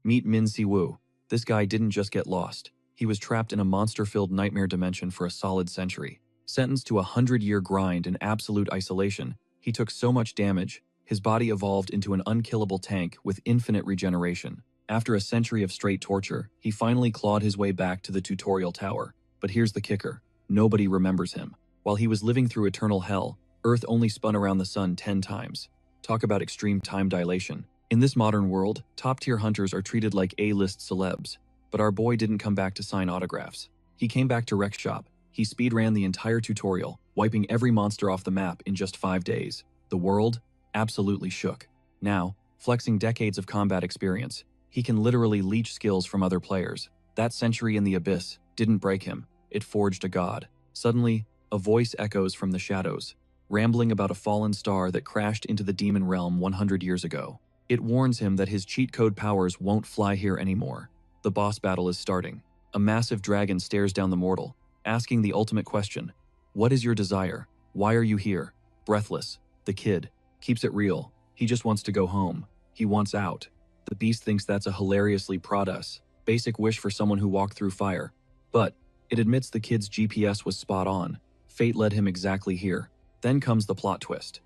Meet Min Si-woo. This guy didn't just get lost. He was trapped in a monster-filled nightmare dimension for a solid century. Sentenced to a 100-year grind in absolute isolation, he took so much damage, his body evolved into an unkillable tank with infinite regeneration. After a century of straight torture, he finally clawed his way back to the tutorial tower. But here's the kicker. Nobody remembers him. While he was living through eternal hell, Earth only spun around the sun 10 times. Talk about extreme time dilation. In this modern world, top-tier hunters are treated like A-list celebs. But our boy didn't come back to sign autographs. He came back to wreck shop. He speedran the entire tutorial, wiping every monster off the map in just 5 days. The world absolutely shook. Now, flexing decades of combat experience, he can literally leech skills from other players. That century in the abyss didn't break him. It forged a god. Suddenly, a voice echoes from the shadows, rambling about a fallen star that crashed into the demon realm 100 years ago. It warns him that his cheat code powers won't fly here anymore. The boss battle is starting. A massive dragon stares down the mortal, asking the ultimate question. What is your desire? Why are you here? Breathless, the kid keeps it real. He just wants to go home. He wants out. The beast thinks that's a hilariously basic wish for someone who walked through fire. But it admits the kid's GPS was spot on. Fate led him exactly here. Then comes the plot twist.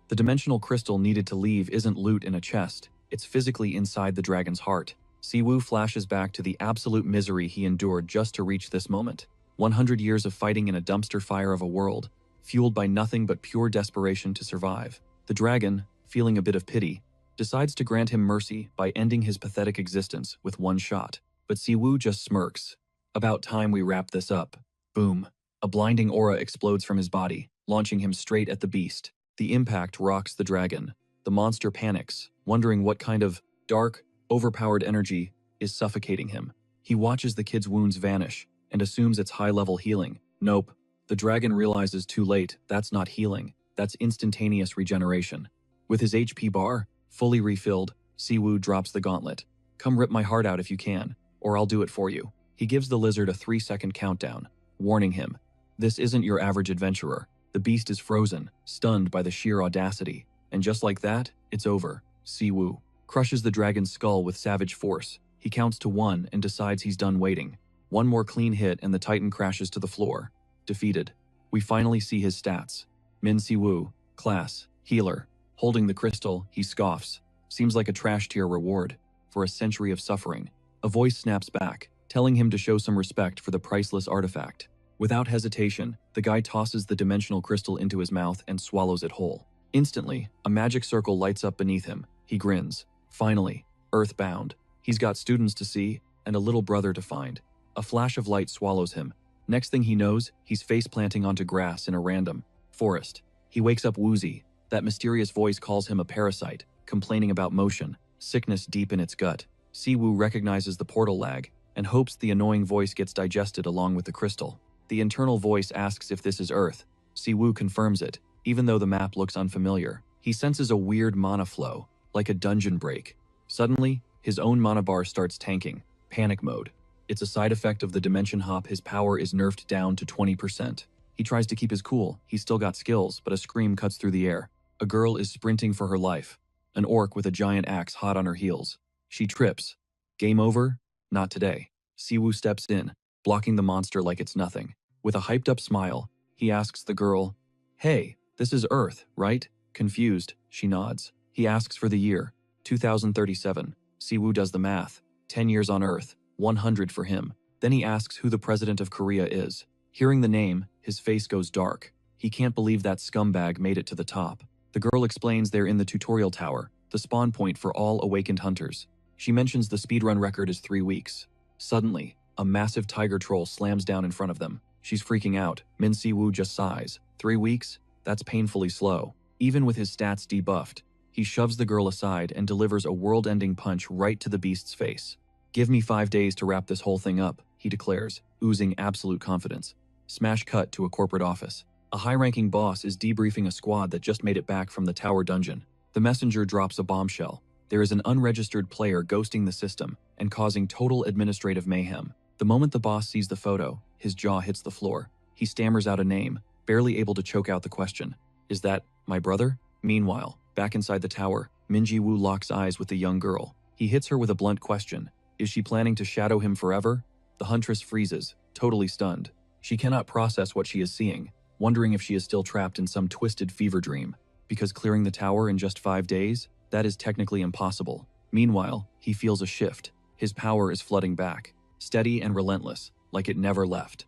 The dimensional crystal needed to leave isn't loot in a chest. It's physically inside the dragon's heart. Si-woo flashes back to the absolute misery he endured just to reach this moment. 100 years of fighting in a dumpster fire of a world, fueled by nothing but pure desperation to survive. The dragon, feeling a bit of pity, decides to grant him mercy by ending his pathetic existence with one shot. But Si-woo just smirks. About time we wrap this up. Boom. A blinding aura explodes from his body, launching him straight at the beast. The impact rocks the dragon. The monster panics, wondering what kind of dark, overpowered energy is suffocating him. He watches the kid's wounds vanish and assumes it's high-level healing. Nope. The dragon realizes too late that's not healing. That's instantaneous regeneration. With his HP bar fully refilled, Si-woo drops the gauntlet. Come rip my heart out if you can, or I'll do it for you. He gives the lizard a 3-second countdown, warning him. This isn't your average adventurer. The beast is frozen, stunned by the sheer audacity. And just like that, it's over. Si-woo crushes the dragon's skull with savage force. He counts to 1 and decides he's done waiting. One more clean hit and the titan crashes to the floor. Defeated. We finally see his stats. Min Si-woo, class, healer. Holding the crystal, he scoffs. Seems like a trash tier reward for a century of suffering. A voice snaps back, telling him to show some respect for the priceless artifact. Without hesitation, the guy tosses the dimensional crystal into his mouth and swallows it whole. Instantly, a magic circle lights up beneath him. He grins. Finally, earthbound. He's got students to see and a little brother to find. A flash of light swallows him. Next thing he knows, he's face-planting onto grass in a random forest. He wakes up woozy. That mysterious voice calls him a parasite, complaining about motion, sickness deep in its gut. Si-woo recognizes the portal lag and hopes the annoying voice gets digested along with the crystal. The internal voice asks if this is Earth. Si-woo confirms it, even though the map looks unfamiliar. He senses a weird mana flow, like a dungeon break. Suddenly, his own mana bar starts tanking. Panic mode. It's a side effect of the dimension hop. His power is nerfed down to 20%. He tries to keep his cool. He's still got skills, but a scream cuts through the air. A girl is sprinting for her life. An orc with a giant axe hot on her heels. She trips. Game over? Not today. Si-woo steps in, blocking the monster like it's nothing. With a hyped-up smile, he asks the girl, "Hey, this is Earth, right?" Confused, she nods. He asks for the year, 2037. Si-woo does the math. 10 years on Earth, 100 for him. Then he asks who the president of Korea is. Hearing the name, his face goes dark. He can't believe that scumbag made it to the top. The girl explains they're in the tutorial tower, the spawn point for all awakened hunters. She mentions the speedrun record is 3 weeks. Suddenly, a massive tiger troll slams down in front of them. She's freaking out. Min Si-woo just sighs. 3 weeks? That's painfully slow. Even with his stats debuffed, he shoves the girl aside and delivers a world-ending punch right to the beast's face. "Give me 5 days to wrap this whole thing up," he declares, oozing absolute confidence. Smash cut to a corporate office. A high-ranking boss is debriefing a squad that just made it back from the tower dungeon. The messenger drops a bombshell. There is an unregistered player ghosting the system and causing total administrative mayhem. The moment the boss sees the photo, his jaw hits the floor. He stammers out a name, barely able to choke out the question. "Is that my brother?" Meanwhile, back inside the tower, Min Si-woo locks eyes with the young girl. He hits her with a blunt question. Is she planning to shadow him forever? The huntress freezes, totally stunned. She cannot process what she is seeing, wondering if she is still trapped in some twisted fever dream. Because clearing the tower in just 5 days? That is technically impossible. Meanwhile, he feels a shift. His power is flooding back, steady and relentless, like it never left.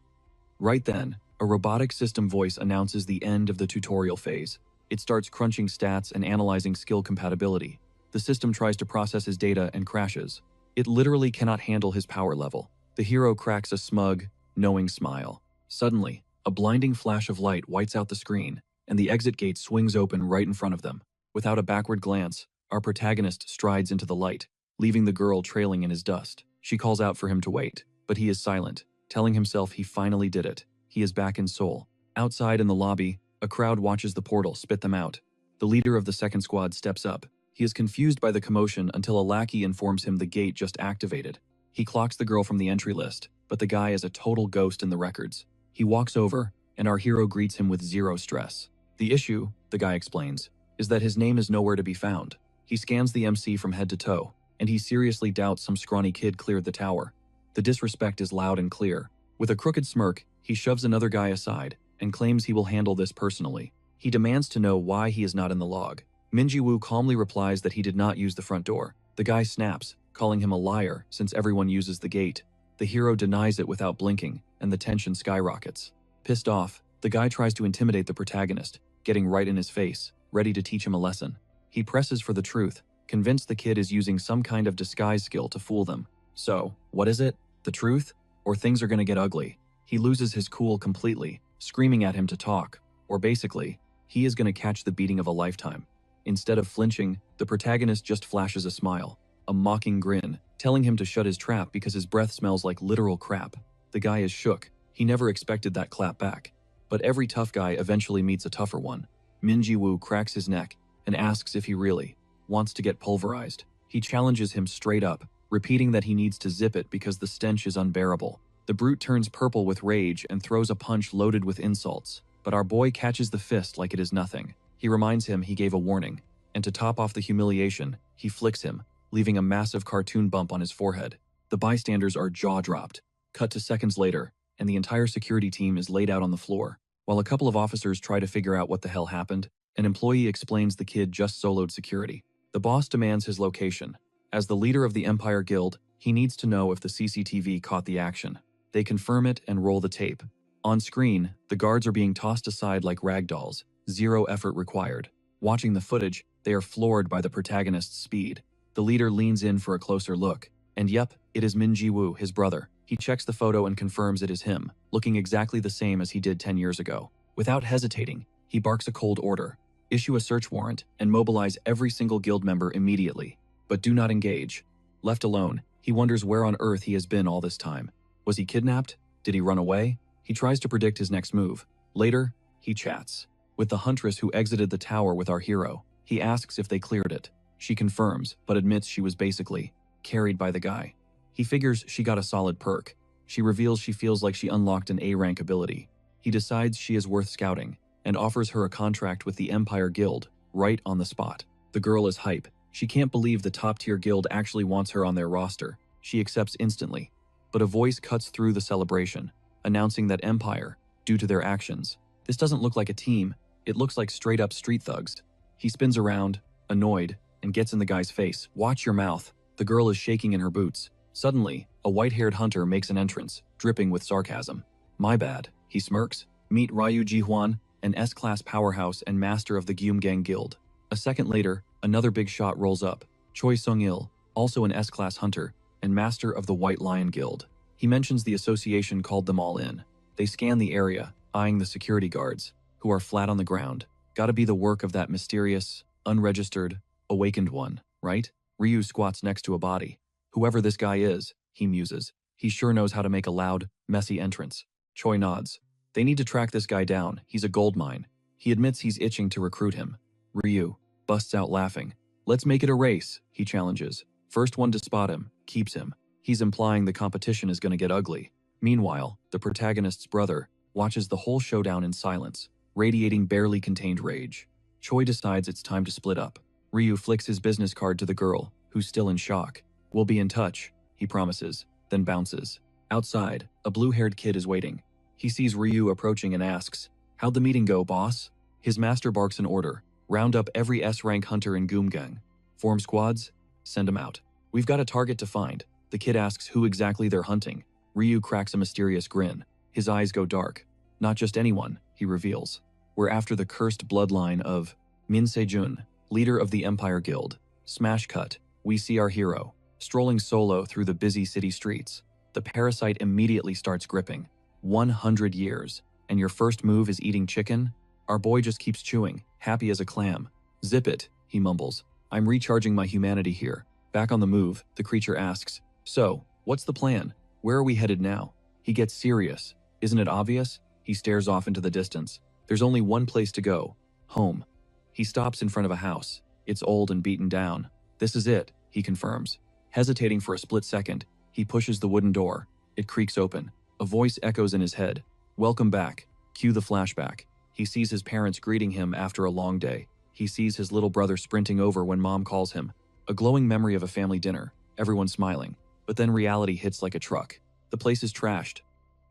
Right then, a robotic system voice announces the end of the tutorial phase. It starts crunching stats and analyzing skill compatibility. The system tries to process his data and crashes. It literally cannot handle his power level. The hero cracks a smug, knowing smile. Suddenly, a blinding flash of light whites out the screen, and the exit gate swings open right in front of them. Without a backward glance, our protagonist strides into the light, leaving the girl trailing in his dust. She calls out for him to wait, but he is silent, telling himself he finally did it. He is back in Seoul. Outside in the lobby, a crowd watches the portal spit them out. The leader of the second squad steps up. He is confused by the commotion until a lackey informs him the gate just activated. He clocks the girl from the entry list, but the guy is a total ghost in the records. He walks over, and our hero greets him with zero stress. The issue, the guy explains, is that his name is nowhere to be found. He scans the MC from head to toe, and he seriously doubts some scrawny kid cleared the tower. The disrespect is loud and clear. With a crooked smirk, he shoves another guy aside and claims he will handle this personally. He demands to know why he is not in the log. Minji-woo calmly replies that he did not use the front door. The guy snaps, calling him a liar since everyone uses the gate. The hero denies it without blinking, and the tension skyrockets. Pissed off, the guy tries to intimidate the protagonist, getting right in his face, ready to teach him a lesson. He presses for the truth, convinced the kid is using some kind of disguise skill to fool them. So, what is it? The truth? Or things are gonna get ugly? He loses his cool completely, screaming at him to talk. Or basically, he is gonna catch the beating of a lifetime. Instead of flinching, the protagonist just flashes a smile, a mocking grin, telling him to shut his trap because his breath smells like literal crap. The guy is shook. He never expected that clap back. But every tough guy eventually meets a tougher one. Minji-woo cracks his neck and asks if he really wants to get pulverized. He challenges him straight up, repeating that he needs to zip it because the stench is unbearable. The brute turns purple with rage and throws a punch loaded with insults, but our boy catches the fist like it is nothing. He reminds him he gave a warning, and to top off the humiliation, he flicks him, leaving a massive cartoon bump on his forehead. The bystanders are jaw-dropped. Cut to seconds later, and the entire security team is laid out on the floor. While a couple of officers try to figure out what the hell happened, an employee explains the kid just soloed security. The boss demands his location. As the leader of the Empire Guild, he needs to know if the CCTV caught the action. They confirm it and roll the tape. On screen, the guards are being tossed aside like ragdolls, zero effort required. Watching the footage, they are floored by the protagonist's speed. The leader leans in for a closer look, and yep, it is Minji-woo, his brother. He checks the photo and confirms it is him, looking exactly the same as he did 10 years ago. Without hesitating, he barks a cold order. Issue a search warrant and mobilize every single guild member immediately. But do not engage. Left alone, he wonders where on earth he has been all this time. Was he kidnapped? Did he run away? He tries to predict his next move. Later, he chats with the huntress who exited the tower with our hero. He asks if they cleared it. She confirms, but admits she was basically carried by the guy. He figures she got a solid perk. She reveals she feels like she unlocked an A-rank ability. He decides she is worth scouting and offers her a contract with the Empire Guild right on the spot. The girl is hype. She can't believe the top-tier guild actually wants her on their roster. She accepts instantly. But a voice cuts through the celebration, announcing that Empire, due to their actions. This doesn't look like a team. It looks like straight-up street thugs. He spins around, annoyed, and gets in the guy's face. Watch your mouth. The girl is shaking in her boots. Suddenly, a white-haired hunter makes an entrance, dripping with sarcasm. My bad, he smirks. Meet Ryu Ji-hwan, an S-class powerhouse and master of the Gyumgang Guild. A second later, another big shot rolls up. Choi Sung-il, also an S-class hunter, and master of the White Lion Guild. He mentions the association called them all in. They scan the area, eyeing the security guards, who are flat on the ground. Gotta be the work of that mysterious, unregistered, awakened one, right? Ryu squats next to a body. Whoever this guy is, he muses. He sure knows how to make a loud, messy entrance. Choi nods. They need to track this guy down. He's a goldmine. He admits he's itching to recruit him. Ryu busts out laughing. Let's make it a race, he challenges. First one to spot him, keeps him. He's implying the competition is gonna get ugly. Meanwhile, the protagonist's brother watches the whole showdown in silence, radiating barely contained rage. Choi decides it's time to split up. Ryu flicks his business card to the girl, who's still in shock. We'll be in touch, he promises, then bounces. Outside, a blue-haired kid is waiting. He sees Ryu approaching and asks, "How'd the meeting go, boss?" His master barks an order. "Round up every S-rank hunter in Goomgang. Form squads, send them out. We've got a target to find." The kid asks who exactly they're hunting. Ryu cracks a mysterious grin. His eyes go dark. "Not just anyone," he reveals. "We're after the cursed bloodline of Min Sejun, leader of the Empire Guild." Smash cut. We see our hero, strolling solo through the busy city streets. The parasite immediately starts gripping. 100 years. And your first move is eating chicken? Our boy just keeps chewing, happy as a clam. "Zip it," he mumbles. "I'm recharging my humanity here." Back on the move, the creature asks, "So, what's the plan? Where are we headed now?" He gets serious. "Isn't it obvious?" He stares off into the distance. "There's only one place to go. Home." He stops in front of a house. It's old and beaten down. "This is it," he confirms. Hesitating for a split second, he pushes the wooden door. It creaks open. A voice echoes in his head. "Welcome back." Cue the flashback. He sees his parents greeting him after a long day. He sees his little brother sprinting over when mom calls him. A glowing memory of a family dinner, everyone smiling. But then reality hits like a truck. The place is trashed.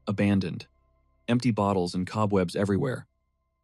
Abandoned. Empty bottles and cobwebs everywhere.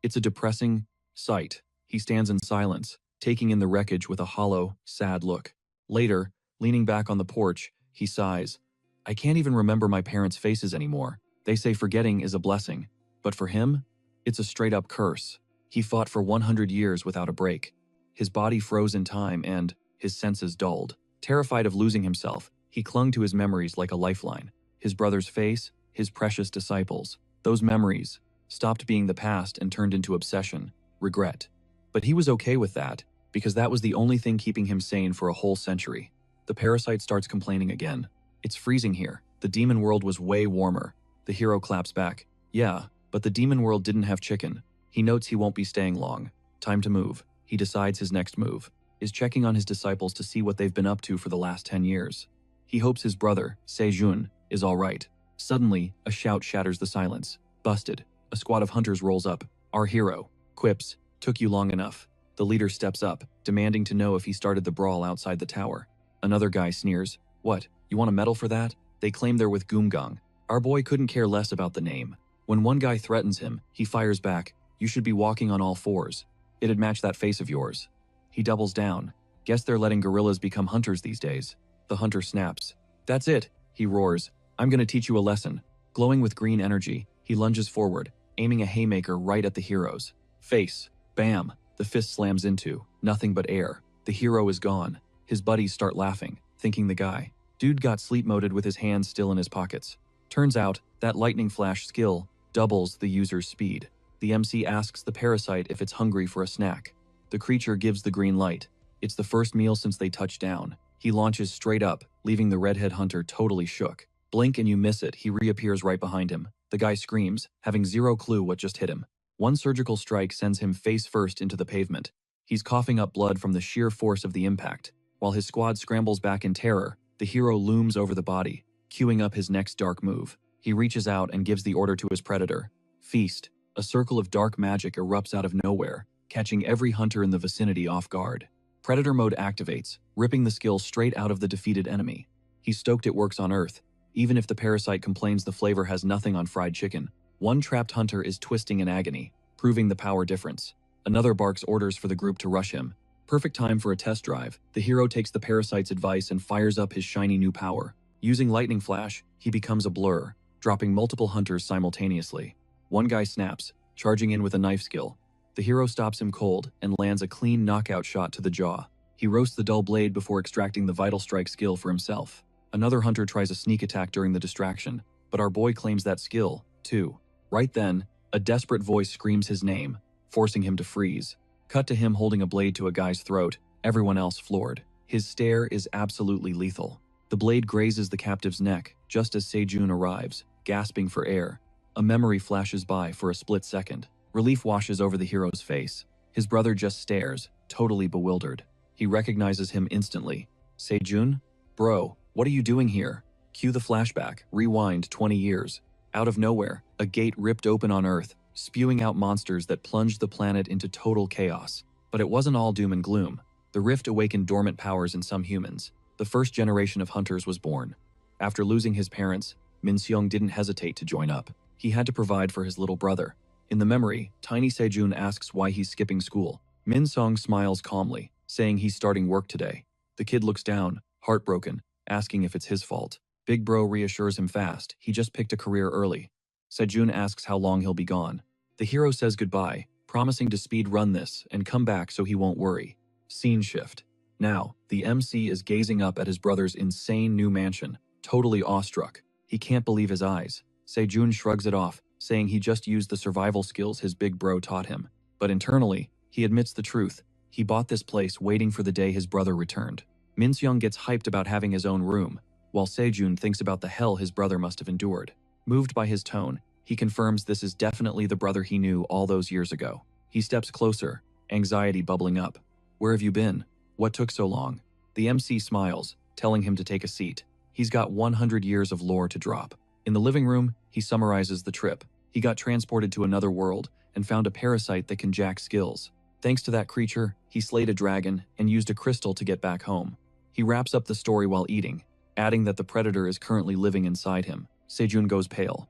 It's a depressing sight. He stands in silence, taking in the wreckage with a hollow, sad look. Later, leaning back on the porch, he sighs. "I can't even remember my parents' faces anymore. They say forgetting is a blessing. But for him, it's a straight-up curse." He fought for 100 years without a break. His body froze in time and his senses dulled. Terrified of losing himself, he clung to his memories like a lifeline. His brother's face, his precious disciples. Those memories stopped being the past and turned into obsession, regret. But he was okay with that, because that was the only thing keeping him sane for a whole century. The parasite starts complaining again. "It's freezing here. The demon world was way warmer." The hero claps back. "Yeah, but the demon world didn't have chicken." He notes he won't be staying long. Time to move. He decides his next move is checking on his disciples to see what they've been up to for the last 10 years. He hopes his brother, Sejun, is all right. Suddenly, a shout shatters the silence. "Busted." A squad of hunters rolls up. Our hero quips, "Took you long enough." The leader steps up, demanding to know if he started the brawl outside the tower. Another guy sneers. "What, you want a medal for that?" They claim they're with Goomgang. Our boy couldn't care less about the name. When one guy threatens him, he fires back, "You should be walking on all fours. It'd match that face of yours." He doubles down. "Guess they're letting gorillas become hunters these days." The hunter snaps. "That's it," he roars. "I'm gonna teach you a lesson." Glowing with green energy, he lunges forward, aiming a haymaker right at the hero's face. Bam! The fist slams into nothing but air. The hero is gone. His buddies start laughing, thinking the dude got sleep-moded with his hands still in his pockets. Turns out, that lightning flash skill doubles the user's speed. The MC asks the parasite if it's hungry for a snack. The creature gives the green light. It's the first meal since they touch down. He launches straight up, leaving the redhead hunter totally shook. Blink and you miss it, he reappears right behind him. The guy screams, having zero clue what just hit him. One surgical strike sends him face first into the pavement. He's coughing up blood from the sheer force of the impact. While his squad scrambles back in terror, the hero looms over the body, queuing up his next dark move. He reaches out and gives the order to his predator. Feast. A circle of dark magic erupts out of nowhere, catching every hunter in the vicinity off guard. Predator mode activates, ripping the skill straight out of the defeated enemy. He's stoked it works on Earth, even if the parasite complains the flavor has nothing on fried chicken. One trapped hunter is twisting in agony, proving the power difference. Another barks orders for the group to rush him. Perfect time for a test drive. The hero takes the parasite's advice and fires up his shiny new power. Using lightning flash, he becomes a blur, dropping multiple hunters simultaneously. One guy snaps, charging in with a knife skill. The hero stops him cold and lands a clean knockout shot to the jaw. He roasts the dull blade before extracting the vital strike skill for himself. Another hunter tries a sneak attack during the distraction, but our boy claims that skill, too. Right then, a desperate voice screams his name, forcing him to freeze. Cut to him holding a blade to a guy's throat, everyone else floored. His stare is absolutely lethal. The blade grazes the captive's neck just as Sejun arrives, gasping for air. A memory flashes by for a split second. Relief washes over the hero's face. His brother just stares, totally bewildered. He recognizes him instantly. "Sejun? Bro, what are you doing here?" Cue the flashback, rewind 20 years. Out of nowhere, a gate ripped open on Earth, spewing out monsters that plunged the planet into total chaos. But it wasn't all doom and gloom. The rift awakened dormant powers in some humans. The first generation of hunters was born. After losing his parents, Min Seong didn't hesitate to join up. He had to provide for his little brother. In the memory, tiny Sejun asks why he's skipping school. Min Seong smiles calmly, saying he's starting work today. The kid looks down, heartbroken, asking if it's his fault. Big Bro reassures him fast, he just picked a career early. Sejun asks how long he'll be gone. The hero says goodbye, promising to speed run this and come back so he won't worry. Scene shift. Now, the MC is gazing up at his brother's insane new mansion, totally awestruck. He can't believe his eyes. Sejun shrugs it off, saying he just used the survival skills his big bro taught him. But internally, he admits the truth. He bought this place waiting for the day his brother returned. Min Seong gets hyped about having his own room, while Sejun thinks about the hell his brother must have endured. Moved by his tone, he confirms this is definitely the brother he knew all those years ago. He steps closer, anxiety bubbling up. Where have you been? What took so long? The MC smiles, telling him to take a seat. He's got 100 years of lore to drop. In the living room, he summarizes the trip. He got transported to another world and found a parasite that can jack skills. Thanks to that creature, he slayed a dragon and used a crystal to get back home. He wraps up the story while eating, adding that the predator is currently living inside him. Sejun goes pale.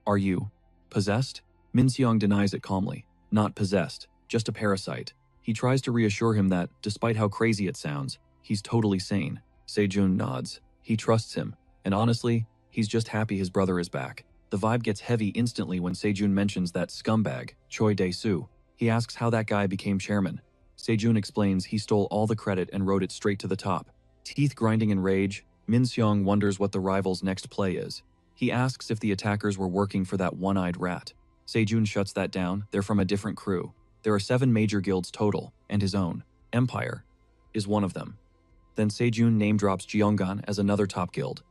Are you possessed? Min Seong denies it calmly. Not possessed, just a parasite. He tries to reassure him that, despite how crazy it sounds, he's totally sane. Sejun nods. He trusts him, and honestly, he's just happy his brother is back. The vibe gets heavy instantly when Sejun mentions that scumbag, Choi Dae-soo. He asks how that guy became chairman. Sejun explains he stole all the credit and wrote it straight to the top. Teeth grinding in rage, Min Seong wonders what the rival's next play is. He asks if the attackers were working for that one-eyed rat. Sejun shuts that down, they're from a different crew. There are 7 major guilds total, and his own, Empire, is one of them. Then Sejun name-drops Jeongan as another top guild,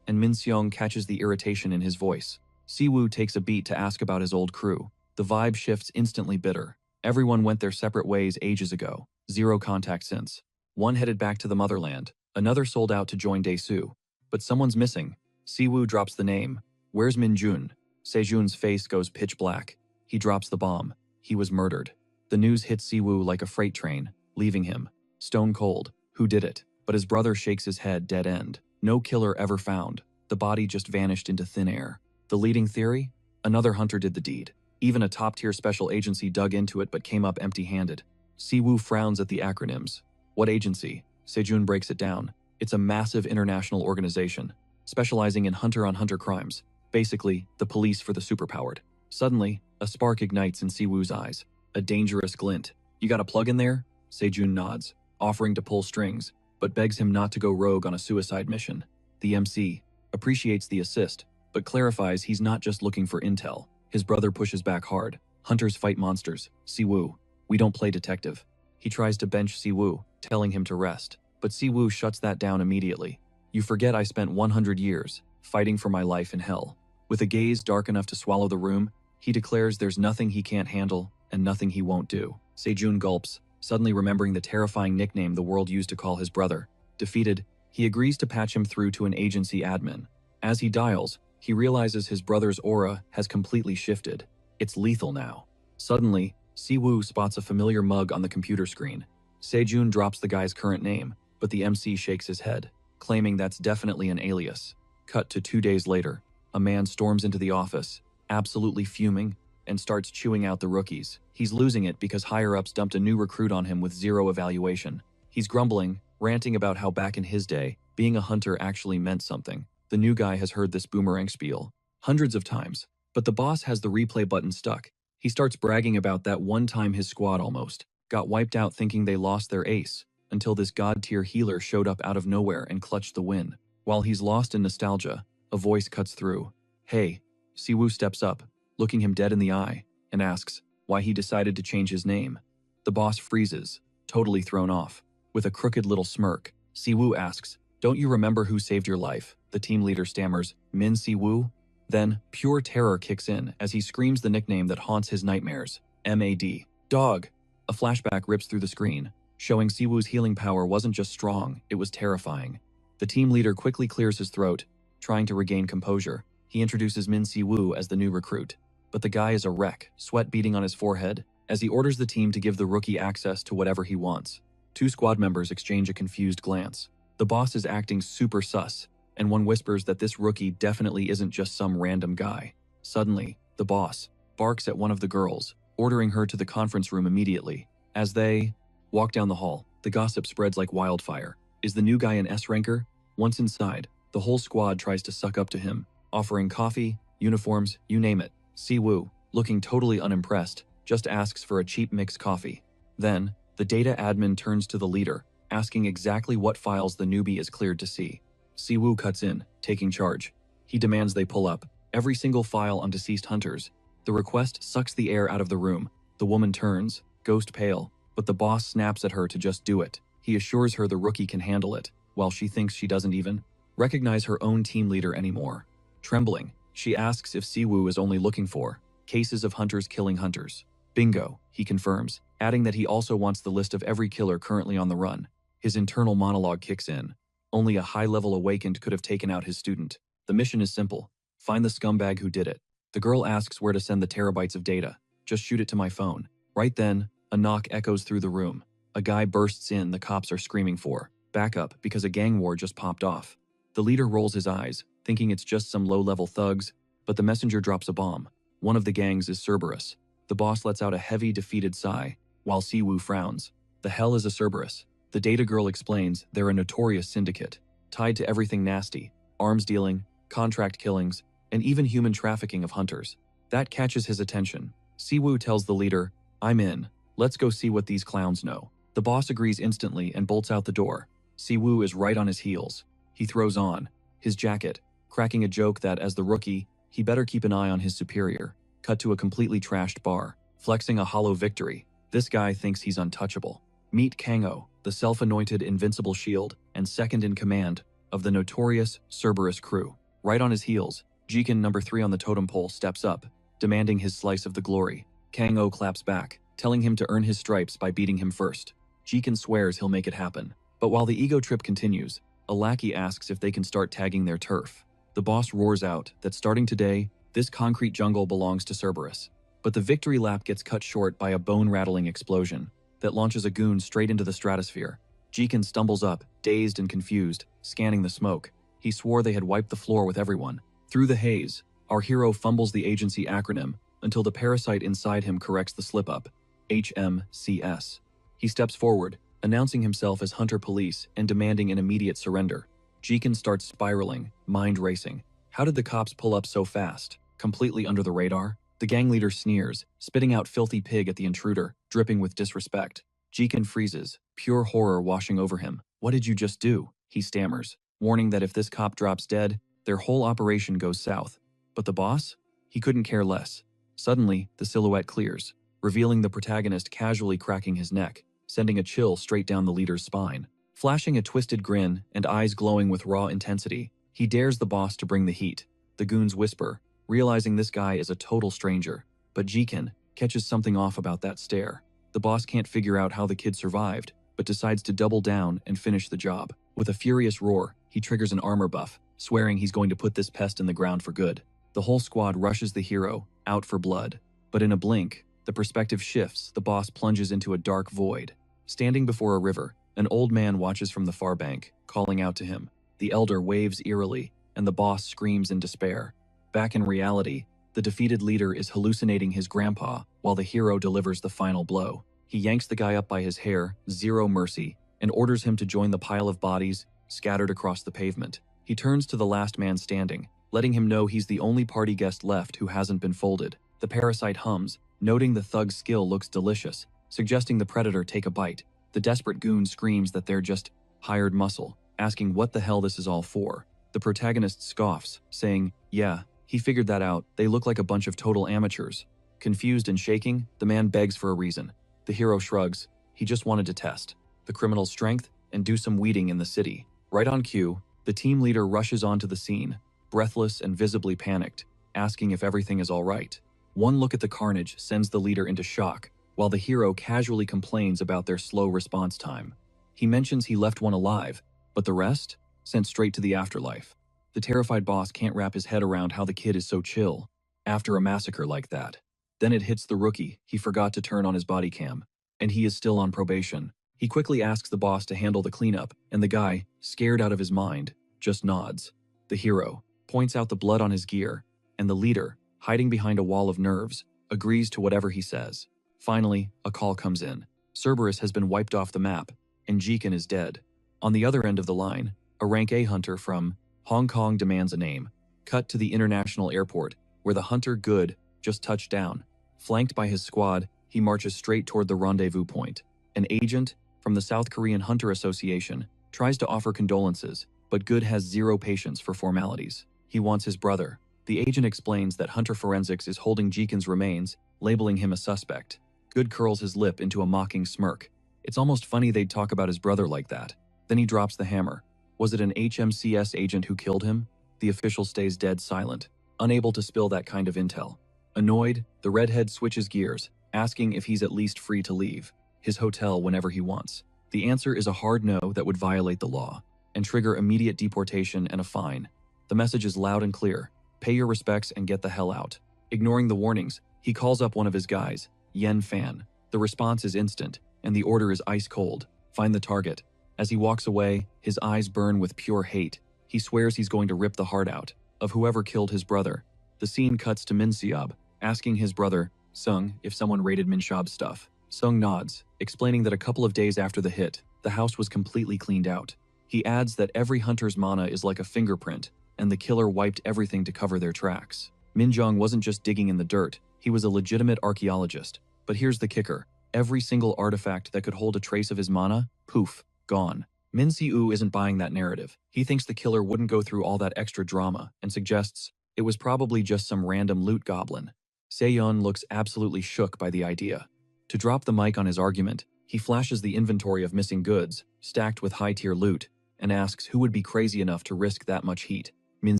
and Min Seong catches the irritation in his voice. Siwoo takes a beat to ask about his old crew. The vibe shifts instantly bitter. Everyone went their separate ways ages ago, zero contact since. One headed back to the motherland, another sold out to join Dae-soo. But someone's missing. Siwoo drops the name. Where's Min-jun? Sejun's face goes pitch black. He drops the bomb. He was murdered. The news hits Siwoo like a freight train, leaving him stone cold. Who did it? But his brother shakes his head dead end. No killer ever found. The body just vanished into thin air. The leading theory? Another hunter did the deed. Even a top-tier special agency dug into it but came up empty-handed. Siwoo frowns at the acronyms. What agency? Sejun breaks it down. It's a massive international organization, specializing in hunter-on-hunter crimes. Basically, the police for the superpowered. Suddenly, a spark ignites in Siwoo's eyes. A dangerous glint. You got a plug in there? Sejun nods, offering to pull strings, but begs him not to go rogue on a suicide mission. The MC appreciates the assist, but clarifies he's not just looking for intel. His brother pushes back hard. Hunters fight monsters. Siwoo, we don't play detective. He tries to bench Siwoo, telling him to rest, but Siwoo shuts that down immediately. You forget I spent 100 years fighting for my life in hell. With a gaze dark enough to swallow the room, he declares there's nothing he can't handle and nothing he won't do. Sejun gulps, suddenly remembering the terrifying nickname the world used to call his brother. Defeated, he agrees to patch him through to an agency admin. As he dials, he realizes his brother's aura has completely shifted. It's lethal now. Suddenly, Siwoo spots a familiar mug on the computer screen. Sejun drops the guy's current name, but the MC shakes his head, claiming that's definitely an alias. Cut to 2 days later, a man storms into the office, absolutely fuming, and starts chewing out the rookies. He's losing it because higher-ups dumped a new recruit on him with 0 evaluation. He's grumbling, ranting about how back in his day, being a hunter actually meant something. The new guy has heard this boomerang spiel hundreds of times, but the boss has the replay button stuck. He starts bragging about that one time his squad almost got wiped out thinking they lost their ace, until this god-tier healer showed up out of nowhere and clutched the win. While he's lost in nostalgia, a voice cuts through. Hey, Siwoo steps up, looking him dead in the eye, and asks why he decided to change his name. The boss freezes, totally thrown off. With a crooked little smirk, Siwoo asks, don't you remember who saved your life? The team leader stammers, Min Siwoo? Then, pure terror kicks in as he screams the nickname that haunts his nightmares, MAD. Dog! A flashback rips through the screen, showing Siwoo's healing power wasn't just strong, it was terrifying. The team leader quickly clears his throat, trying to regain composure. He introduces Min Siwoo as the new recruit. But the guy is a wreck, sweat beading on his forehead, as he orders the team to give the rookie access to whatever he wants. 2 squad members exchange a confused glance. The boss is acting super sus, and one whispers that this rookie definitely isn't just some random guy. Suddenly, the boss barks at one of the girls, ordering her to the conference room immediately. As they walk down the hall, the gossip spreads like wildfire. Is the new guy an S-ranker? Once inside, the whole squad tries to suck up to him, offering coffee, uniforms, you name it. Si-woo, looking totally unimpressed, just asks for a cheap mixed coffee. Then, the data admin turns to the leader, asking exactly what files the newbie is cleared to see. Si-woo cuts in, taking charge. He demands they pull up every single file on deceased hunters. The request sucks the air out of the room. The woman turns, ghost pale, but the boss snaps at her to just do it. He assures her the rookie can handle it, while she thinks she doesn't even recognize her own team leader anymore. Trembling, she asks if Si-woo is only looking for cases of hunters killing hunters. Bingo, he confirms, adding that he also wants the list of every killer currently on the run. His internal monologue kicks in. Only a high-level awakened could have taken out his student. The mission is simple. Find the scumbag who did it. The girl asks where to send the terabytes of data. Just shoot it to my phone. Right then, a knock echoes through the room. A guy bursts in the cops are screaming for backup because a gang war just popped off. The leader rolls his eyes, thinking it's just some low-level thugs, but the messenger drops a bomb. One of the gangs is Cerberus. The boss lets out a heavy, defeated sigh, while Si-woo frowns. The hell is a Cerberus? The data girl explains they're a notorious syndicate, tied to everything nasty, arms dealing, contract killings, and even human trafficking of hunters. That catches his attention. Si-woo tells the leader, I'm in. Let's go see what these clowns know. The boss agrees instantly and bolts out the door. Si-woo is right on his heels. He throws on his jacket, cracking a joke that, as the rookie, he better keep an eye on his superior. Cut to a completely trashed bar, flexing a hollow victory. This guy thinks he's untouchable. Meet Kang-oh, the self-anointed invincible shield and second in command of the notorious Cerberus crew. Right on his heels, Jikin number 3 on the totem pole steps up, demanding his slice of the glory. Kang-oh claps back, telling him to earn his stripes by beating him first. Jikin swears he'll make it happen. But while the ego trip continues, a lackey asks if they can start tagging their turf. The boss roars out that starting today, this concrete jungle belongs to Cerberus. But the victory lap gets cut short by a bone-rattling explosion that launches a goon straight into the stratosphere. Jikin stumbles up, dazed and confused, scanning the smoke. He swore they had wiped the floor with everyone. Through the haze, our hero fumbles the agency acronym until the parasite inside him corrects the slip-up. HMCS. He steps forward, announcing himself as Hunter Police and demanding an immediate surrender. Jikin starts spiraling, mind racing. How did the cops pull up so fast? Completely under the radar? The gang leader sneers, spitting out filthy pig at the intruder, dripping with disrespect. Jikin freezes, pure horror washing over him. What did you just do? He stammers, warning that if this cop drops dead, their whole operation goes south. But the boss? He couldn't care less. Suddenly, the silhouette clears, revealing the protagonist casually cracking his neck, sending a chill straight down the leader's spine. Flashing a twisted grin and eyes glowing with raw intensity, he dares the boss to bring the heat. The goons whisper, realizing this guy is a total stranger. But Jikin catches something off about that stare. The boss can't figure out how the kid survived, but decides to double down and finish the job. With a furious roar, he triggers an armor buff, swearing he's going to put this pest in the ground for good. The whole squad rushes the hero, out for blood. But in a blink, the perspective shifts, the boss plunges into a dark void. Standing before a river, an old man watches from the far bank, calling out to him. The elder waves eerily, and the boss screams in despair. Back in reality, the defeated leader is hallucinating his grandpa while the hero delivers the final blow. He yanks the guy up by his hair, zero mercy, and orders him to join the pile of bodies scattered across the pavement. He turns to the last man standing, letting him know he's the only party guest left who hasn't been folded. The parasite hums, noting the thug's skill looks delicious, suggesting the predator take a bite. The desperate goon screams that they're just hired muscle, asking what the hell this is all for. The protagonist scoffs, saying, yeah, he figured that out, they look like a bunch of total amateurs. Confused and shaking, the man begs for a reason. The hero shrugs, he just wanted to test the criminal's strength and do some weeding in the city. Right on cue, the team leader rushes onto the scene, breathless and visibly panicked, asking if everything is all right. One look at the carnage sends the leader into shock, while the hero casually complains about their slow response time. He mentions he left one alive, but the rest? Sent straight to the afterlife. The terrified boss can't wrap his head around how the kid is so chill after a massacre like that. Then it hits the rookie, he forgot to turn on his body cam, and he is still on probation. He quickly asks the boss to handle the cleanup, and the guy, scared out of his mind, just nods. The hero points out the blood on his gear, and the leader, hiding behind a wall of nerves, agrees to whatever he says. Finally, a call comes in. Cerberus has been wiped off the map, and Jeekan is dead. On the other end of the line, a rank A hunter from Hong Kong demands a name. Cut to the international airport, where the hunter Good just touched down. Flanked by his squad, he marches straight toward the rendezvous point. An agent from the South Korean Hunter Association tries to offer condolences, but Good has zero patience for formalities. He wants his brother. The agent explains that Hunter Forensics is holding Jeekan's remains, labeling him a suspect. Good curls his lip into a mocking smirk. It's almost funny they'd talk about his brother like that. Then he drops the hammer. Was it an HMCS agent who killed him? The official stays dead silent, unable to spill that kind of intel. Annoyed, the redhead switches gears, asking if he's at least free to leave his hotel whenever he wants. The answer is a hard no that would violate the law and trigger immediate deportation and a fine. The message is loud and clear. Pay your respects and get the hell out. Ignoring the warnings, he calls up one of his guys, Yen Fan. The response is instant, and the order is ice cold. Find the target. As he walks away, his eyes burn with pure hate. He swears he's going to rip the heart out of whoever killed his brother. The scene cuts to Min Seob, asking his brother, Sung, if someone raided Min Seob's stuff. Sung nods, explaining that a couple of days after the hit, the house was completely cleaned out. He adds that every hunter's mana is like a fingerprint, and the killer wiped everything to cover their tracks. Min Jong wasn't just digging in the dirt, he was a legitimate archaeologist. But here's the kicker. Every single artifact that could hold a trace of his mana, poof, gone. Min Si-oo isn't buying that narrative. He thinks the killer wouldn't go through all that extra drama and suggests it was probably just some random loot goblin. Se-yeon looks absolutely shook by the idea. To drop the mic on his argument, he flashes the inventory of missing goods, stacked with high-tier loot, and asks who would be crazy enough to risk that much heat. Min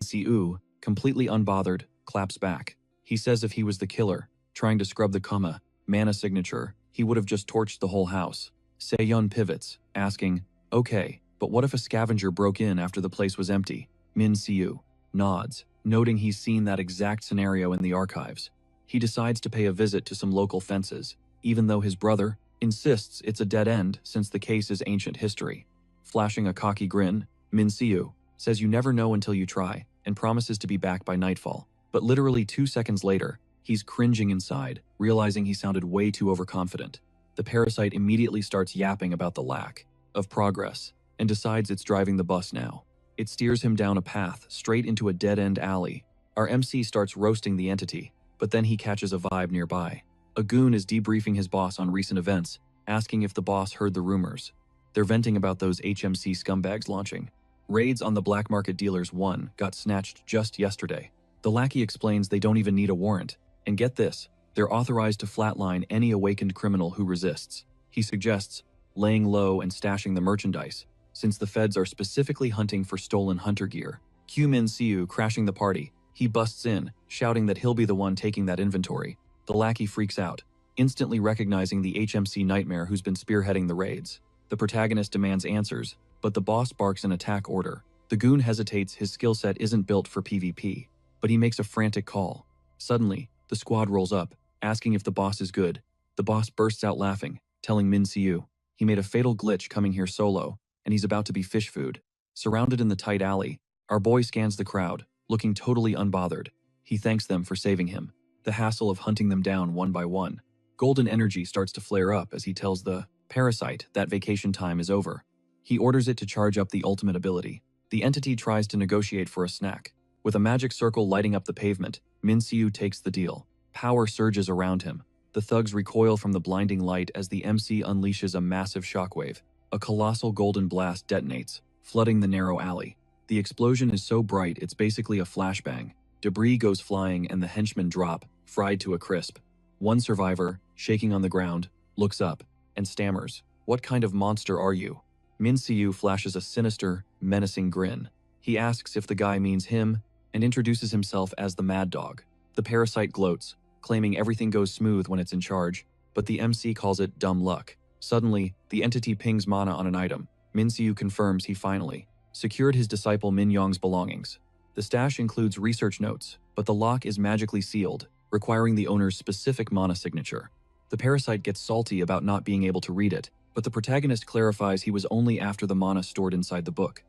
Si-oo, completely unbothered, claps back. He says if he was the killer, trying to scrub the mana signature, he would have just torched the whole house. Se-yeon pivots, asking, okay, but what if a scavenger broke in after the place was empty? Min Si-oo nods, noting he's seen that exact scenario in the archives. He decides to pay a visit to some local fences, even though his brother insists it's a dead end since the case is ancient history. Flashing a cocky grin, Min Si-oo says you never know until you try, and promises to be back by nightfall. But literally 2 seconds later, he's cringing inside, realizing he sounded way too overconfident. The parasite immediately starts yapping about the lack of progress, and decides it's driving the bus now. It steers him down a path straight into a dead-end alley. Our MC starts roasting the entity, but then he catches a vibe nearby. A goon is debriefing his boss on recent events, asking if the boss heard the rumors. They're venting about those HMC scumbags launching. Raids on the black market dealers 1 got snatched just yesterday. The lackey explains they don't even need a warrant, and get this, they're authorized to flatline any awakened criminal who resists. He suggests laying low and stashing the merchandise, since the feds are specifically hunting for stolen hunter gear. Cue Min Si-oo crashing the party. He busts in, shouting that he'll be the one taking that inventory. The lackey freaks out, instantly recognizing the HMC nightmare who's been spearheading the raids. The protagonist demands answers, but the boss barks an attack order. The goon hesitates, his skill set isn't built for PvP, but he makes a frantic call. Suddenly, the squad rolls up, asking if the boss is good. The boss bursts out laughing, telling Min Si-oo he made a fatal glitch coming here solo, and he's about to be fish food. Surrounded in the tight alley, our boy scans the crowd, looking totally unbothered. He thanks them for saving him. The hassle of hunting them down one by one. Golden energy starts to flare up as he tells the parasite that vacation time is over. He orders it to charge up the ultimate ability. The entity tries to negotiate for a snack. With a magic circle lighting up the pavement, Min Si-oo takes the deal. Power surges around him. The thugs recoil from the blinding light as the MC unleashes a massive shockwave. A colossal golden blast detonates, flooding the narrow alley. The explosion is so bright it's basically a flashbang. Debris goes flying and the henchmen drop, fried to a crisp. One survivor, shaking on the ground, looks up and stammers, "What kind of monster are you?" Min Si-oo flashes a sinister, menacing grin. He asks if the guy means him and introduces himself as the Mad Dog. The parasite gloats, claiming everything goes smooth when it's in charge, but the MC calls it dumb luck. Suddenly, the entity pings mana on an item. Min Si-oo confirms he finally secured his disciple Min Yong's belongings. The stash includes research notes, but the lock is magically sealed, requiring the owner's specific mana signature. The parasite gets salty about not being able to read it, But the protagonist clarifies he was only after the mana stored inside the book.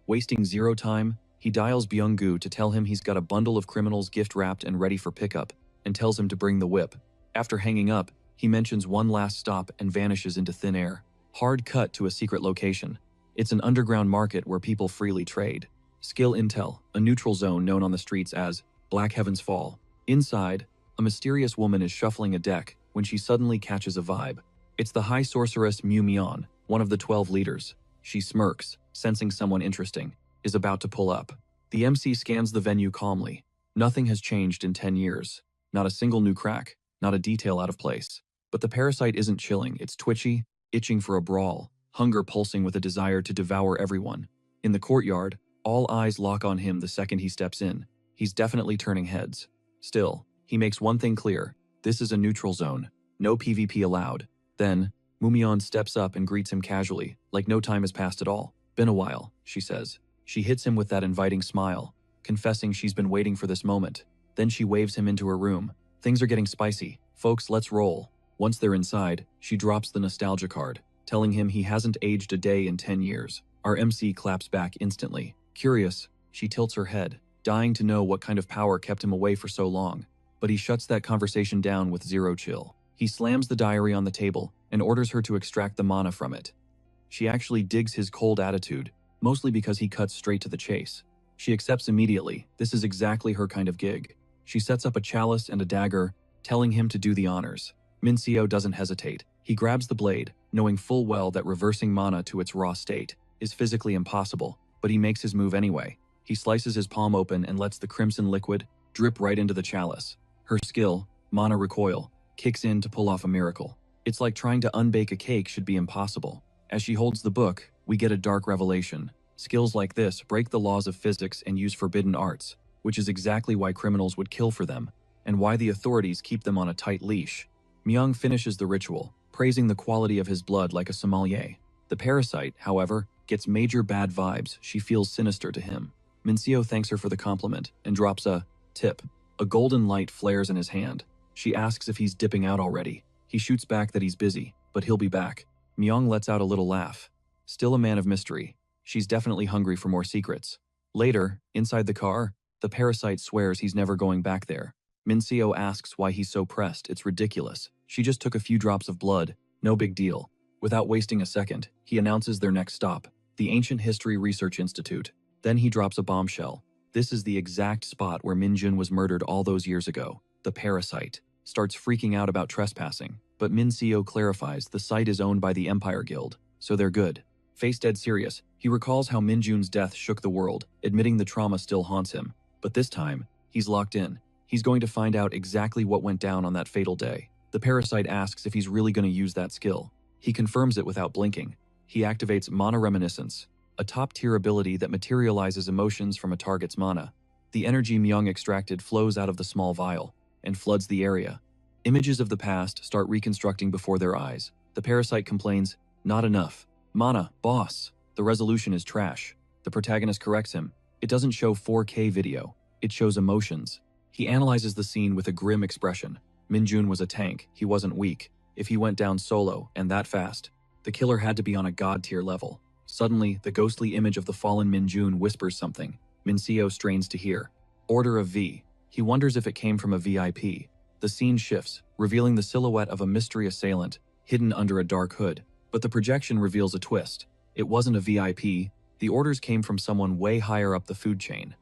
Wasting zero time, he dials Byung-gu to tell him he's got a bundle of criminals gift-wrapped and ready for pickup, and tells him to bring the whip. After hanging up, he mentions one last stop and vanishes into thin air. Hard cut to a secret location. It's an underground market where people freely trade. Skill intel, a neutral zone known on the streets as Black Heaven's Fall. Inside, a mysterious woman is shuffling a deck when she suddenly catches a vibe. It's the High Sorceress Mu Mion, one of the 12 leaders. She smirks, sensing someone interesting is about to pull up. The MC scans the venue calmly. Nothing has changed in 10 years. Not a single new crack, not a detail out of place. But the parasite isn't chilling, it's twitchy, itching for a brawl, hunger pulsing with a desire to devour everyone. In the courtyard, all eyes lock on him the second he steps in. He's definitely turning heads. Still, he makes one thing clear. This is a neutral zone. No PvP allowed. Then, Mumion steps up and greets him casually, like no time has passed at all. Been a while, she says. She hits him with that inviting smile, confessing she's been waiting for this moment. Then she waves him into her room. Things are getting spicy. Folks, let's roll. Once they're inside, she drops the nostalgia card, telling him he hasn't aged a day in 10 years. Our MC claps back instantly. Curious, she tilts her head, dying to know what kind of power kept him away for so long. But he shuts that conversation down with zero chill. He slams the diary on the table and orders her to extract the mana from it. She actually digs his cold attitude, mostly because he cuts straight to the chase. She accepts immediately. This is exactly her kind of gig. She sets up a chalice and a dagger, telling him to do the honors. Minseo doesn't hesitate. He grabs the blade, knowing full well that reversing mana to its raw state is physically impossible, but he makes his move anyway. He slices his palm open and lets the crimson liquid drip right into the chalice. Her skill, Mana Recoil, kicks in to pull off a miracle. It's like trying to unbake a cake should be impossible. As she holds the book, we get a dark revelation. Skills like this break the laws of physics and use forbidden arts, which is exactly why criminals would kill for them, and why the authorities keep them on a tight leash. Myung finishes the ritual, praising the quality of his blood like a sommelier. The parasite, however, gets major bad vibes. She feels sinister to him. Minseo thanks her for the compliment and drops a tip. A golden light flares in his hand. She asks if he's dipping out already. He shoots back that he's busy, but he'll be back. Myung lets out a little laugh. Still a man of mystery. She's definitely hungry for more secrets. Later, inside the car, the parasite swears he's never going back there. Minseo asks why he's so pressed. It's ridiculous. She just took a few drops of blood. No big deal. Without wasting a second, he announces their next stop, the Ancient History Research Institute. Then he drops a bombshell. This is the exact spot where Minjun was murdered all those years ago. The parasite starts freaking out about trespassing, but Minseo clarifies the site is owned by the Empire Guild, so they're good. Face dead serious, he recalls how Minjun's death shook the world, admitting the trauma still haunts him. But this time, he's locked in. He's going to find out exactly what went down on that fatal day. The parasite asks if he's really going to use that skill. He confirms it without blinking. He activates Mana Reminiscence, a top-tier ability that materializes emotions from a target's mana. The energy Myung extracted flows out of the small vial and floods the area. Images of the past start reconstructing before their eyes. The parasite complains, "Not enough. Mana, boss." The resolution is trash. The protagonist corrects him. It doesn't show 4K video. It shows emotions. He analyzes the scene with a grim expression. Minjun was a tank. He wasn't weak. If he went down solo, and that fast, the killer had to be on a god-tier level. Suddenly, the ghostly image of the fallen Minjun whispers something. Minseo strains to hear. Order of V. He wonders if it came from a VIP. The scene shifts, revealing the silhouette of a mystery assailant, hidden under a dark hood. But the projection reveals a twist. It wasn't a VIP. The orders came from someone way higher up the food chain.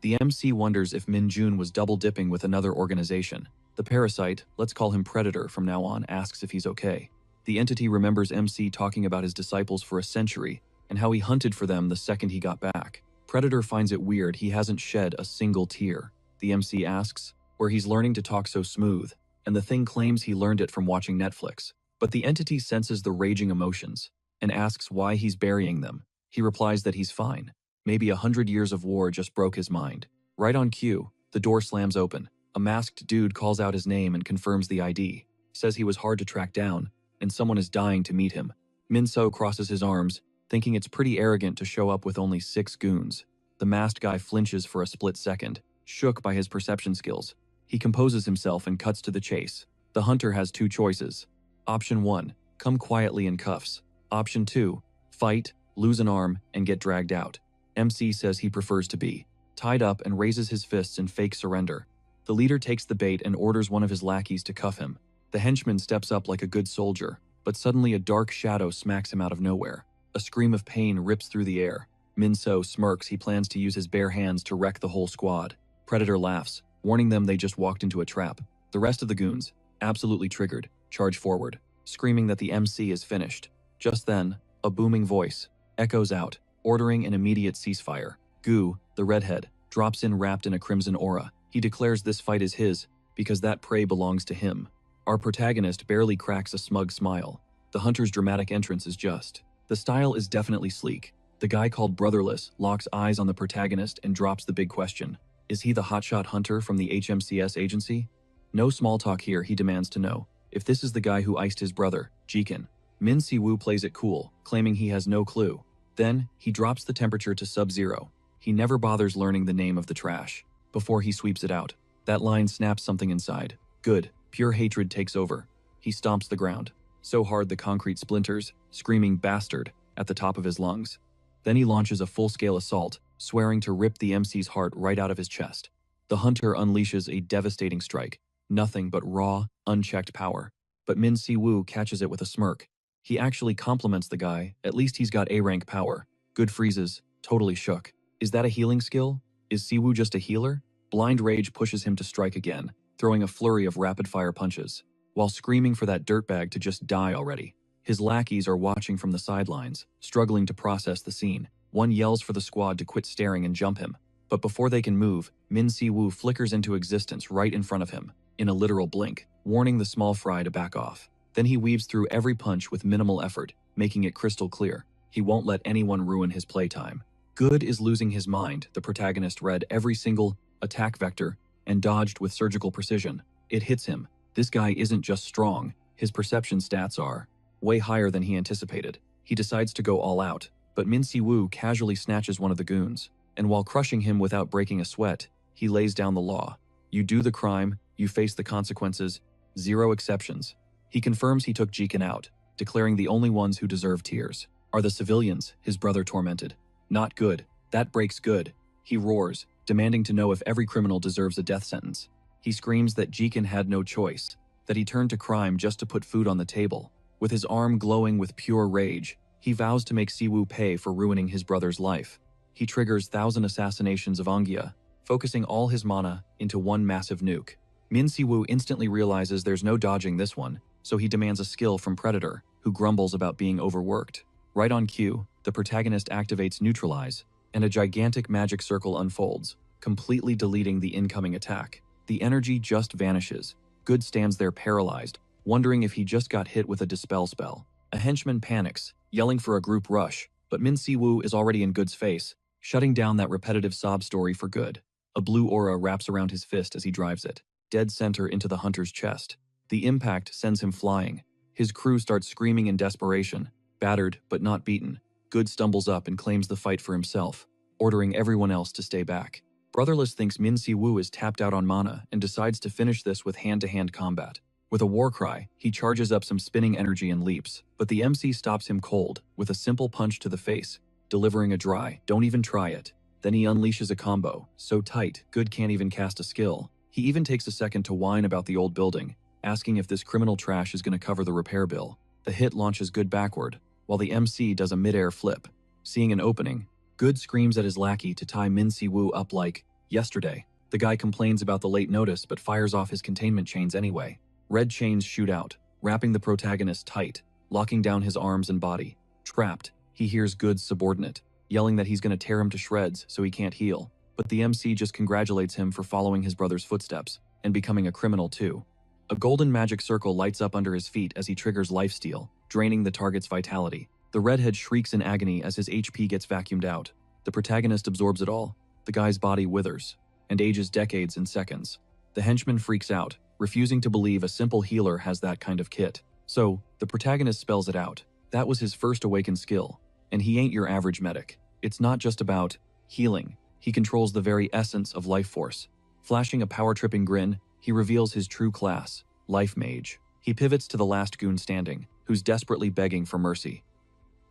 The MC wonders if Minjun was double-dipping with another organization. The parasite, let's call him Predator from now on, asks if he's okay. The entity remembers MC talking about his disciples for a century and how he hunted for them the second he got back. Predator finds it weird he hasn't shed a single tear. The MC asks where he's learning to talk so smooth, and the thing claims he learned it from watching Netflix. But the entity senses the raging emotions and asks why he's burying them. He replies that he's fine. Maybe 100 years of war just broke his mind. Right on cue, the door slams open. A masked dude calls out his name and confirms the ID, says he was hard to track down, and someone is dying to meet him. Minso crosses his arms, thinking it's pretty arrogant to show up with only 6 goons. The masked guy flinches for a split second, shook by his perception skills. He composes himself and cuts to the chase. The hunter has 2 choices. Option 1, come quietly in cuffs. Option 2. Fight, lose an arm, and get dragged out. MC says he prefers to be tied up and raises his fists in fake surrender. The leader takes the bait and orders one of his lackeys to cuff him. The henchman steps up like a good soldier, but suddenly a dark shadow smacks him out of nowhere. A scream of pain rips through the air. Min-so smirks. He plans to use his bare hands to wreck the whole squad. Predator laughs, warning them they just walked into a trap. The rest of the goons, absolutely triggered, charge forward, screaming that the MC is finished. Just then, a booming voice echoes out, ordering an immediate ceasefire. Gu, the redhead, drops in wrapped in a crimson aura. He declares this fight is his, because that prey belongs to him. Our protagonist barely cracks a smug smile. The hunter's dramatic entrance is just. The style is definitely sleek. The guy called Brotherless locks eyes on the protagonist and drops the big question. Is he the hotshot hunter from the HMCS agency? No small talk here, he demands to know if this is the guy who iced his brother, Jikin. Min Si-woo plays it cool, claiming he has no clue. Then, he drops the temperature to sub-zero. He never bothers learning the name of the trash. Before he sweeps it out, that line snaps something inside. Good, pure hatred takes over. He stomps the ground, so hard the concrete splinters, screaming "bastard" at the top of his lungs. Then he launches a full-scale assault, swearing to rip the MC's heart right out of his chest. The hunter unleashes a devastating strike, nothing but raw, unchecked power. But Min Si-woo catches it with a smirk. He actually compliments the guy, at least he's got A-rank power. Good freezes, totally shook. Is that a healing skill? Is Si-woo just a healer? Blind rage pushes him to strike again, throwing a flurry of rapid-fire punches, while screaming for that dirtbag to just die already. His lackeys are watching from the sidelines, struggling to process the scene. One yells for the squad to quit staring and jump him. But before they can move, Min Si-woo flickers into existence right in front of him, in a literal blink, warning the small fry to back off. Then he weaves through every punch with minimal effort, making it crystal clear. He won't let anyone ruin his playtime. Good is losing his mind. The protagonist read every single attack vector and dodged with surgical precision. It hits him. This guy isn't just strong, his perception stats are way higher than he anticipated. He decides to go all out, but Min Si-woo casually snatches one of the goons, and while crushing him without breaking a sweat, he lays down the law. You do the crime, you face the consequences, zero exceptions. He confirms he took Jikin out, declaring the only ones who deserve tears are the civilians his brother tormented. Not good. That breaks good. He roars, demanding to know if every criminal deserves a death sentence. He screams that Jikin had no choice, that he turned to crime just to put food on the table. With his arm glowing with pure rage, he vows to make Si-woo pay for ruining his brother's life. He triggers 1,000 assassinations of Angia, focusing all his mana into one massive nuke. Min Si-woo instantly realizes there's no dodging this one, so he demands a skill from Predator, who grumbles about being overworked. Right on cue, the protagonist activates Neutralize, and a gigantic magic circle unfolds, completely deleting the incoming attack. The energy just vanishes. Good stands there paralyzed, wondering if he just got hit with a dispel spell. A henchman panics, yelling for a group rush, but Min Si-woo is already in Good's face, shutting down that repetitive sob story for good. A blue aura wraps around his fist as he drives it, dead center into the hunter's chest. The impact sends him flying. His crew starts screaming in desperation. Battered, but not beaten, Good stumbles up and claims the fight for himself, ordering everyone else to stay back. Brotherless thinks Min Si-woo is tapped out on mana and decides to finish this with hand-to-hand combat. With a war cry, he charges up some spinning energy and leaps, but the MC stops him cold with a simple punch to the face, delivering a dry, "Don't even try it." Then he unleashes a combo, so tight, Good can't even cast a skill. He even takes a second to whine about the old building, asking if this criminal trash is going to cover the repair bill. The hit launches Good backward, while the MC does a mid-air flip. Seeing an opening, Good screams at his lackey to tie Min Si-woo up like yesterday. The guy complains about the late notice but fires off his containment chains anyway. Red chains shoot out, wrapping the protagonist tight, locking down his arms and body. Trapped, he hears Good's subordinate, yelling that he's going to tear him to shreds so he can't heal. But the MC just congratulates him for following his brother's footsteps and becoming a criminal too. A golden magic circle lights up under his feet as he triggers lifesteal, draining the target's vitality. The redhead shrieks in agony as his HP gets vacuumed out. The protagonist absorbs it all. The guy's body withers and ages decades in seconds. The henchman freaks out, refusing to believe a simple healer has that kind of kit. So, the protagonist spells it out. That was his first awakened skill, and he ain't your average medic. It's not just about healing. He controls the very essence of life force. Flashing a power-tripping grin, he reveals his true class, Life Mage. He pivots to the last goon standing, who's desperately begging for mercy.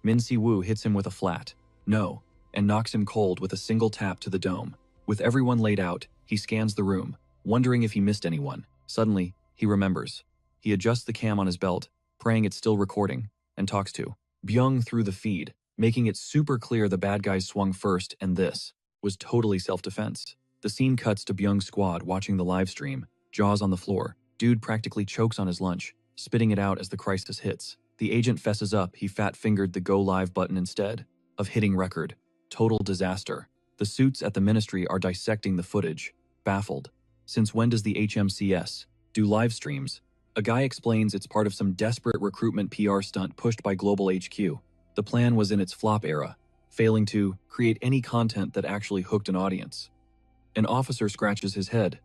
Min Si-woo hits him with a flat no and knocks him cold with a single tap to the dome. With everyone laid out, he scans the room, wondering if he missed anyone. Suddenly, he remembers. He adjusts the cam on his belt, praying it's still recording, and talks to Byung through the feed, making it super clear the bad guys swung first and this was totally self-defense. The scene cuts to Byung's squad watching the live stream, jaws on the floor. Dude practically chokes on his lunch, spitting it out as the crisis hits. The agent fesses up he fat-fingered the go live button instead of hitting record. Total disaster. The suits at the ministry are dissecting the footage, baffled. Since when does the HMCS do live streams? A guy explains it's part of some desperate recruitment PR stunt pushed by Global HQ. The plan was in its flop era, failing to create any content that actually hooked an audience. An officer scratches his head.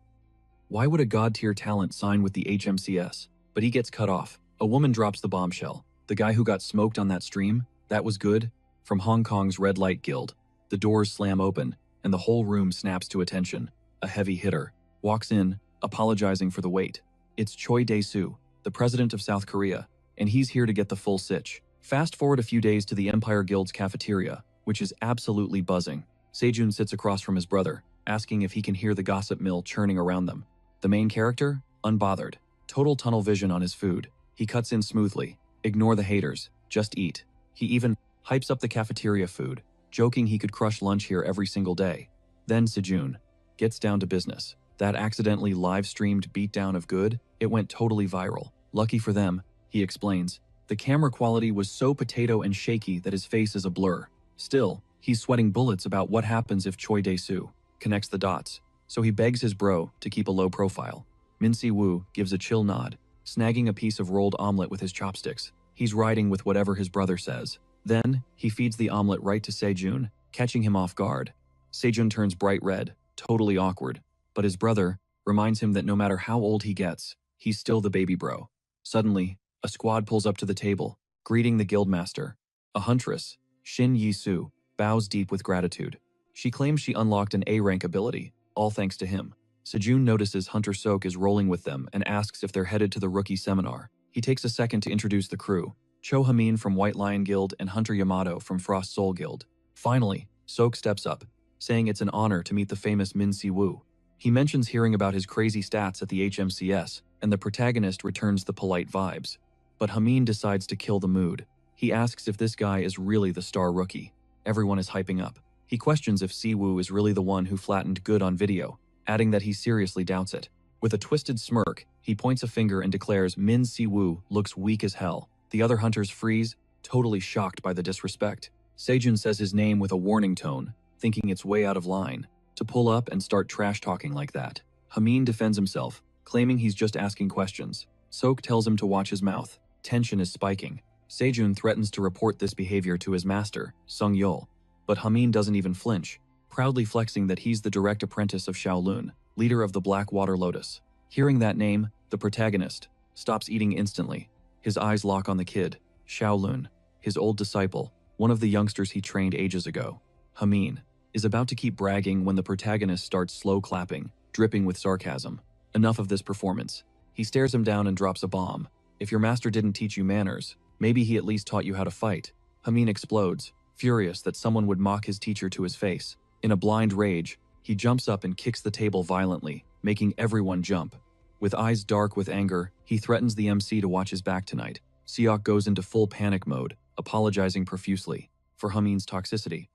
Why would a god-tier talent sign with the HMCS? But he gets cut off. A woman drops the bombshell. The guy who got smoked on that stream, that was good? From Hong Kong's Red Light Guild. The doors slam open, and the whole room snaps to attention. A heavy hitter walks in, apologizing for the wait. It's Choi Dae-soo, the president of South Korea, and he's here to get the full sitch. Fast forward a few days to the Empire Guild's cafeteria, which is absolutely buzzing. Sejun sits across from his brother, asking if he can hear the gossip mill churning around them. The main character? Unbothered. Total tunnel vision on his food. He cuts in smoothly. Ignore the haters. Just eat. He even hypes up the cafeteria food, joking he could crush lunch here every single day. Then Sejun gets down to business. That accidentally live-streamed beatdown of good, it went totally viral. Lucky for them, he explains. The camera quality was so potato and shaky that his face is a blur. Still, he's sweating bullets about what happens if Choi Dae-soo connects the dots. So he begs his bro to keep a low profile. Min Si-woo gives a chill nod, snagging a piece of rolled omelet with his chopsticks. He's riding with whatever his brother says. Then, he feeds the omelet right to Sejun, catching him off guard. Sejun turns bright red, totally awkward. But his brother reminds him that no matter how old he gets, he's still the baby bro. Suddenly, a squad pulls up to the table, greeting the guildmaster. A huntress, Shin Yi-soo, bows deep with gratitude. She claims she unlocked an A-rank ability, all thanks to him. Sejun notices Hunter Sok is rolling with them and asks if they're headed to the rookie seminar. He takes a second to introduce the crew. Cho Hamin from White Lion Guild and Hunter Yamato from Frost Soul Guild. Finally, Sok steps up, saying it's an honor to meet the famous Min Si-woo. He mentions hearing about his crazy stats at the HMCS, and the protagonist returns the polite vibes. But Hamin decides to kill the mood. He asks if this guy is really the star rookie. Everyone is hyping up. He questions if Si-woo is really the one who flattened good on video, adding that he seriously doubts it. With a twisted smirk, he points a finger and declares Min Si-woo looks weak as hell. The other hunters freeze, totally shocked by the disrespect. Sejun says his name with a warning tone, thinking it's way out of line to pull up and start trash-talking like that. Hamin defends himself, claiming he's just asking questions. Sok tells him to watch his mouth. Tension is spiking. Sejun threatens to report this behavior to his master, Sung Yul. But Hamin doesn't even flinch, proudly flexing that he's the direct apprentice of Shaolun, leader of the Black Water Lotus. Hearing that name, the protagonist stops eating instantly. His eyes lock on the kid, Shaolun, his old disciple, one of the youngsters he trained ages ago. Hamin is about to keep bragging when the protagonist starts slow clapping, dripping with sarcasm. Enough of this performance. He stares him down and drops a bomb. If your master didn't teach you manners, maybe he at least taught you how to fight. Hamin explodes, furious that someone would mock his teacher to his face. In a blind rage, he jumps up and kicks the table violently, making everyone jump. With eyes dark with anger, he threatens the MC to watch his back tonight. Seok goes into full panic mode, apologizing profusely for Hamin's toxicity.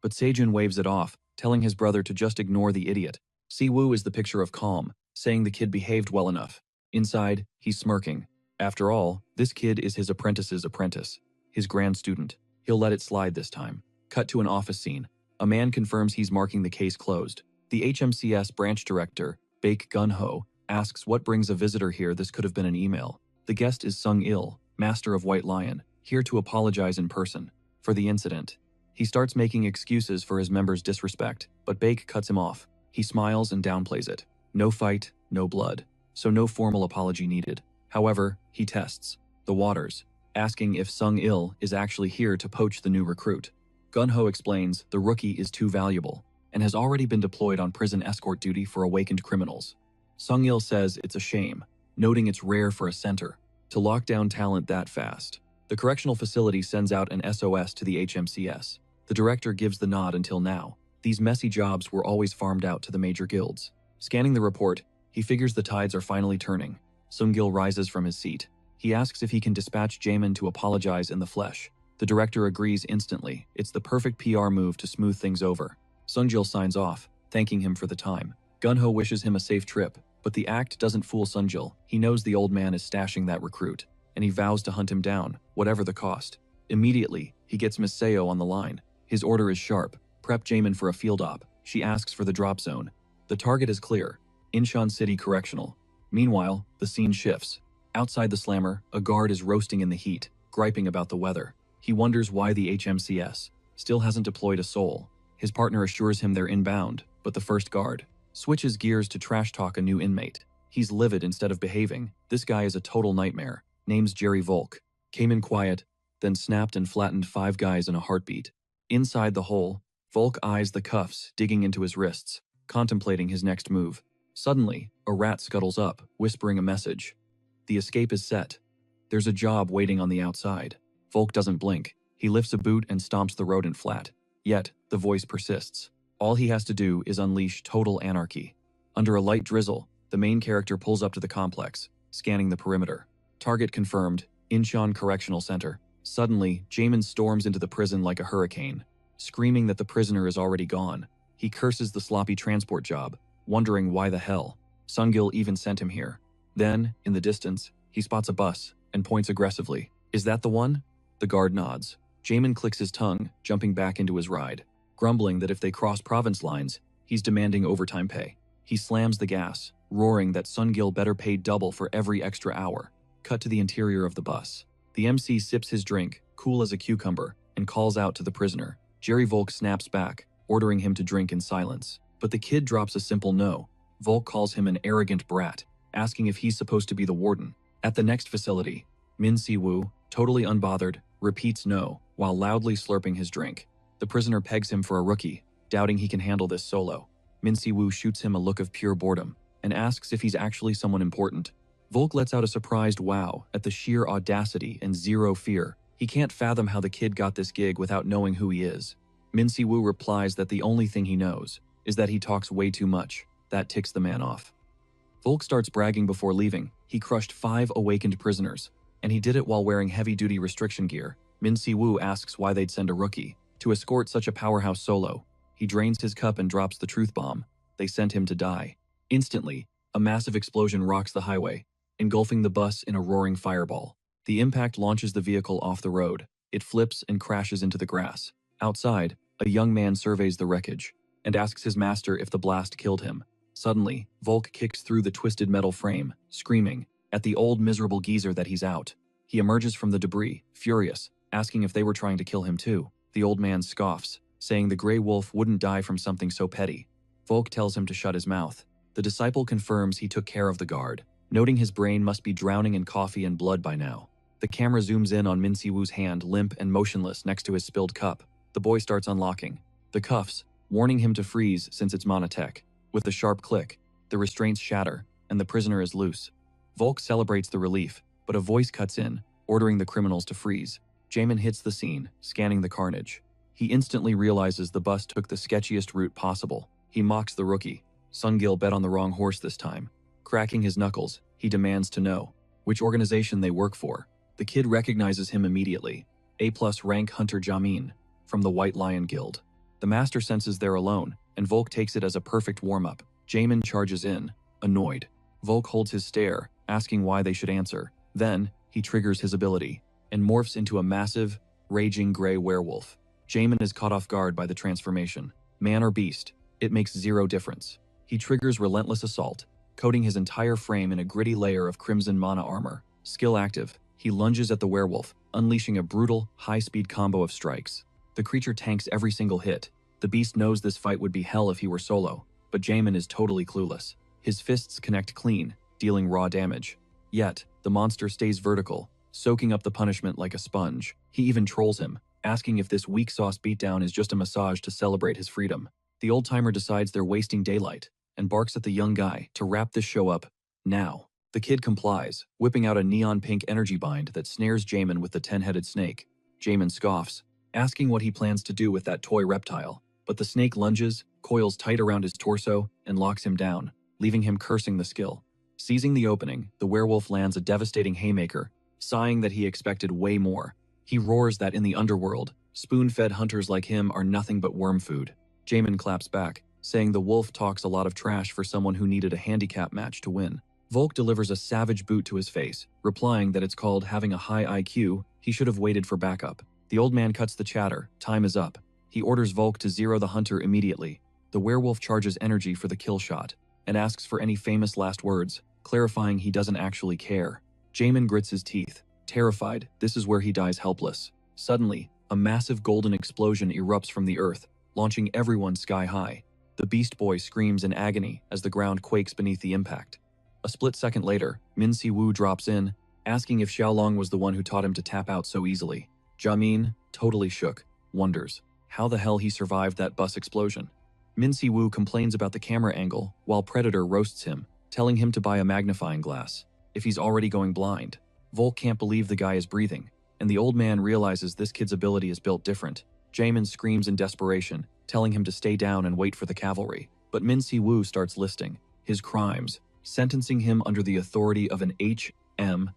But Sejun waves it off, telling his brother to just ignore the idiot. Si-woo is the picture of calm, saying the kid behaved well enough. Inside, he's smirking. After all, this kid is his apprentice's apprentice, his grand student. He'll let it slide this time. Cut to an office scene. A man confirms he's marking the case closed. The HMCS branch director, Baek Gun-ho, asks what brings a visitor here. This could have been an email. The guest is Sung Il, master of White Lion, here to apologize in person for the incident. He starts making excuses for his members' disrespect, but Baek cuts him off. He smiles and downplays it. No fight, no blood, so no formal apology needed. However, he tests the waters, asking if Sung Il is actually here to poach the new recruit. Gun-ho explains the rookie is too valuable and has already been deployed on prison escort duty for awakened criminals. Sung Il says it's a shame, noting it's rare for a center to lock down talent that fast. The correctional facility sends out an SOS to the HMCS. The director gives the nod until now. These messy jobs were always farmed out to the major guilds. Scanning the report, he figures the tides are finally turning. Sung-gil rises from his seat. He asks if he can dispatch Jaemin to apologize in the flesh. The director agrees instantly. It's the perfect PR move to smooth things over. Sung-gil signs off, thanking him for the time. Gunho wishes him a safe trip, but the act doesn't fool Sung-gil. He knows the old man is stashing that recruit, and he vows to hunt him down, whatever the cost. Immediately, he gets Miss Seo on the line. His order is sharp. Prep Jaemin for a field op. She asks for the drop zone. The target is clear. Incheon City Correctional. Meanwhile, the scene shifts. Outside the slammer, a guard is roasting in the heat, griping about the weather. He wonders why the HMCS still hasn't deployed a soul. His partner assures him they're inbound, but the first guard switches gears to trash talk a new inmate. He's livid instead of behaving. This guy is a total nightmare. Name's Jerry Volk. Came in quiet, then snapped and flattened 5 guys in a heartbeat. Inside the hole, Volk eyes the cuffs digging into his wrists, contemplating his next move. Suddenly, a rat scuttles up, whispering a message. The escape is set. There's a job waiting on the outside. Volk doesn't blink. He lifts a boot and stomps the rodent flat. Yet, the voice persists. All he has to do is unleash total anarchy. Under a light drizzle, the main character pulls up to the complex, scanning the perimeter. Target confirmed, Incheon Correctional Center. Suddenly, Jaemin storms into the prison like a hurricane, screaming that the prisoner is already gone. He curses the sloppy transport job, wondering why the hell Sung-gil even sent him here. Then, in the distance, he spots a bus and points aggressively. Is that the one? The guard nods. Jaemin clicks his tongue, jumping back into his ride, grumbling that if they cross province lines, he's demanding overtime pay. He slams the gas, roaring that Sung-gil better pay double for every extra hour. Cut to the interior of the bus. The MC sips his drink, cool as a cucumber, and calls out to the prisoner. Jerry Volk snaps back, ordering him to drink in silence. But the kid drops a simple no. Volk calls him an arrogant brat, asking if he's supposed to be the warden. At the next facility, Min Si-woo, totally unbothered, repeats no, while loudly slurping his drink. The prisoner pegs him for a rookie, doubting he can handle this solo. Min Si-woo shoots him a look of pure boredom, and asks if he's actually someone important. Volk lets out a surprised wow at the sheer audacity and zero fear. He can't fathom how the kid got this gig without knowing who he is. Min Si-woo replies that the only thing he knows is that he talks way too much. That ticks the man off. Volk starts bragging before leaving. He crushed 5 awakened prisoners, and he did it while wearing heavy-duty restriction gear. Min Si-woo asks why they'd send a rookie to escort such a powerhouse solo. He drains his cup and drops the truth bomb. They sent him to die. Instantly, a massive explosion rocks the highway, engulfing the bus in a roaring fireball. The impact launches the vehicle off the road. It flips and crashes into the grass. Outside, a young man surveys the wreckage and asks his master if the blast killed him. Suddenly, Volk kicks through the twisted metal frame, screaming at the old miserable geezer that he's out. He emerges from the debris, furious, asking if they were trying to kill him too. The old man scoffs, saying the gray wolf wouldn't die from something so petty. Volk tells him to shut his mouth. The disciple confirms he took care of the guard, noting his brain must be drowning in coffee and blood by now. The camera zooms in on Min Si-woo's hand, limp and motionless next to his spilled cup. The boy starts unlocking the cuffs, warning him to freeze since it's monotech. With a sharp click, the restraints shatter, and the prisoner is loose. Volk celebrates the relief, but a voice cuts in, ordering the criminals to freeze. Jaemin hits the scene, scanning the carnage. He instantly realizes the bus took the sketchiest route possible. He mocks the rookie. Sung-gil bet on the wrong horse this time. Cracking his knuckles, he demands to know which organization they work for. The kid recognizes him immediately. A+ rank Hunter Jamin, from the White Lion Guild. The master senses they're alone, and Volk takes it as a perfect warm-up. Jaemin charges in, annoyed. Volk holds his stare, asking why they should answer. Then, he triggers his ability, and morphs into a massive, raging gray werewolf. Jaemin is caught off guard by the transformation. Man or beast, it makes zero difference. He triggers Relentless Assault, coating his entire frame in a gritty layer of crimson mana armor. Skill active, he lunges at the werewolf, unleashing a brutal, high-speed combo of strikes. The creature tanks every single hit. The beast knows this fight would be hell if he were solo, but Jaemin is totally clueless. His fists connect clean, dealing raw damage. Yet, the monster stays vertical, soaking up the punishment like a sponge. He even trolls him, asking if this weak sauce beatdown is just a massage to celebrate his freedom. The old-timer decides they're wasting daylight, and barks at the young guy to wrap this show up now. The kid complies, whipping out a neon-pink energy bind that snares Jamin with the 10-headed snake. Jamin scoffs, asking what he plans to do with that toy reptile, but the snake lunges, coils tight around his torso, and locks him down, leaving him cursing the skill. Seizing the opening, the werewolf lands a devastating haymaker, sighing that he expected way more. He roars that in the underworld, spoon-fed hunters like him are nothing but worm food. Jamin claps back, saying the wolf talks a lot of trash for someone who needed a handicap match to win. Volk delivers a savage boot to his face, replying that it's called having a high IQ, he should have waited for backup. The old man cuts the chatter, time is up. He orders Volk to zero the hunter immediately. The werewolf charges energy for the kill shot, and asks for any famous last words, clarifying he doesn't actually care. Jamin grits his teeth, terrified, this is where he dies helpless. Suddenly, a massive golden explosion erupts from the earth, launching everyone sky high. The Beast Boy screams in agony as the ground quakes beneath the impact. A split second later, Min Si-woo drops in, asking if Xiaolong was the one who taught him to tap out so easily. Jamin, totally shook, wonders how the hell he survived that bus explosion. Min Si-woo complains about the camera angle, while Predator roasts him, telling him to buy a magnifying glass, if he's already going blind. Volk can't believe the guy is breathing, and the old man realizes this kid's ability is built different. Jamin screams in desperation, telling him to stay down and wait for the cavalry. But Min Si-woo starts listing his crimes, sentencing him under the authority of an HMCS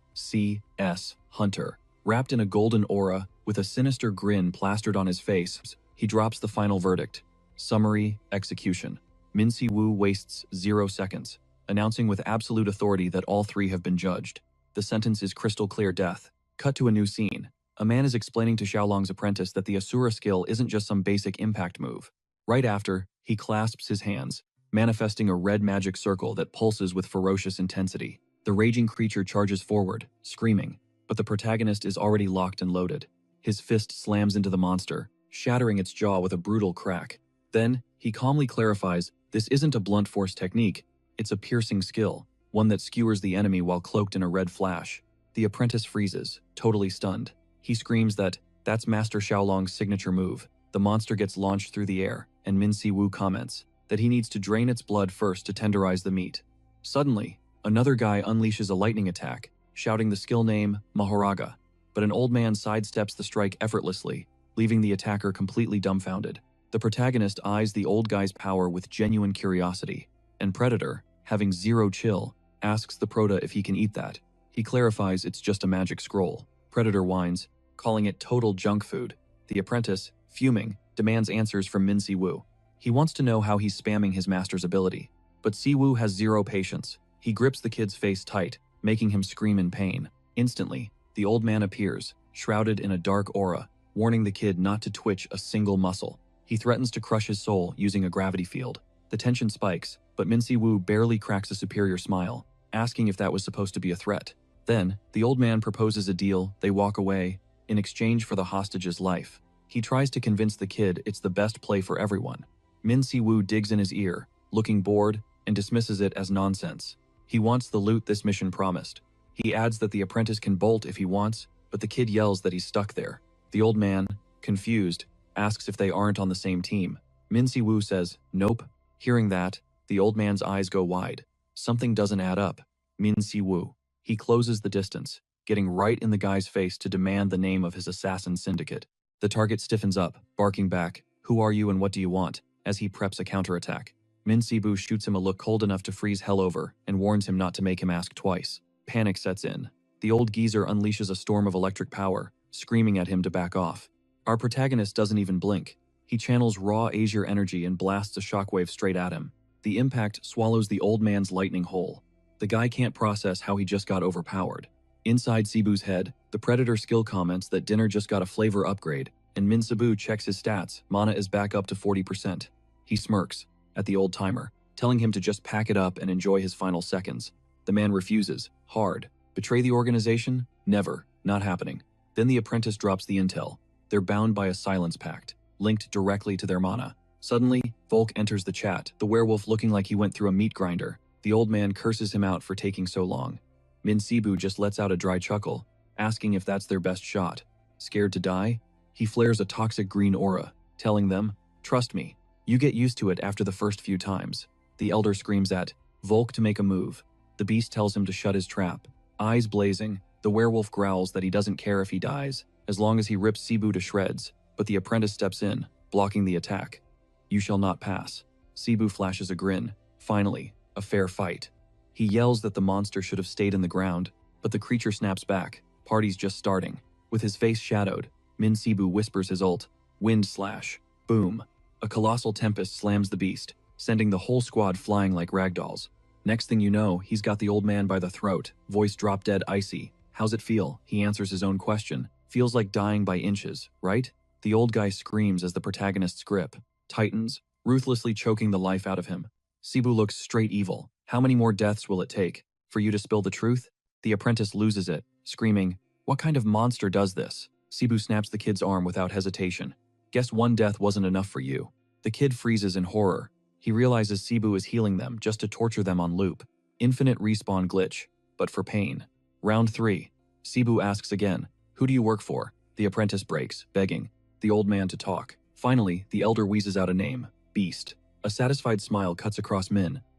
hunter. Wrapped in a golden aura, with a sinister grin plastered on his face, he drops the final verdict. Summary, execution. Min Si-woo wastes 0 seconds, announcing with absolute authority that all 3 have been judged. The sentence is crystal clear death. Cut to a new scene. A man is explaining to Xiaolong's apprentice that the Asura skill isn't just some basic impact move. Right after, he clasps his hands, manifesting a red magic circle that pulses with ferocious intensity. The raging creature charges forward, screaming, but the protagonist is already locked and loaded. His fist slams into the monster, shattering its jaw with a brutal crack. Then, he calmly clarifies, this isn't a blunt force technique, it's a piercing skill, one that skewers the enemy while cloaked in a red flash. The apprentice freezes, totally stunned. He screams that, that's Master Xiaolong's signature move. The monster gets launched through the air, and Min Si-woo comments that he needs to drain its blood first to tenderize the meat. Suddenly, another guy unleashes a lightning attack, shouting the skill name, Mahoraga, but an old man sidesteps the strike effortlessly, leaving the attacker completely dumbfounded. The protagonist eyes the old guy's power with genuine curiosity, and Predator, having 0 chill, asks the prota if he can eat that. He clarifies it's just a magic scroll. Predator whines, calling it total junk food. The apprentice, fuming, demands answers from Min Si-woo. He wants to know how he's spamming his master's ability, but Si-woo has 0 patience. He grips the kid's face tight, making him scream in pain. Instantly, the old man appears, shrouded in a dark aura, warning the kid not to twitch a single muscle. He threatens to crush his soul using a gravity field. The tension spikes, but Min Si-woo barely cracks a superior smile, asking if that was supposed to be a threat. Then, the old man proposes a deal, they walk away, in exchange for the hostage's life. He tries to convince the kid it's the best play for everyone. Min Si-woo digs in his ear, looking bored, and dismisses it as nonsense. He wants the loot this mission promised. He adds that the apprentice can bolt if he wants, but the kid yells that he's stuck there. The old man, confused, asks if they aren't on the same team. Min Si-woo says, nope. Hearing that, the old man's eyes go wide. Something doesn't add up. Min Si-woo. He closes the distance, getting right in the guy's face to demand the name of his assassin syndicate. The target stiffens up, barking back, who are you and what do you want, as he preps a counterattack. Min Si-woo shoots him a look cold enough to freeze hell over and warns him not to make him ask twice. Panic sets in. The old geezer unleashes a storm of electric power, screaming at him to back off. Our protagonist doesn't even blink. He channels raw Azure energy and blasts a shockwave straight at him. The impact swallows the old man's lightning whole. The guy can't process how he just got overpowered. Inside Si-woo's head, the Predator skill comments that dinner just got a flavor upgrade, and Min Si-woo checks his stats, mana is back up to 40%. He smirks at the old timer, telling him to just pack it up and enjoy his final seconds. The man refuses, hard. Betray the organization? Never. Not happening. Then the apprentice drops the intel. They're bound by a silence pact, linked directly to their mana. Suddenly, Volk enters the chat, the werewolf looking like he went through a meat grinder. The old man curses him out for taking so long. Min Si-woo just lets out a dry chuckle, asking if that's their best shot. Scared to die? He flares a toxic green aura, telling them, trust me, you get used to it after the first few times. The elder screams at Volk to make a move. The beast tells him to shut his trap. Eyes blazing, the werewolf growls that he doesn't care if he dies, as long as he rips Cebu to shreds, but the apprentice steps in, blocking the attack. You shall not pass. Cebu flashes a grin. Finally, a fair fight. He yells that the monster should have stayed in the ground, but the creature snaps back. Party's just starting. With his face shadowed, Min Cebu whispers his ult. Wind slash. Boom. A colossal tempest slams the beast, sending the whole squad flying like ragdolls. Next thing you know, he's got the old man by the throat, voice drop dead icy. How's it feel? He answers his own question. Feels like dying by inches, right? The old guy screams as the protagonist's grip tightens, ruthlessly choking the life out of him. Cebu looks straight evil. How many more deaths will it take? For you to spill the truth? The apprentice loses it, screaming, what kind of monster does this? Cebu snaps the kid's arm without hesitation. Guess one death wasn't enough for you. The kid freezes in horror. He realizes Cebu is healing them just to torture them on loop. Infinite respawn glitch, but for pain. Round 3. Cebu asks again, who do you work for? The apprentice breaks, begging the old man to talk. Finally, the elder wheezes out a name, Beast. A satisfied smile cuts across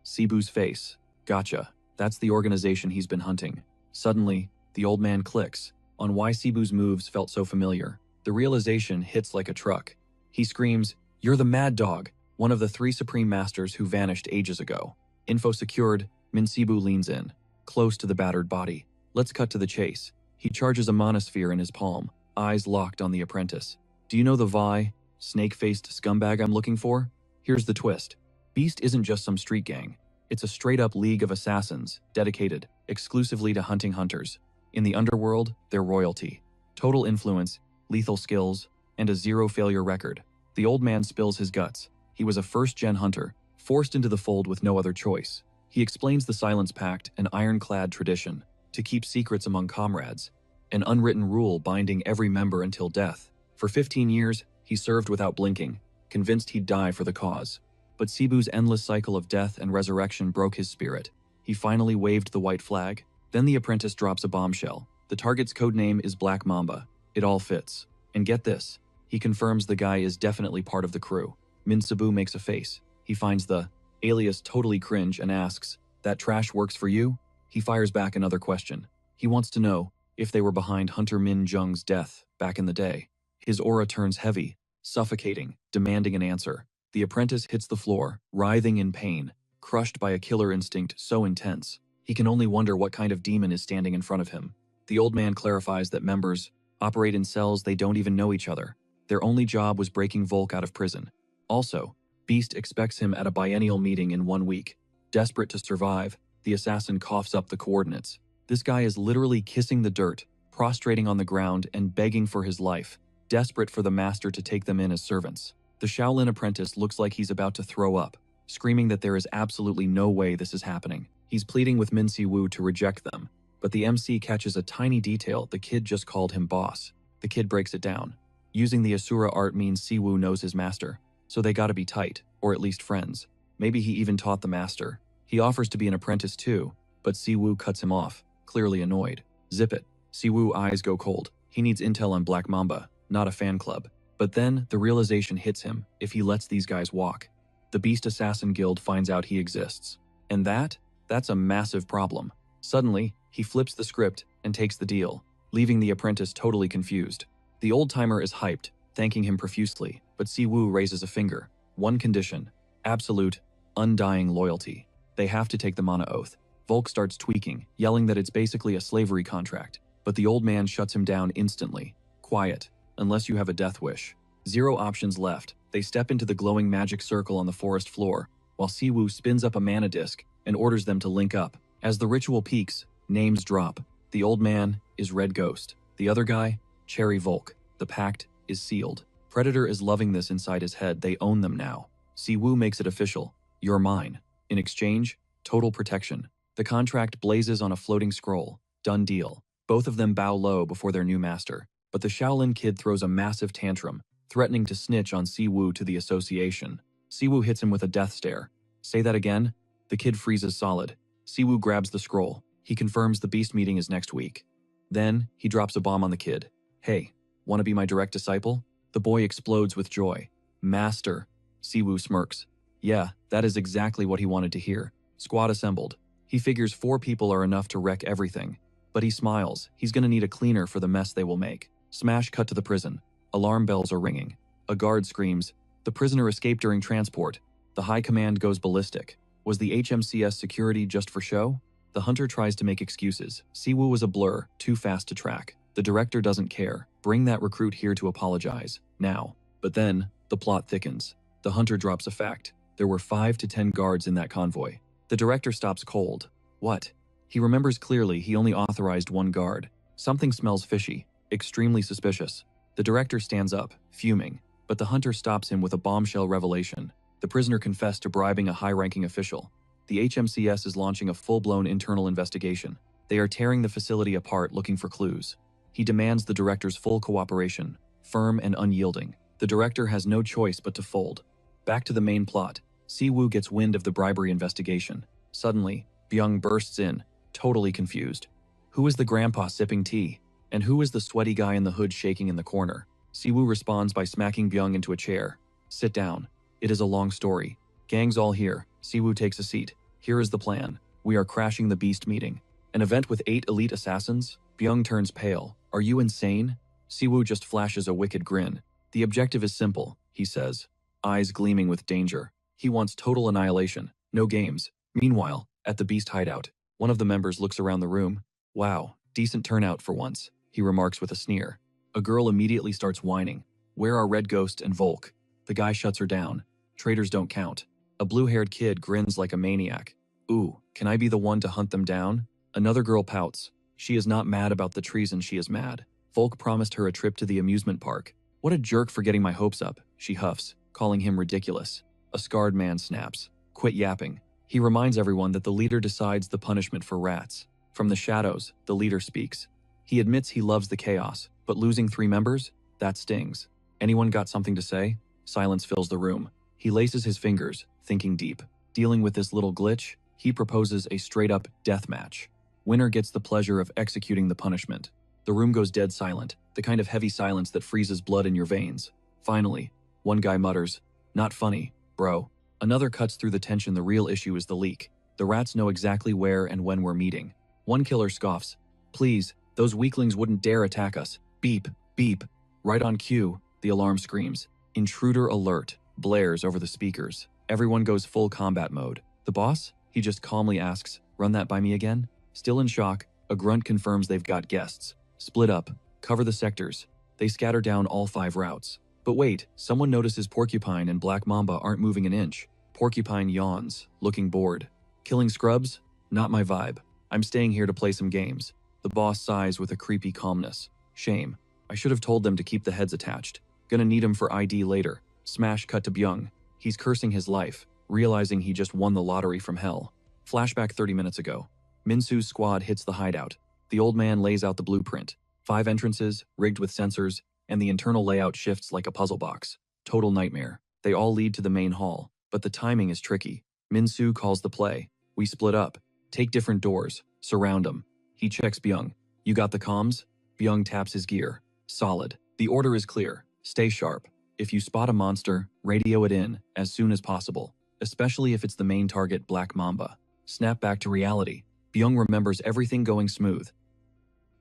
Cebu's face. Gotcha. That's the organization he's been hunting. Suddenly, the old man clicks on why Cebu's moves felt so familiar. The realization hits like a truck. He screams, you're the Mad Dog, one of the 3 Supreme Masters who vanished ages ago. Info secured, Cebu leans in, close to the battered body. Let's cut to the chase. He charges a monosphere in his palm, eyes locked on the apprentice. Do you know the Vi, snake-faced scumbag I'm looking for? Here's the twist. Beast isn't just some street gang. It's a straight-up league of assassins, dedicated exclusively to hunting hunters. In the underworld, they're royalty. Total influence, lethal skills, and a zero-failure record. The old man spills his guts. He was a first-gen hunter, forced into the fold with no other choice. He explains the Silence Pact, an ironclad tradition, to keep secrets among comrades, an unwritten rule binding every member until death. For 15 years, he served without blinking, convinced he'd die for the cause. But Cebu's endless cycle of death and resurrection broke his spirit. He finally waved the white flag. Then the apprentice drops a bombshell. The target's codename is Black Mamba. It all fits. And get this, he confirms the guy is definitely part of the crew. Cebu makes a face. He finds the alias totally cringe and asks, that trash works for you? He fires back another question. He wants to know if they were behind Hunter Min Jung's death back in the day. His aura turns heavy, suffocating, demanding an answer. The apprentice hits the floor, writhing in pain, crushed by a killer instinct so intense. He can only wonder what kind of demon is standing in front of him. The old man clarifies that members operate in cells they don't even know each other. Their only job was breaking Volk out of prison. Also, Beast expects him at a biennial meeting in 1 week. Desperate to survive, the assassin coughs up the coordinates. This guy is literally kissing the dirt, prostrating on the ground and begging for his life, desperate for the master to take them in as servants. The Shaolin apprentice looks like he's about to throw up, screaming that there is absolutely no way this is happening. He's pleading with Min Si-woo to reject them, but the MC catches a tiny detail: the kid just called him boss. The kid breaks it down. Using the Asura art means Si-woo knows his master, so they gotta be tight, or at least friends. Maybe he even taught the master. He offers to be an apprentice too, but Si-woo cuts him off, clearly annoyed. Zip it. Si-woo eyes go cold. He needs intel on Black Mamba, not a fan club. But then, the realization hits him: if he lets these guys walk, the Beast Assassin Guild finds out he exists. And that's a massive problem. Suddenly, he flips the script and takes the deal, leaving the apprentice totally confused. The old-timer is hyped, thanking him profusely, but Si-woo raises a finger. One condition: absolute, undying loyalty. They have to take the mana oath. Volk starts tweaking, yelling that it's basically a slavery contract, but the old man shuts him down instantly. Quiet, unless you have a death wish. 0 options left. They step into the glowing magic circle on the forest floor, while Si-woo spins up a mana disc and orders them to link up. As the ritual peaks, names drop. The old man is Red Ghost. The other guy, Cherry Volk. The pact is sealed. Predator is loving this inside his head. They own them now. Si-woo makes it official. You're mine. In exchange, total protection. The contract blazes on a floating scroll. Done deal. Both of them bow low before their new master. But the Shaolin kid throws a massive tantrum, threatening to snitch on Si-woo to the association. Si-woo hits him with a death stare. Say that again? The kid freezes solid. Si-woo grabs the scroll. He confirms the beast meeting is next week. Then, he drops a bomb on the kid. Hey, wanna be my direct disciple? The boy explodes with joy. Master. Si-woo smirks. Yeah, that is exactly what he wanted to hear. Squad assembled. He figures 4 people are enough to wreck everything. But he smiles. He's gonna need a cleaner for the mess they will make. Smash cut to the prison. Alarm bells are ringing. A guard screams, "The prisoner escaped during transport." The high command goes ballistic. Was the HMCS security just for show? The hunter tries to make excuses. Siwoo was a blur, too fast to track. The director doesn't care. Bring that recruit here to apologize. Now. But then, the plot thickens. The hunter drops a fact. There were 5 to 10 guards in that convoy. The director stops cold. What? He remembers clearly he only authorized 1 guard. Something smells fishy, extremely suspicious. The director stands up, fuming, but the hunter stops him with a bombshell revelation. The prisoner confessed to bribing a high-ranking official. The HMCS is launching a full-blown internal investigation. They are tearing the facility apart looking for clues. He demands the director's full cooperation, firm and unyielding. The director has no choice but to fold. Back to the main plot. Siwoo gets wind of the bribery investigation. Suddenly, Byung bursts in, totally confused. Who is the grandpa sipping tea? And who is the sweaty guy in the hood shaking in the corner? Siwoo responds by smacking Byung into a chair. Sit down. It is a long story. Gang's all here. Siwoo takes a seat. Here is the plan. We are crashing the beast meeting. An event with 8 elite assassins? Byung turns pale. Are you insane? Siwoo just flashes a wicked grin. The objective is simple, he says, eyes gleaming with danger. He wants total annihilation, no games. Meanwhile, at the beast hideout, one of the members looks around the room. Wow, decent turnout for once, he remarks with a sneer. A girl immediately starts whining. Where are Red Ghost and Volk? The guy shuts her down. Traitors don't count. A blue-haired kid grins like a maniac. Ooh, can I be the one to hunt them down? Another girl pouts. She is not mad about the treason, she is mad. Volk promised her a trip to the amusement park. What a jerk for getting my hopes up, she huffs, calling him ridiculous. A scarred man snaps. Quit yapping. He reminds everyone that the leader decides the punishment for rats. From the shadows, the leader speaks. He admits he loves the chaos, but losing 3 members? That stings. Anyone got something to say? Silence fills the room. He laces his fingers, thinking deep. Dealing with this little glitch, he proposes a straight-up death match. Winner gets the pleasure of executing the punishment. The room goes dead silent, the kind of heavy silence that freezes blood in your veins. Finally, one guy mutters, "Not funny, bro." Another cuts through the tension. The real issue is the leak. The rats know exactly where and when we're meeting. One killer scoffs. Please, those weaklings wouldn't dare attack us. Beep, beep. Right on cue, the alarm screams. Intruder alert blares over the speakers. Everyone goes full combat mode. The boss? He just calmly asks, run that by me again? Still in shock, a grunt confirms they've got guests. Split up, cover the sectors. They scatter down all 5 routes. But wait, someone notices Porcupine and Black Mamba aren't moving an inch. Porcupine yawns, looking bored. Killing scrubs? Not my vibe. I'm staying here to play some games. The boss sighs with a creepy calmness. Shame. I should have told them to keep the heads attached. Gonna need 'em for ID later. Smash cut to Byung. He's cursing his life, realizing he just won the lottery from hell. Flashback 30 minutes ago. Minsu's squad hits the hideout. The old man lays out the blueprint. 5 entrances, rigged with sensors, and the internal layout shifts like a puzzle box. Total nightmare. They all lead to the main hall, but the timing is tricky. Minsu calls the play. We split up. Take different doors. Surround them. He checks Byung. You got the comms? Byung taps his gear. Solid. The order is clear. Stay sharp. If you spot a monster, radio it in as soon as possible, especially if it's the main target, Black Mamba. Snap back to reality. Byung remembers everything going smooth.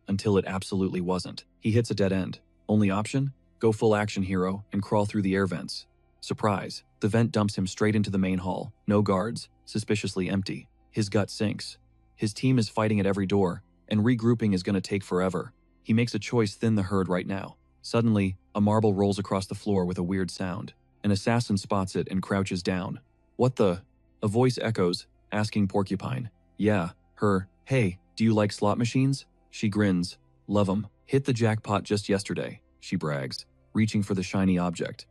Until it absolutely wasn't. He hits a dead end. Only option? Go full action hero and crawl through the air vents. Surprise. The vent dumps him straight into the main hall. No guards. Suspiciously empty. His gut sinks. His team is fighting at every door, and regrouping is gonna take forever. He makes a choice: thin the herd right now. Suddenly, a marble rolls across the floor with a weird sound. An assassin spots it and crouches down. What the? A voice echoes, asking Porcupine. Yeah, her. Hey, do you like slot machines? She grins. Love 'em. Hit the jackpot just yesterday, she brags, reaching for the shiny object.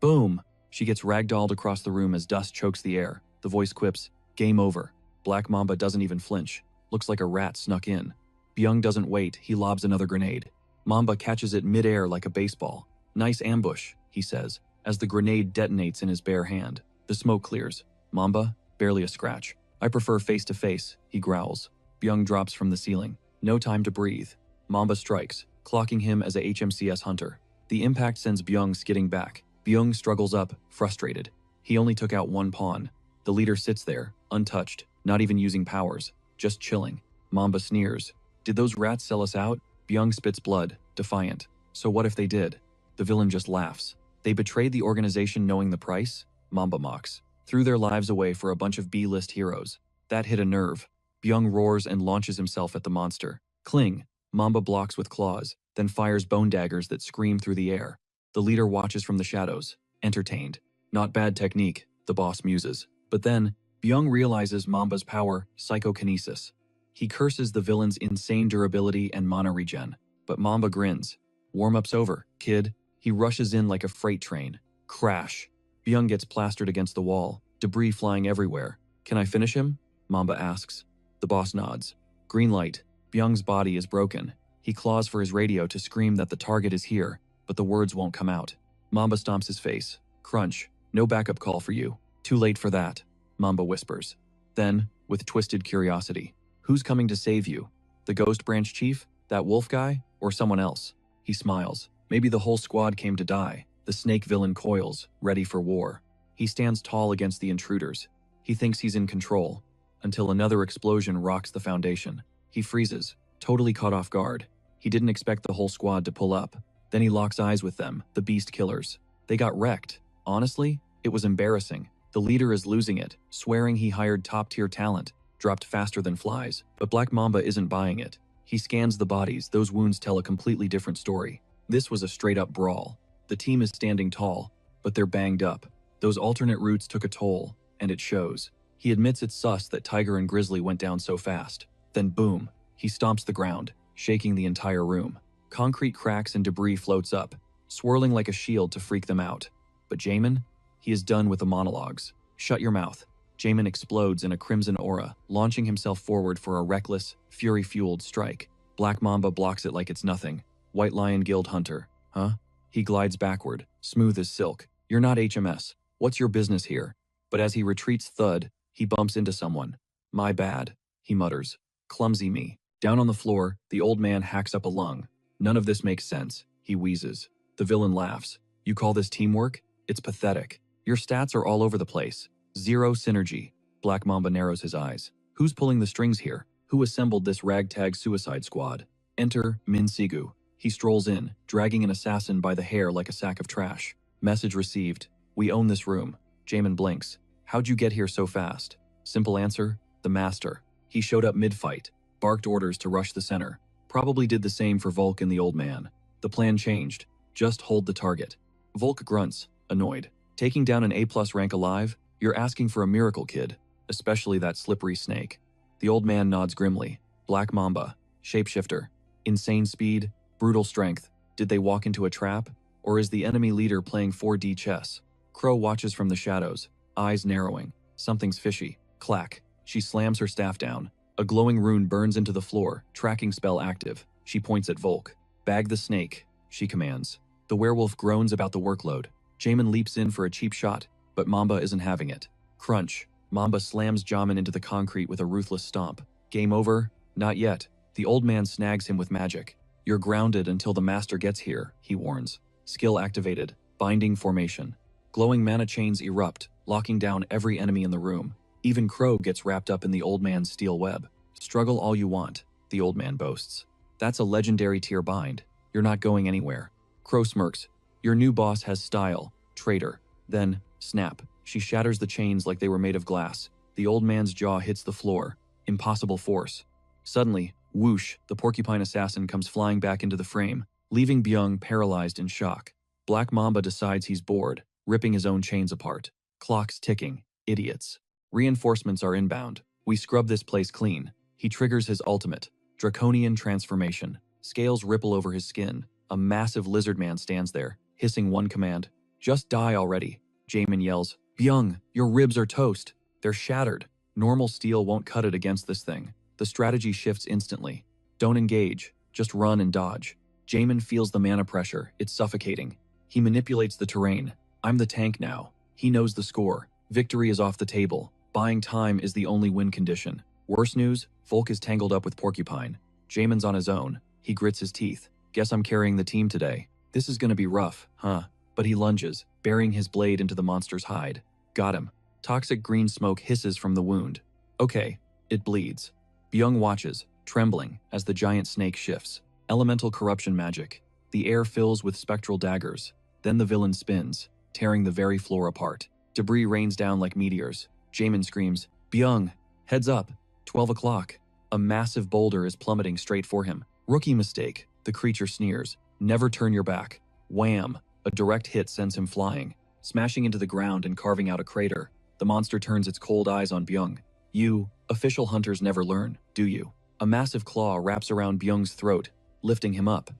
Boom! She gets ragdolled across the room as dust chokes the air. The voice quips, game over. Black Mamba doesn't even flinch. Looks like a rat snuck in. Byung doesn't wait, he lobs another grenade. Mamba catches it mid-air like a baseball. Nice ambush, he says, as the grenade detonates in his bare hand. The smoke clears. Mamba, barely a scratch. I prefer face-to-face, he growls. Byung drops from the ceiling. No time to breathe. Mamba strikes, clocking him as a HMCS hunter. The impact sends Byung skidding back. Byung struggles up, frustrated. He only took out 1 pawn. The leader sits there, untouched, not even using powers, just chilling. Mamba sneers. Did those rats sell us out? Byung spits blood, defiant. So what if they did? The villain just laughs. They betrayed the organization knowing the price? Mamba mocks. Threw their lives away for a bunch of B-list heroes. That hit a nerve. Byung roars and launches himself at the monster. Cling. Mamba blocks with claws, then fires bone daggers that scream through the air. The leader watches from the shadows, entertained. Not bad technique, the boss muses. But then, Byung realizes Mamba's power, psychokinesis. He curses the villain's insane durability and mana regen. But Mamba grins. Warm-up's over, kid. He rushes in like a freight train. Crash. Byung gets plastered against the wall, debris flying everywhere. Can I finish him? Mamba asks. The boss nods. Green light. Byung's body is broken. He claws for his radio to scream that the target is here, but the words won't come out. Mamba stomps his face. Crunch. No backup call for you. Too late for that, Mamba whispers. Then, with twisted curiosity, who's coming to save you? The Ghost Branch Chief? That wolf guy? Or someone else? He smiles. Maybe the whole squad came to die. The snake villain coils, ready for war. He stands tall against the intruders. He thinks he's in control, until another explosion rocks the foundation. He freezes, totally caught off guard. He didn't expect the whole squad to pull up. Then he locks eyes with them, the beast killers. They got wrecked. Honestly, it was embarrassing. The leader is losing it, swearing he hired top-tier talent, dropped faster than flies. But Black Mamba isn't buying it. He scans the bodies. Those wounds tell a completely different story. This was a straight-up brawl. The team is standing tall, but they're banged up. Those alternate routes took a toll, and it shows. He admits it's sus that Tiger and Grizzly went down so fast. Then boom, he stomps the ground, shaking the entire room. Concrete cracks and debris floats up, swirling like a shield to freak them out. But Jamin? He is done with the monologues. Shut your mouth. Jamin explodes in a crimson aura, launching himself forward for a reckless, fury-fueled strike. Black Mamba blocks it like it's nothing. White Lion Guild Hunter. Huh? He glides backward, smooth as silk. You're not HMS. What's your business here? But as he retreats thud, he bumps into someone. My bad, he mutters. Clumsy me. Down on the floor, the old man hacks up a lung. None of this makes sense, he wheezes. The villain laughs. You call this teamwork? It's pathetic. Your stats are all over the place. Zero synergy. Black Mamba narrows his eyes. Who's pulling the strings here? Who assembled this ragtag suicide squad? Enter Min Sigu. He strolls in, dragging an assassin by the hair like a sack of trash. Message received. We own this room. Jamin blinks. How'd you get here so fast? Simple answer, the master. He showed up mid-fight, barked orders to rush the center. Probably did the same for Volk and the old man. The plan changed. Just hold the target. Volk grunts, annoyed. Taking down an A+ rank alive? You're asking for a miracle, kid. Especially that slippery snake. The old man nods grimly. Black Mamba. Shapeshifter. Insane speed. Brutal strength. Did they walk into a trap? Or is the enemy leader playing 4D chess? Crow watches from the shadows, eyes narrowing. Something's fishy. Clack. She slams her staff down. A glowing rune burns into the floor, tracking spell active. She points at Volk. Bag the snake, she commands. The werewolf groans about the workload. Jamin leaps in for a cheap shot, but Mamba isn't having it. Crunch. Mamba slams Jamin into the concrete with a ruthless stomp. Game over? Not yet. The old man snags him with magic. You're grounded until the master gets here, he warns. Skill activated. Binding formation. Glowing mana chains erupt, locking down every enemy in the room. Even Crow gets wrapped up in the old man's steel web. Struggle all you want, the old man boasts. That's a legendary tier bind. You're not going anywhere. Crow smirks. Your new boss has style, traitor. Then, snap. She shatters the chains like they were made of glass. The old man's jaw hits the floor. Impossible force. Suddenly, whoosh, the porcupine assassin comes flying back into the frame, leaving Byung paralyzed in shock. Black Mamba decides he's bored, ripping his own chains apart. Clock's ticking. Idiots. Reinforcements are inbound. We scrub this place clean. He triggers his ultimate. Draconian transformation. Scales ripple over his skin. A massive lizard man stands there, hissing one command. Just die already. Jamin yells. Byung, your ribs are toast. They're shattered. Normal steel won't cut it against this thing. The strategy shifts instantly. Don't engage. Just run and dodge. Jamin feels the mana pressure. It's suffocating. He manipulates the terrain. I'm the tank now. He knows the score. Victory is off the table. Buying time is the only win condition. Worse news, Volk is tangled up with Porcupine. Jamin's on his own. He grits his teeth. Guess I'm carrying the team today. This is gonna be rough, huh? But he lunges, burying his blade into the monster's hide. Got him. Toxic green smoke hisses from the wound. Okay, it bleeds. Byung watches, trembling, as the giant snake shifts. Elemental corruption magic. The air fills with spectral daggers. Then the villain spins, tearing the very floor apart. Debris rains down like meteors. Jaemin screams, Byung, heads up, 12 o'clock. A massive boulder is plummeting straight for him. Rookie mistake, the creature sneers. Never turn your back. Wham! A direct hit sends him flying, smashing into the ground and carving out a crater. The monster turns its cold eyes on Byung. You, official hunters never learn, do you? A massive claw wraps around Byung's throat, lifting him up.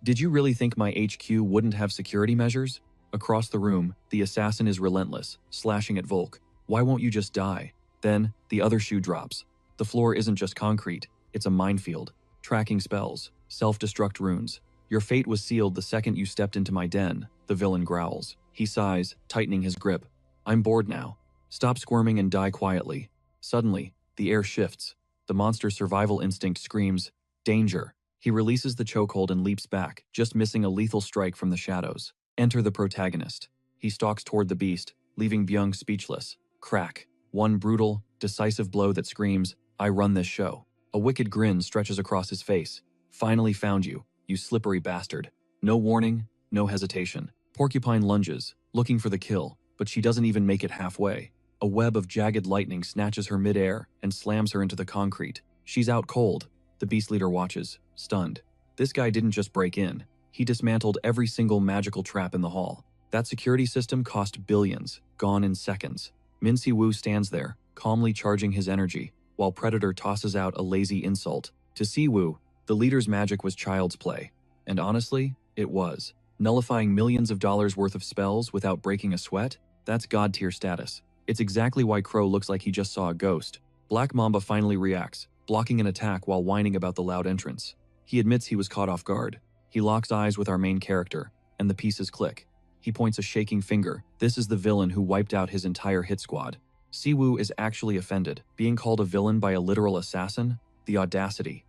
Did you really think my HQ wouldn't have security measures? Across the room, the assassin is relentless, slashing at Volk. Why won't you just die? Then, the other shoe drops. The floor isn't just concrete, it's a minefield. Tracking spells, self-destruct runes. Your fate was sealed the second you stepped into my den, the villain growls. He sighs, tightening his grip. I'm bored now. Stop squirming and die quietly. Suddenly, the air shifts. The monster's survival instinct screams, danger. He releases the chokehold and leaps back, just missing a lethal strike from the shadows. Enter the protagonist. He stalks toward the beast, leaving Byung speechless. Crack. One brutal, decisive blow that screams, I run this show. A wicked grin stretches across his face. Finally found you, you slippery bastard. No warning, no hesitation. Porcupine lunges, looking for the kill, but she doesn't even make it halfway. A web of jagged lightning snatches her midair and slams her into the concrete. She's out cold. The beast leader watches, stunned. This guy didn't just break in. He dismantled every single magical trap in the hall. That security system cost billions, gone in seconds. Min Si-woo stands there, calmly charging his energy, while Predator tosses out a lazy insult. To Si-woo, the leader's magic was child's play. And honestly, it was. Nullifying millions of dollars worth of spells without breaking a sweat? That's god-tier status. It's exactly why Crow looks like he just saw a ghost. Black Mamba finally reacts, blocking an attack while whining about the loud entrance. He admits he was caught off guard. He locks eyes with our main character, and the pieces click. He points a shaking finger. This is the villain who wiped out his entire hit squad. Si-woo is actually offended. Being called a villain by a literal assassin? The audacity.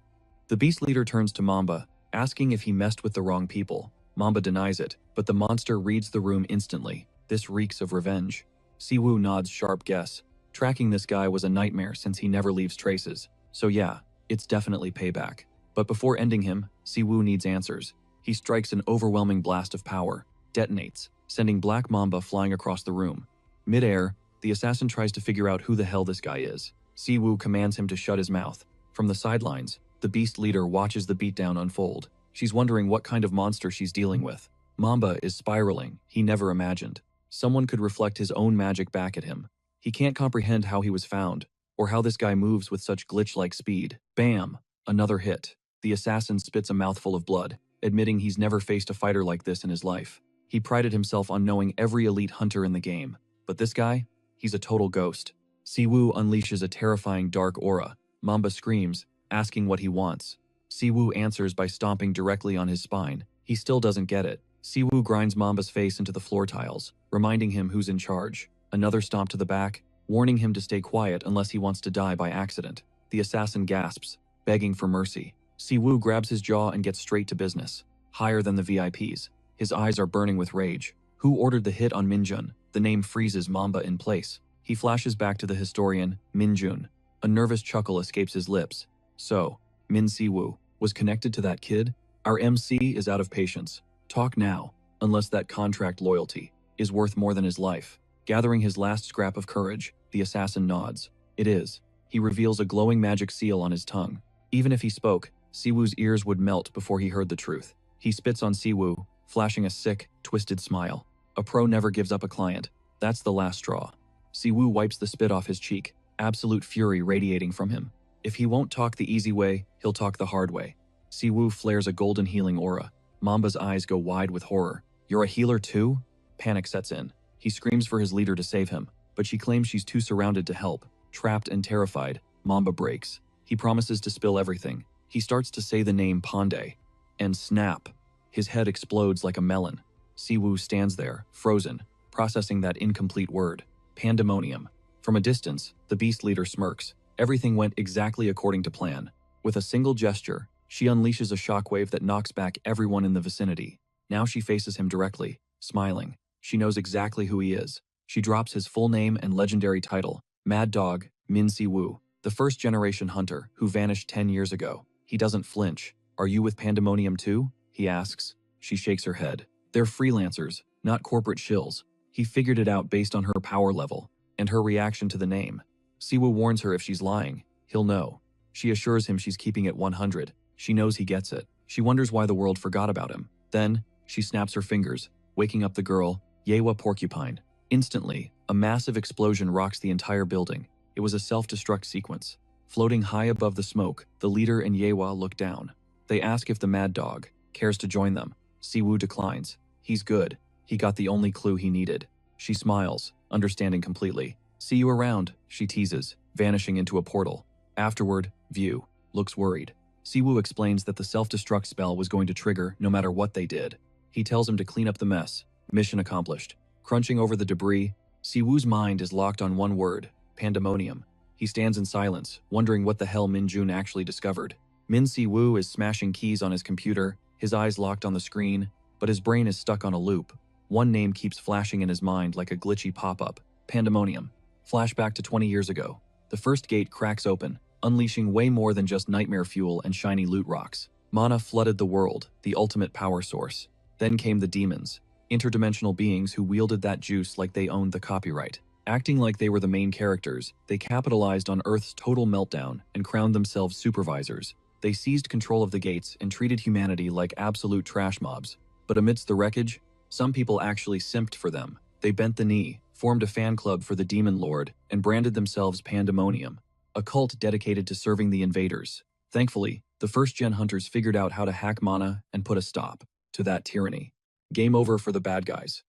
The beast leader turns to Mamba, asking if he messed with the wrong people. Mamba denies it, but the monster reads the room instantly. This reeks of revenge. Si-woo nods sharp guess. Tracking this guy was a nightmare since he never leaves traces. So yeah, it's definitely payback. But before ending him, Si-woo needs answers. He strikes an overwhelming blast of power, detonates, sending Black Mamba flying across the room. Mid-air, the assassin tries to figure out who the hell this guy is. Si-woo commands him to shut his mouth. From the sidelines, the beast leader watches the beatdown unfold. She's wondering what kind of monster she's dealing with. Mamba is spiraling, he never imagined. Someone could reflect his own magic back at him. He can't comprehend how he was found, or how this guy moves with such glitch-like speed. Bam! Another hit. The assassin spits a mouthful of blood, admitting he's never faced a fighter like this in his life. He prided himself on knowing every elite hunter in the game. But this guy? He's a total ghost. Si-woo unleashes a terrifying dark aura. Mamba screams, asking what he wants. Si-woo answers by stomping directly on his spine. He still doesn't get it. Si-woo grinds Mamba's face into the floor tiles, reminding him who's in charge. Another stomp to the back, warning him to stay quiet unless he wants to die by accident. The assassin gasps, begging for mercy. Si-woo grabs his jaw and gets straight to business. Higher than the VIPs. His eyes are burning with rage. Who ordered the hit on Minjun? The name freezes Mamba in place. He flashes back to the historian, Minjun. A nervous chuckle escapes his lips. So, Min Si-woo was connected to that kid? Our MC is out of patience. Talk now, unless that contract loyalty is worth more than his life. Gathering his last scrap of courage, the assassin nods. It is. He reveals a glowing magic seal on his tongue. Even if he spoke, Si-woo's ears would melt before he heard the truth. He spits on Si-woo, flashing a sick, twisted smile. A pro never gives up a client. That's the last straw. Si-woo wipes the spit off his cheek, absolute fury radiating from him. If he won't talk the easy way, he'll talk the hard way. Si-woo flares a golden healing aura. Mamba's eyes go wide with horror. You're a healer too? Panic sets in. He screams for his leader to save him, but she claims she's too surrounded to help. Trapped and terrified, Mamba breaks. He promises to spill everything. He starts to say the name Pandey. And snap. His head explodes like a melon. Si-woo stands there, frozen, processing that incomplete word. Pandemonium. From a distance, the beast leader smirks. Everything went exactly according to plan. With a single gesture, she unleashes a shockwave that knocks back everyone in the vicinity. Now she faces him directly, smiling. She knows exactly who he is. She drops his full name and legendary title, Mad Dog, Min Si-woo. the first-generation hunter who vanished 10 years ago. He doesn't flinch. Are you with Pandemonium too? He asks. She shakes her head. They're freelancers, not corporate shills. He figured it out based on her power level and her reaction to the name. Siwoo warns her if she's lying, he'll know. She assures him she's keeping it 100. She knows he gets it. She wonders why the world forgot about him. Then, she snaps her fingers, waking up the girl, Yewa Porcupine. Instantly, a massive explosion rocks the entire building. It was a self-destruct sequence. Floating high above the smoke, the leader and Yewa look down. They ask if the mad dog cares to join them. Siwoo declines. He's good. He got the only clue he needed. She smiles, understanding completely. See you around, she teases, vanishing into a portal. Afterward, View looks worried. Siwoo explains that the self-destruct spell was going to trigger no matter what they did. He tells him to clean up the mess. Mission accomplished. Crunching over the debris, Siwoo's mind is locked on one word, Pandemonium. He stands in silence, wondering what the hell Min Jun actually discovered. Min Siwoo is smashing keys on his computer, his eyes locked on the screen, but his brain is stuck on a loop. One name keeps flashing in his mind like a glitchy pop-up. Pandemonium. Flashback to 20 years ago. The first gate cracks open, unleashing way more than just nightmare fuel and shiny loot rocks. Mana flooded the world, the ultimate power source. Then came the demons, interdimensional beings who wielded that juice like they owned the copyright. Acting like they were the main characters, they capitalized on Earth's total meltdown and crowned themselves supervisors. They seized control of the gates and treated humanity like absolute trash mobs. But amidst the wreckage, some people actually simped for them. They bent the knee, formed a fan club for the Demon Lord, and branded themselves Pandemonium, a cult dedicated to serving the invaders. Thankfully, the first-gen hunters figured out how to hack mana and put a stop to that tyranny. Game over for the bad guys.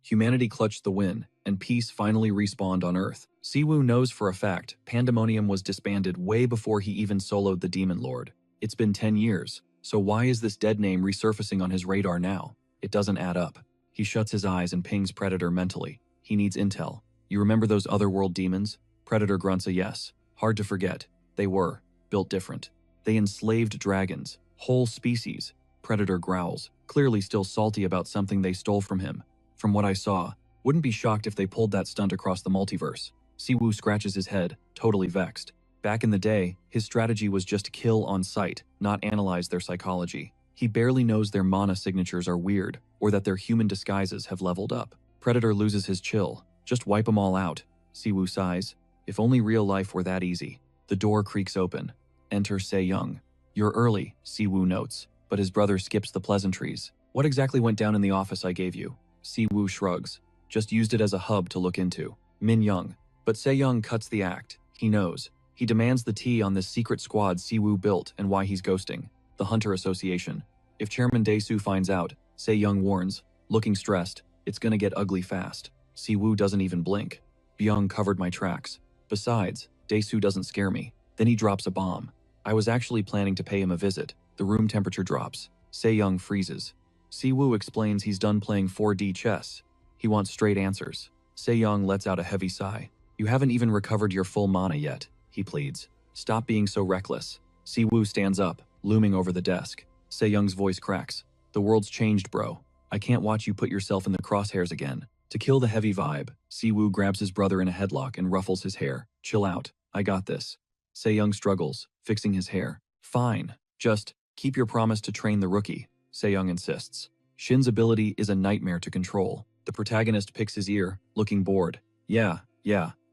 Humanity clutched the win, and peace finally respawned on Earth. Siwoo knows for a fact Pandemonium was disbanded way before he even soloed the Demon Lord. It's been 10 years, so why is this dead name resurfacing on his radar now? It doesn't add up. He shuts his eyes and pings Predator mentally. He needs intel. You remember those otherworld demons? Predator grunts a yes. Hard to forget. They were built different. They enslaved dragons, whole species. Predator growls, clearly still salty about something they stole from him. From what I saw, wouldn't be shocked if they pulled that stunt across the multiverse. Siwoo scratches his head, totally vexed. Back in the day, his strategy was just kill on sight, not analyze their psychology. He barely knows their mana signatures are weird, or that their human disguises have leveled up. Predator loses his chill. Just wipe them all out. Siwoo sighs. If only real life were that easy. The door creaks open. Enter Se-young. You're early, Siwoo notes, but his brother skips the pleasantries. What exactly went down in the office I gave you? Siwoo shrugs. Just used it as a hub to look into. Min Young. But Se-young cuts the act. He knows. He demands the tea on this secret squad Siwoo built and why he's ghosting. The Hunter Association. If Chairman Dae-soo finds out, Se-young warns, looking stressed, it's gonna get ugly fast. Siwoo doesn't even blink. Byung covered my tracks. Besides, Dae-soo doesn't scare me. Then he drops a bomb. I was actually planning to pay him a visit. The room temperature drops. Se-young freezes. Siwoo explains he's done playing 4D chess. He wants straight answers. Se-young lets out a heavy sigh. You haven't even recovered your full mana yet, he pleads. Stop being so reckless. Siwoo stands up, looming over the desk. Se-young's voice cracks. The world's changed, bro. I can't watch you put yourself in the crosshairs again. To kill the heavy vibe, Siwoo grabs his brother in a headlock and ruffles his hair. Chill out. I got this. Se-young struggles, fixing his hair. Fine. Just keep your promise to train the rookie, Se-young insists. Shin's ability is a nightmare to control. The protagonist picks his ear, looking bored. Yeah,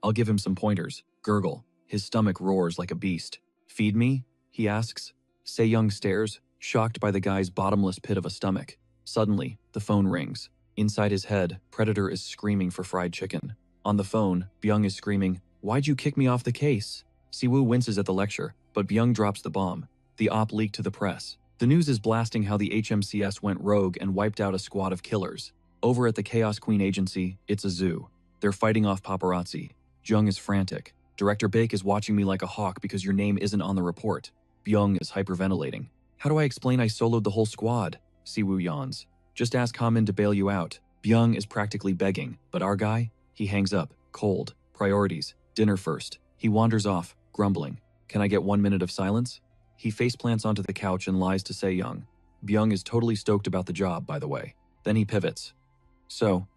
I'll give him some pointers. Gurgle. His stomach roars like a beast. Feed me? He asks. Se-young stares, shocked by the guy's bottomless pit of a stomach. Suddenly, the phone rings. Inside his head, Predator is screaming for fried chicken. On the phone, Byung is screaming, "Why'd you kick me off the case?" Siwoo winces at the lecture, but Byung drops the bomb. The op leaked to the press. The news is blasting how the HMCS went rogue and wiped out a squad of killers. Over at the Chaos Queen Agency, it's a zoo. They're fighting off paparazzi. Jung is frantic. Director Baek is watching me like a hawk because your name isn't on the report. Byung is hyperventilating. How do I explain I soloed the whole squad? Siwoo yawns. Just ask Hamin to bail you out. Byung is practically begging, but our guy? He hangs up, cold. Priorities. Dinner first. He wanders off, grumbling. Can I get 1 minute of silence? He faceplants onto the couch and lies to Se-young. Byung is totally stoked about the job, by the way. Then he pivots. So,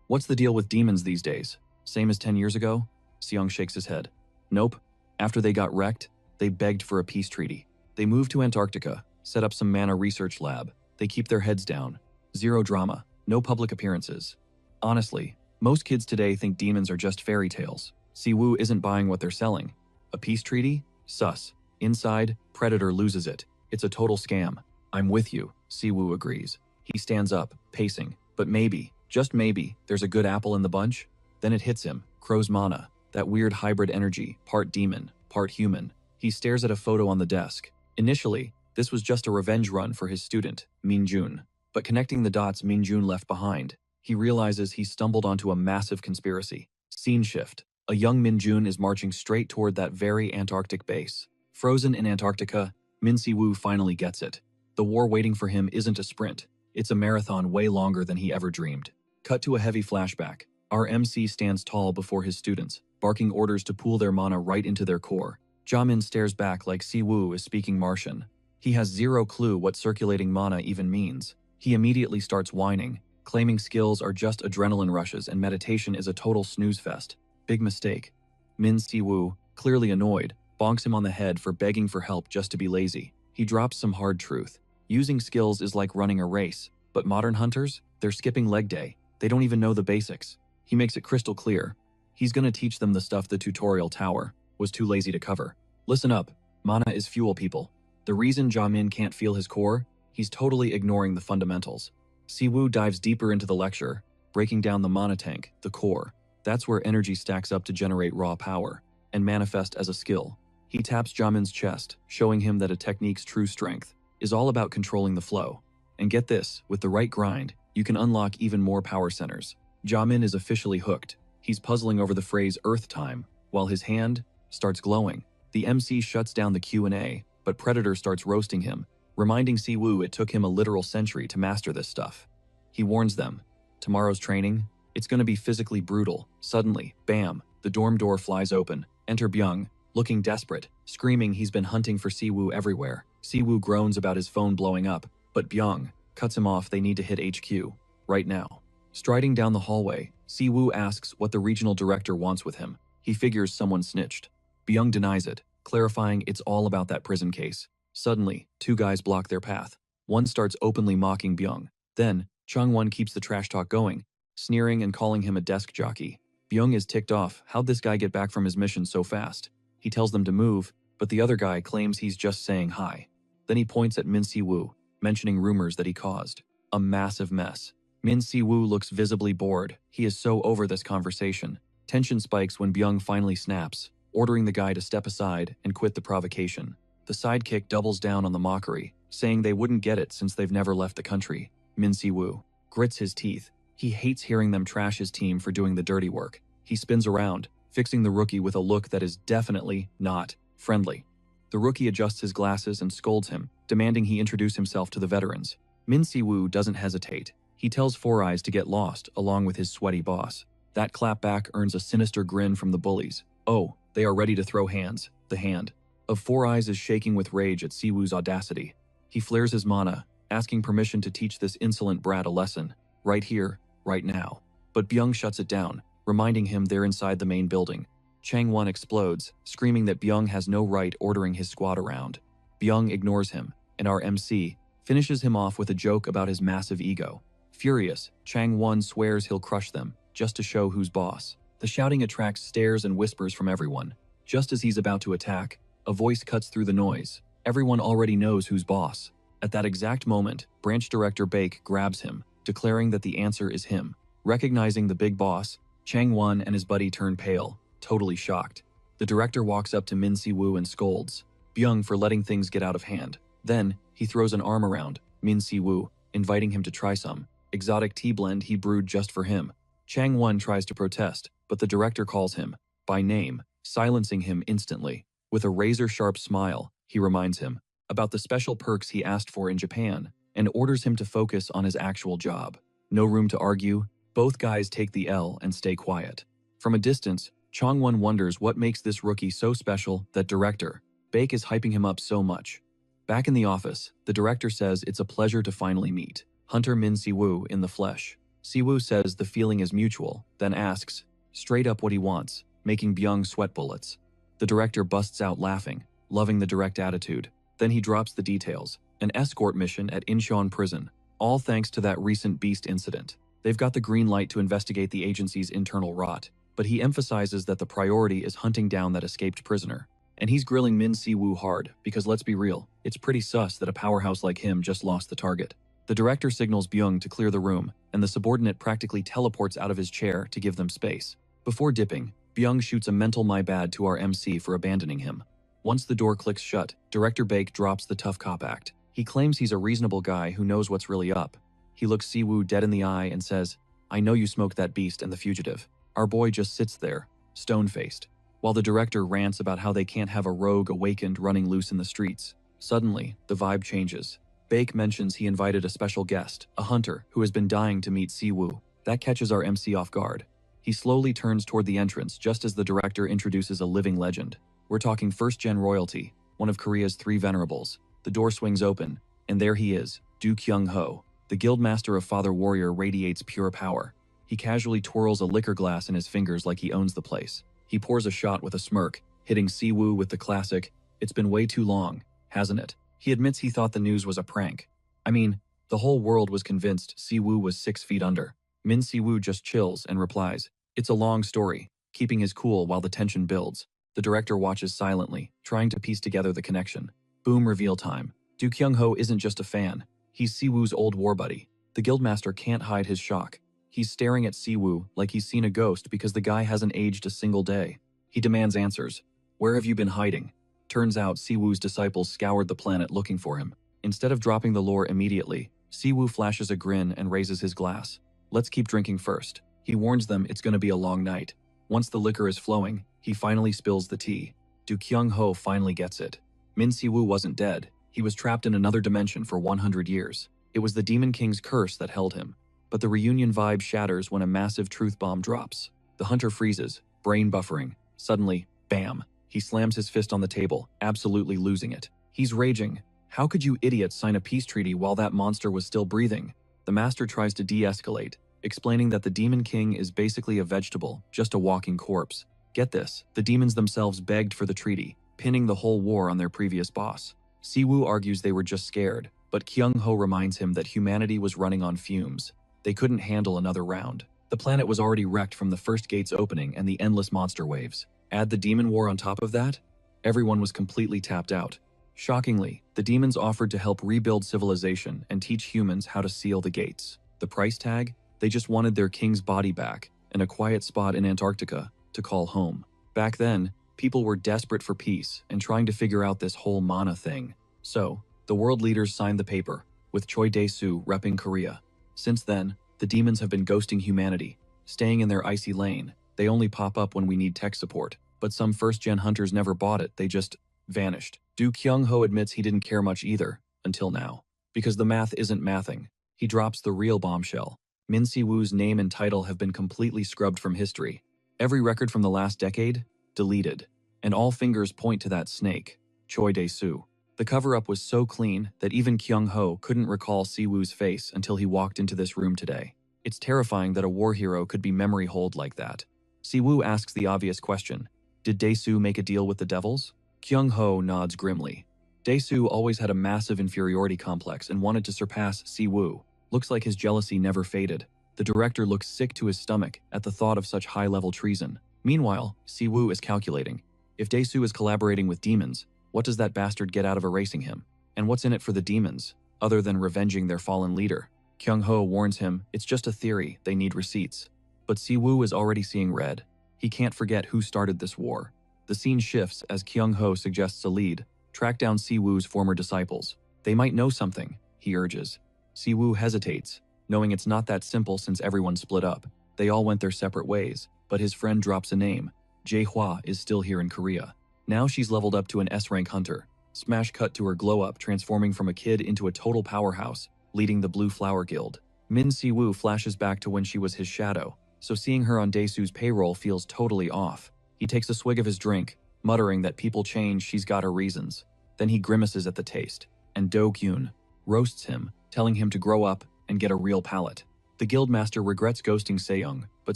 what's the deal with demons these days? Same as 10 years ago? Se-young shakes his head. Nope. After they got wrecked, they begged for a peace treaty. They moved to Antarctica, set up some mana research lab. They keep their heads down. Zero drama, no public appearances. Honestly, most kids today think demons are just fairy tales. Siwoo isn't buying what they're selling. A peace treaty? Sus. Inside, Predator loses it. It's a total scam. I'm with you, Siwoo agrees. He stands up, pacing. But maybe, just maybe, there's a good apple in the bunch? Then it hits him. Crow's mana. That weird hybrid energy, part demon, part human. He stares at a photo on the desk. Initially, this was just a revenge run for his student, Minjun. But connecting the dots Minjun left behind, he realizes he stumbled onto a massive conspiracy. Scene shift. A young Minjun is marching straight toward that very Antarctic base. Frozen in Antarctica, Min Siwoo finally gets it. The war waiting for him isn't a sprint. It's a marathon way longer than he ever dreamed. Cut to a heavy flashback. Our MC stands tall before his students, barking orders to pool their mana right into their core. Jamin stares back like Siwoo is speaking Martian. He has zero clue what circulating mana even means. He immediately starts whining, claiming skills are just adrenaline rushes and meditation is a total snooze fest. Big mistake. Min Siwoo, clearly annoyed, bonks him on the head for begging for help just to be lazy. He drops some hard truth. Using skills is like running a race, but modern hunters, they're skipping leg day. They don't even know the basics. He makes it crystal clear. He's gonna teach them the stuff the tutorial tower was too lazy to cover. Listen up, mana is fuel, people. The reason Jamin can't feel his core, he's totally ignoring the fundamentals. Siwoo dives deeper into the lecture, breaking down the mana tank, the core. That's where energy stacks up to generate raw power and manifest as a skill. He taps Jamin's chest, showing him that a technique's true strength is all about controlling the flow. And get this, with the right grind, you can unlock even more power centers. Jamin is officially hooked. He's puzzling over the phrase Earth Time, while his hand starts glowing. The MC shuts down the Q&A, but Predator starts roasting him, reminding Siwoo it took him a literal century to master this stuff. He warns them, tomorrow's training, it's gonna be physically brutal. Suddenly, bam, the dorm door flies open. Enter Byung, looking desperate, screaming he's been hunting for Siwoo everywhere. Siwoo groans about his phone blowing up, but Byung cuts him off. They need to hit HQ, right now. Striding down the hallway, Siwoo asks what the regional director wants with him. He figures someone snitched. Byung denies it, clarifying it's all about that prison case. Suddenly, two guys block their path. One starts openly mocking Byung. Then, Changwon keeps the trash talk going, sneering and calling him a desk jockey. Byung is ticked off. How'd this guy get back from his mission so fast? He tells them to move, but the other guy claims he's just saying hi. Then he points at Min Siwoo, mentioning rumors that he caused. A massive mess. Min Siwoo looks visibly bored. He is so over this conversation. Tension spikes when Byung finally snaps, ordering the guy to step aside and quit the provocation. The sidekick doubles down on the mockery, saying they wouldn't get it since they've never left the country. Min Siwoo grits his teeth. He hates hearing them trash his team for doing the dirty work. He spins around, fixing the rookie with a look that is definitely not friendly. The rookie adjusts his glasses and scolds him, demanding he introduce himself to the veterans. Min Siwoo doesn't hesitate. He tells Four Eyes to get lost, along with his sweaty boss. That clapback earns a sinister grin from the bullies. Oh, they are ready to throw hands. The hand of Four Eyes is shaking with rage at Siwoo's audacity. He flares his mana, asking permission to teach this insolent brat a lesson. Right here, right now. But Byung shuts it down, reminding him they're inside the main building. Changwon explodes, screaming that Byung has no right ordering his squad around. Byung ignores him, and our MC finishes him off with a joke about his massive ego. Furious, Changwon swears he'll crush them, just to show who's boss. The shouting attracts stares and whispers from everyone. Just as he's about to attack, a voice cuts through the noise. Everyone already knows who's boss. At that exact moment, Branch Director Baek grabs him, declaring that the answer is him. Recognizing the big boss, Changwon and his buddy turn pale, totally shocked. The director walks up to Min Siwoo and scolds Byung for letting things get out of hand. Then, he throws an arm around Min Siwoo, inviting him to try some exotic tea blend he brewed just for him. Changwon tries to protest, but the director calls him by name, silencing him instantly. With a razor-sharp smile, he reminds him about the special perks he asked for in Japan and orders him to focus on his actual job. No room to argue, both guys take the L and stay quiet. From a distance, Changwon wonders what makes this rookie so special that director Baek is hyping him up so much. Back in the office, the director says it's a pleasure to finally meet Hunter Min Siwoo in the flesh. Siwoo says the feeling is mutual, then asks straight up what he wants, making Byung sweat bullets. The director busts out laughing, loving the direct attitude. Then he drops the details. An escort mission at Incheon prison, all thanks to that recent beast incident. They've got the green light to investigate the agency's internal rot, but he emphasizes that the priority is hunting down that escaped prisoner. And he's grilling Min Si-woo hard, because let's be real, it's pretty sus that a powerhouse like him just lost the target. The director signals Byung to clear the room, and the subordinate practically teleports out of his chair to give them space. Before dipping, Byung shoots a mental my bad to our MC for abandoning him. Once the door clicks shut, Director Baek drops the tough cop act. He claims he's a reasonable guy who knows what's really up. He looks Si-woo dead in the eye and says, "I know you smoked that beast and the fugitive." Our boy just sits there, stone-faced, while the director rants about how they can't have a rogue awakened running loose in the streets. Suddenly, the vibe changes. Baek mentions he invited a special guest, a hunter, who has been dying to meet Si-woo. That catches our MC off guard. He slowly turns toward the entrance just as the director introduces a living legend. We're talking first-gen royalty, one of Korea's 3 venerables. The door swings open, and there he is, Do Kyung-ho. The guildmaster of Father Warrior radiates pure power. He casually twirls a liquor glass in his fingers like he owns the place. He pours a shot with a smirk, hitting Si-woo with the classic, "It's been way too long, hasn't it?" He admits he thought the news was a prank. I mean, the whole world was convinced Si-woo was 6 feet under. Min Si-woo just chills and replies, "It's a long story," keeping his cool while the tension builds. The director watches silently, trying to piece together the connection. Boom, reveal time. Do Kyung-ho isn't just a fan. He's Si-woo's old war buddy. The guildmaster can't hide his shock. He's staring at Si-woo like he's seen a ghost because the guy hasn't aged a single day. He demands answers. "Where have you been hiding?" Turns out Si-woo's disciples scoured the planet looking for him. Instead of dropping the lore immediately, Si-woo flashes a grin and raises his glass. "Let's keep drinking first." He warns them it's going to be a long night. Once the liquor is flowing, he finally spills the tea. Do Kyung-ho finally gets it. Min Si-woo wasn't dead. He was trapped in another dimension for 100 years. It was the Demon King's curse that held him. But the reunion vibe shatters when a massive truth bomb drops. The hunter freezes, brain buffering. Suddenly, bam! He slams his fist on the table, absolutely losing it. He's raging. How could you idiots sign a peace treaty while that monster was still breathing? The master tries to de-escalate, explaining that the Demon King is basically a vegetable, just a walking corpse. Get this, the demons themselves begged for the treaty, pinning the whole war on their previous boss. Si-woo argues they were just scared, but Kyung-ho reminds him that humanity was running on fumes. They couldn't handle another round. The planet was already wrecked from the first gate's opening and the endless monster waves. Add the demon war on top of that? Everyone was completely tapped out. Shockingly, the demons offered to help rebuild civilization and teach humans how to seal the gates. The price tag? They just wanted their king's body back and a quiet spot in Antarctica to call home. Back then, people were desperate for peace and trying to figure out this whole mana thing. So, the world leaders signed the paper, with Choi Dae-soo repping Korea. Since then, the demons have been ghosting humanity, staying in their icy lane. They only pop up when we need tech support, but some first-gen hunters never bought it, they just vanished. Do Kyung-ho admits he didn't care much either, until now. Because the math isn't mathing. He drops the real bombshell. Min Si-woo's name and title have been completely scrubbed from history. Every record from the last decade? Deleted. And all fingers point to that snake, Choi Dae-soo. The cover-up was so clean that even Kyung-ho couldn't recall Si-woo's face until he walked into this room today. It's terrifying that a war hero could be memory holed like that. Si-woo asks the obvious question. Did Dae-soo make a deal with the devils? Kyung-ho nods grimly. Dae-soo always had a massive inferiority complex and wanted to surpass Si-woo. Looks like his jealousy never faded. The director looks sick to his stomach at the thought of such high-level treason. Meanwhile, Si-woo is calculating. If Dae-soo is collaborating with demons, what does that bastard get out of erasing him? And what's in it for the demons, other than revenging their fallen leader? Kyung-ho warns him it's just a theory, they need receipts. But Si-woo is already seeing red. He can't forget who started this war. The scene shifts as Kyung-ho suggests a lead. Track down Si-woo's former disciples. They might know something, he urges. Si-woo hesitates, knowing it's not that simple since everyone split up. They all went their separate ways, but his friend drops a name. Jae-hwa is still here in Korea. Now she's leveled up to an S-rank hunter. Smash cut to her glow-up, transforming from a kid into a total powerhouse, leading the Blue Flower Guild. Min Si-woo flashes back to when she was his shadow, so seeing her on Dae-soo's payroll feels totally off. He takes a swig of his drink, muttering that people change, she's got her reasons. Then he grimaces at the taste, and Do-kyun roasts him, telling him to grow up and get a real palate. The guildmaster regrets ghosting Se-young, but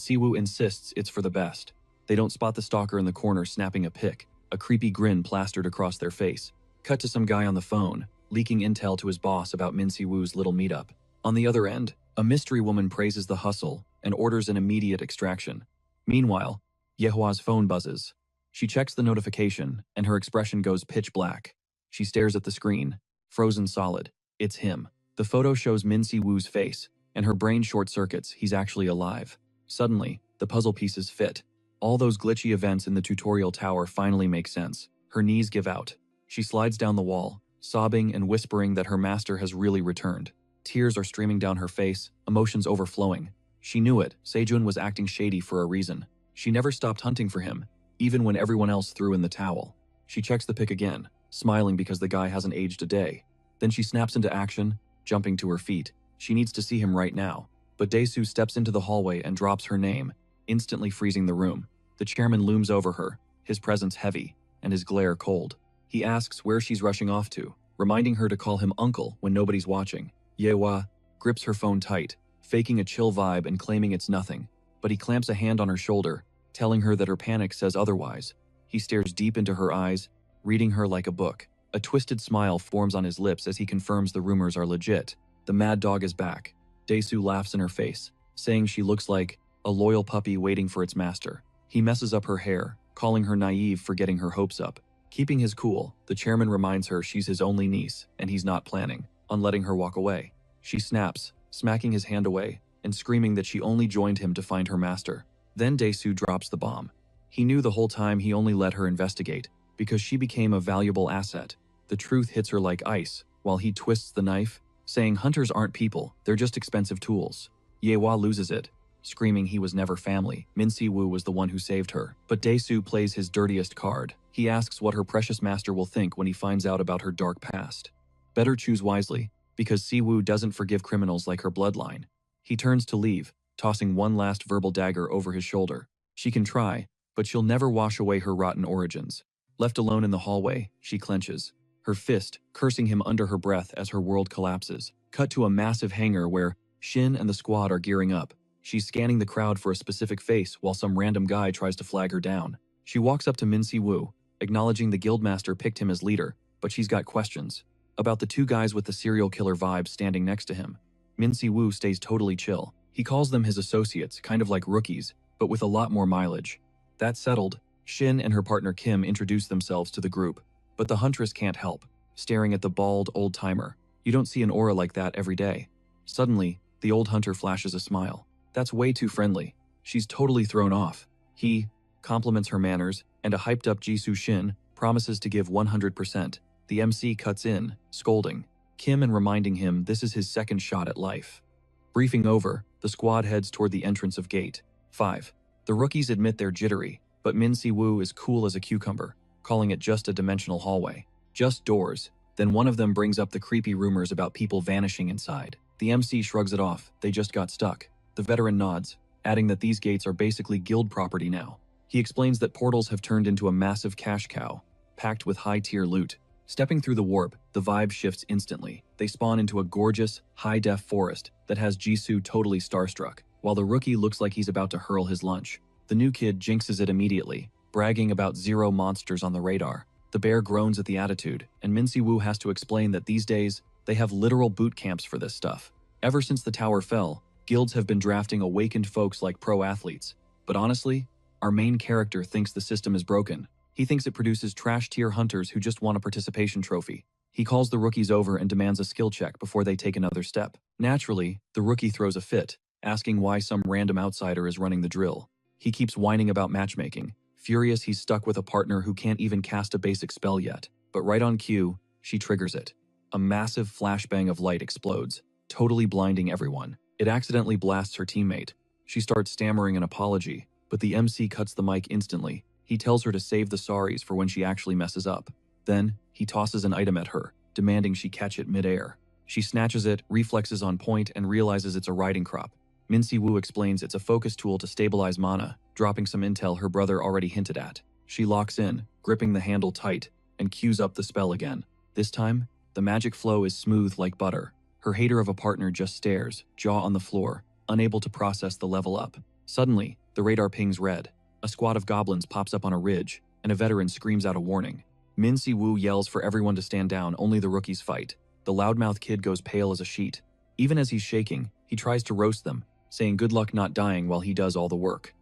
Si-woo insists it's for the best. They don't spot the stalker in the corner snapping a pic. a creepy grin plastered across their face. Cut to some guy on the phone, leaking intel to his boss about Min Si-woo's little meetup. On the other end, a mystery woman praises the hustle and orders an immediate extraction. Meanwhile, Yehua's phone buzzes. She checks the notification, and her expression goes pitch black. She stares at the screen, frozen solid. It's him. The photo shows Min Si-woo's face, and her brain short-circuits. He's actually alive. Suddenly, the puzzle pieces fit. All those glitchy events in the tutorial tower finally make sense. Her knees give out. She slides down the wall, sobbing and whispering that her master has really returned. Tears are streaming down her face, emotions overflowing. She knew it. Sejun was acting shady for a reason. She never stopped hunting for him, even when everyone else threw in the towel. She checks the pic again, smiling because the guy hasn't aged a day. Then she snaps into action, jumping to her feet. She needs to see him right now. But Dae-soo steps into the hallway and drops her name, instantly freezing the room. The chairman looms over her, his presence heavy, and his glare cold. He asks where she's rushing off to, reminding her to call him uncle when nobody's watching. Yehua grips her phone tight, faking a chill vibe and claiming it's nothing. But he clamps a hand on her shoulder, telling her that her panic says otherwise. He stares deep into her eyes, reading her like a book. A twisted smile forms on his lips as he confirms the rumors are legit. The mad dog is back. Dae-soo laughs in her face, saying she looks like a loyal puppy waiting for its master. He messes up her hair, calling her naive for getting her hopes up. Keeping his cool, the chairman reminds her she's his only niece, and he's not planning on letting her walk away. She snaps, smacking his hand away, and screaming that she only joined him to find her master. Then Dae-soo drops the bomb. He knew the whole time he only let her investigate, because she became a valuable asset. The truth hits her like ice, while he twists the knife, saying hunters aren't people, they're just expensive tools. Yehua loses it, screaming he was never family. Min Si-woo was the one who saved her. But Dae-soo plays his dirtiest card. He asks what her precious master will think when he finds out about her dark past. Better choose wisely, because Si-woo doesn't forgive criminals like her bloodline. He turns to leave, tossing one last verbal dagger over his shoulder. She can try, but she'll never wash away her rotten origins. Left alone in the hallway, she clenches, her fist cursing him under her breath as her world collapses. Cut to a massive hangar where Shin and the squad are gearing up. She's scanning the crowd for a specific face while some random guy tries to flag her down. She walks up to Min Si-woo, acknowledging the guildmaster picked him as leader, but she's got questions about the two guys with the serial killer vibe standing next to him. Min Si-woo stays totally chill. He calls them his associates, kind of like rookies, but with a lot more mileage. That settled, Shin and her partner Kim introduce themselves to the group, but the huntress can't help, staring at the bald old-timer. You don't see an aura like that every day. Suddenly, the old hunter flashes a smile. That's way too friendly. She's totally thrown off. He compliments her manners, and a hyped-up Jisoo Shin promises to give 100%. The MC cuts in, scolding Kim and reminding him this is his second shot at life. Briefing over, the squad heads toward the entrance of Gate 5. The rookies admit they're jittery, but Min Si-woo is cool as a cucumber, calling it just a dimensional hallway. Just doors. Then one of them brings up the creepy rumors about people vanishing inside. The MC shrugs it off. They just got stuck. The veteran nods, adding that these gates are basically guild property now. He explains that portals have turned into a massive cash cow, packed with high-tier loot. Stepping through the warp, the vibe shifts instantly. They spawn into a gorgeous, high-def forest that has Jisoo totally starstruck, while the rookie looks like he's about to hurl his lunch. The new kid jinxes it immediately, bragging about 0 monsters on the radar. The bear groans at the attitude, and Min Si-woo has to explain that these days, they have literal boot camps for this stuff. Ever since the tower fell, guilds have been drafting awakened folks like pro athletes. But honestly, our main character thinks the system is broken. He thinks it produces trash-tier hunters who just want a participation trophy. He calls the rookies over and demands a skill check before they take another step. Naturally, the rookie throws a fit, asking why some random outsider is running the drill. He keeps whining about matchmaking, furious he's stuck with a partner who can't even cast a basic spell yet. But right on cue, she triggers it. A massive flashbang of light explodes, totally blinding everyone. It accidentally blasts her teammate. She starts stammering an apology, but the MC cuts the mic instantly. He tells her to save the sorries for when she actually messes up. Then, he tosses an item at her, demanding she catch it mid-air. She snatches it, reflexes on point, and realizes it's a riding crop. Min Si-woo explains it's a focus tool to stabilize mana, dropping some intel her brother already hinted at. She locks in, gripping the handle tight, and cues up the spell again. This time, the magic flow is smooth like butter. Her hater of a partner just stares, jaw on the floor, unable to process the level up. Suddenly, the radar pings red. A squad of goblins pops up on a ridge, and a veteran screams out a warning. Min Si-woo yells for everyone to stand down, only the rookies fight. The loudmouth kid goes pale as a sheet. Even as he's shaking, he tries to roast them, saying good luck not dying while he does all the work.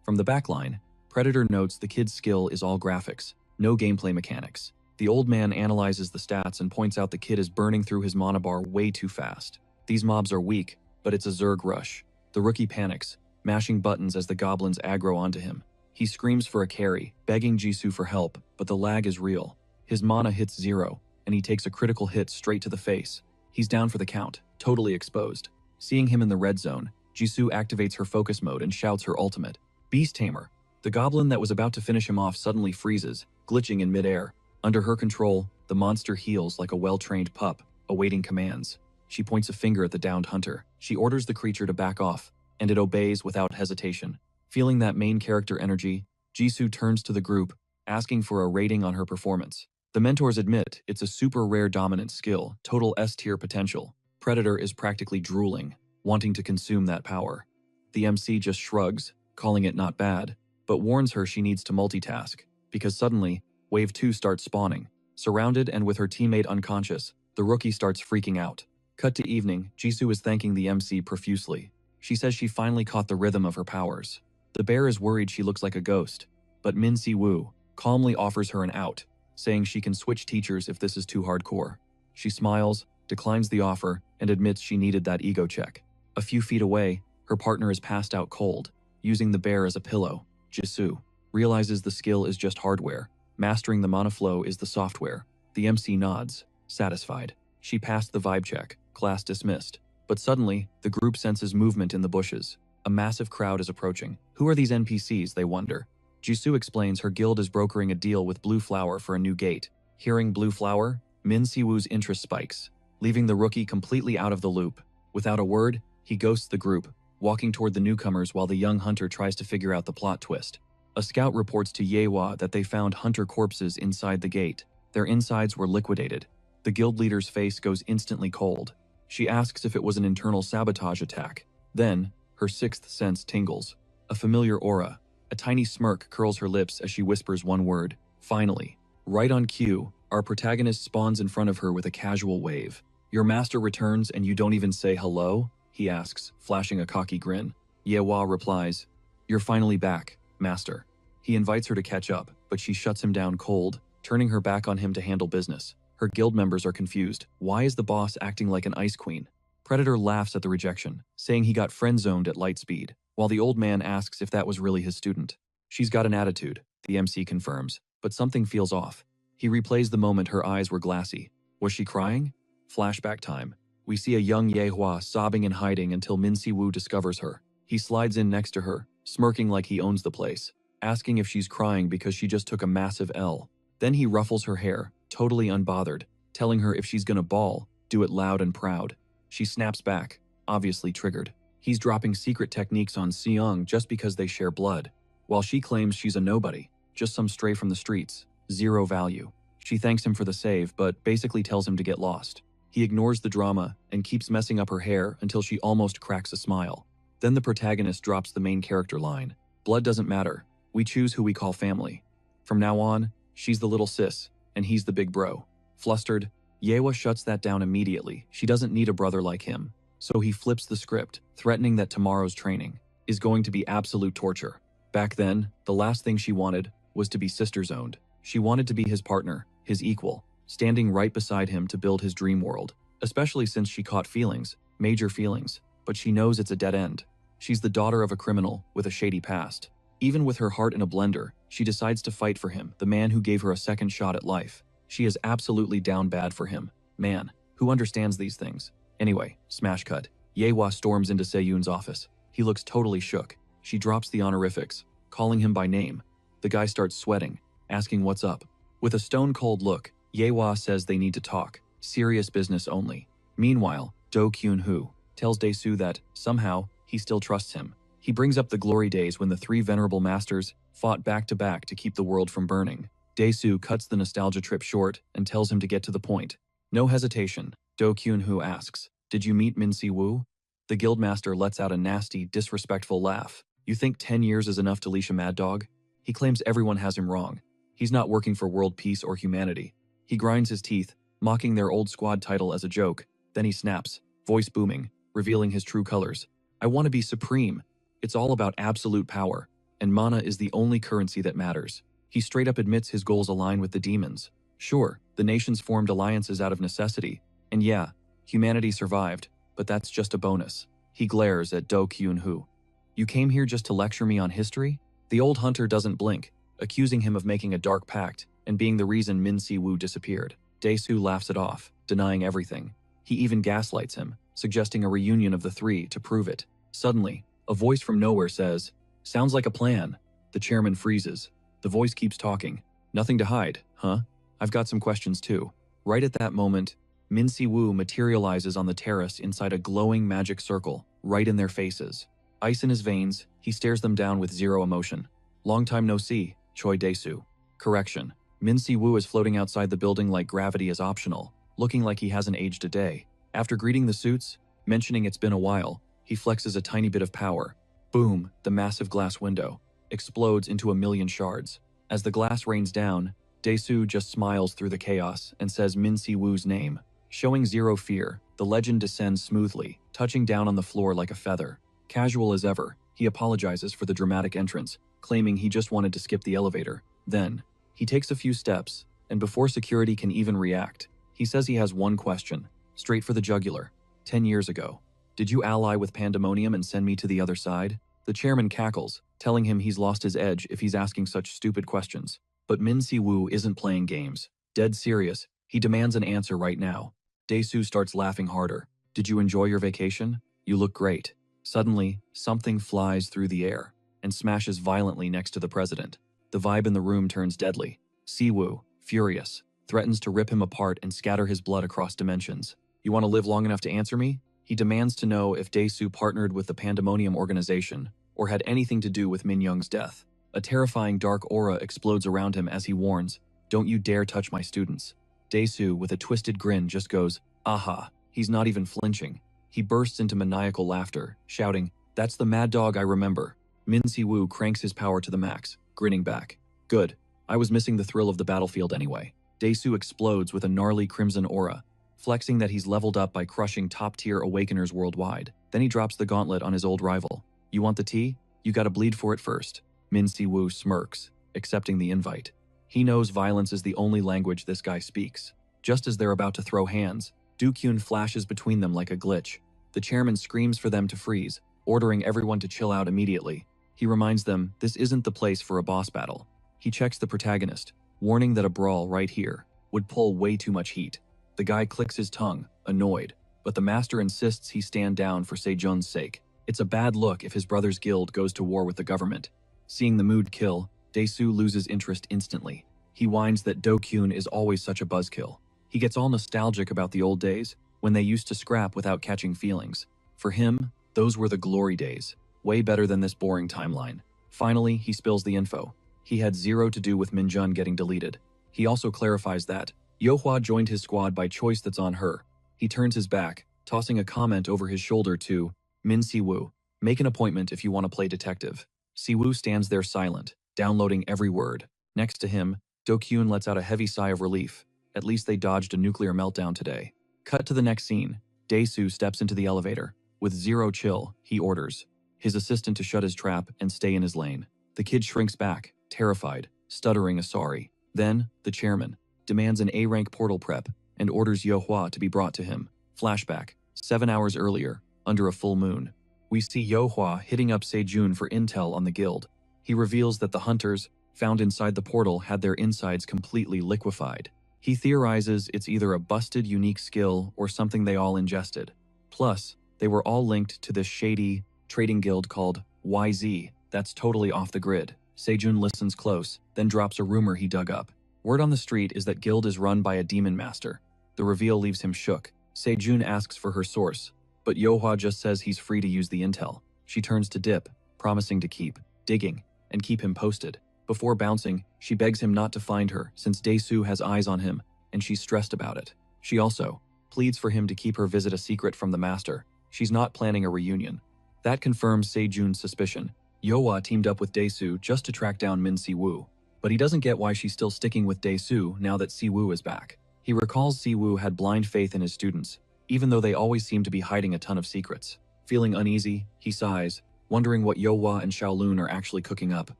From the backline, Predator notes the kid's skill is all graphics, no gameplay mechanics. The old man analyzes the stats and points out the kid is burning through his mana bar way too fast. These mobs are weak, but it's a Zerg rush. The rookie panics, mashing buttons as the goblins aggro onto him. He screams for a carry, begging Jisoo for help, but the lag is real. His mana hits 0, and he takes a critical hit straight to the face. He's down for the count, totally exposed. Seeing him in the red zone, Jisoo activates her focus mode and shouts her ultimate. Beast Tamer. The goblin that was about to finish him off suddenly freezes, glitching in midair. Under her control, the monster heals like a well-trained pup, awaiting commands. She points a finger at the downed hunter. She orders the creature to back off, and it obeys without hesitation. Feeling that main character energy, Jisoo turns to the group, asking for a rating on her performance. The mentors admit it's a super rare dominant skill, total S-tier potential. Predator is practically drooling, wanting to consume that power. The MC just shrugs, calling it not bad, but warns her she needs to multitask, because suddenly, Wave 2 starts spawning. Surrounded and with her teammate unconscious, the rookie starts freaking out. Cut to evening, Jisoo is thanking the MC profusely. She says she finally caught the rhythm of her powers. The bear is worried she looks like a ghost, but Min Si-woo calmly offers her an out, saying she can switch teachers if this is too hardcore. She smiles, declines the offer, and admits she needed that ego check. A few feet away, her partner is passed out cold, using the bear as a pillow. Jisoo realizes the skill is just hardware. Mastering the mana flow is the software. The MC nods, satisfied. She passed the vibe check, class dismissed. But suddenly, the group senses movement in the bushes. A massive crowd is approaching. Who are these NPCs, they wonder. Jisoo explains her guild is brokering a deal with Blue Flower for a new gate. Hearing Blue Flower, Min Si-woo's interest spikes, leaving the rookie completely out of the loop. Without a word, he ghosts the group, walking toward the newcomers while the young hunter tries to figure out the plot twist. A scout reports to Yewa that they found hunter corpses inside the gate. Their insides were liquidated. The guild leader's face goes instantly cold. She asks if it was an internal sabotage attack. Then, her sixth sense tingles. A familiar aura. A tiny smirk curls her lips as she whispers one word. Finally. Right on cue, our protagonist spawns in front of her with a casual wave. Your master returns and you don't even say hello? He asks, flashing a cocky grin. Yewa replies, You're finally back, master. He invites her to catch up, but she shuts him down cold, turning her back on him to handle business. Her guild members are confused. Why is the boss acting like an ice queen? Predator laughs at the rejection, saying he got friend-zoned at light speed, while the old man asks if that was really his student. She's got an attitude, the MC confirms, but something feels off. He replays the moment her eyes were glassy. Was she crying? Flashback time. We see a young Yehua sobbing and hiding until Min Si-woo discovers her. He slides in next to her, smirking like he owns the place, asking if she's crying because she just took a massive L. Then he ruffles her hair, totally unbothered, telling her if she's gonna bawl, do it loud and proud. She snaps back, obviously triggered. He's dropping secret techniques on Seong just because they share blood, while she claims she's a nobody, just some stray from the streets, zero value. She thanks him for the save, but basically tells him to get lost. He ignores the drama and keeps messing up her hair until she almost cracks a smile. Then the protagonist drops the main character line. Blood doesn't matter. We choose who we call family. From now on, she's the little sis, and he's the big bro. Flustered, Yewa shuts that down immediately. She doesn't need a brother like him. So he flips the script, threatening that tomorrow's training is going to be absolute torture. Back then, the last thing she wanted was to be sister-zoned. She wanted to be his partner, his equal, standing right beside him to build his dream world, especially since she caught feelings, major feelings, but she knows it's a dead end. She's the daughter of a criminal with a shady past. Even with her heart in a blender, she decides to fight for him, the man who gave her a second shot at life. She is absolutely down bad for him. Man, who understands these things? Anyway, smash cut. Yewa storms into Seyun's office. He looks totally shook. She drops the honorifics, calling him by name. The guy starts sweating, asking what's up. With a stone-cold look, Yewa says they need to talk. Serious business only. Meanwhile, Do Kyun-hoo tells Dae-soo that, somehow, he still trusts him. He brings up the glory days when the three venerable masters fought back-to-back to keep the world from burning. Dae-soo cuts the nostalgia trip short and tells him to get to the point. No hesitation, Do Kyun-hoo asks, Did you meet Min Si-woo? The guildmaster lets out a nasty, disrespectful laugh. You think 10 years is enough to leash a mad dog? He claims everyone has him wrong. He's not working for world peace or humanity. He grinds his teeth, mocking their old squad title as a joke. Then he snaps, voice booming, revealing his true colors. I want to be supreme. It's all about absolute power, and mana is the only currency that matters. He straight up admits his goals align with the demons. Sure, the nations formed alliances out of necessity, and yeah, humanity survived, but that's just a bonus. He glares at Do Kyun-hoo. You came here just to lecture me on history? The old hunter doesn't blink, accusing him of making a dark pact and being the reason Min Si-woo disappeared. Dae-soo laughs it off, denying everything. He even gaslights him, suggesting a reunion of the three to prove it. Suddenly, a voice from nowhere says, "Sounds like a plan." The chairman freezes. The voice keeps talking. "Nothing to hide, huh? I've got some questions too." Right at that moment, Min Si-woo materializes on the terrace inside a glowing magic circle, right in their faces. Ice in his veins, he stares them down with zero emotion. "Long time no see, Choi Dae-soo." Correction. Min Si-woo is floating outside the building like gravity is optional, looking like he hasn't aged a day. After greeting the suits, mentioning it's been a while, he flexes a tiny bit of power. Boom, the massive glass window explodes into a million shards. As the glass rains down, Dae-soo just smiles through the chaos and says Min Si-woo's name. Showing zero fear, the legend descends smoothly, touching down on the floor like a feather. Casual as ever, he apologizes for the dramatic entrance, claiming he just wanted to skip the elevator. Then, he takes a few steps, and before security can even react, he says he has one question, straight for the jugular. 10 years ago, did you ally with Pandemonium and send me to the other side? The chairman cackles, telling him he's lost his edge if he's asking such stupid questions. But Min Si-woo isn't playing games. Dead serious, he demands an answer right now. Dae-soo starts laughing harder. "Did you enjoy your vacation? You look great." Suddenly, something flies through the air and smashes violently next to the president. The vibe in the room turns deadly. Si-woo, furious, threatens to rip him apart and scatter his blood across dimensions. "You want to live long enough to answer me?" He demands to know if Dae-soo partnered with the Pandemonium organization or had anything to do with Min Young's death. A terrifying dark aura explodes around him as he warns, "Don't you dare touch my students." Dae-soo, with a twisted grin, just goes, "Aha." He's not even flinching. He bursts into maniacal laughter, shouting, "That's the mad dog I remember." Min Si-woo cranks his power to the max, grinning back. "Good. I was missing the thrill of the battlefield anyway." Dae-soo explodes with a gnarly crimson aura, flexing that he's leveled up by crushing top-tier awakeners worldwide. Then he drops the gauntlet on his old rival. "You want the tea? You gotta bleed for it first." Min Si-woo smirks, accepting the invite. He knows violence is the only language this guy speaks. Just as they're about to throw hands, Do-kyun flashes between them like a glitch. The chairman screams for them to freeze, ordering everyone to chill out immediately. He reminds them this isn't the place for a boss battle. He checks the protagonist, warning that a brawl right here would pull way too much heat. The guy clicks his tongue, annoyed, but the master insists he stand down for Sejun's sake. It's a bad look if his brother's guild goes to war with the government. Seeing the mood kill, Dae-soo loses interest instantly. He whines that Do-kyun is always such a buzzkill. He gets all nostalgic about the old days, when they used to scrap without catching feelings. For him, those were the glory days, way better than this boring timeline. Finally, he spills the info. He had zero to do with Minjun getting deleted. He also clarifies that Yohwa joined his squad by choice that's on her. He turns his back, tossing a comment over his shoulder to Min Si-woo. "Make an appointment if you want to play detective." Si-woo stands there silent, downloading every word. Next to him, Do-kyun lets out a heavy sigh of relief. At least they dodged a nuclear meltdown today. Cut to the next scene. Dae-soo steps into the elevator. With zero chill, he orders his assistant to shut his trap and stay in his lane. The kid shrinks back, terrified, stuttering a sorry. Then, the chairman demands an A-rank portal prep and orders Yohwa to be brought to him. Flashback, 7 hours earlier, under a full moon. We see Yohwa hitting up Sejun for intel on the guild. He reveals that the hunters found inside the portal had their insides completely liquefied. He theorizes it's either a busted unique skill or something they all ingested. Plus, they were all linked to this shady trading guild called YZ that's totally off the grid. Sejun listens close, then drops a rumor he dug up. Word on the street is that guild is run by a demon master. The reveal leaves him shook. Sejun asks for her source, but Yohwa just says he's free to use the intel. She turns to dip, promising to keep digging and keep him posted. Before bouncing, she begs him not to find her since Dae-soo has eyes on him and she's stressed about it. She also pleads for him to keep her visit a secret from the master. She's not planning a reunion. That confirms Sejun's suspicion. Yohwa teamed up with Dae-soo just to track down Min Si-woo. But he doesn't get why she's still sticking with Dae-soo now that Si-woo is back. He recalls Si-woo had blind faith in his students, even though they always seem to be hiding a ton of secrets. Feeling uneasy, he sighs, wondering what Yeohwa and Shaolun are actually cooking up.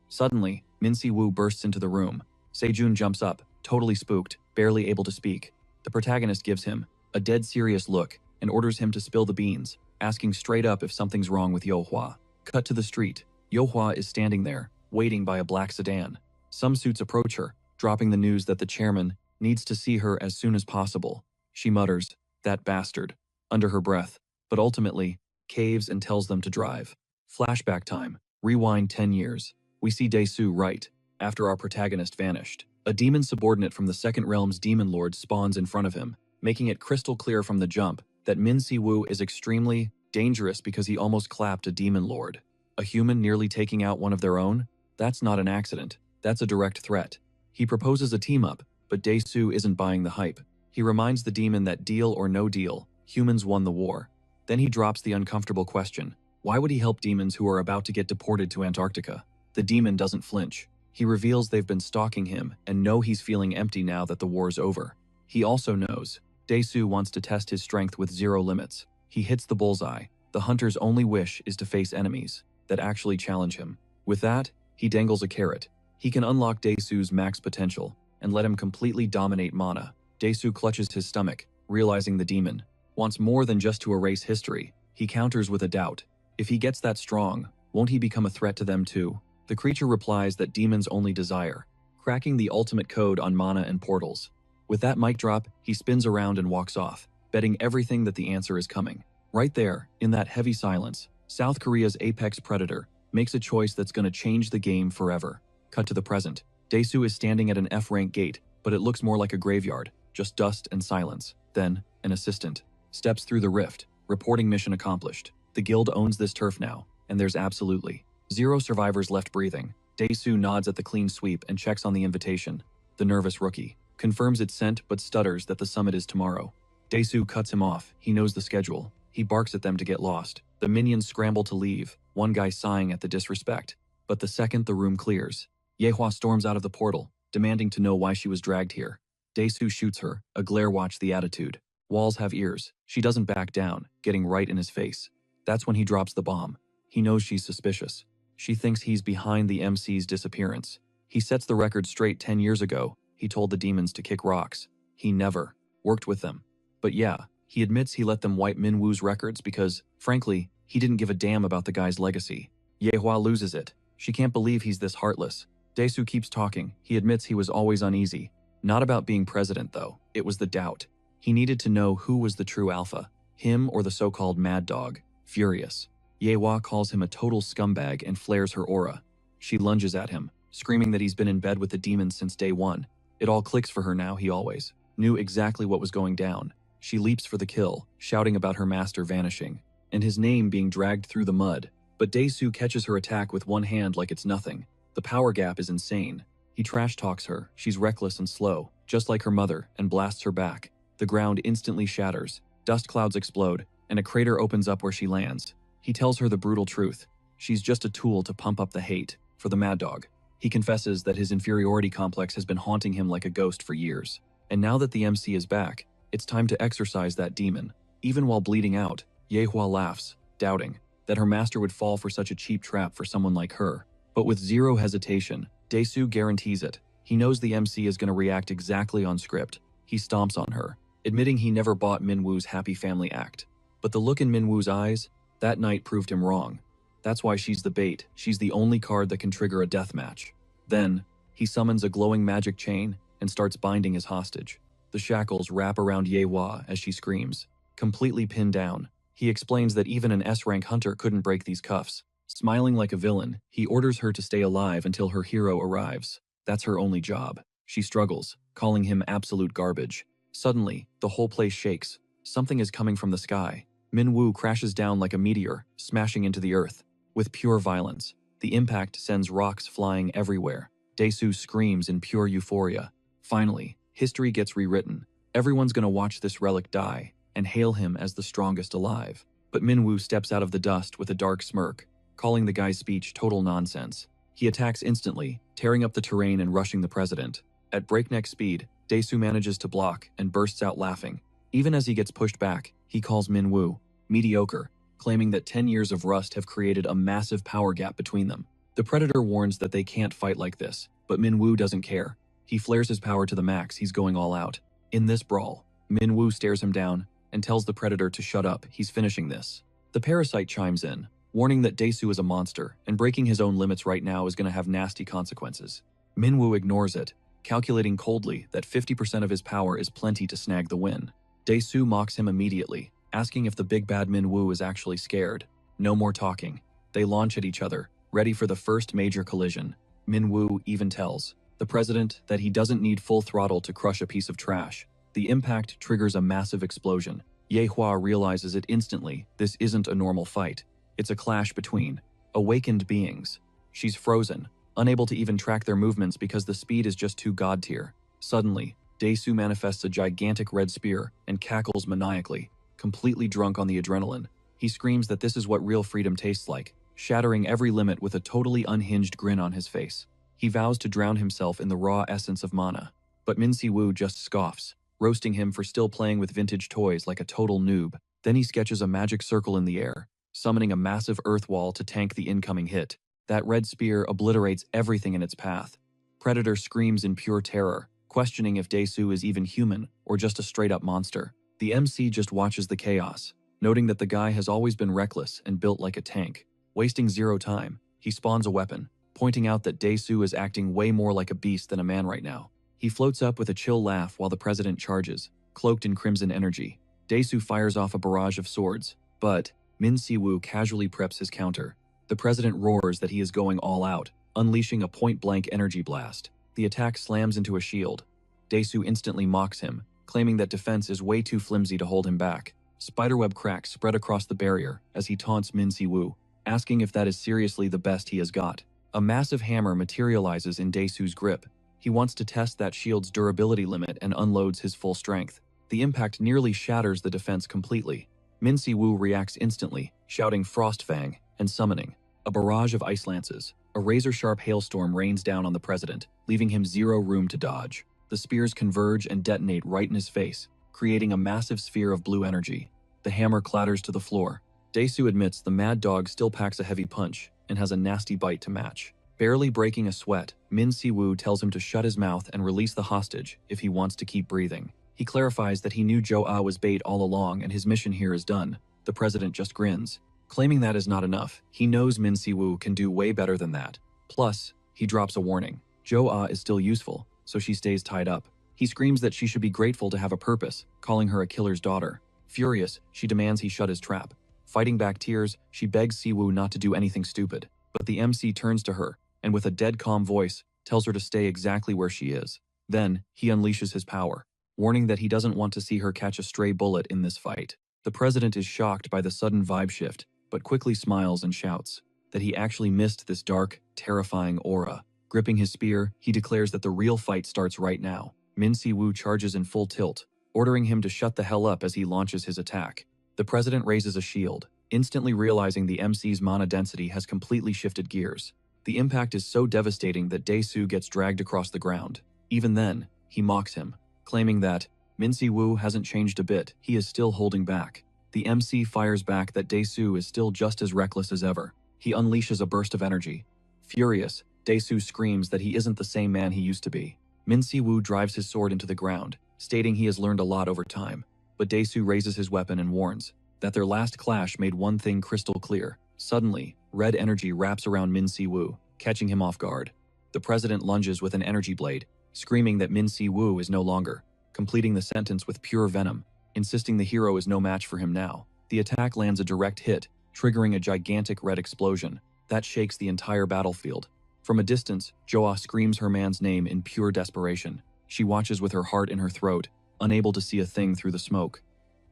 Suddenly, Min Si-woo bursts into the room. Sejun jumps up, totally spooked, barely able to speak. The protagonist gives him a dead serious look and orders him to spill the beans, asking straight up if something's wrong with Yeohwa. Cut to the street. Yeohwa is standing there, waiting by a black sedan. Some suits approach her, dropping the news that the chairman needs to see her as soon as possible. She mutters, "That bastard," under her breath, but ultimately caves and tells them to drive. Flashback time. Rewind 10 years. We see Dae-soo right after our protagonist vanished. A demon subordinate from the Second Realm's demon lord spawns in front of him, making it crystal clear from the jump that Min Si-woo is extremely dangerous because he almost clapped a demon lord. A human nearly taking out one of their own? That's not an accident. That's a direct threat. He proposes a team-up, but Dae-soo isn't buying the hype. He reminds the demon that deal or no deal, humans won the war. Then he drops the uncomfortable question. Why would he help demons who are about to get deported to Antarctica? The demon doesn't flinch. He reveals they've been stalking him and know he's feeling empty now that the war's over. He also knows Dae-soo wants to test his strength with zero limits. He hits the bullseye. The hunter's only wish is to face enemies that actually challenge him. With that, he dangles a carrot. He can unlock Dae-soo's max potential and let him completely dominate mana. Dae-soo clutches his stomach, realizing the demon wants more than just to erase history. He counters with a doubt. If he gets that strong, won't he become a threat to them too? The creature replies that demons only desire, cracking the ultimate code on mana and portals. With that mic drop, he spins around and walks off, betting everything that the answer is coming. Right there, in that heavy silence, South Korea's apex predator makes a choice that's gonna change the game forever. Cut to the present. Dae-soo is standing at an F-rank gate, but it looks more like a graveyard, just dust and silence. Then, an assistant steps through the rift, reporting mission accomplished. The guild owns this turf now, and there's absolutely zero survivors left breathing. Dae-soo nods at the clean sweep and checks on the invitation. The nervous rookie confirms it's sent but stutters that the summit is tomorrow. Dae-soo cuts him off. He knows the schedule. He barks at them to get lost. The minions scramble to leave, one guy sighing at the disrespect. But the second the room clears, Yeohwa storms out of the portal, demanding to know why she was dragged here. Dae-soo shoots her, a glare watch the attitude. Walls have ears. She doesn't back down, getting right in his face. That's when he drops the bomb. He knows she's suspicious. She thinks he's behind the MC's disappearance. He sets the record straight 10 years ago. He told the demons to kick rocks. He never worked with them. But yeah, he admits he let them wipe Min-woo's records because, frankly, he didn't give a damn about the guy's legacy. Yeohwa loses it. She can't believe he's this heartless. Dae-soo keeps talking. He admits he was always uneasy. Not about being president, though. It was the doubt. He needed to know who was the true alpha, him or the so-called mad dog. Furious, Yeohwa calls him a total scumbag and flares her aura. She lunges at him, screaming that he's been in bed with the demons since day one. It all clicks for her now. He always knew exactly what was going down. She leaps for the kill, shouting about her master vanishing, and his name being dragged through the mud. But Dae-soo catches her attack with one hand like it's nothing. The power gap is insane. He trash talks her. She's reckless and slow, just like her mother, and blasts her back. The ground instantly shatters. Dust clouds explode, and a crater opens up where she lands. He tells her the brutal truth. She's just a tool to pump up the hate for the mad dog. He confesses that his inferiority complex has been haunting him like a ghost for years. And now that the MC is back, it's time to exorcise that demon. Even while bleeding out, Yeohwa laughs, doubting that her master would fall for such a cheap trap for someone like her. But with zero hesitation, Dae-soo guarantees it. He knows the MC is going to react exactly on script. He stomps on her, admitting he never bought Min-woo's happy family act. But the look in Min-woo's eyes, that night proved him wrong. That's why she's the bait. She's the only card that can trigger a death match. Then, he summons a glowing magic chain and starts binding his hostage. The shackles wrap around Yeohwa as she screams. Completely pinned down, he explains that even an S-rank hunter couldn't break these cuffs. Smiling like a villain, he orders her to stay alive until her hero arrives. That's her only job. She struggles, calling him absolute garbage. Suddenly, the whole place shakes. Something is coming from the sky. Min-woo crashes down like a meteor, smashing into the earth. With pure violence, the impact sends rocks flying everywhere. Dae-soo screams in pure euphoria. Finally, history gets rewritten. Everyone's gonna watch this relic die and hail him as the strongest alive. But Min-woo steps out of the dust with a dark smirk, calling the guy's speech total nonsense. He attacks instantly, tearing up the terrain and rushing the president. At breakneck speed, Daesu manages to block and bursts out laughing. Even as he gets pushed back, he calls Minwoo mediocre, claiming that 10 years of rust have created a massive power gap between them. The Predator warns that they can't fight like this, but Minwoo doesn't care. He flares his power to the max, he's going all out. In this brawl, Minwoo stares him down and tells the Predator to shut up, he's finishing this. The parasite chimes in, warning that Daesu is a monster, and breaking his own limits right now is going to have nasty consequences. Minwoo ignores it, calculating coldly that 50% of his power is plenty to snag the win. Daesu mocks him immediately, asking if the big bad Minwoo is actually scared. No more talking. They launch at each other, ready for the first major collision. Minwoo even tells the president that he doesn't need full throttle to crush a piece of trash. The impact triggers a massive explosion. Yehua realizes it instantly, this isn't a normal fight. It's a clash between awakened beings. She's frozen, unable to even track their movements because the speed is just too god tier. Suddenly, Daesu manifests a gigantic red spear and cackles maniacally, completely drunk on the adrenaline. He screams that this is what real freedom tastes like, shattering every limit with a totally unhinged grin on his face. He vows to drown himself in the raw essence of mana. But Min Si-woo just scoffs, roasting him for still playing with vintage toys like a total noob. Then he sketches a magic circle in the air, summoning a massive earth wall to tank the incoming hit. That red spear obliterates everything in its path. Predator screams in pure terror, questioning if Daesu is even human or just a straight-up monster. The MC just watches the chaos, noting that the guy has always been reckless and built like a tank. Wasting zero time, he spawns a weapon, pointing out that Daesu is acting way more like a beast than a man right now. He floats up with a chill laugh while the president charges, cloaked in crimson energy. Daesu fires off a barrage of swords, but Min Si-woo casually preps his counter. The president roars that he is going all out, unleashing a point-blank energy blast. The attack slams into a shield. Daesu instantly mocks him, claiming that defense is way too flimsy to hold him back. Spiderweb cracks spread across the barrier as he taunts Min Si-woo, asking if that is seriously the best he has got. A massive hammer materializes in Daesu's grip. He wants to test that shield's durability limit and unloads his full strength. The impact nearly shatters the defense completely. Min Si-woo reacts instantly, shouting Frostfang and summoning a barrage of ice lances. A razor-sharp hailstorm rains down on the president, leaving him zero room to dodge. The spears converge and detonate right in his face, creating a massive sphere of blue energy. The hammer clatters to the floor. Daesu admits the mad dog still packs a heavy punch and has a nasty bite to match. Barely breaking a sweat, Min Si-woo tells him to shut his mouth and release the hostage if he wants to keep breathing. He clarifies that he knew Jo-ah was bait all along and his mission here is done. The president just grins, claiming that is not enough. He knows Min Si-woo can do way better than that. Plus, he drops a warning. Jo-ah is still useful, so she stays tied up. He screams that she should be grateful to have a purpose, calling her a killer's daughter. Furious, she demands he shut his trap. Fighting back tears, she begs Si-woo not to do anything stupid. But the MC turns to her, and with a dead calm voice, tells her to stay exactly where she is. Then, he unleashes his power, warning that he doesn't want to see her catch a stray bullet in this fight. The president is shocked by the sudden vibe shift, but quickly smiles and shouts that he actually missed this dark, terrifying aura. Gripping his spear, he declares that the real fight starts right now. Min Si-woo charges in full tilt, ordering him to shut the hell up as he launches his attack. The president raises a shield, instantly realizing the MC's mana density has completely shifted gears. The impact is so devastating that Daesu gets dragged across the ground. Even then, he mocks him, claiming that Min Si-woo hasn't changed a bit, he is still holding back. The MC fires back that Daesu is still just as reckless as ever. He unleashes a burst of energy. Furious, Daesu screams that he isn't the same man he used to be. Min Si-woo drives his sword into the ground, stating he has learned a lot over time. But Daesu raises his weapon and warns that their last clash made one thing crystal clear. Suddenly, red energy wraps around Min Si-woo, catching him off guard. The president lunges with an energy blade, screaming that Min Si-woo is no longer, completing the sentence with pure venom, insisting the hero is no match for him now. The attack lands a direct hit, triggering a gigantic red explosion that shakes the entire battlefield. From a distance, Jo-ah screams her man's name in pure desperation. She watches with her heart in her throat, unable to see a thing through the smoke.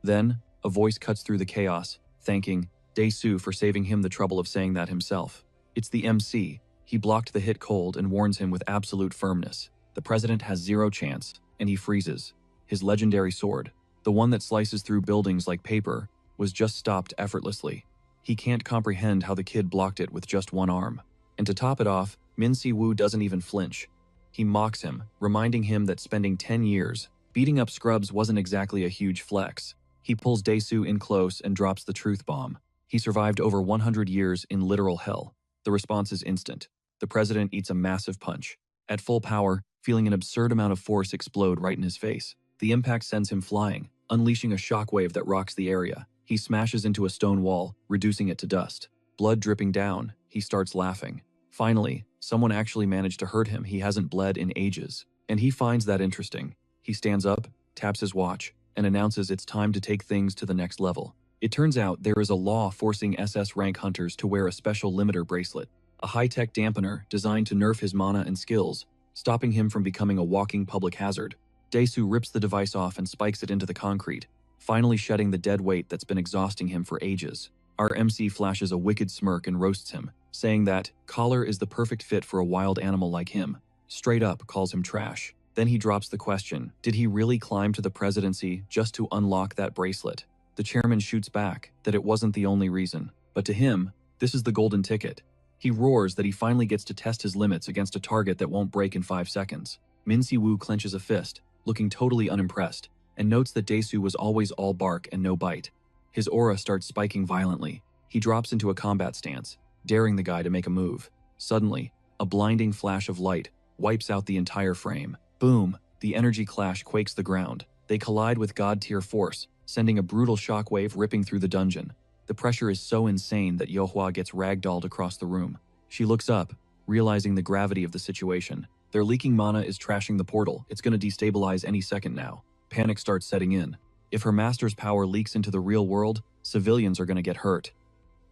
Then, a voice cuts through the chaos, thanking Daesu for saving him the trouble of saying that himself. It's the MC. He blocked the hit cold and warns him with absolute firmness. The president has zero chance, and he freezes. His legendary sword, the one that slices through buildings like paper, was just stopped effortlessly. He can't comprehend how the kid blocked it with just one arm. And to top it off, Min Si-woo doesn't even flinch. He mocks him, reminding him that spending 10 years beating up scrubs wasn't exactly a huge flex. He pulls Dae-soo in close and drops the truth bomb. He survived over 100 years in literal hell. The response is instant. The president eats a massive punch. At full power, feeling an absurd amount of force explode right in his face. The impact sends him flying, unleashing a shockwave that rocks the area. He smashes into a stone wall, reducing it to dust. Blood dripping down, he starts laughing. Finally, someone actually managed to hurt him. He hasn't bled in ages. And he finds that interesting. He stands up, taps his watch, and announces it's time to take things to the next level. It turns out there is a law forcing SS rank hunters to wear a special limiter bracelet, a high-tech dampener designed to nerf his mana and skills, stopping him from becoming a walking public hazard. Dae-soo rips the device off and spikes it into the concrete, finally shedding the dead weight that's been exhausting him for ages. Our MC flashes a wicked smirk and roasts him, saying that Collar is the perfect fit for a wild animal like him. Straight up calls him trash. Then he drops the question, did he really climb to the presidency just to unlock that bracelet? The chairman shoots back that it wasn't the only reason, but to him, this is the golden ticket. He roars that he finally gets to test his limits against a target that won't break in 5 seconds. Min Si-woo clenches a fist, looking totally unimpressed, and notes that Dae-soo was always all bark and no bite. His aura starts spiking violently. He drops into a combat stance, daring the guy to make a move. Suddenly, a blinding flash of light wipes out the entire frame. Boom! The energy clash quakes the ground. They collide with god-tier force, sending a brutal shockwave ripping through the dungeon. The pressure is so insane that Yeohwa gets ragdolled across the room. She looks up, realizing the gravity of the situation. Their leaking mana is trashing the portal. It's going to destabilize any second now. Panic starts setting in. If her master's power leaks into the real world, civilians are going to get hurt.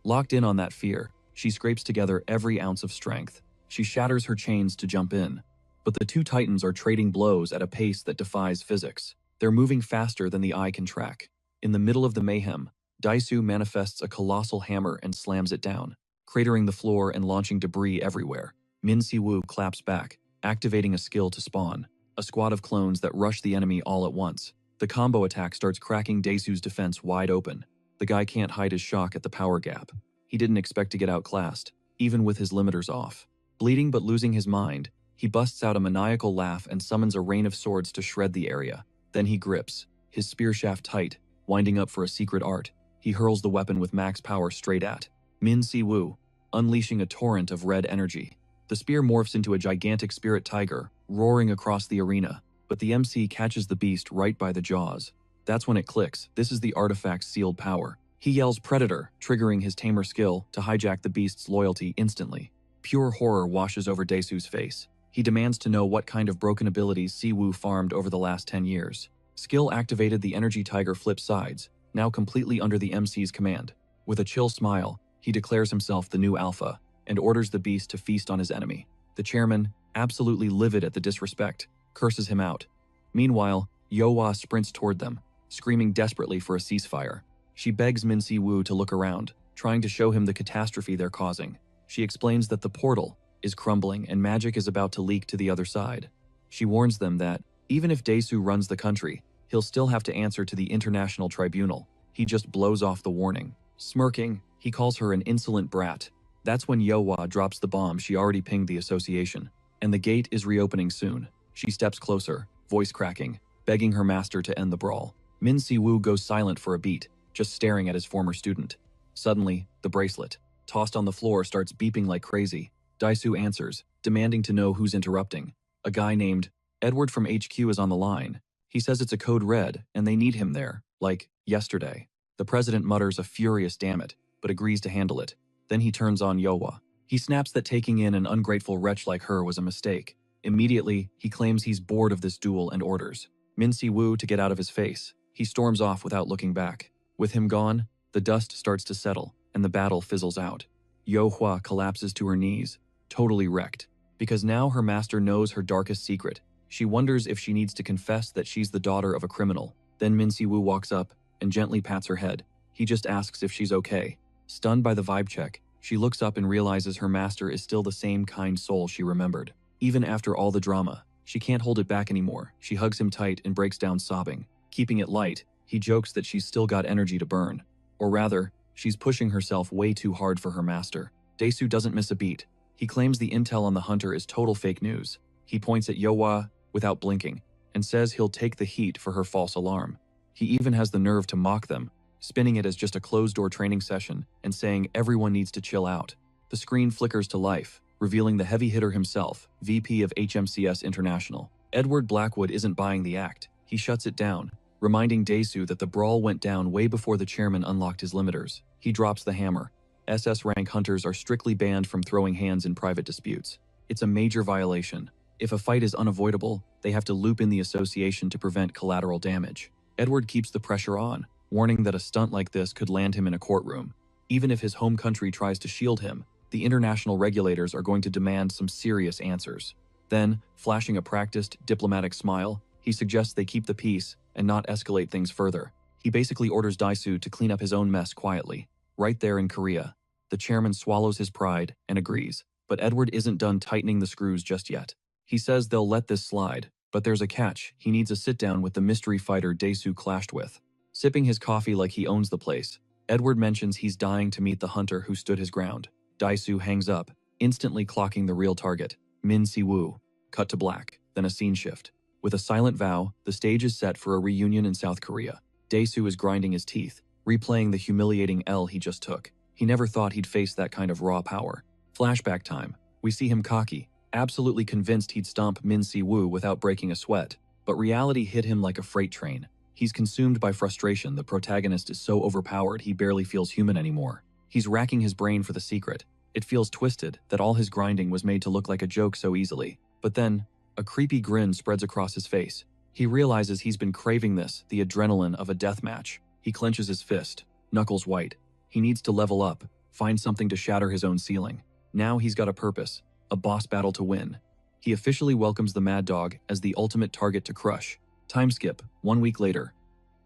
Locked in on that fear, she scrapes together every ounce of strength. She shatters her chains to jump in. But the two titans are trading blows at a pace that defies physics. They're moving faster than the eye can track. In the middle of the mayhem, Dae-soo manifests a colossal hammer and slams it down, cratering the floor and launching debris everywhere. Min Si-woo claps back, activating a skill to spawn a squad of clones that rush the enemy all at once. The combo attack starts cracking Dae-soo's defense wide open. The guy can't hide his shock at the power gap. He didn't expect to get outclassed, even with his limiters off. Bleeding but losing his mind, he busts out a maniacal laugh and summons a rain of swords to shred the area. Then he grips, his spear shaft tight, winding up for a secret art. He hurls the weapon with max power straight at Min Si-woo, unleashing a torrent of red energy. The spear morphs into a gigantic spirit tiger, roaring across the arena, but the MC catches the beast right by the jaws. That's when it clicks. This is the artifact's sealed power. He yells Predator, triggering his tamer skill to hijack the beast's loyalty instantly. Pure horror washes over Dae-soo's face. He demands to know what kind of broken abilities Si-woo farmed over the last 10 years. Skill activated, the energy tiger flips sides, now completely under the MC's command. With a chill smile, he declares himself the new alpha and orders the beast to feast on his enemy. The chairman, absolutely livid at the disrespect, curses him out. Meanwhile, Yeohwa sprints toward them, screaming desperately for a ceasefire. She begs Min Si-woo to look around, trying to show him the catastrophe they're causing. She explains that the portal is crumbling and magic is about to leak to the other side. She warns them that, even if Dae-soo runs the country, he'll still have to answer to the international tribunal. He just blows off the warning. Smirking, he calls her an insolent brat. That's when Yeohwa drops the bomb she already pinged the association, and the gate is reopening soon. She steps closer, voice cracking, begging her master to end the brawl. Min Si-woo goes silent for a beat, just staring at his former student. Suddenly, the bracelet, tossed on the floor, starts beeping like crazy. Dae-soo answers, demanding to know who's interrupting. A guy named Edward from HQ is on the line. He says it's a code red, and they need him there, like, yesterday. The president mutters a furious damn it, but agrees to handle it. Then he turns on Yeohwa. He snaps that taking in an ungrateful wretch like her was a mistake. Immediately, he claims he's bored of this duel and orders Min Si-woo to get out of his face. He storms off without looking back. With him gone, the dust starts to settle, and the battle fizzles out. Yeohwa collapses to her knees, totally wrecked. Because now her master knows her darkest secret. She wonders if she needs to confess that she's the daughter of a criminal. Then Min Si-woo walks up and gently pats her head. He just asks if she's okay. Stunned by the vibe check, she looks up and realizes her master is still the same kind soul she remembered. Even after all the drama, she can't hold it back anymore. She hugs him tight and breaks down sobbing. Keeping it light, he jokes that she's still got energy to burn. Or rather, she's pushing herself way too hard for her master. Dae-soo doesn't miss a beat. He claims the intel on the hunter is total fake news. He points at Yohwa without blinking and says he'll take the heat for her false alarm. He even has the nerve to mock them, spinning it as just a closed-door training session and saying everyone needs to chill out. The screen flickers to life, revealing the heavy hitter himself, VP of HMCS International. Edward Blackwood isn't buying the act. He shuts it down, reminding Daesu that the brawl went down way before the chairman unlocked his limiters. He drops the hammer. SS rank hunters are strictly banned from throwing hands in private disputes. It's a major violation. If a fight is unavoidable, they have to loop in the association to prevent collateral damage. Edward keeps the pressure on, warning that a stunt like this could land him in a courtroom. Even if his home country tries to shield him, the international regulators are going to demand some serious answers. Then, flashing a practiced, diplomatic smile, he suggests they keep the peace and not escalate things further. He basically orders Daesu to clean up his own mess quietly, right there in Korea. The chairman swallows his pride and agrees, but Edward isn't done tightening the screws just yet. He says they'll let this slide, but there's a catch. He needs a sit-down with the mystery fighter Daesu clashed with. Sipping his coffee like he owns the place, Edward mentions he's dying to meet the hunter who stood his ground. Daesu hangs up, instantly clocking the real target, Min Si-woo. Cut to black, then a scene shift. With a silent vow, the stage is set for a reunion in South Korea. Daesu is grinding his teeth, replaying the humiliating L he just took. He never thought he'd face that kind of raw power. Flashback time. We see him cocky, absolutely convinced he'd stomp Min Si-woo without breaking a sweat. But reality hit him like a freight train. He's consumed by frustration. The protagonist is so overpowered he barely feels human anymore. He's racking his brain for the secret. It feels twisted that all his grinding was made to look like a joke so easily. But then, a creepy grin spreads across his face. He realizes he's been craving this, the adrenaline of a death match. He clenches his fist, knuckles white. He needs to level up, find something to shatter his own ceiling. Now he's got a purpose, a boss battle to win. He officially welcomes the Mad Dog as the ultimate target to crush. Time skip, 1 week later.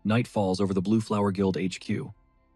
Night falls over the Blue Flower Guild HQ.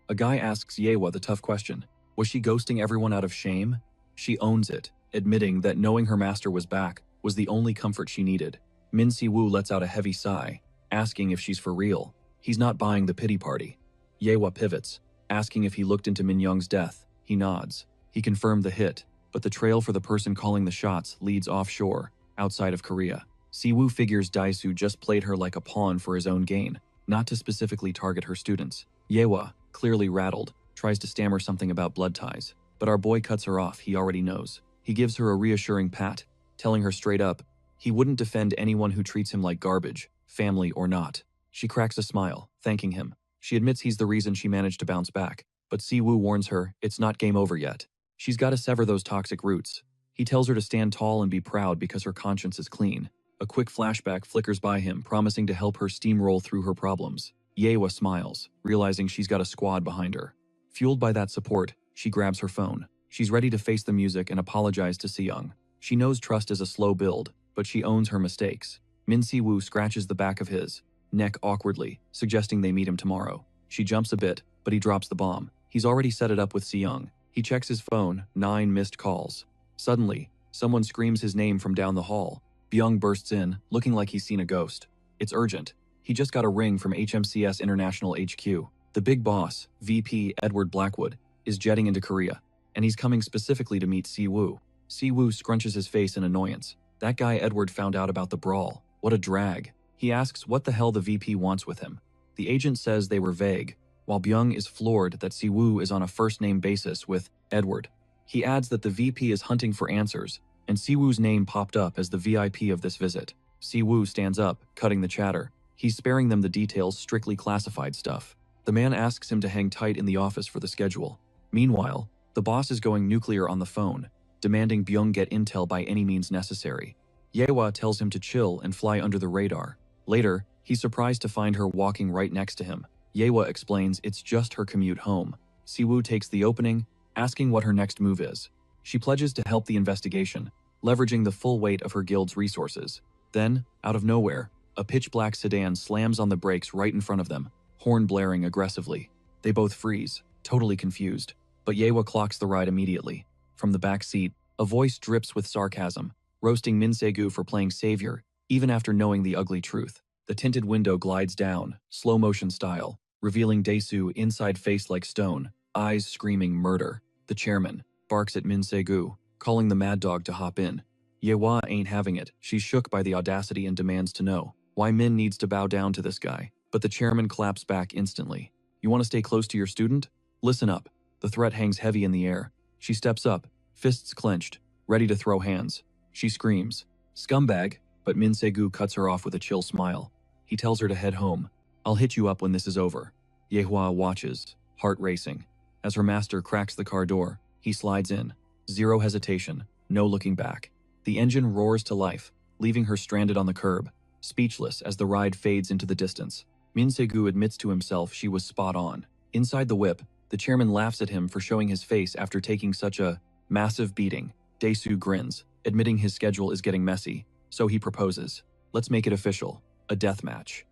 A guy asks Yewa the tough question. Was she ghosting everyone out of shame? She owns it, admitting that knowing her master was back was the only comfort she needed. Min Si-woo lets out a heavy sigh, asking if she's for real. He's not buying the pity party. Yewa pivots, asking if he looked into Min Young's death. He nods. He confirmed the hit, but the trail for the person calling the shots leads offshore, outside of Korea. Si-woo figures Daesu just played her like a pawn for his own gain, not to specifically target her students. Yewa, clearly rattled, tries to stammer something about blood ties, but our boy cuts her off. He already knows. He gives her a reassuring pat, telling her straight up, he wouldn't defend anyone who treats him like garbage, family or not. She cracks a smile, thanking him. She admits he's the reason she managed to bounce back, but Si-woo warns her it's not game over yet. She's got to sever those toxic roots. He tells her to stand tall and be proud because her conscience is clean. A quick flashback flickers by him, promising to help her steamroll through her problems. Yewa smiles, realizing she's got a squad behind her. Fueled by that support, she grabs her phone. She's ready to face the music and apologize to Si-young. She knows trust is a slow build, but she owns her mistakes. Min Si-woo scratches the back of his neck awkwardly, suggesting they meet him tomorrow. She jumps a bit, but he drops the bomb. He's already set it up with Si-young. He checks his phone, 9 missed calls. Suddenly, someone screams his name from down the hall. Byung bursts in, looking like he's seen a ghost. It's urgent. He just got a ring from HMCS International HQ. The big boss, VP Edward Blackwood, is jetting into Korea, and he's coming specifically to meet Si-woo. Si-woo scrunches his face in annoyance. That guy Edward found out about the brawl. What a drag. He asks what the hell the VP wants with him. The agent says they were vague, while Byung is floored that Si-woo is on a first-name basis with Edward. He adds that the VP is hunting for answers, and Si-woo's name popped up as the VIP of this visit. Si-woo stands up, cutting the chatter. He's sparing them the details, strictly classified stuff. The man asks him to hang tight in the office for the schedule. Meanwhile, the boss is going nuclear on the phone, demanding Byung get intel by any means necessary. Yewa tells him to chill and fly under the radar. Later, he's surprised to find her walking right next to him. Yewa explains it's just her commute home. Si-woo takes the opening, asking what her next move is. She pledges to help the investigation, leveraging the full weight of her guild's resources. Then, out of nowhere, a pitch-black sedan slams on the brakes right in front of them, horn blaring aggressively. They both freeze, totally confused, but Yewa clocks the ride immediately. From the back seat, a voice drips with sarcasm, roasting Min Se-gu for playing savior, even after knowing the ugly truth. The tinted window glides down, slow-motion style, revealing Daesu inside face like stone, eyes screaming murder. The chairman barks at Min Se-gu, calling the mad dog to hop in. Yehua ain't having it. She's shook by the audacity and demands to know why Min needs to bow down to this guy. But the chairman claps back instantly. You want to stay close to your student? Listen up. The threat hangs heavy in the air. She steps up, fists clenched, ready to throw hands. She screams, "Scumbag!" But Min Se-gu cuts her off with a chill smile. He tells her to head home. "I'll hit you up when this is over." Yehua watches, heart racing. As her master cracks the car door, he slides in. Zero hesitation, no looking back. The engine roars to life, leaving her stranded on the curb, speechless as the ride fades into the distance. Min Se-gu admits to himself she was spot on. Inside the whip, the chairman laughs at him for showing his face after taking such a massive beating. Dae-soo grins, admitting his schedule is getting messy, so he proposes. Let's make it official, a death match.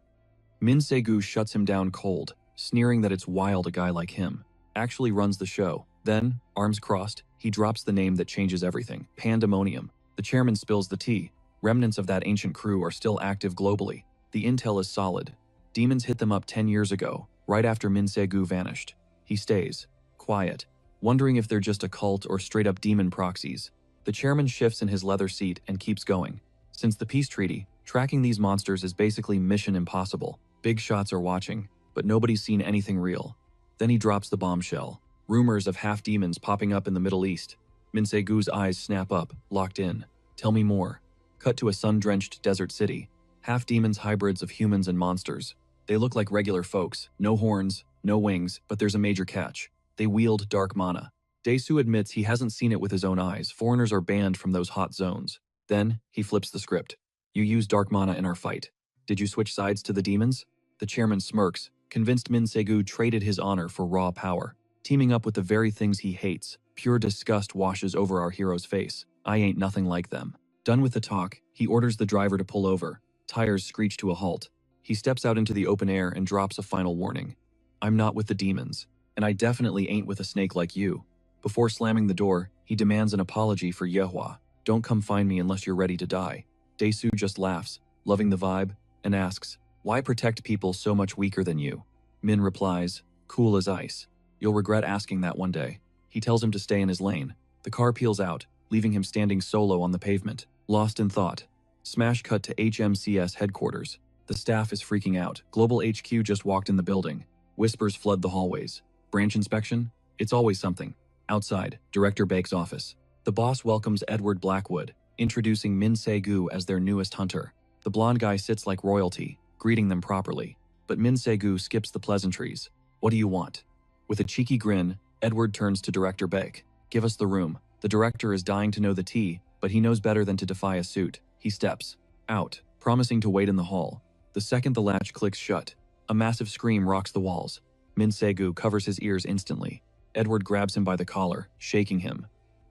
Min Se-gu shuts him down cold, sneering that it's wild a guy like him actually runs the show. Then, arms crossed, he drops the name that changes everything, Pandemonium. The chairman spills the tea. Remnants of that ancient crew are still active globally. The intel is solid. Demons hit them up 10 years ago, right after Min Se-gu vanished. He stays, quiet, wondering if they're just a cult or straight-up demon proxies. The chairman shifts in his leather seat and keeps going. Since the peace treaty, tracking these monsters is basically mission impossible. Big shots are watching, but nobody's seen anything real. Then he drops the bombshell. Rumors of half-demons popping up in the Middle East. Min Se-gu's eyes snap up, locked in. Tell me more. Cut to a sun-drenched desert city. Half-demons hybrids of humans and monsters. They look like regular folks. No horns, no wings, but there's a major catch. They wield dark mana. Dae-soo admits he hasn't seen it with his own eyes. Foreigners are banned from those hot zones. Then, he flips the script. You used dark mana in our fight. Did you switch sides to the demons? The chairman smirks, convinced Min Se-gu traded his honor for raw power. Teaming up with the very things he hates, pure disgust washes over our hero's face. I ain't nothing like them. Done with the talk, he orders the driver to pull over. Tires screech to a halt. He steps out into the open air and drops a final warning. I'm not with the demons, and I definitely ain't with a snake like you. Before slamming the door, he demands an apology for Yehua. Don't come find me unless you're ready to die. Dae-soo just laughs, loving the vibe, and asks, why protect people so much weaker than you? Min replies, cool as ice. You'll regret asking that one day. He tells him to stay in his lane. The car peels out, leaving him standing solo on the pavement, lost in thought. Smash cut to HMCS headquarters. The staff is freaking out. Global HQ just walked in the building. Whispers flood the hallways. Branch inspection? It's always something. Outside, Director Baek's office. The boss welcomes Edward Blackwood, introducing Min Se-gu as their newest hunter. The blonde guy sits like royalty, greeting them properly. But Min Se-gu skips the pleasantries. What do you want? With a cheeky grin, Edward turns to Director Baek. Give us the room. The director is dying to know the tea, but he knows better than to defy a suit. He steps out, promising to wait in the hall. The second the latch clicks shut, a massive scream rocks the walls. Min Se-gu covers his ears instantly. Edward grabs him by the collar, shaking him.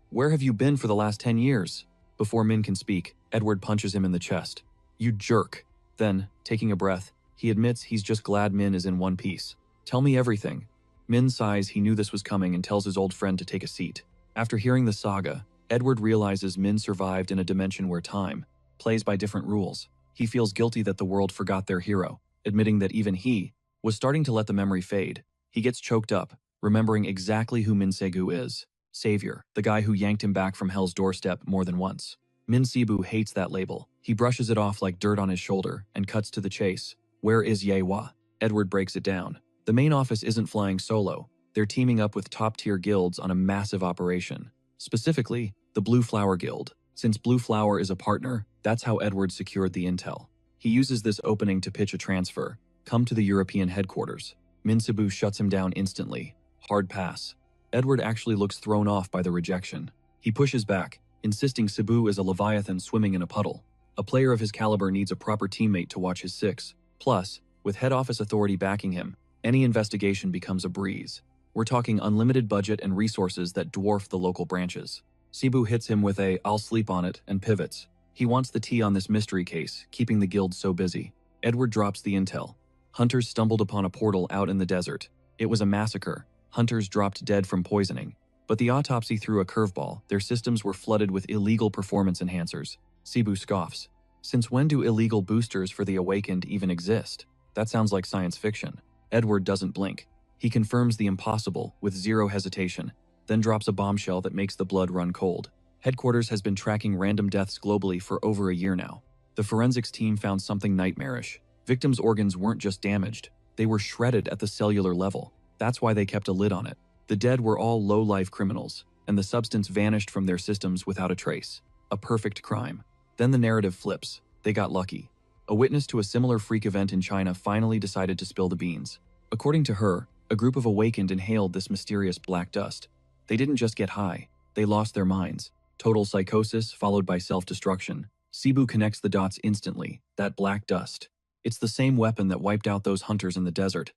Where have you been for the last 10 years? Before Min can speak, Edward punches him in the chest. You jerk. Then, taking a breath, he admits he's just glad Min is in one piece. Tell me everything. Min sighs he knew this was coming and tells his old friend to take a seat. After hearing the saga, Edward realizes Min survived in a dimension where time plays by different rules. He feels guilty that the world forgot their hero, admitting that even he was starting to let the memory fade. He gets choked up, remembering exactly who Min Se-gu is. Savior, the guy who yanked him back from hell's doorstep more than once. Min Se-bu hates that label. He brushes it off like dirt on his shoulder and cuts to the chase. Where is Yehua? Edward breaks it down. The main office isn't flying solo. They're teaming up with top-tier guilds on a massive operation. Specifically, the Blue Flower Guild. Since Blue Flower is a partner, that's how Edward secured the intel. He uses this opening to pitch a transfer. Come to the European headquarters. Min Se-bu shuts him down instantly. Hard pass. Edward actually looks thrown off by the rejection. He pushes back, insisting Se-bu is a leviathan swimming in a puddle. A player of his caliber needs a proper teammate to watch his six. Plus, with head office authority backing him, any investigation becomes a breeze. We're talking unlimited budget and resources that dwarf the local branches. Se-bu hits him with a "I'll sleep on it" and pivots. He wants the tea on this mystery case, keeping the guild so busy. Edward drops the intel. Hunters stumbled upon a portal out in the desert. It was a massacre. Hunters dropped dead from poisoning. But the autopsy threw a curveball. Their systems were flooded with illegal performance enhancers. Se-bu scoffs. Since when do illegal boosters for the awakened even exist? That sounds like science fiction. Edward doesn't blink. He confirms the impossible with zero hesitation, then drops a bombshell that makes the blood run cold. Headquarters has been tracking random deaths globally for over a year now. The forensics team found something nightmarish. Victims' organs weren't just damaged, they were shredded at the cellular level. That's why they kept a lid on it. The dead were all low-life criminals, and the substance vanished from their systems without a trace. A perfect crime. Then the narrative flips. They got lucky. A witness to a similar freak event in China finally decided to spill the beans. According to her, a group of awakened inhaled this mysterious black dust. They didn't just get high, they lost their minds. Total psychosis followed by self-destruction. Cebu connects the dots instantly. That black dust. It's the same weapon that wiped out those hunters in the desert.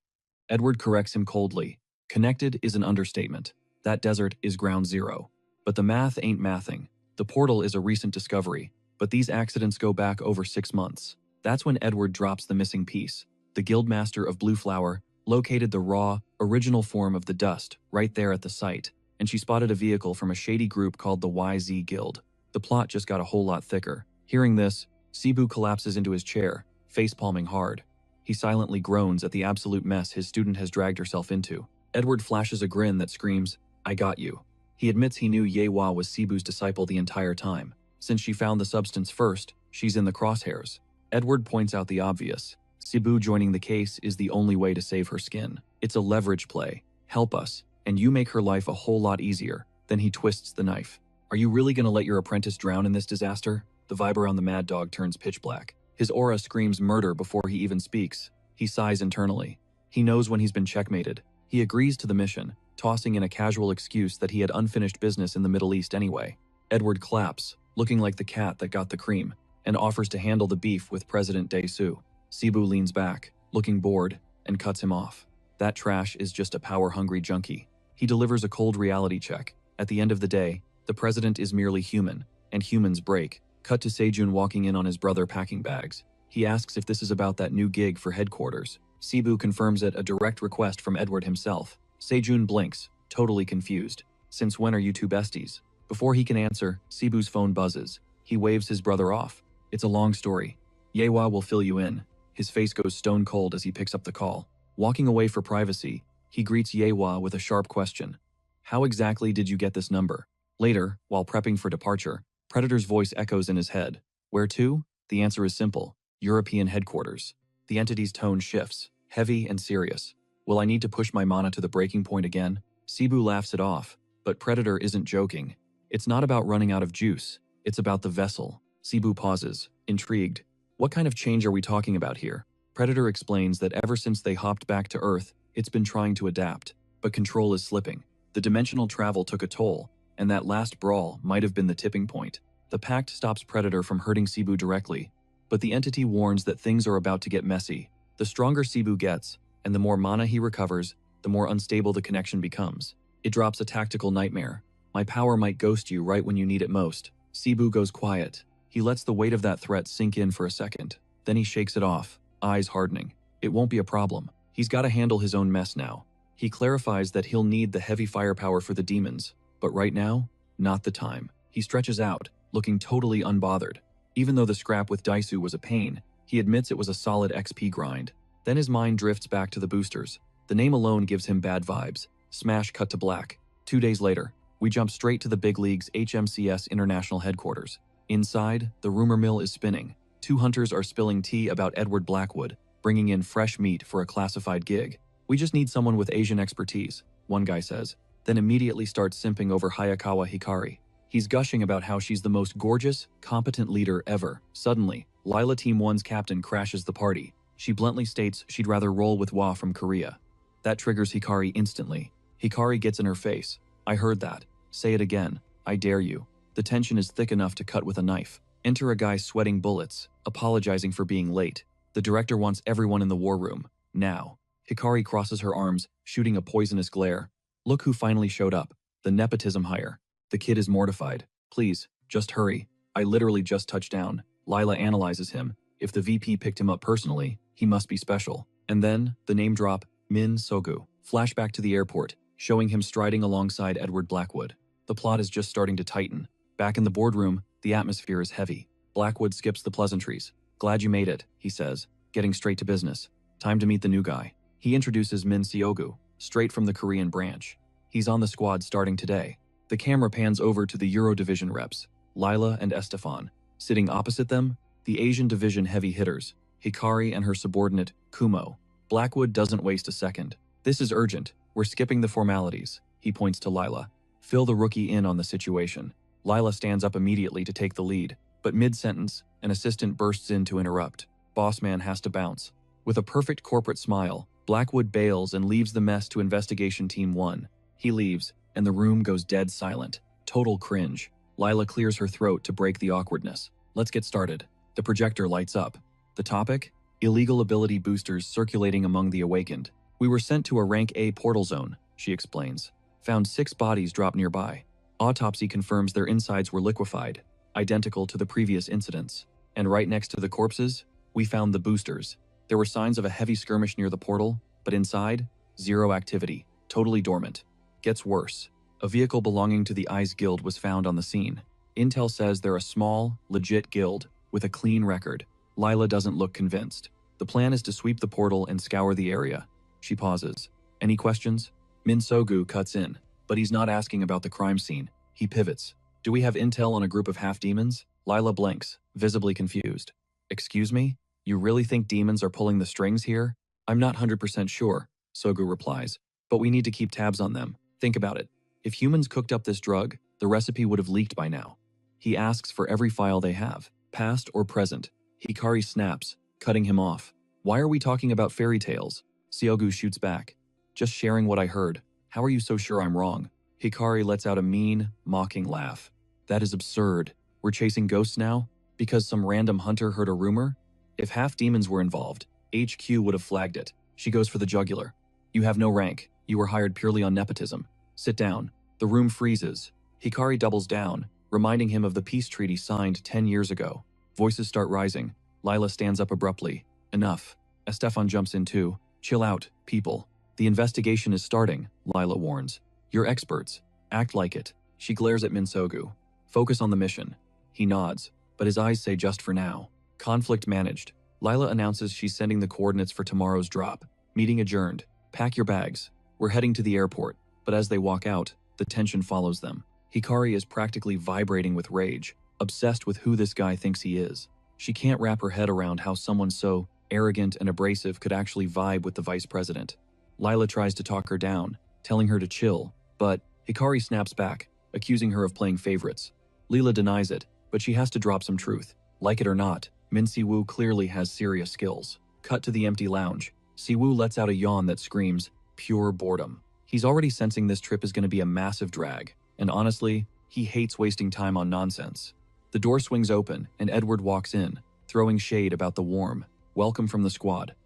Edward corrects him coldly. Connected is an understatement. That desert is ground zero. But the math ain't mathing. The portal is a recent discovery, but these accidents go back over 6 months. That's when Edward drops the missing piece. The guildmaster of Blue Flower located the raw, original form of the dust right there at the site, and she spotted a vehicle from a shady group called the YZ Guild. The plot just got a whole lot thicker. Hearing this, Cebu collapses into his chair, face-palming hard. He silently groans at the absolute mess his student has dragged herself into. Edward flashes a grin that screams, "I got you." He admits he knew Yewa was Cebu's disciple the entire time. Since she found the substance first, she's in the crosshairs. Edward points out the obvious. Cebu joining the case is the only way to save her skin. It's a leverage play. Help us, and you make her life a whole lot easier. Then he twists the knife. Are you really gonna let your apprentice drown in this disaster? The vibe around the mad dog turns pitch black. His aura screams murder before he even speaks. He sighs internally. He knows when he's been checkmated. He agrees to the mission, tossing in a casual excuse that he had unfinished business in the Middle East anyway. Edward claps, looking like the cat that got the cream, and offers to handle the beef with President Dae-Soo. Cebu leans back, looking bored, and cuts him off. That trash is just a power-hungry junkie. He delivers a cold reality check. At the end of the day, the president is merely human, and humans break. Cut to Sejun walking in on his brother packing bags. He asks if this is about that new gig for headquarters. Cebu confirms it a direct request from Edward himself. Sejun blinks, totally confused. Since when are you two besties? Before he can answer, Cebu's phone buzzes. He waves his brother off. It's a long story. Yewa will fill you in. His face goes stone cold as he picks up the call. Walking away for privacy, he greets Yewa with a sharp question. How exactly did you get this number? Later, while prepping for departure, Predator's voice echoes in his head. Where to? The answer is simple. European headquarters. The entity's tone shifts, heavy and serious. Will I need to push my mana to the breaking point again? Cebu laughs it off, but Predator isn't joking. It's not about running out of juice. It's about the vessel. Cebu pauses, intrigued. What kind of change are we talking about here? Predator explains that ever since they hopped back to Earth, it's been trying to adapt, but control is slipping. The dimensional travel took a toll, and that last brawl might have been the tipping point. The pact stops Predator from hurting Cebu directly, but the entity warns that things are about to get messy. The stronger Cebu gets, and the more mana he recovers, the more unstable the connection becomes. It drops a tactical nightmare. My power might ghost you right when you need it most. Cebu goes quiet. He lets the weight of that threat sink in for a second. Then he shakes it off, eyes hardening. It won't be a problem. He's got to handle his own mess now. He clarifies that he'll need the heavy firepower for the demons, but right now, not the time. He stretches out, looking totally unbothered. Even though the scrap with Dae-Soo was a pain, he admits it was a solid XP grind. Then his mind drifts back to the boosters. The name alone gives him bad vibes. Smash cut to black. 2 days later, we jump straight to the big league's HMCS International Headquarters. Inside, the rumor mill is spinning. 2 hunters are spilling tea about Edward Blackwood, bringing in fresh meat for a classified gig. We just need someone with Asian expertise, one guy says, then immediately starts simping over Hayakawa Hikari. He's gushing about how she's the most gorgeous, competent leader ever. Suddenly, Lila Team 1's captain crashes the party. She bluntly states she'd rather roll with Wa from Korea. That triggers Hikari instantly. Hikari gets in her face. I heard that. Say it again. I dare you. The tension is thick enough to cut with a knife. Enter a guy sweating bullets, apologizing for being late. The director wants everyone in the war room. Now. Hikari crosses her arms, shooting a poisonous glare. Look who finally showed up. The nepotism hire. The kid is mortified. Please, just hurry. I literally just touched down. Lila analyzes him. If the VP picked him up personally, he must be special. And then, the name drop, Min Sogu. Flashback to the airport, showing him striding alongside Edward Blackwood. The plot is just starting to tighten. Back in the boardroom, the atmosphere is heavy. Blackwood skips the pleasantries. Glad you made it, he says, getting straight to business. Time to meet the new guy. He introduces Min Seogu, straight from the Korean branch. He's on the squad starting today. The camera pans over to the Euro Division reps, Lila and Estefan. Sitting opposite them, the Asian Division heavy hitters, Hikari and her subordinate, Kumo. Blackwood doesn't waste a second. This is urgent. We're skipping the formalities. He points to Lila. Fill the rookie in on the situation. Lila stands up immediately to take the lead, but mid-sentence, an assistant bursts in to interrupt. Bossman has to bounce. With a perfect corporate smile, Blackwood bails and leaves the mess to Investigation Team 1. He leaves, and the room goes dead silent. Total cringe. Lila clears her throat to break the awkwardness. Let's get started. The projector lights up. The topic? Illegal ability boosters circulating among the awakened. We were sent to a rank A portal zone, she explains. Found 6 bodies dropped nearby. Autopsy confirms their insides were liquefied, identical to the previous incidents. And right next to the corpses, we found the boosters. There were signs of a heavy skirmish near the portal, but inside, zero activity, totally dormant. Gets worse. A vehicle belonging to the Eyes Guild was found on the scene. Intel says they're a small, legit guild with a clean record. Lila doesn't look convinced. The plan is to sweep the portal and scour the area. She pauses. Any questions? Minsogu cuts in, but he's not asking about the crime scene. He pivots. Do we have intel on a group of half-demons? Lila blinks, visibly confused. Excuse me? You really think demons are pulling the strings here? I'm not 100% sure, Sogu replies, but we need to keep tabs on them. Think about it. If humans cooked up this drug, the recipe would have leaked by now. He asks for every file they have, past or present. Hikari snaps, cutting him off. Why are we talking about fairy tales? Siogu shoots back. Just sharing what I heard. How are you so sure I'm wrong? Hikari lets out a mean, mocking laugh. That is absurd. We're chasing ghosts now? Because some random hunter heard a rumor? If half demons were involved, HQ would have flagged it. She goes for the jugular. You have no rank. You were hired purely on nepotism. Sit down. The room freezes. Hikari doubles down, reminding him of the peace treaty signed 10 years ago. Voices start rising. Lila stands up abruptly. Enough. Estefan jumps in too. Chill out, people. The investigation is starting, Lila warns. You're experts. Act like it. She glares at Minsogu. Focus on the mission. He nods, but his eyes say just for now. Conflict managed. Lila announces she's sending the coordinates for tomorrow's drop. Meeting adjourned. Pack your bags. We're heading to the airport. But as they walk out, the tension follows them. Hikari is practically vibrating with rage, obsessed with who this guy thinks he is. She can't wrap her head around how someone so arrogant and abrasive could actually vibe with the vice president. Lila tries to talk her down, telling her to chill, but Hikari snaps back, accusing her of playing favorites. Lila denies it, but she has to drop some truth. Like it or not, Min Siwoo clearly has serious skills. Cut to the empty lounge. Siwoo lets out a yawn that screams, pure boredom. He's already sensing this trip is going to be a massive drag, and honestly, he hates wasting time on nonsense. The door swings open, and Edward walks in, throwing shade about the warm welcome from the squad.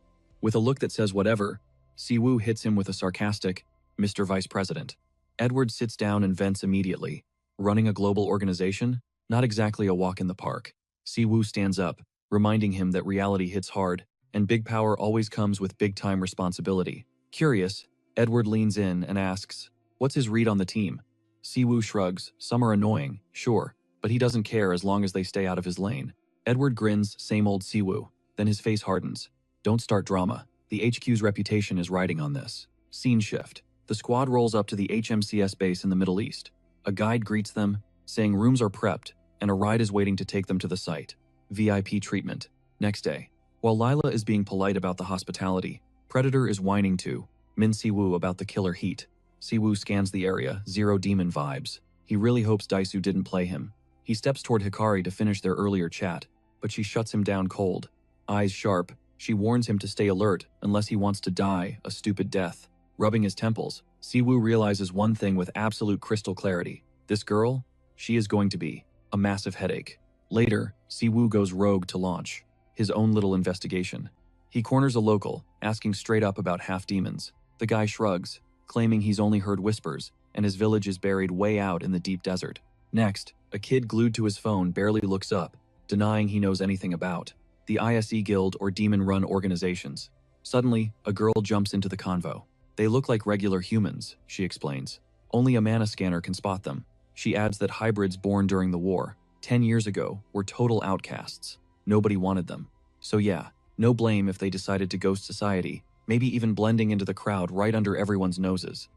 With a look that says whatever, Siwoo hits him with a sarcastic, Mr. Vice President. Edward sits down and vents immediately. Running a global organization? Not exactly a walk in the park. Siwoo stands up, reminding him that reality hits hard, and big power always comes with big-time responsibility. Curious, Edward leans in and asks, what's his read on the team? Siwoo shrugs. Some are annoying, sure, but he doesn't care as long as they stay out of his lane. Edward grins, same old Siwoo. Then his face hardens. Don't start drama. The HQ's reputation is riding on this. Scene shift. The squad rolls up to the HMCS base in the Middle East. A guide greets them, saying rooms are prepped, and a ride is waiting to take them to the site. VIP treatment. Next day. While Lila is being polite about the hospitality, Predator is whining to Min Siwoo about the killer heat. Siwoo scans the area, zero demon vibes. He really hopes Daisu didn't play him. He steps toward Hikari to finish their earlier chat, but she shuts him down cold. Eyes sharp, she warns him to stay alert unless he wants to die a stupid death. Rubbing his temples, Siwoo realizes one thing with absolute crystal clarity. This girl, she is going to be a massive headache. Later, Siwoo goes rogue to launch his own little investigation. He corners a local, asking straight up about half-demons. The guy shrugs, claiming he's only heard whispers, and his village is buried way out in the deep desert. Next, a kid glued to his phone barely looks up, denying he knows anything about the ISE Guild or demon-run organizations. Suddenly, a girl jumps into the convo. They look like regular humans, she explains. Only a mana scanner can spot them. She adds that hybrids born during the war, 10 years ago, were total outcasts. Nobody wanted them. So yeah, no blame if they decided to ghost society, maybe even blending into the crowd right under everyone's noses.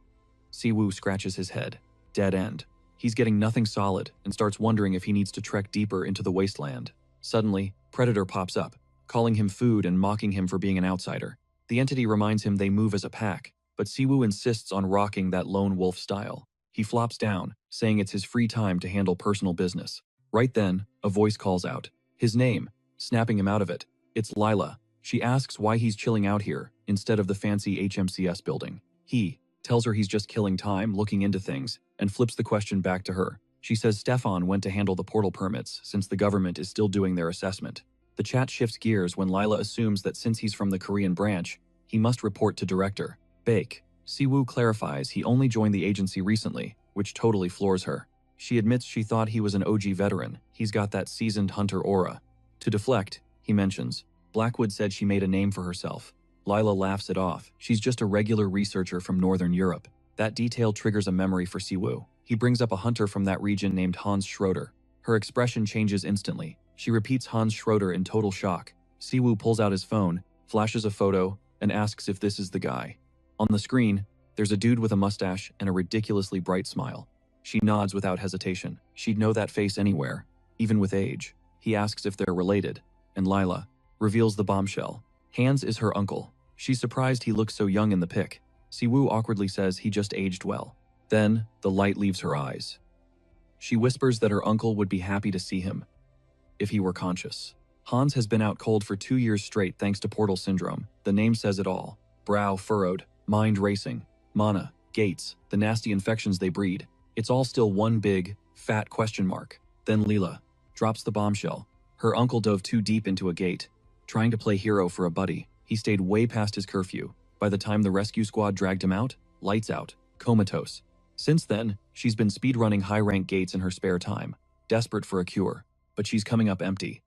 Siwoo scratches his head. Dead end. He's getting nothing solid and starts wondering if he needs to trek deeper into the wasteland. Suddenly, Predator pops up, calling him food and mocking him for being an outsider. The entity reminds him they move as a pack, but Siwoo insists on rocking that lone wolf style. He flops down, saying it's his free time to handle personal business. Right then, a voice calls out his name, snapping him out of it. It's Lila. She asks why he's chilling out here instead of the fancy HMCS building. He tells her he's just killing time, looking into things, and flips the question back to her. She says Stefan went to handle the portal permits since the government is still doing their assessment. The chat shifts gears when Lila assumes that since he's from the Korean branch, he must report to Director Baek. Siwoo clarifies he only joined the agency recently, which totally floors her. She admits she thought he was an OG veteran. He's got that seasoned hunter aura. To deflect, he mentions, Blackwood said she made a name for herself. Lila laughs it off. She's just a regular researcher from Northern Europe. That detail triggers a memory for Siwoo. He brings up a hunter from that region named Hans Schroeder. Her expression changes instantly. She repeats Hans Schroeder in total shock. Siwoo pulls out his phone, flashes a photo, and asks if this is the guy. On the screen, there's a dude with a mustache and a ridiculously bright smile. She nods without hesitation. She'd know that face anywhere, even with age. He asks if they're related, and Lila reveals the bombshell. Hans is her uncle. She's surprised he looks so young in the pic. Siwoo awkwardly says he just aged well. Then, the light leaves her eyes. She whispers that her uncle would be happy to see him if he were conscious. Hans has been out cold for 2 years straight thanks to portal syndrome. The name says it all. Brow furrowed, mind racing, mana, gates, the nasty infections they breed. It's all still one big, fat question mark. Then Lila drops the bombshell. Her uncle dove too deep into a gate, trying to play hero for a buddy. He stayed way past his curfew. By the time the rescue squad dragged him out, lights out, comatose. Since then, she's been speedrunning high-rank gates in her spare time, desperate for a cure, but she's coming up empty.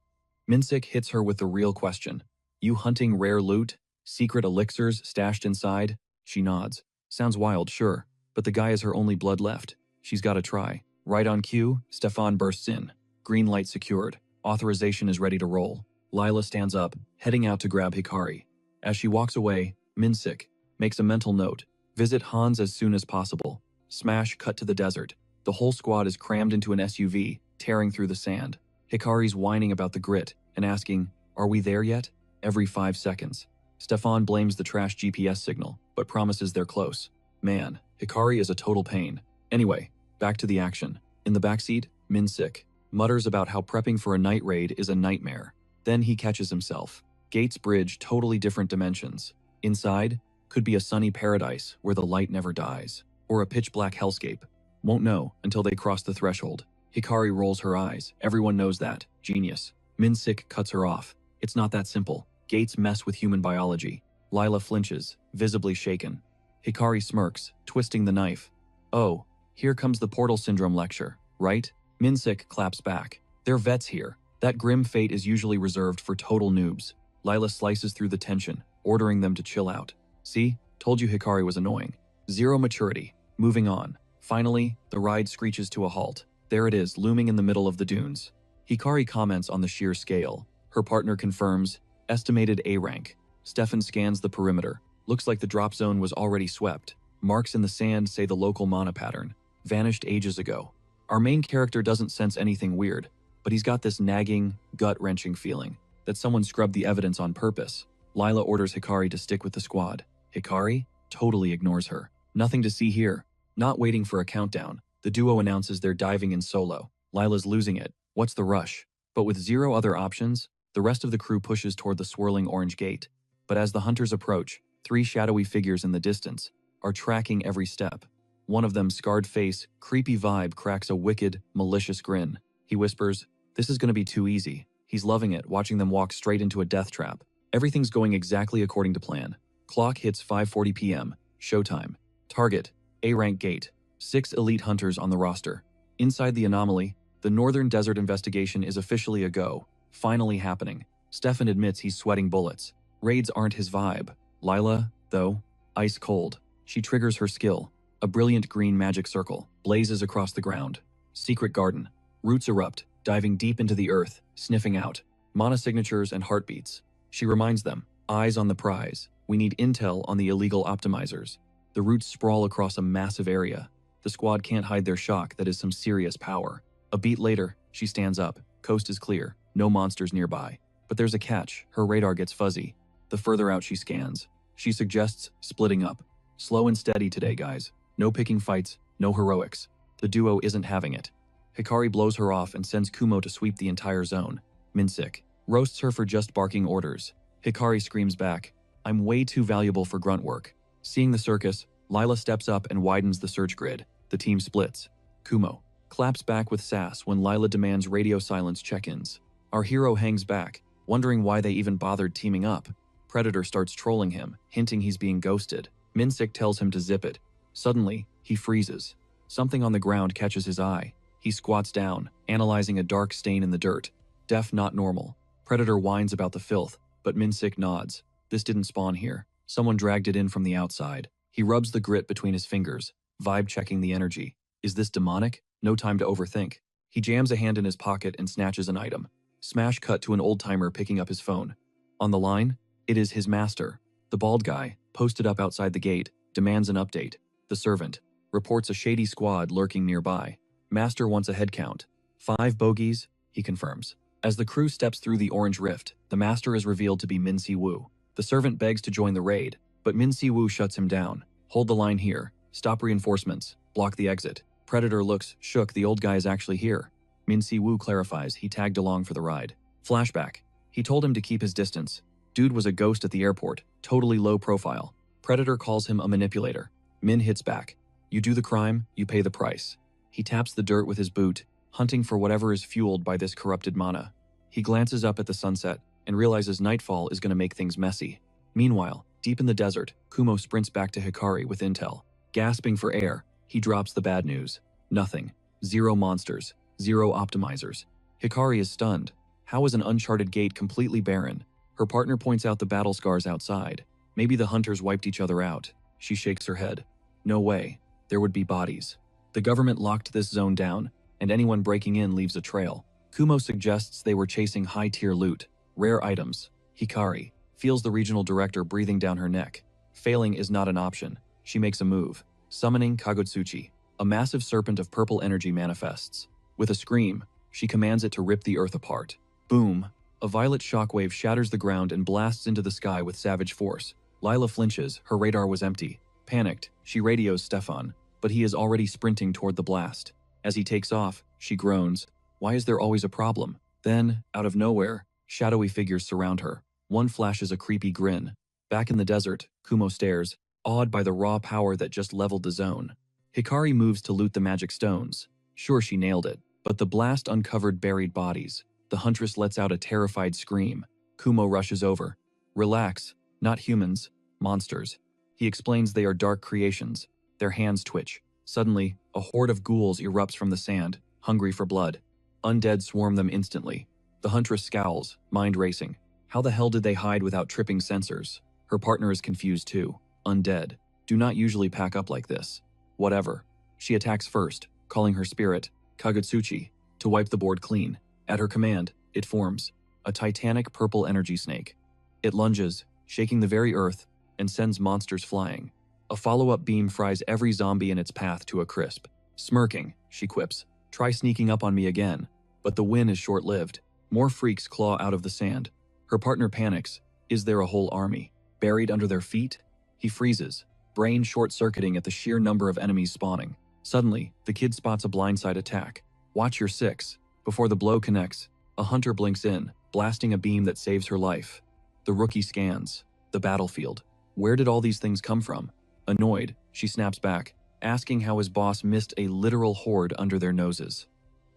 Minsik hits her with the real question. You hunting rare loot? Secret elixirs stashed inside? She nods. Sounds wild, sure, but the guy is her only blood left. She's gotta try. Right on cue, Stefan bursts in. Green light secured. Authorization is ready to roll. Lila stands up, heading out to grab Hikari. As she walks away, Minsik makes a mental note. Visit Hans as soon as possible. Smash cut to the desert. The whole squad is crammed into an SUV, tearing through the sand. Hikari's whining about the grit and asking, are we there yet? Every 5 seconds. Stefan blames the trash GPS signal, but promises they're close. Man, Hikari is a total pain. Anyway, back to the action. In the backseat, Minsik mutters about how prepping for a night raid is a nightmare. Then he catches himself. Gates Bridge, totally different dimensions. Inside, could be a sunny paradise where the light never dies, or a pitch-black hellscape. Won't know until they cross the threshold. Hikari rolls her eyes. Everyone knows that. Genius. Minsik cuts her off. It's not that simple. Gates mess with human biology. Lila flinches, visibly shaken. Hikari smirks, twisting the knife. Oh, here comes the portal syndrome lecture, right? Minsik claps back. They're vets here. That grim fate is usually reserved for total noobs. Lila slices through the tension, ordering them to chill out. See? Told you Hikari was annoying. Zero maturity. Moving on. Finally, the ride screeches to a halt. There it is, looming in the middle of the dunes. Hikari comments on the sheer scale. Her partner confirms, estimated A rank. Stefan scans the perimeter. Looks like the drop zone was already swept. Marks in the sand say the local mana pattern. Vanished ages ago. Our main character doesn't sense anything weird, but he's got this nagging, gut-wrenching feeling that someone scrubbed the evidence on purpose. Lila orders Hikari to stick with the squad. Hikari totally ignores her. Nothing to see here. Not waiting for a countdown, the duo announces they're diving in solo. Lila's losing it. What's the rush? But with zero other options, the rest of the crew pushes toward the swirling orange gate. But as the hunters approach, 3 shadowy figures in the distance are tracking every step. One of them, scarred face, creepy vibe, cracks a wicked, malicious grin. He whispers, this is gonna be too easy. He's loving it, watching them walk straight into a death trap. Everything's going exactly according to plan. Clock hits 5:40 p.m. Showtime. Target, A-rank gate. 6 elite hunters on the roster. Inside the anomaly, the Northern Desert investigation is officially a go. Finally happening. Stefan admits he's sweating bullets. Raids aren't his vibe. Lila, though, ice cold. She triggers her skill. A brilliant green magic circle blazes across the ground. Secret garden. Roots erupt, diving deep into the earth, sniffing out mana signatures and heartbeats. She reminds them, eyes on the prize. We need intel on the illegal optimizers. The roots sprawl across a massive area. The squad can't hide their shock. That is some serious power. A beat later, she stands up. Coast is clear. No monsters nearby. But there's a catch. Her radar gets fuzzy. The further out she scans, she suggests splitting up. Slow and steady today, guys. No picking fights, no heroics. The duo isn't having it. Hikari blows her off and sends Kumo to sweep the entire zone. Minsik roasts her for just barking orders. Hikari screams back, "I'm way too valuable for grunt work." Seeing the circus, Lila steps up and widens the search grid. The team splits. Kumo claps back with sass when Lila demands radio silence check-ins. Our hero hangs back, wondering why they even bothered teaming up. Predator starts trolling him, hinting he's being ghosted. Minsik tells him to zip it. Suddenly, he freezes. Something on the ground catches his eye. He squats down, analyzing a dark stain in the dirt. Def not normal. Predator whines about the filth, but Minsik nods. This didn't spawn here. Someone dragged it in from the outside. He rubs the grit between his fingers, vibe checking the energy. Is this demonic? No time to overthink. He jams a hand in his pocket and snatches an item. Smash cut to an old-timer picking up his phone. On the line, it is his master. The bald guy, posted up outside the gate, demands an update. The servant reports a shady squad lurking nearby. Master wants a head count. 5 bogeys, he confirms. As the crew steps through the orange rift, the master is revealed to be Min Si-woo. The servant begs to join the raid, but Min Si-woo shuts him down. Hold the line here. Stop reinforcements. Block the exit. Predator looks shook. The old guy is actually here. Min Si-woo clarifies he tagged along for the ride. Flashback. He told him to keep his distance. Dude was a ghost at the airport, totally low profile. Predator calls him a manipulator. Min hits back. You do the crime, you pay the price. He taps the dirt with his boot, hunting for whatever is fueled by this corrupted mana. He glances up at the sunset and realizes nightfall is going to make things messy. Meanwhile, deep in the desert, Kumo sprints back to Hikari with intel. Gasping for air, he drops the bad news. Nothing. 0 monsters. 0 optimizers. Hikari is stunned. How is an uncharted gate completely barren? Her partner points out the battle scars outside. Maybe the hunters wiped each other out. She shakes her head. No way. There would be bodies. The government locked this zone down, and anyone breaking in leaves a trail. Kumo suggests they were chasing high-tier loot, rare items. Hikari feels the regional director breathing down her neck. Failing is not an option. She makes a move, summoning Kagutsuchi. A massive serpent of purple energy manifests. With a scream, she commands it to rip the earth apart. Boom! A violet shockwave shatters the ground and blasts into the sky with savage force. Lila flinches, her radar was empty. Panicked, she radios Stefan, but he is already sprinting toward the blast. As he takes off, she groans. Why is there always a problem? Then, out of nowhere, shadowy figures surround her. One flashes a creepy grin. Back in the desert, Kumo stares, awed by the raw power that just leveled the zone. Hikari moves to loot the magic stones. Sure, she nailed it, but the blast uncovered buried bodies. The huntress lets out a terrified scream. Kumo rushes over. Relax, not humans, monsters. He explains they are dark creations. Their hands twitch. Suddenly, a horde of ghouls erupts from the sand, hungry for blood. Undead swarm them instantly. The huntress scowls, mind racing. How the hell did they hide without tripping sensors? Her partner is confused too. Undead do not usually pack up like this. Whatever. She attacks first, calling her spirit, Kagutsuchi, to wipe the board clean. At her command, it forms, a titanic purple energy snake. It lunges, shaking the very earth, and sends monsters flying. A follow-up beam fries every zombie in its path to a crisp. Smirking, she quips, try sneaking up on me again. But the win is short-lived. More freaks claw out of the sand. Her partner panics. Is there a whole army buried under their feet? He freezes, brain short-circuiting at the sheer number of enemies spawning. Suddenly, the kid spots a blindside attack. Watch your 6. Before the blow connects, a hunter blinks in, blasting a beam that saves her life. The rookie scans the battlefield. Where did all these things come from? Annoyed, she snaps back, asking how his boss missed a literal horde under their noses.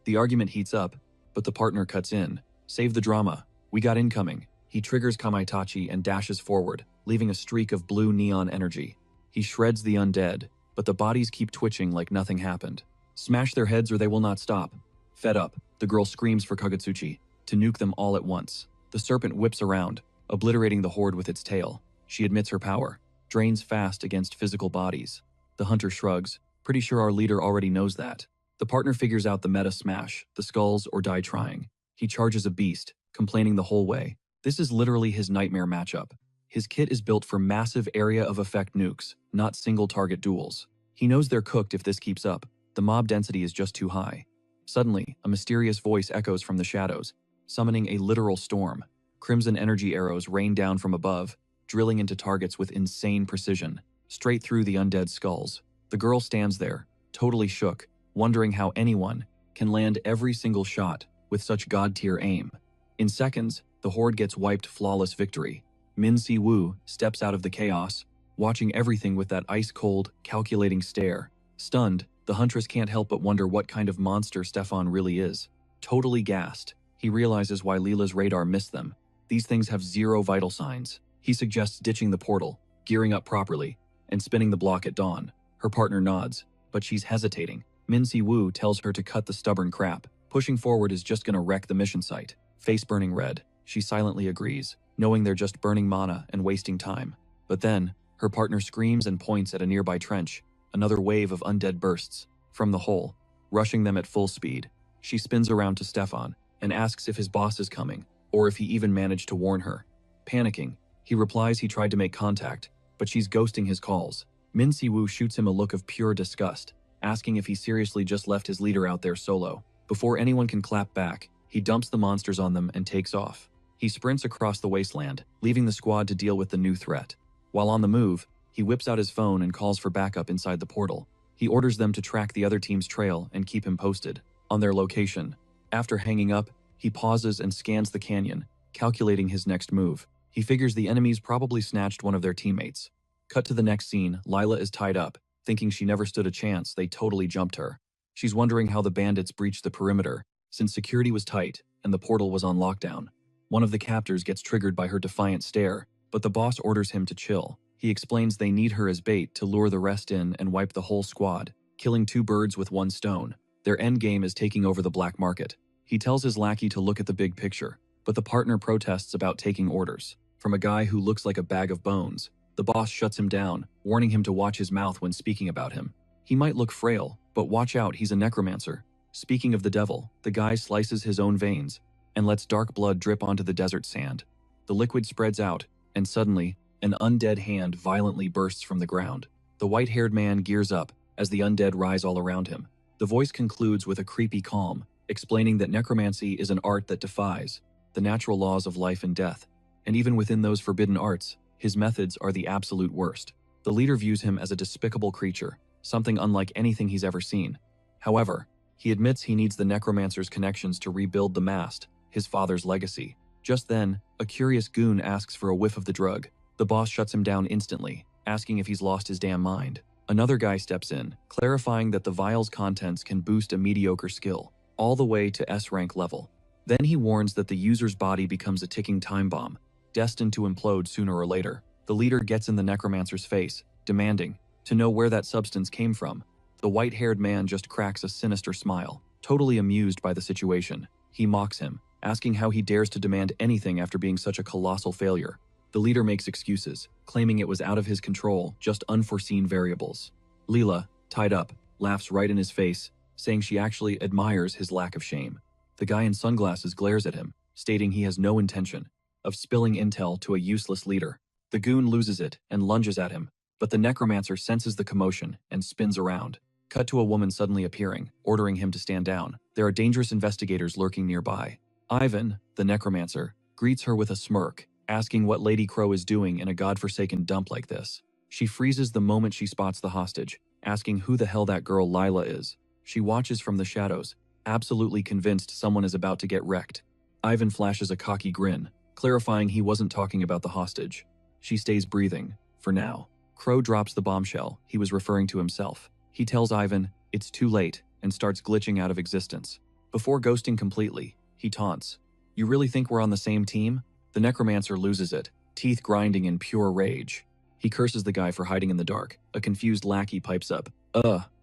The argument heats up, but the partner cuts in. Save the drama. We got incoming. He triggers Kamaitachi and dashes forward, leaving a streak of blue neon energy. He shreds the undead, but the bodies keep twitching like nothing happened. Smash their heads or they will not stop. Fed up, the girl screams for Kagutsuchi to nuke them all at once. The serpent whips around, obliterating the horde with its tail. She admits her power, drains fast against physical bodies. The hunter shrugs, pretty sure our leader already knows that. The partner figures out the meta smash, the skulls or die trying. He charges a beast, complaining the whole way. This is literally his nightmare matchup. His kit is built for massive area of effect nukes, not single target duels. He knows they're cooked if this keeps up. The mob density is just too high. Suddenly, a mysterious voice echoes from the shadows, summoning a literal storm. Crimson energy arrows rain down from above, drilling into targets with insane precision, straight through the undead skulls. The girl stands there, totally shook, wondering how anyone can land every single shot with such god-tier aim. In seconds, the horde gets wiped, flawless victory. Min Si-woo steps out of the chaos, watching everything with that ice-cold, calculating stare. Stunned, the huntress can't help but wonder what kind of monster Stefan really is. Totally gassed, he realizes why Leela's radar missed them. These things have zero vital signs. He suggests ditching the portal, gearing up properly, and spinning the block at dawn. Her partner nods, but she's hesitating. Min Si-woo tells her to cut the stubborn crap. Pushing forward is just gonna wreck the mission site. Face burning red, she silently agrees, knowing they're just burning mana and wasting time. But then, her partner screams and points at a nearby trench. Another wave of undead bursts from the hole, rushing them at full speed. She spins around to Stefan and asks if his boss is coming, or if he even managed to warn her. Panicking, he replies he tried to make contact, but she's ghosting his calls. Min Si-woo shoots him a look of pure disgust, asking if he seriously just left his leader out there solo. Before anyone can clap back, he dumps the monsters on them and takes off. He sprints across the wasteland, leaving the squad to deal with the new threat. While on the move, he whips out his phone and calls for backup inside the portal. He orders them to track the other team's trail and keep him posted on their location. After hanging up, he pauses and scans the canyon, calculating his next move. He figures the enemies probably snatched one of their teammates. Cut to the next scene, Lila is tied up. Thinking she never stood a chance, they totally jumped her. She's wondering how the bandits breached the perimeter, since security was tight and the portal was on lockdown. One of the captors gets triggered by her defiant stare, but the boss orders him to chill. He explains they need her as bait to lure the rest in and wipe the whole squad, killing two birds with one stone. Their endgame is taking over the black market. He tells his lackey to look at the big picture, but the partner protests about taking orders from a guy who looks like a bag of bones. The boss shuts him down, warning him to watch his mouth when speaking about him. He might look frail, but watch out, he's a necromancer. Speaking of the devil, the guy slices his own veins and lets dark blood drip onto the desert sand. The liquid spreads out, and suddenly, an undead hand violently bursts from the ground. The white-haired man gears up as the undead rise all around him. The voice concludes with a creepy calm, explaining that necromancy is an art that defies the natural laws of life and death. And even within those forbidden arts, his methods are the absolute worst. The leader views him as a despicable creature, something unlike anything he's ever seen. However, he admits he needs the necromancer's connections to rebuild the mast, his father's legacy. Just then, a curious goon asks for a whiff of the drug. The boss shuts him down instantly, asking if he's lost his damn mind. Another guy steps in, clarifying that the vial's contents can boost a mediocre skill, all the way to S-rank level. Then he warns that the user's body becomes a ticking time bomb, destined to implode sooner or later. The leader gets in the necromancer's face, demanding to know where that substance came from. The white-haired man just cracks a sinister smile, totally amused by the situation. He mocks him, asking how he dares to demand anything after being such a colossal failure. The leader makes excuses, claiming it was out of his control, just unforeseen variables. Leela, tied up, laughs right in his face, saying she actually admires his lack of shame. The guy in sunglasses glares at him, stating he has no intention of spilling intel to a useless leader. The goon loses it and lunges at him, but the necromancer senses the commotion and spins around. Cut to a woman suddenly appearing, ordering him to stand down. There are dangerous investigators lurking nearby. Ivan, the necromancer, greets her with a smirk, asking what Lady Crow is doing in a godforsaken dump like this. She freezes the moment she spots the hostage, asking who the hell that girl Lila is. She watches from the shadows, absolutely convinced someone is about to get wrecked. Ivan flashes a cocky grin, clarifying he wasn't talking about the hostage. She stays breathing, for now. Crow drops the bombshell he was referring to himself. He tells Ivan it's too late and starts glitching out of existence. Before ghosting completely, he taunts, "You really think we're on the same team?" The necromancer loses it, teeth grinding in pure rage. He curses the guy for hiding in the dark. A confused lackey pipes up,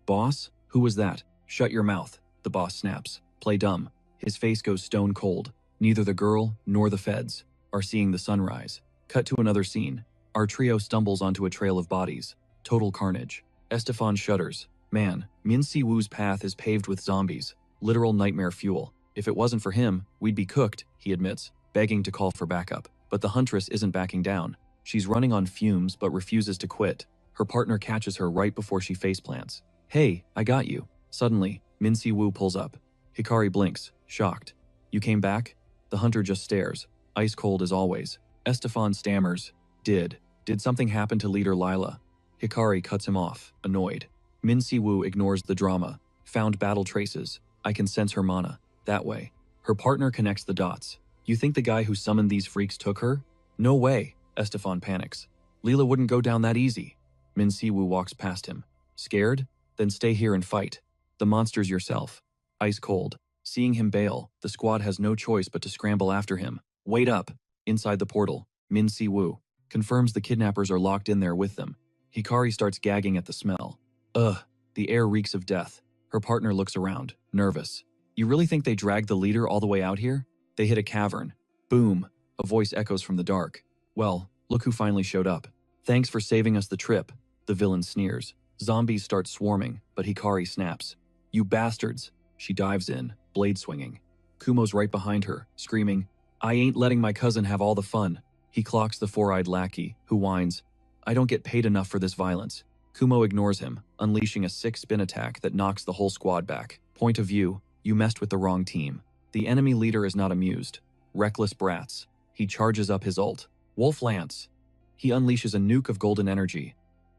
boss? Who was that?" "Shut your mouth," the boss snaps. "Play dumb." His face goes stone cold. Neither the girl nor the feds are seeing the sunrise. Cut to another scene. Our trio stumbles onto a trail of bodies. Total carnage. Estefan shudders. Man, Min Si-woo's path is paved with zombies. Literal nightmare fuel. If it wasn't for him, we'd be cooked, he admits, begging to call for backup. But the huntress isn't backing down. She's running on fumes but refuses to quit. Her partner catches her right before she faceplants. Hey, I got you. Suddenly, Min Si-woo pulls up. Hikari blinks, shocked. You came back? The hunter just stares, ice cold as always. Estefan stammers. Did something happen to leader Lila? Hikari cuts him off, annoyed. Min Si-woo ignores the drama. Found battle traces. I can sense her mana. That way. Her partner connects the dots. You think the guy who summoned these freaks took her? No way, Estefan panics. Lila wouldn't go down that easy. Min Si-woo walks past him. Scared? Then stay here and fight. The monster's yourself. Ice cold. Seeing him bail, the squad has no choice but to scramble after him. Wait up! Inside the portal, Min Si-woo confirms the kidnappers are locked in there with them. Hikari starts gagging at the smell. Ugh, the air reeks of death. Her partner looks around, nervous. You really think they dragged the leader all the way out here? They hit a cavern. Boom, a voice echoes from the dark. Well, look who finally showed up. Thanks for saving us the trip, the villain sneers. Zombies start swarming, but Hikari snaps. You bastards! She dives in, blade swinging. Kumo's right behind her, screaming, I ain't letting my cousin have all the fun. He clocks the four-eyed lackey, who whines, I don't get paid enough for this violence. Kumo ignores him, unleashing a sick spin attack that knocks the whole squad back. Point of view, you messed with the wrong team. The enemy leader is not amused. Reckless brats. He charges up his ult. Wolf Lance. He unleashes a nuke of golden energy.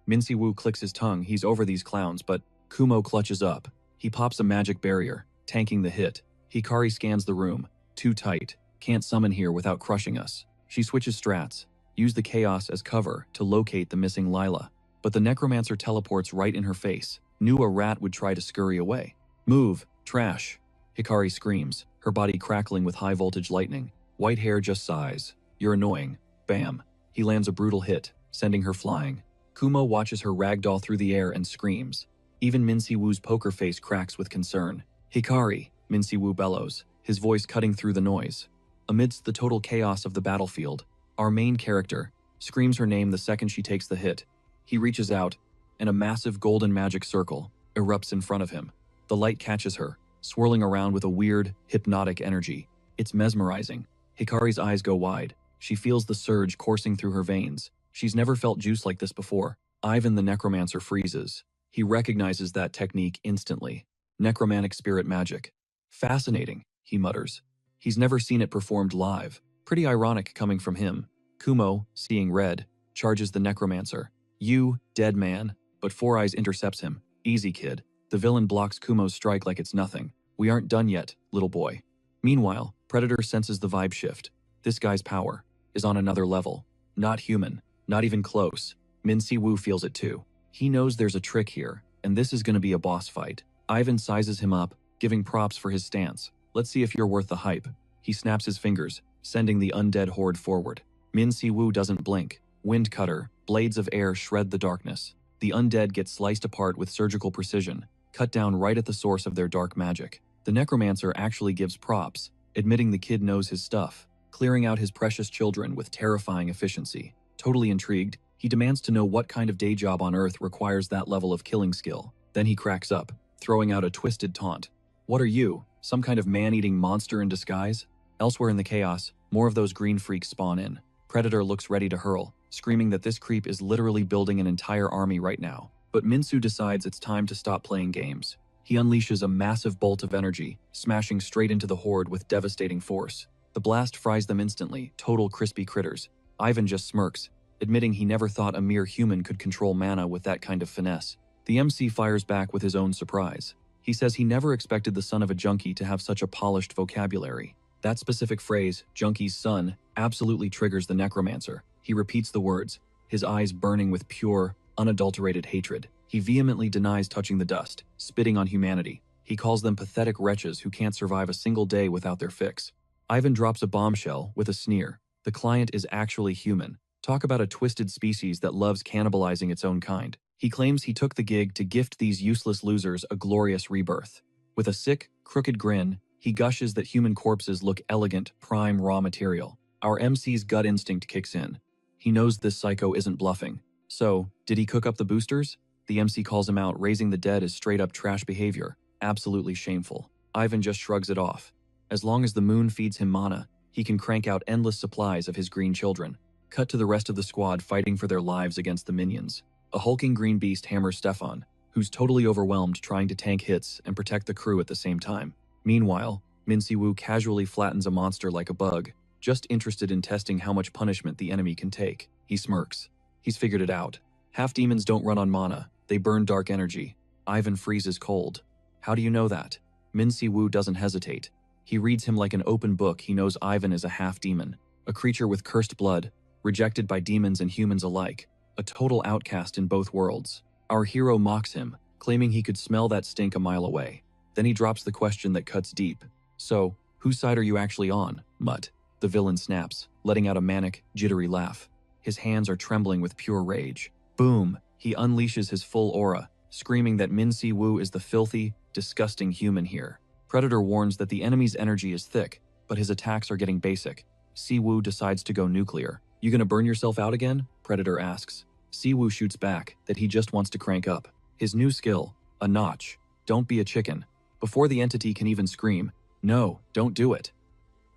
Min Si-woo clicks his tongue, he's over these clowns, but Kumo clutches up. He pops a magic barrier, tanking the hit. Hikari scans the room. Too tight. Can't summon here without crushing us. She switches strats. Use the chaos as cover to locate the missing Lila. But the necromancer teleports right in her face. Knew a rat would try to scurry away. Move, trash. Hikari screams, her body crackling with high-voltage lightning. White hair just sighs. You're annoying. Bam. He lands a brutal hit, sending her flying. Kumo watches her ragdoll through the air and screams. Even Min Si-woo's poker face cracks with concern. Hikari, Min Si-woo bellows, his voice cutting through the noise. Amidst the total chaos of the battlefield, our main character screams her name the second she takes the hit. He reaches out, and a massive golden magic circle erupts in front of him. The light catches her, swirling around with a weird, hypnotic energy. It's mesmerizing. Hikari's eyes go wide. She feels the surge coursing through her veins. She's never felt juice like this before. Ivan the necromancer freezes. He recognizes that technique instantly. Necromantic spirit magic. Fascinating, he mutters. He's never seen it performed live. Pretty ironic coming from him. Kumo, seeing red, charges the necromancer. You, dead man. But Four Eyes intercepts him. Easy, kid. The villain blocks Kumo's strike like it's nothing. We aren't done yet, little boy. Meanwhile, Predator senses the vibe shift. This guy's power is on another level. Not human. Not even close. Min Si-woo feels it too. He knows there's a trick here, and this is going to be a boss fight. Ivan sizes him up, giving props for his stance. Let's see if you're worth the hype. He snaps his fingers, sending the undead horde forward. Min Si-woo doesn't blink. Wind cutter, blades of air shred the darkness. The undead get sliced apart with surgical precision, cut down right at the source of their dark magic. The necromancer actually gives props, admitting the kid knows his stuff, clearing out his precious children with terrifying efficiency. Totally intrigued, he demands to know what kind of day job on Earth requires that level of killing skill. Then he cracks up, throwing out a twisted taunt. What are you, some kind of man-eating monster in disguise? Elsewhere in the chaos, more of those green freaks spawn in. Predator looks ready to hurl, screaming that this creep is literally building an entire army right now. But Minsu decides it's time to stop playing games. He unleashes a massive bolt of energy, smashing straight into the horde with devastating force. The blast fries them instantly, total crispy critters. Ivan just smirks, admitting he never thought a mere human could control mana with that kind of finesse. The MC fires back with his own surprise. He says he never expected the son of a junkie to have such a polished vocabulary. That specific phrase, junkie's son, absolutely triggers the necromancer. He repeats the words, his eyes burning with pure, unadulterated hatred. He vehemently denies touching the dust, spitting on humanity. He calls them pathetic wretches who can't survive a single day without their fix. Ivan drops a bombshell with a sneer. The client is actually human. Talk about a twisted species that loves cannibalizing its own kind. He claims he took the gig to gift these useless losers a glorious rebirth. With a sick, crooked grin, he gushes that human corpses look elegant, prime raw material. Our MC's gut instinct kicks in. He knows this psycho isn't bluffing. So, did he cook up the boosters? The MC calls him out, raising the dead as straight-up trash behavior. Absolutely shameful. Ivan just shrugs it off. As long as the moon feeds him mana, he can crank out endless supplies of his green children. Cut to the rest of the squad fighting for their lives against the minions. A hulking green beast hammers Stefan, who's totally overwhelmed trying to tank hits and protect the crew at the same time. Meanwhile, Min Si-woo casually flattens a monster like a bug, just interested in testing how much punishment the enemy can take. He smirks. He's figured it out. Half-demons don't run on mana, they burn dark energy. Ivan freezes cold. How do you know that? Min Si-woo doesn't hesitate. He reads him like an open book. He knows Ivan is a half-demon, a creature with cursed blood, rejected by demons and humans alike, a total outcast in both worlds. Our hero mocks him, claiming he could smell that stink a mile away. Then he drops the question that cuts deep. So, whose side are you actually on, Mutt? The villain snaps, letting out a manic, jittery laugh. His hands are trembling with pure rage. Boom! He unleashes his full aura, screaming that Min Si-woo is the filthy, disgusting human here. Predator warns that the enemy's energy is thick, but his attacks are getting basic. Si-woo decides to go nuclear. You gonna burn yourself out again? Predator asks. Si-woo shoots back that he just wants to crank up. His new skill, a notch. Don't be a chicken. Before the entity can even scream, no, don't do it.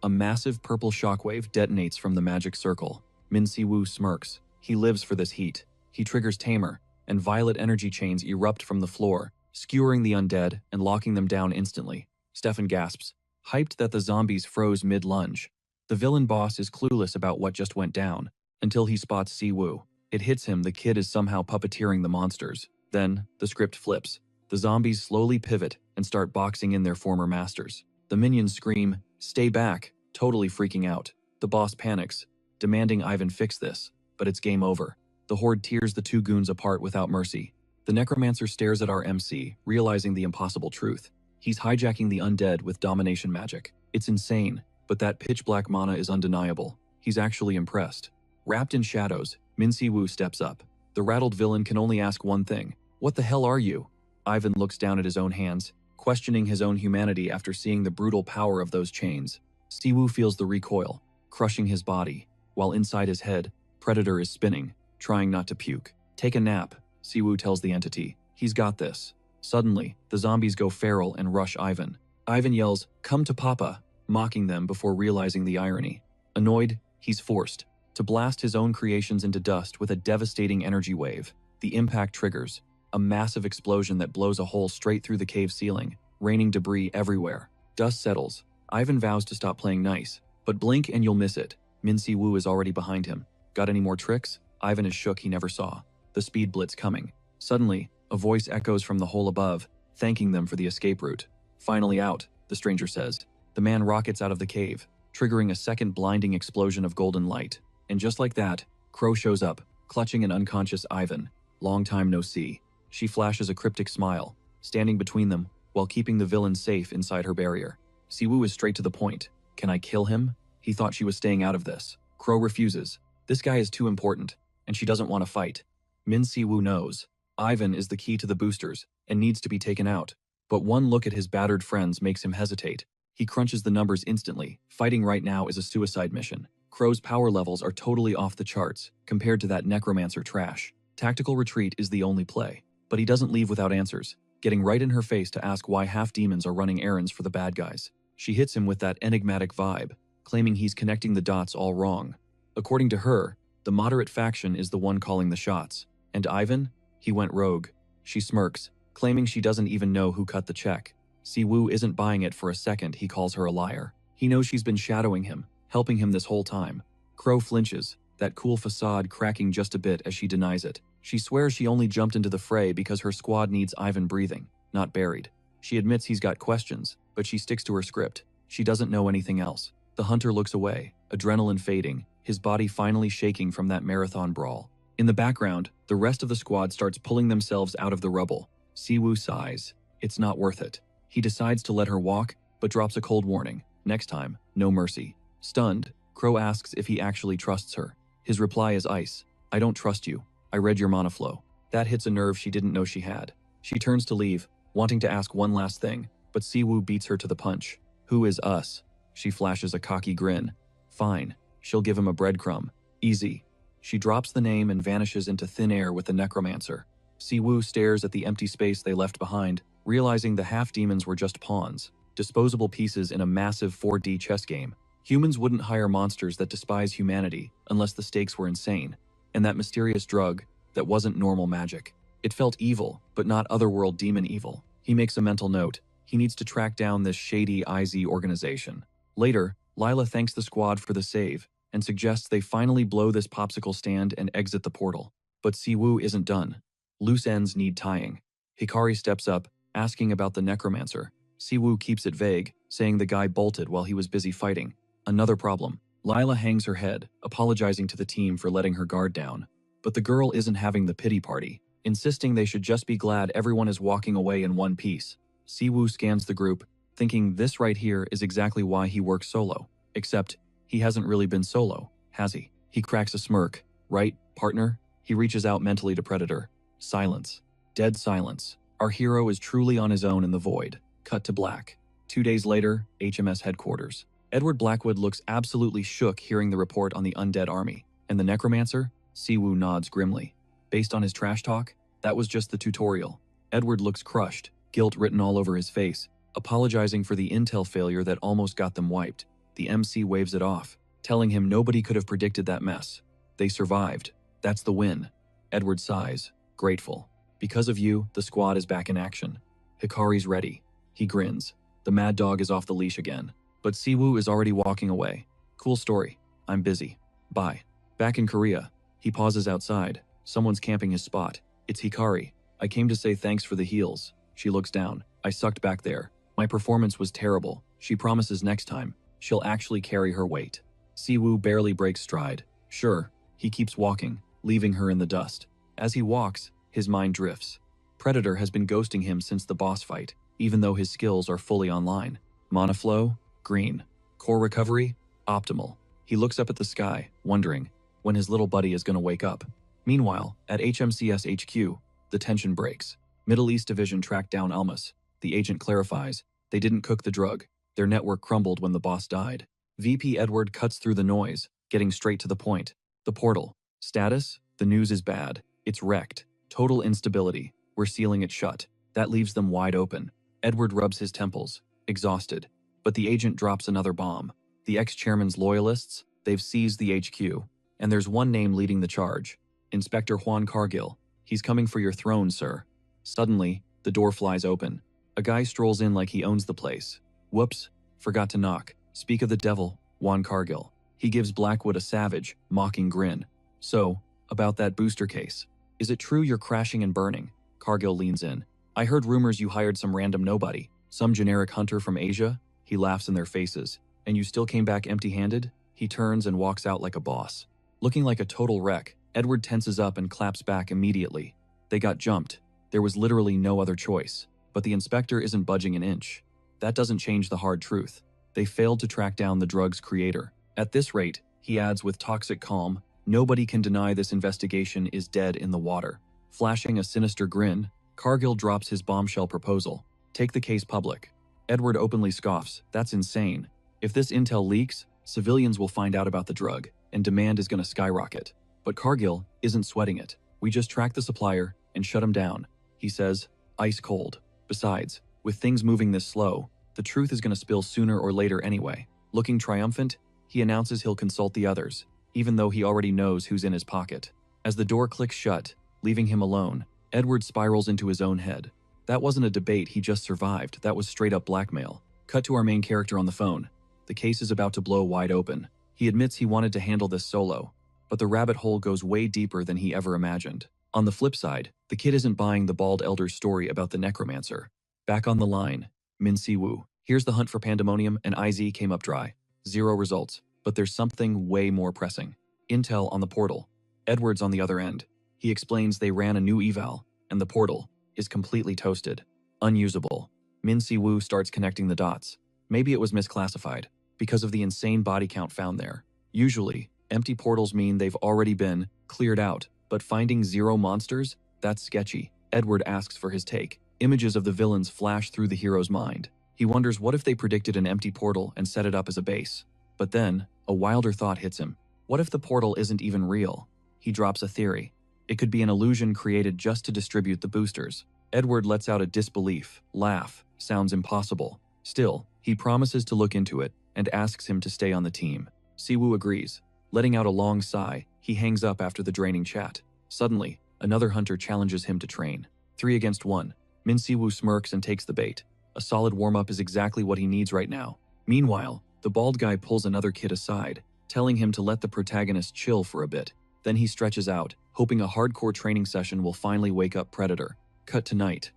A massive purple shockwave detonates from the magic circle. Min Si-woo smirks. He lives for this heat. He triggers Tamer, and violet energy chains erupt from the floor, skewering the undead and locking them down instantly. Stefan gasps, hyped that the zombies froze mid-lunge. The villain boss is clueless about what just went down, until he spots Si-woo. It hits him the kid is somehow puppeteering the monsters. Then, the script flips. The zombies slowly pivot and start boxing in their former masters. The minions scream, "Stay back," totally freaking out. The boss panics, demanding Ivan fix this, but it's game over. The horde tears the two goons apart without mercy. The necromancer stares at our MC, realizing the impossible truth. He's hijacking the undead with domination magic. It's insane, but that pitch-black mana is undeniable. He's actually impressed. Wrapped in shadows, Min Si-woo steps up. The rattled villain can only ask one thing. What the hell are you? Ivan looks down at his own hands, questioning his own humanity after seeing the brutal power of those chains. Si-woo feels the recoil, crushing his body, while inside his head, Predator is spinning, trying not to puke. Take a nap, Si-woo tells the entity. He's got this. Suddenly, the zombies go feral and rush Ivan. Ivan yells, "Come to Papa," mocking them before realizing the irony. Annoyed, he's forced to blast his own creations into dust with a devastating energy wave. The impact triggers a massive explosion that blows a hole straight through the cave ceiling, raining debris everywhere. Dust settles. Ivan vows to stop playing nice, but blink and you'll miss it. Min Si-woo is already behind him. Got any more tricks? Ivan is shook he never saw. The speed blitz coming. Suddenly, a voice echoes from the hole above, thanking them for the escape route. Finally out, the stranger says. The man rockets out of the cave, triggering a second blinding explosion of golden light. And just like that, Crow shows up, clutching an unconscious Ivan. Long time no see. She flashes a cryptic smile, standing between them while keeping the villain safe inside her barrier. Si-woo is straight to the point. Can I kill him? He thought she was staying out of this. Crow refuses. This guy is too important, and she doesn't want to fight. Min Si-woo knows. Ivan is the key to the boosters and needs to be taken out. But one look at his battered friends makes him hesitate. He crunches the numbers instantly. Fighting right now is a suicide mission. Crow's power levels are totally off the charts compared to that necromancer trash. Tactical retreat is the only play. But he doesn't leave without answers, getting right in her face to ask why half-demons are running errands for the bad guys. She hits him with that enigmatic vibe, claiming he's connecting the dots all wrong. According to her, the moderate faction is the one calling the shots. And Ivan? He went rogue. She smirks, claiming she doesn't even know who cut the check. Si-woo isn't buying it for a second. He calls her a liar. He knows she's been shadowing him, helping him this whole time. Crow flinches, that cool facade cracking just a bit as she denies it. She swears she only jumped into the fray because her squad needs Ivan breathing, not buried. She admits he's got questions, but she sticks to her script. She doesn't know anything else. The hunter looks away, adrenaline fading, his body finally shaking from that marathon brawl. In the background, the rest of the squad starts pulling themselves out of the rubble. Si-woo sighs. It's not worth it. He decides to let her walk, but drops a cold warning. Next time, no mercy. Stunned, Crow asks if he actually trusts her. His reply is ice. I don't trust you. I read your mana flow. That hits a nerve she didn't know she had. She turns to leave, wanting to ask one last thing, but Si-woo beats her to the punch. Who is us? She flashes a cocky grin. Fine. She'll give him a breadcrumb. Easy. She drops the name and vanishes into thin air with the necromancer. Si-woo stares at the empty space they left behind, realizing the half-demons were just pawns, disposable pieces in a massive 4D chess game. Humans wouldn't hire monsters that despise humanity unless the stakes were insane. And that mysterious drug, that wasn't normal magic. It felt evil, but not otherworld demon evil. He makes a mental note. He needs to track down this shady IZ organization. Later, Lila thanks the squad for the save and suggests they finally blow this popsicle stand and exit the portal. But Siwoo isn't done. Loose ends need tying. Hikari steps up, asking about the necromancer. Siwoo keeps it vague, saying the guy bolted while he was busy fighting. Another problem. Lila hangs her head, apologizing to the team for letting her guard down. But the girl isn't having the pity party, insisting they should just be glad everyone is walking away in one piece. Siwoo scans the group, thinking this right here is exactly why he works solo. Except, he hasn't really been solo, has he? He cracks a smirk. Right, partner? He reaches out mentally to Predator. Silence. Dead silence. Our hero is truly on his own in the void. Cut to black. 2 days later, HMS headquarters. Edward Blackwood looks absolutely shook hearing the report on the undead army. And the necromancer? Siwoo nods grimly. Based on his trash talk, that was just the tutorial. Edward looks crushed, guilt written all over his face, apologizing for the intel failure that almost got them wiped. The MC waves it off, telling him nobody could have predicted that mess. They survived. That's the win. Edward sighs, grateful. Because of you, the squad is back in action. Hikari's ready. He grins. The mad dog is off the leash again. But Siwoo is already walking away. Cool story. I'm busy. Bye. Back in Korea, he pauses outside. Someone's camping his spot. It's Hikari. I came to say thanks for the heals. She looks down. I sucked back there. My performance was terrible. She promises next time, she'll actually carry her weight. Siwoo barely breaks stride. Sure. He keeps walking, leaving her in the dust. As he walks, his mind drifts. Predator has been ghosting him since the boss fight, even though his skills are fully online. Mana flow? Green. Core recovery? Optimal. He looks up at the sky, wondering when his little buddy is going to wake up. Meanwhile, at HMCS HQ, the tension breaks. Middle East Division tracked down Almas. The agent clarifies, they didn't cook the drug. Their network crumbled when the boss died. VP Edward cuts through the noise, getting straight to the point. The portal. Status? The news is bad. It's wrecked. Total instability. We're sealing it shut. That leaves them wide open. Edward rubs his temples, exhausted. But the agent drops another bomb. The ex-chairman's loyalists? They've seized the HQ. And there's one name leading the charge. Inspector Juan Cargill. He's coming for your throne, sir. Suddenly, the door flies open. A guy strolls in like he owns the place. Whoops, forgot to knock. Speak of the devil, Juan Cargill. He gives Blackwood a savage, mocking grin. So, about that booster case. Is it true you're crashing and burning? Cargill leans in. I heard rumors you hired some random nobody, some generic hunter from Asia. He laughs in their faces. And you still came back empty-handed? He turns and walks out like a boss. Looking like a total wreck, Edward tenses up and claps back immediately. They got jumped. There was literally no other choice. But the inspector isn't budging an inch. That doesn't change the hard truth. They failed to track down the drug's creator. At this rate, he adds with toxic calm, nobody can deny this investigation is dead in the water. Flashing a sinister grin, Cargill drops his bombshell proposal. Take the case public. Edward openly scoffs. That's insane. If this intel leaks, civilians will find out about the drug, and demand is going to skyrocket. But Cargill isn't sweating it. We just track the supplier and shut him down, he says, ice cold. Besides, with things moving this slow, the truth is going to spill sooner or later anyway. Looking triumphant, he announces he'll consult the others, even though he already knows who's in his pocket. As the door clicks shut, leaving him alone, Edward spirals into his own head. That wasn't a debate he just survived, that was straight up blackmail. Cut to our main character on the phone. The case is about to blow wide open. He admits he wanted to handle this solo, but the rabbit hole goes way deeper than he ever imagined. On the flip side, the kid isn't buying the bald elder's story about the necromancer. Back on the line, Min Si-woo. Here's the hunt for Pandemonium and IZ came up dry. 0 results, but there's something way more pressing. Intel on the portal. Edward's on the other end. He explains they ran a new eval, and the portal is completely toasted. Unusable. Min Si-woo starts connecting the dots. Maybe it was misclassified, because of the insane body count found there. Usually, empty portals mean they've already been cleared out, but finding 0 monsters? That's sketchy. Edward asks for his take. Images of the villains flash through the hero's mind. He wonders what if they predicted an empty portal and set it up as a base. But then, a wilder thought hits him. What if the portal isn't even real? He drops a theory. It could be an illusion created just to distribute the boosters. Edward lets out a disbelief, laugh. Sounds impossible. Still, he promises to look into it and asks him to stay on the team. Siwoo agrees. Letting out a long sigh, he hangs up after the draining chat. Suddenly, Another hunter challenges him to train. 3 against 1. Min Si-woo smirks and takes the bait. A solid warm-up is exactly what he needs right now. Meanwhile, the bald guy pulls another kid aside, telling him to let the protagonist chill for a bit. Then he stretches out, hoping a hardcore training session will finally wake up Predator. Cut to night.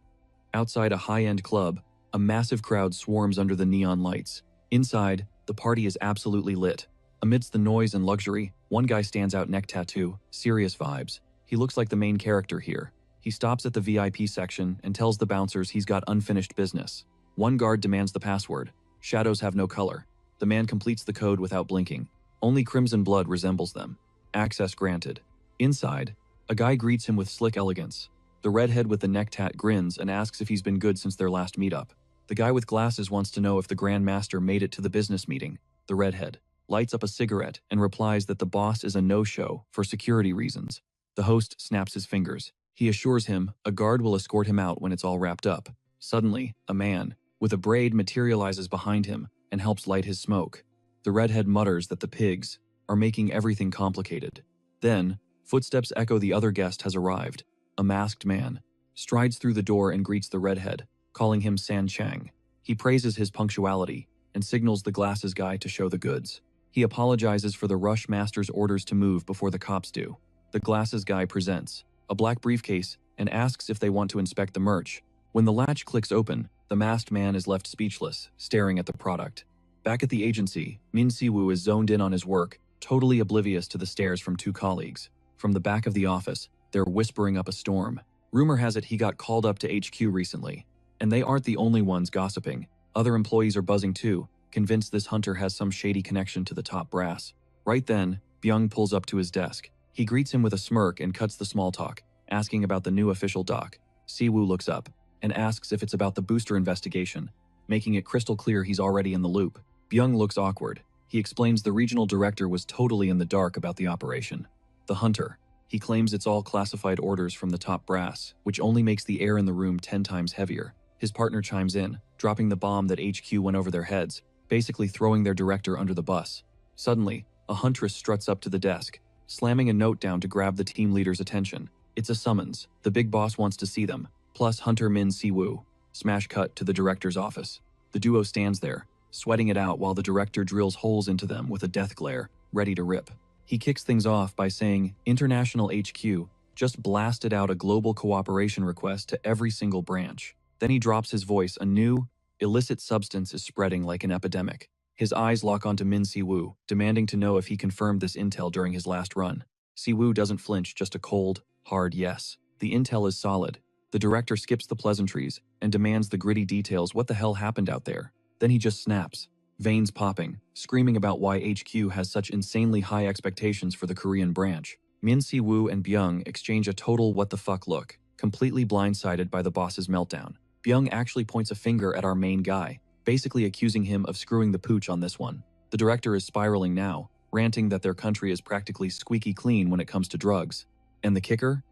Outside a high-end club, a massive crowd swarms under the neon lights. Inside, the party is absolutely lit. Amidst the noise and luxury, one guy stands out, neck tattoo, serious vibes. He looks like the main character here. He stops at the VIP section and tells the bouncers he's got unfinished business. One guard demands the password. Shadows have no color. The man completes the code without blinking. Only crimson blood resembles them. Access granted. Inside, a guy greets him with slick elegance. The redhead with the neck tat grins and asks if he's been good since their last meetup. The guy with glasses wants to know if the Grand Master made it to the business meeting. The redhead lights up a cigarette and replies that the boss is a no-show for security reasons. The host snaps his fingers. He assures him a guard will escort him out when it's all wrapped up. Suddenly, a man with a braid materializes behind him and helps light his smoke. The redhead mutters that the pigs are making everything complicated. Then, footsteps echo. The other guest has arrived. A masked man strides through the door and greets the redhead, calling him San Chang. He praises his punctuality and signals the glasses guy to show the goods. He apologizes for the rush master's orders to move before the cops do. The glasses guy presents a black briefcase and asks if they want to inspect the merch. When the latch clicks open, the masked man is left speechless, staring at the product. Back at the agency, Min Si-woo is zoned in on his work, totally oblivious to the stares from 2 colleagues. From the back of the office, they're whispering up a storm. Rumor has it he got called up to HQ recently. And they aren't the only ones gossiping. Other employees are buzzing too, convinced this hunter has some shady connection to the top brass. Right then, Byung pulls up to his desk. He greets him with a smirk and cuts the small talk, asking about the new official doc. Si-woo looks up and asks if it's about the booster investigation, making it crystal clear he's already in the loop. Byung looks awkward. He explains the regional director was totally in the dark about the operation. The hunter. He claims it's all classified orders from the top brass, which only makes the air in the room 10 times heavier. His partner chimes in, dropping the bomb that HQ went over their heads, basically throwing their director under the bus. Suddenly, a huntress struts up to the desk, slamming a note down to grab the team leader's attention. It's a summons. The big boss wants to see them, plus Hunter Min Si-woo. Smash cut to the director's office. The duo stands there, sweating it out while the director drills holes into them with a death glare, ready to rip. He kicks things off by saying, International HQ just blasted out a global cooperation request to every single branch. Then he drops his voice. A new, illicit substance is spreading like an epidemic. His eyes lock onto Min Si-woo, demanding to know if he confirmed this intel during his last run. Si-woo doesn't flinch, just a cold, hard yes. The intel is solid. The director skips the pleasantries and demands the gritty details. What the hell happened out there? Then he just snaps, veins popping, screaming about why HQ has such insanely high expectations for the Korean branch. Min Si-woo and Byung exchange a total what the fuck look, completely blindsided by the boss's meltdown. Byung actually points a finger at our main guy, basically accusing him of screwing the pooch on this one. The director is spiraling now, ranting that their country is practically squeaky clean when it comes to drugs. And the kicker?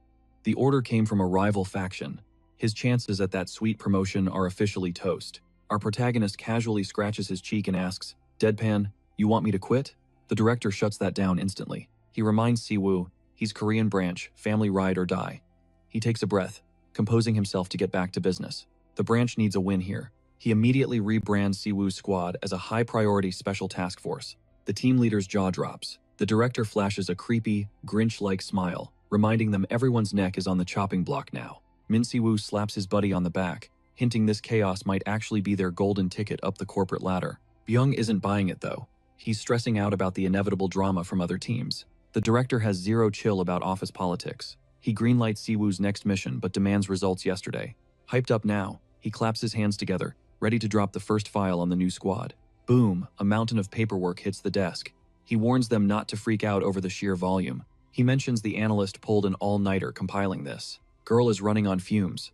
The order came from a rival faction. His chances at that sweet promotion are officially toast. Our protagonist casually scratches his cheek and asks, deadpan, you want me to quit? The director shuts that down instantly. He reminds Si-woo, he's Korean branch, family ride or die. He takes a breath, composing himself to get back to business. The branch needs a win here. He immediately rebrands Si-woo's squad as a high-priority special task force. The team leader's jaw drops. The director flashes a creepy, Grinch-like smile, reminding them everyone's neck is on the chopping block now. Min Si-woo slaps his buddy on the back, hinting this chaos might actually be their golden ticket up the corporate ladder. Byung isn't buying it though. He's stressing out about the inevitable drama from other teams. The director has zero chill about office politics. He greenlights Si-woo's next mission but demands results yesterday. Hyped up now, he claps his hands together, ready to drop the first file on the new squad. Boom, a mountain of paperwork hits the desk. He warns them not to freak out over the sheer volume. He mentions the analyst pulled an all-nighter compiling this. Girl is running on fumes.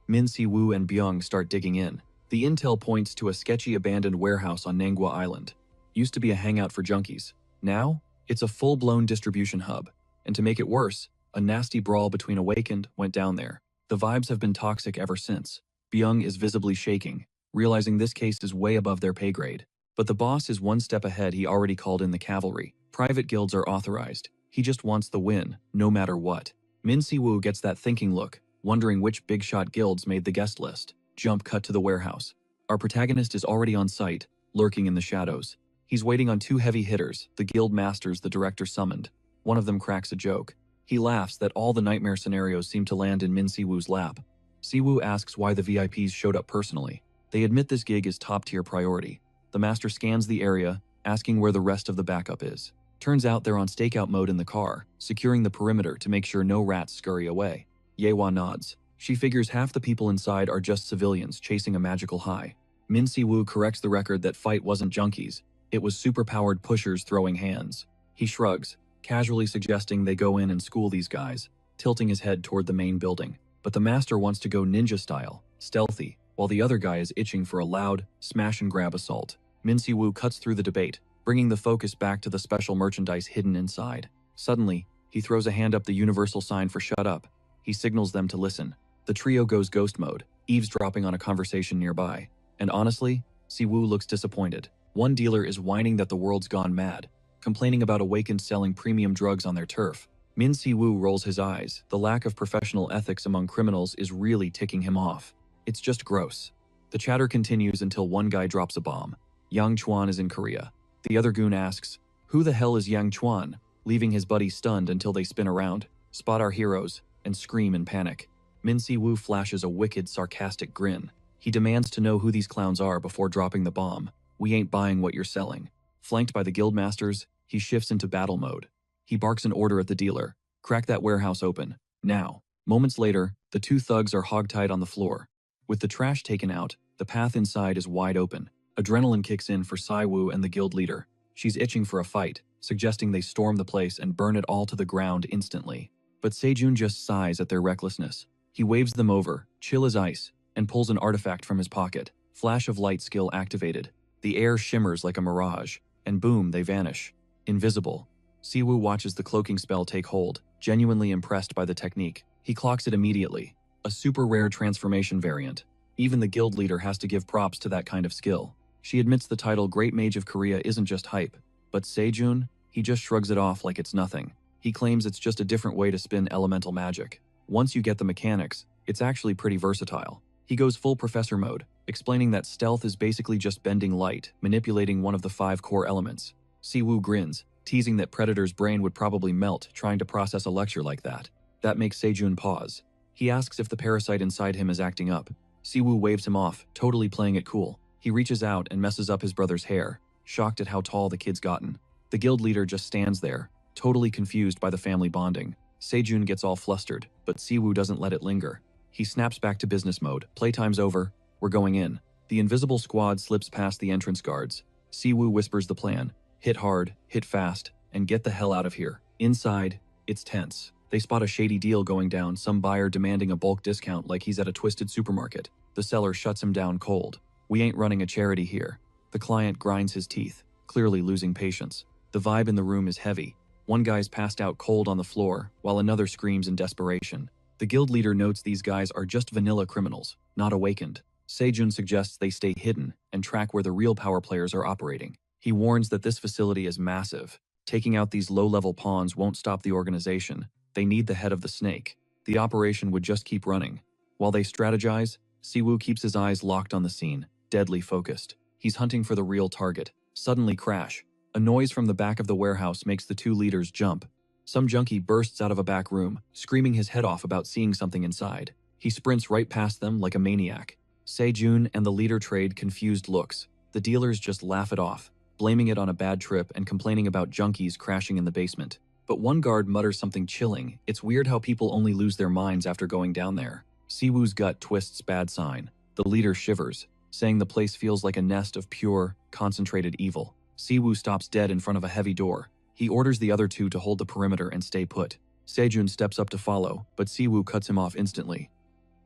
Min Si-woo and Byung start digging in. The intel points to a sketchy abandoned warehouse on Manhwa Island. Used to be a hangout for junkies. Now, it's a full-blown distribution hub. And to make it worse, a nasty brawl between Awakened went down there. The vibes have been toxic ever since. Byung is visibly shaking, realizing this case is way above their pay grade. But the boss is one step ahead. He already called in the cavalry. Private guilds are authorized. He just wants the win, no matter what. Min Si-woo gets that thinking look, wondering which big shot guilds made the guest list. Jump cut to the warehouse. Our protagonist is already on site, lurking in the shadows. He's waiting on two heavy hitters, the guild masters the director summoned. One of them cracks a joke. He laughs that all the nightmare scenarios seem to land in Min Si-woo's lap. Si-woo asks why the VIPs showed up personally. They admit this gig is top-tier priority. The master scans the area, asking where the rest of the backup is. Turns out they're on stakeout mode in the car, securing the perimeter to make sure no rats scurry away. Yehwa nods. She figures half the people inside are just civilians chasing a magical high. Min Si-woo corrects the record that fight wasn't junkies. It was super-powered pushers throwing hands. He shrugs, casually suggesting they go in and school these guys, tilting his head toward the main building. But the master wants to go ninja style, stealthy, while the other guy is itching for a loud, smash-and-grab assault. Min Si-woo cuts through the debate, bringing the focus back to the special merchandise hidden inside. Suddenly, he throws a hand up the universal sign for shut up. He signals them to listen. The trio goes ghost mode, eavesdropping on a conversation nearby. And honestly, Si-woo looks disappointed. One dealer is whining that the world's gone mad, complaining about Awakened selling premium drugs on their turf. Min Si-woo rolls his eyes. The lack of professional ethics among criminals is really ticking him off. It's just gross. The chatter continues until one guy drops a bomb. Yang Chuan is in Korea. The other goon asks, "Who the hell is Yang Chuan?" leaving his buddy stunned until they spin around, spot our heroes, and scream in panic. Min Si-woo flashes a wicked, sarcastic grin. He demands to know who these clowns are before dropping the bomb. "We ain't buying what you're selling." Flanked by the guild masters, he shifts into battle mode. He barks an order at the dealer. "Crack that warehouse open. Now." Moments later, the two thugs are hogtied on the floor. With the trash taken out, the path inside is wide open. Adrenaline kicks in for Si-woo and the guild leader. She's itching for a fight, suggesting they storm the place and burn it all to the ground instantly. But Sejun just sighs at their recklessness. He waves them over, chill as ice, and pulls an artifact from his pocket. Flash of light skill activated. The air shimmers like a mirage, and boom, they vanish. Invisible. Si-woo watches the cloaking spell take hold, genuinely impressed by the technique. He clocks it immediately. A super rare transformation variant. Even the guild leader has to give props to that kind of skill. She admits the title Great Mage of Korea isn't just hype, but Sejun, he just shrugs it off like it's nothing. He claims it's just a different way to spin elemental magic. Once you get the mechanics, it's actually pretty versatile. He goes full professor mode, explaining that stealth is basically just bending light, manipulating one of the 5 core elements. Si-woo grins, teasing that Predator's brain would probably melt trying to process a lecture like that. That makes Sejun pause. He asks if the parasite inside him is acting up. Si-woo waves him off, totally playing it cool. He reaches out and messes up his brother's hair, shocked at how tall the kid's gotten. The guild leader just stands there, totally confused by the family bonding. Sejun gets all flustered, but Si-woo doesn't let it linger. He snaps back to business mode. "Playtime's over. We're going in." The invisible squad slips past the entrance guards. Si-woo whispers the plan. Hit hard, hit fast, and get the hell out of here. Inside, it's tense. They spot a shady deal going down, some buyer demanding a bulk discount like he's at a twisted supermarket. The seller shuts him down cold. "We ain't running a charity here." The client grinds his teeth, clearly losing patience. The vibe in the room is heavy. One guy's passed out cold on the floor, while another screams in desperation. The guild leader notes these guys are just vanilla criminals, not awakened. Sejun suggests they stay hidden and track where the real power players are operating. He warns that this facility is massive. Taking out these low-level pawns won't stop the organization. They need the head of the snake. The operation would just keep running. While they strategize, Si-woo keeps his eyes locked on the scene, deadly focused. He's hunting for the real target. Suddenly crash. A noise from the back of the warehouse makes the two leaders jump. Some junkie bursts out of a back room, screaming his head off about seeing something inside. He sprints right past them like a maniac. Sejun and the leader trade confused looks. The dealers just laugh it off, blaming it on a bad trip and complaining about junkies crashing in the basement. But one guard mutters something chilling. It's weird how people only lose their minds after going down there. Si-woo's gut twists bad sign. The leader shivers, saying the place feels like a nest of pure, concentrated evil. Si-woo stops dead in front of a heavy door. He orders the other two to hold the perimeter and stay put. Sejun steps up to follow, but Si-woo cuts him off instantly.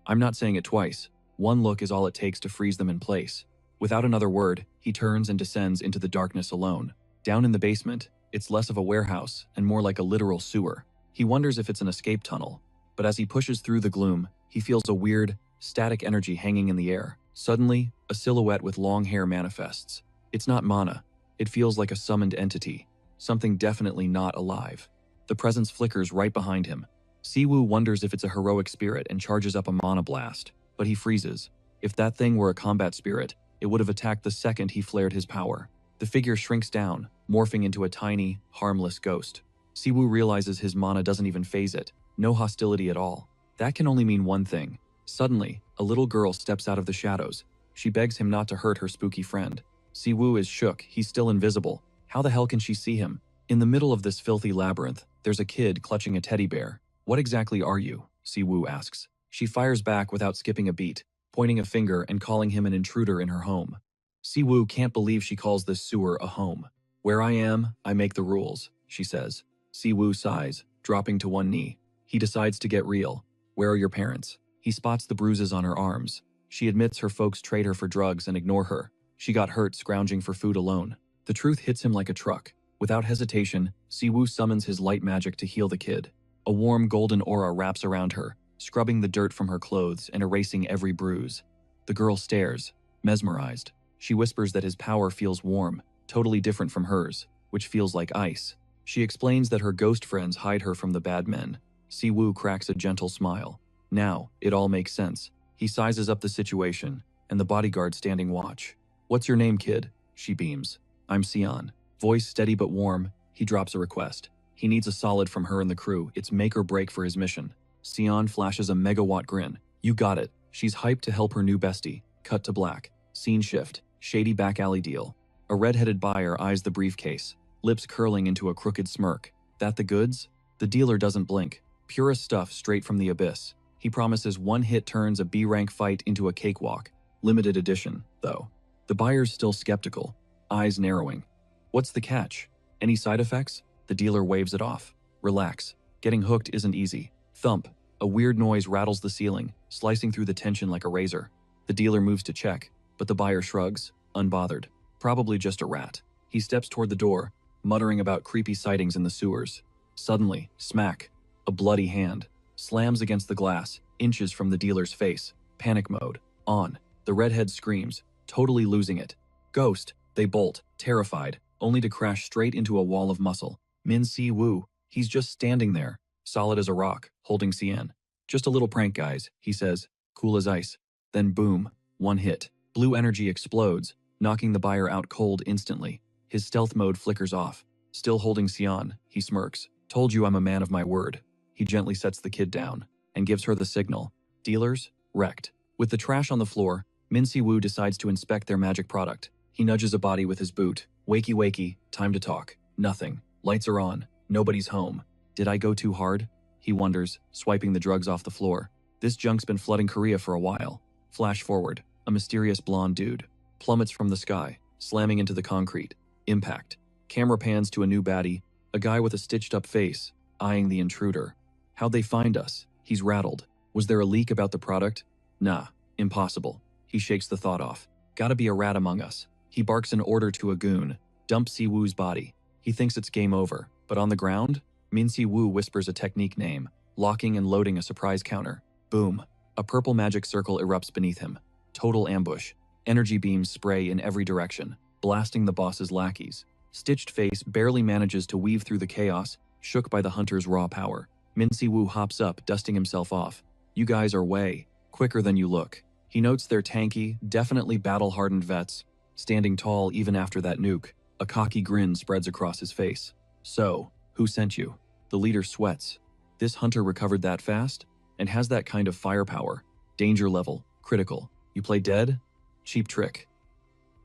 "I'm not saying it twice. One look is all it takes to freeze them in place." Without another word, he turns and descends into the darkness alone. Down in the basement, it's less of a warehouse and more like a literal sewer. He wonders if it's an escape tunnel, but as he pushes through the gloom, he feels a weird, static energy hanging in the air. Suddenly, a silhouette with long hair manifests. It's not Mana. It feels like a summoned entity, something definitely not alive. The presence flickers right behind him. Siwoo wonders if it's a heroic spirit and charges up a mana blast, but he freezes. If that thing were a combat spirit, it would have attacked the second he flared his power. The figure shrinks down, morphing into a tiny, harmless ghost. Siwoo realizes his mana doesn't even phase it. No hostility at all. That can only mean one thing. Suddenly, a little girl steps out of the shadows. She begs him not to hurt her spooky friend. Siwoo is shook. He's still invisible. How the hell can she see him? In the middle of this filthy labyrinth, there's a kid clutching a teddy bear. What exactly are you? Siwoo asks. She fires back without skipping a beat, pointing a finger and calling him an intruder in her home. Siwoo can't believe she calls this sewer a home. Where I am, I make the rules, she says. Siwoo sighs, dropping to one knee. He decides to get real. Where are your parents? He spots the bruises on her arms. She admits her folks trade her for drugs and ignore her. She got hurt scrounging for food alone. The truth hits him like a truck. Without hesitation, Siwoo summons his light magic to heal the kid. A warm golden aura wraps around her, scrubbing the dirt from her clothes and erasing every bruise. The girl stares, mesmerized. She whispers that his power feels warm, totally different from hers, which feels like ice. She explains that her ghost friends hide her from the bad men. Siwoo cracks a gentle smile. Now, it all makes sense. He sizes up the situation, and the bodyguard standing watch. What's your name, kid? She beams. I'm Sion. Voice steady but warm, he drops a request. He needs a solid from her and the crew. It's make or break for his mission. Sion flashes a megawatt grin. You got it. She's hyped to help her new bestie. Cut to black. Scene shift. Shady back alley deal. A red-headed buyer eyes the briefcase, lips curling into a crooked smirk. That the goods? The dealer doesn't blink. Purest stuff straight from the abyss. He promises one hit turns a B-rank fight into a cakewalk. Limited edition, though. The buyer's still skeptical, eyes narrowing. What's the catch? Any side effects? The dealer waves it off. Relax. Getting hooked isn't easy. Thump. A weird noise rattles the ceiling, slicing through the tension like a razor. The dealer moves to check, but the buyer shrugs, unbothered. Probably just a rat. He steps toward the door, muttering about creepy sightings in the sewers. Suddenly, smack. A bloody hand slams against the glass, inches from the dealer's face. Panic mode. On. The redhead screams, totally losing it. Ghost. They bolt, terrified, only to crash straight into a wall of muscle. Min Si-woo. He's just standing there, solid as a rock, holding Cien. Just a little prank, guys, he says, cool as ice. Then boom, one hit. Blue energy explodes, knocking the buyer out cold instantly. His stealth mode flickers off. Still holding Cien, he smirks. Told you I'm a man of my word. He gently sets the kid down and gives her the signal. Dealers? Wrecked. With the trash on the floor, Min Si-woo decides to inspect their magic product. He nudges a body with his boot. Wakey wakey, time to talk. Nothing. Lights are on. Nobody's home. Did I go too hard? He wonders, swiping the drugs off the floor. This junk's been flooding Korea for a while. Flash forward. A mysterious blonde dude plummets from the sky, slamming into the concrete. Impact. Camera pans to a new baddie, a guy with a stitched-up face, eyeing the intruder. How'd they find us? He's rattled. Was there a leak about the product? Nah, impossible. He shakes the thought off. Gotta be a rat among us. He barks an order to a goon. Dump Si-woo's body. He thinks it's game over, but on the ground, Min Si-woo whispers a technique name, locking and loading a surprise counter. Boom. A purple magic circle erupts beneath him. Total ambush. Energy beams spray in every direction, blasting the boss's lackeys. Stitched Face barely manages to weave through the chaos, shook by the hunter's raw power. Min Si-woo hops up, dusting himself off. You guys are way quicker than you look. He notes they're tanky, definitely battle-hardened vets, standing tall even after that nuke. A cocky grin spreads across his face. So, who sent you? The leader sweats. This hunter recovered that fast? And has that kind of firepower. Danger level, critical. You play dead? Cheap trick.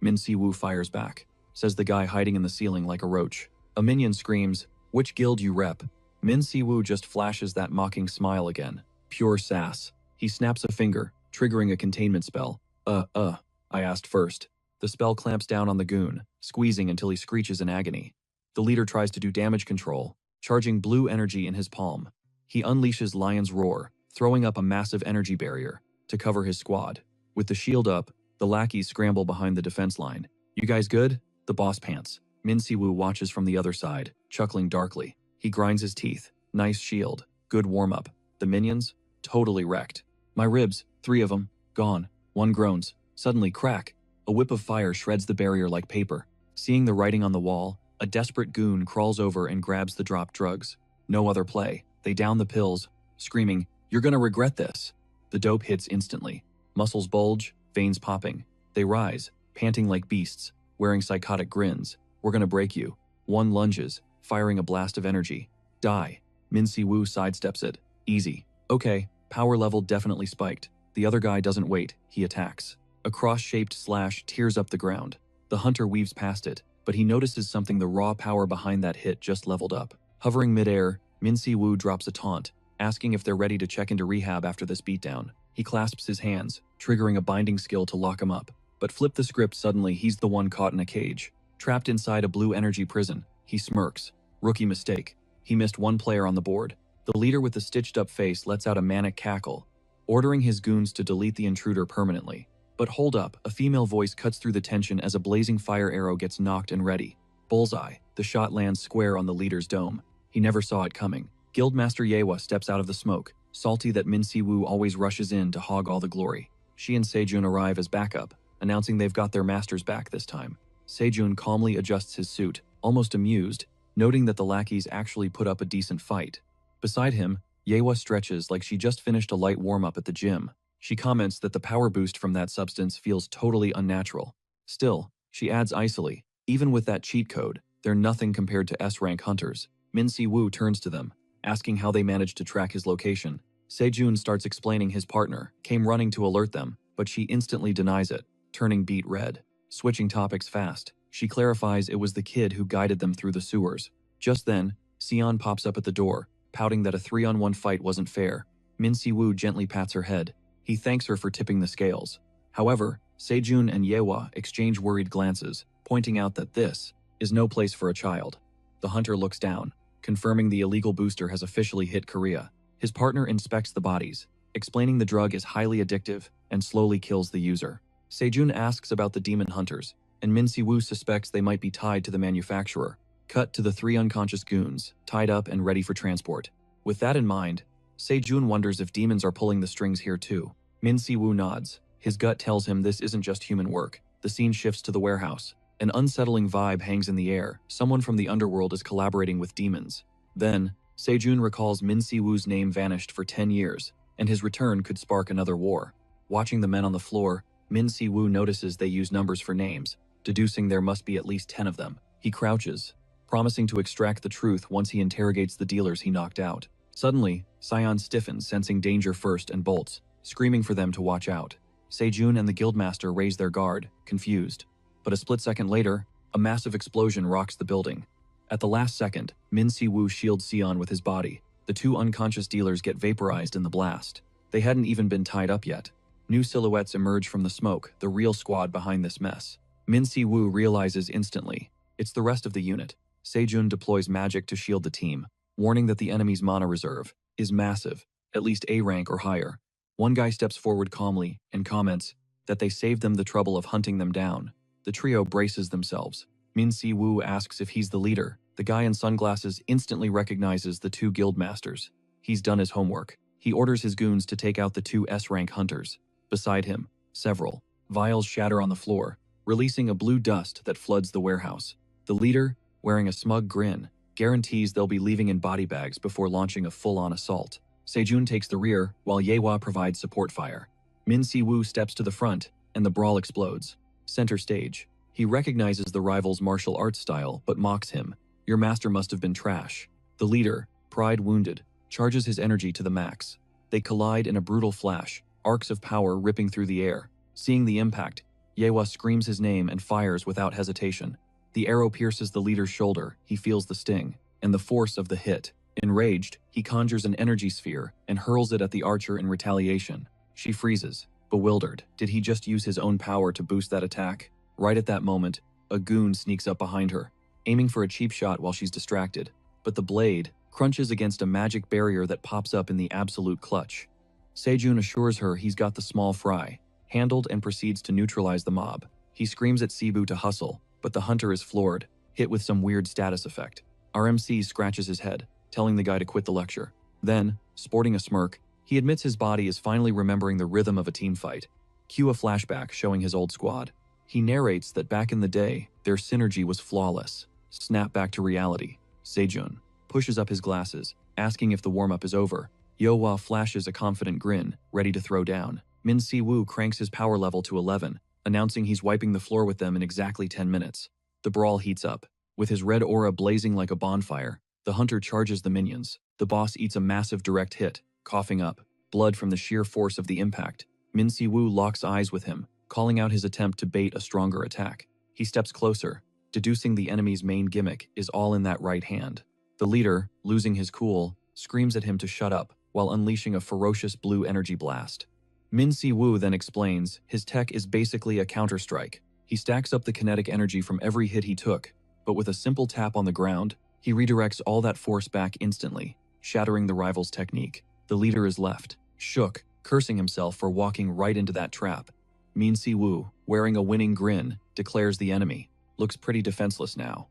Min Si-woo fires back, says the guy hiding in the ceiling like a roach. A minion screams, which guild you rep? Min Si-woo just flashes that mocking smile again. Pure sass. He snaps a finger, triggering a containment spell. I asked first. The spell clamps down on the goon, squeezing until he screeches in agony. The leader tries to do damage control, charging blue energy in his palm. He unleashes Lion's Roar, throwing up a massive energy barrier to cover his squad. With the shield up, the lackeys scramble behind the defense line. You guys good? The boss pants. Min Si-woo watches from the other side, chuckling darkly. He grinds his teeth. Nice shield. Good warm-up. The minions? Totally wrecked. My ribs, 3 of them, gone. One groans. Suddenly, crack. A whip of fire shreds the barrier like paper. Seeing the writing on the wall, a desperate goon crawls over and grabs the dropped drugs. No other play. They down the pills, screaming, "You're gonna regret this." The dope hits instantly. Muscles bulge, veins popping. They rise, panting like beasts, wearing psychotic grins. "We're gonna break you." One lunges, firing a blast of energy. "Die." Min Si-woo sidesteps it. "Easy." "Okay." Power level definitely spiked. The other guy doesn't wait, he attacks. A cross-shaped slash tears up the ground. The hunter weaves past it, but he notices something. The raw power behind that hit just leveled up. Hovering midair, Min Si-woo drops a taunt, asking if they're ready to check into rehab after this beatdown. He clasps his hands, triggering a binding skill to lock him up. But flip the script, suddenly he's the one caught in a cage. Trapped inside a blue energy prison, he smirks. Rookie mistake. He missed one player on the board. The leader with the stitched-up face lets out a manic cackle, ordering his goons to delete the intruder permanently. But hold up, a female voice cuts through the tension as a blazing fire arrow gets knocked and ready. Bullseye. The shot lands square on the leader's dome. He never saw it coming. Guildmaster Yewa steps out of the smoke, salty that Min Si-woo always rushes in to hog all the glory. She and Sejun arrive as backup, announcing they've got their masters back this time. Sejun calmly adjusts his suit, almost amused, noting that the lackeys actually put up a decent fight. Beside him, Yewa stretches like she just finished a light warm-up at the gym. She comments that the power boost from that substance feels totally unnatural. Still, she adds icily, even with that cheat code, they're nothing compared to S-rank hunters. Min Si-woo turns to them, asking how they managed to track his location. Sejun starts explaining his partner came running to alert them, but she instantly denies it, turning beet red. Switching topics fast, she clarifies it was the kid who guided them through the sewers. Just then, Sion pops up at the door, pouting that a 3-on-1 fight wasn't fair. Min Si-woo gently pats her head. He thanks her for tipping the scales. However, Sejun and Yewa exchange worried glances, pointing out that this is no place for a child. The hunter looks down, confirming the illegal booster has officially hit Korea. His partner inspects the bodies, explaining the drug is highly addictive and slowly kills the user. Sejun asks about the demon hunters, and Min Si-woo suspects they might be tied to the manufacturer. Cut to the 3 unconscious goons, tied up and ready for transport. With that in mind, Sejun wonders if demons are pulling the strings here too. Min Si-woo nods. His gut tells him this isn't just human work. The scene shifts to the warehouse. An unsettling vibe hangs in the air. Someone from the underworld is collaborating with demons. Then, Sejun recalls Min Si-woo's name vanished for 10 years, and his return could spark another war. Watching the men on the floor, Min Si-woo notices they use numbers for names, deducing there must be at least 10 of them. He crouches, promising to extract the truth once he interrogates the dealers he knocked out. Suddenly, Sion stiffens, sensing danger first, and bolts, screaming for them to watch out. Sejun and the guildmaster raise their guard, confused. But a split second later, a massive explosion rocks the building. At the last second, Min Si-woo shields Sion with his body. The 2 unconscious dealers get vaporized in the blast. They hadn't even been tied up yet. New silhouettes emerge from the smoke, the real squad behind this mess. Min Si-woo realizes instantly, it's the rest of the unit. Sejun deploys magic to shield the team, warning that the enemy's mana reserve is massive, at least A rank or higher. One guy steps forward calmly and comments that they saved them the trouble of hunting them down. The trio braces themselves. Min Si-woo asks if he's the leader. The guy in sunglasses instantly recognizes the 2 guildmasters. He's done his homework. He orders his goons to take out the 2 S-rank hunters. Beside him, several vials shatter on the floor, releasing a blue dust that floods the warehouse. The leader, wearing a smug grin, guarantees they'll be leaving in body bags before launching a full-on assault. Sejun takes the rear, while Yewa provides support fire. Min Si-woo steps to the front, and the brawl explodes. Center stage. He recognizes the rival's martial arts style, but mocks him. Your master must have been trash. The leader, pride wounded, charges his energy to the max. They collide in a brutal flash, arcs of power ripping through the air. Seeing the impact, Yewa screams his name and fires without hesitation. The arrow pierces the leader's shoulder. He feels the sting and the force of the hit. Enraged, he conjures an energy sphere and hurls it at the archer in retaliation. She freezes, bewildered. Did he just use his own power to boost that attack? Right at that moment, a goon sneaks up behind her, aiming for a cheap shot while she's distracted. But the blade crunches against a magic barrier that pops up in the absolute clutch. Sejun assures her he's got the small fry handled and proceeds to neutralize the mob. He screams at Cebu to hustle, but the hunter is floored, hit with some weird status effect. RMC scratches his head, telling the guy to quit the lecture. Then, sporting a smirk, he admits his body is finally remembering the rhythm of a team fight. Cue a flashback showing his old squad. He narrates that back in the day, their synergy was flawless. Snap back to reality. Sejun pushes up his glasses, asking if the warm-up is over. Yo-Hwa flashes a confident grin, ready to throw down. Min Si-woo cranks his power level to 11, announcing he's wiping the floor with them in exactly 10 minutes. The brawl heats up. With his red aura blazing like a bonfire, the hunter charges the minions. The boss eats a massive direct hit, coughing up blood from the sheer force of the impact. Min Si-woo locks eyes with him, calling out his attempt to bait a stronger attack. He steps closer, deducing the enemy's main gimmick is all in that right hand. The leader, losing his cool, screams at him to shut up while unleashing a ferocious blue energy blast. Min Si-woo then explains his tech is basically a counter-strike. He stacks up the kinetic energy from every hit he took, but with a simple tap on the ground, he redirects all that force back instantly, shattering the rival's technique. The leader is left, shook, cursing himself for walking right into that trap. Min Si-woo, wearing a winning grin, declares the enemy looks pretty defenseless now.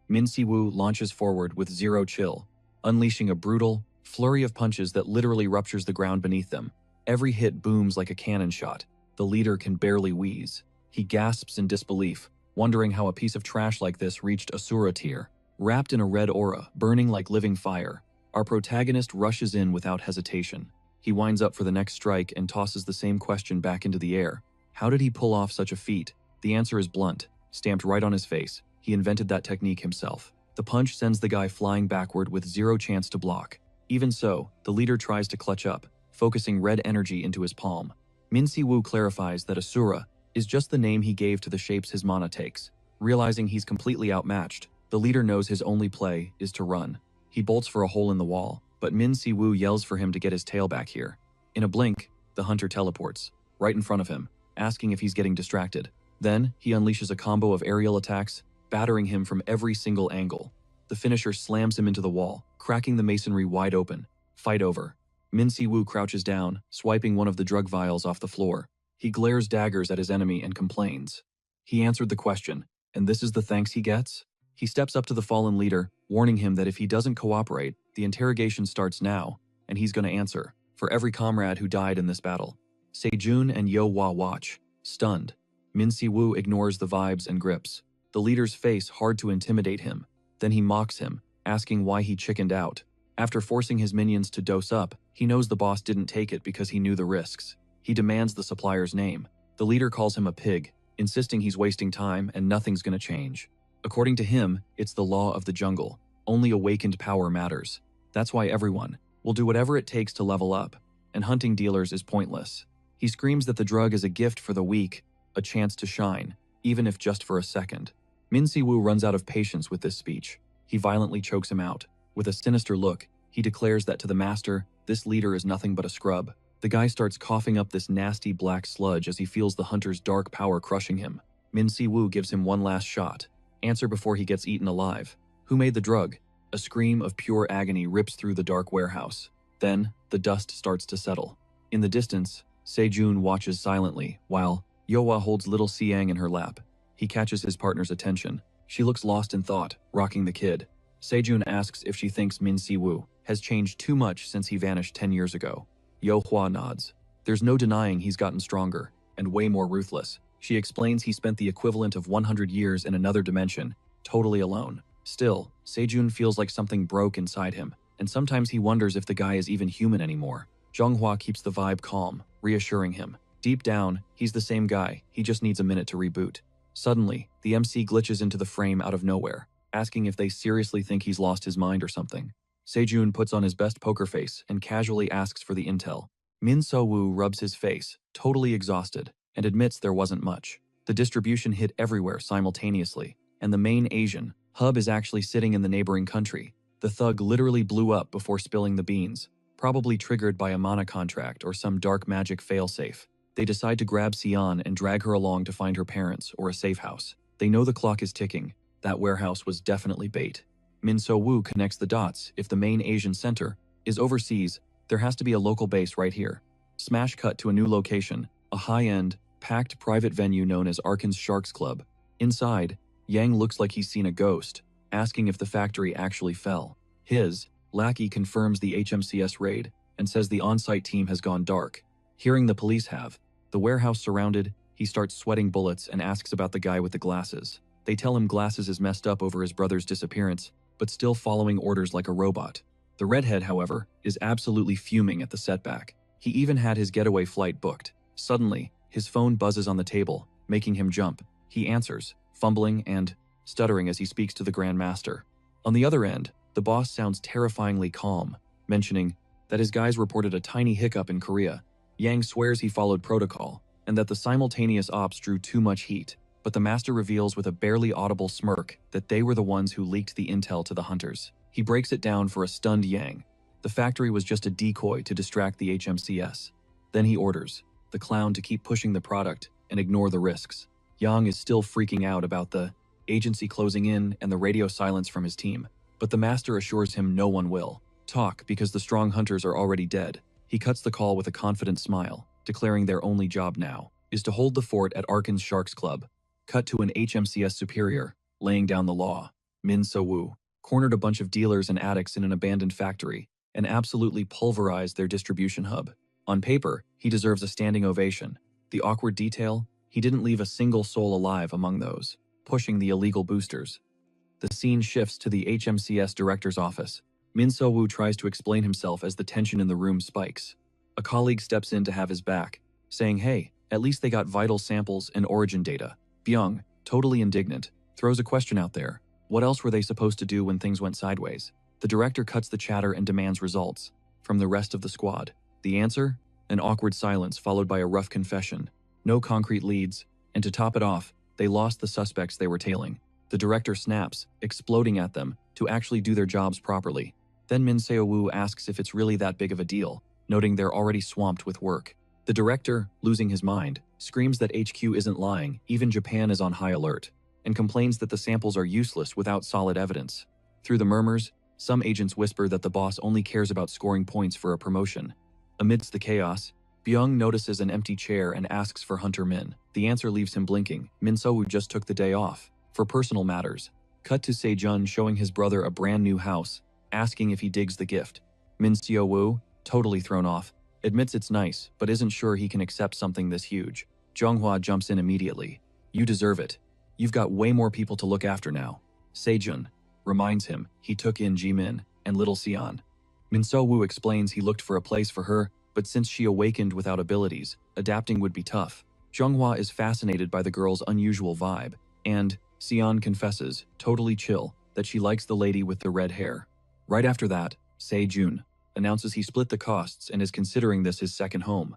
Min Si-woo launches forward with zero chill, unleashing a brutal flurry of punches that literally ruptures the ground beneath them. Every hit booms like a cannon shot. The leader can barely wheeze. He gasps in disbelief, wondering how a piece of trash like this reached Asura tier. Wrapped in a red aura, burning like living fire, our protagonist rushes in without hesitation. He winds up for the next strike and tosses the same question back into the air. How did he pull off such a feat? The answer is blunt, stamped right on his face. He invented that technique himself. The punch sends the guy flying backward with zero chance to block. Even so, the leader tries to clutch up, focusing red energy into his palm. Min Si-woo clarifies that Asura is just the name he gave to the shapes his mana takes. Realizing he's completely outmatched, the leader knows his only play is to run. He bolts for a hole in the wall, but Min Si-woo yells for him to get his tail back here. In a blink, the hunter teleports, right in front of him, asking if he's getting distracted. Then, he unleashes a combo of aerial attacks, battering him from every single angle. The finisher slams him into the wall, cracking the masonry wide open. Fight over. Min Si-woo crouches down, swiping one of the drug vials off the floor. He glares daggers at his enemy and complains. He answered the question, and this is the thanks he gets? He steps up to the fallen leader, warning him that if he doesn't cooperate, the interrogation starts now, and he's gonna answer for every comrade who died in this battle. Sejun and Yo-Hwa watch, stunned. Min Si-woo ignores the vibes and grips. The leader's face hard to intimidate him. Then he mocks him, asking why he chickened out. After forcing his minions to dose up, he knows the boss didn't take it because he knew the risks. He demands the supplier's name. The leader calls him a pig, insisting he's wasting time and nothing's gonna change. According to him, it's the law of the jungle. Only awakened power matters. That's why everyone will do whatever it takes to level up, and hunting dealers is pointless. He screams that the drug is a gift for the weak, a chance to shine, even if just for a second. Min Si-woo runs out of patience with this speech. He violently chokes him out. With a sinister look, he declares that to the master, this leader is nothing but a scrub. The guy starts coughing up this nasty black sludge as he feels the hunter's dark power crushing him. Min Si-woo gives him one last shot. Answer before he gets eaten alive. Who made the drug? A scream of pure agony rips through the dark warehouse. Then, the dust starts to settle. In the distance, Sejun watches silently, while Yo-Hwa holds little Siang in her lap. He catches his partner's attention. She looks lost in thought, rocking the kid. Sejun asks if she thinks Min Si-woo has changed too much since he vanished 10 years ago. Yo-Hwa nods. There's no denying he's gotten stronger, and way more ruthless. She explains he spent the equivalent of 100 years in another dimension, totally alone. Still, Sejun feels like something broke inside him, and sometimes he wonders if the guy is even human anymore. Zhonghua keeps the vibe calm, reassuring him. Deep down, he's the same guy, he just needs a minute to reboot. Suddenly, the MC glitches into the frame out of nowhere, asking if they seriously think he's lost his mind or something. Sejun puts on his best poker face and casually asks for the intel. Min So-woo rubs his face, totally exhausted, and admits there wasn't much. The distribution hit everywhere simultaneously, and the main Asian hub is actually sitting in the neighboring country. The thug literally blew up before spilling the beans, probably triggered by a mana contract or some dark magic failsafe. They decide to grab Sion and drag her along to find her parents or a safe house. They know the clock is ticking. That warehouse was definitely bait. Min So-woo connects the dots. If the main Asian center is overseas, there has to be a local base right here. Smash cut to a new location, a high-end, packed private venue known as Arkan's Sharks Club. Inside, Yang looks like he's seen a ghost, asking if the factory actually fell. His lackey confirms the HMCS raid and says the on-site team has gone dark. Hearing the police have the warehouse surrounded, he starts sweating bullets and asks about the guy with the glasses. They tell him Glasses is messed up over his brother's disappearance, but still following orders like a robot. The redhead, however, is absolutely fuming at the setback. He even had his getaway flight booked. Suddenly, his phone buzzes on the table, making him jump. He answers, fumbling and stuttering as he speaks to the Grand Master. On the other end, the boss sounds terrifyingly calm, mentioning that his guys reported a tiny hiccup in Korea. Yang swears he followed protocol, and that the simultaneous ops drew too much heat, but the master reveals with a barely audible smirk that they were the ones who leaked the intel to the hunters. He breaks it down for a stunned Yang. The factory was just a decoy to distract the HMCS. Then he orders the clown to keep pushing the product and ignore the risks. Yang is still freaking out about the agency closing in and the radio silence from his team, but the master assures him no one will talk because the strong hunters are already dead. He cuts the call with a confident smile, declaring their only job now is to hold the fort at Arkan's Sharks Club. Cut to an HMCS superior, laying down the law. Min So-woo cornered a bunch of dealers and addicts in an abandoned factory and absolutely pulverized their distribution hub. On paper, he deserves a standing ovation. The awkward detail, he didn't leave a single soul alive among those pushing the illegal boosters. The scene shifts to the HMCS director's office. Min So-woo tries to explain himself as the tension in the room spikes. A colleague steps in to have his back, saying, "Hey, at least they got vital samples and origin data." Byung, totally indignant, throws a question out there. What else were they supposed to do when things went sideways? The director cuts the chatter and demands results from the rest of the squad. The answer? An awkward silence followed by a rough confession. No concrete leads, and to top it off, they lost the suspects they were tailing. The director snaps, exploding at them, to actually do their jobs properly. Then Min Seo-woo asks if it's really that big of a deal, noting they're already swamped with work. The director, losing his mind, screams that HQ isn't lying, even Japan is on high alert, and complains that the samples are useless without solid evidence. Through the murmurs, some agents whisper that the boss only cares about scoring points for a promotion. Amidst the chaos, Byung notices an empty chair and asks for Hunter Min. The answer leaves him blinking. Min So-woo just took the day off for personal matters. Cut to Sejun showing his brother a brand new house, asking if he digs the gift. Min Seo-woo, totally thrown off, admits it's nice, but isn't sure he can accept something this huge. Jonghwa jumps in immediately. "You deserve it. You've got way more people to look after now." Sejun reminds him he took in Jimin and little Sion. Min So-woo explains he looked for a place for her, but since she awakened without abilities, adapting would be tough. Jonghwa is fascinated by the girl's unusual vibe, and Sion confesses, totally chill, that she likes the lady with the red hair. Right after that, Sejun announces he split the costs and is considering this his second home.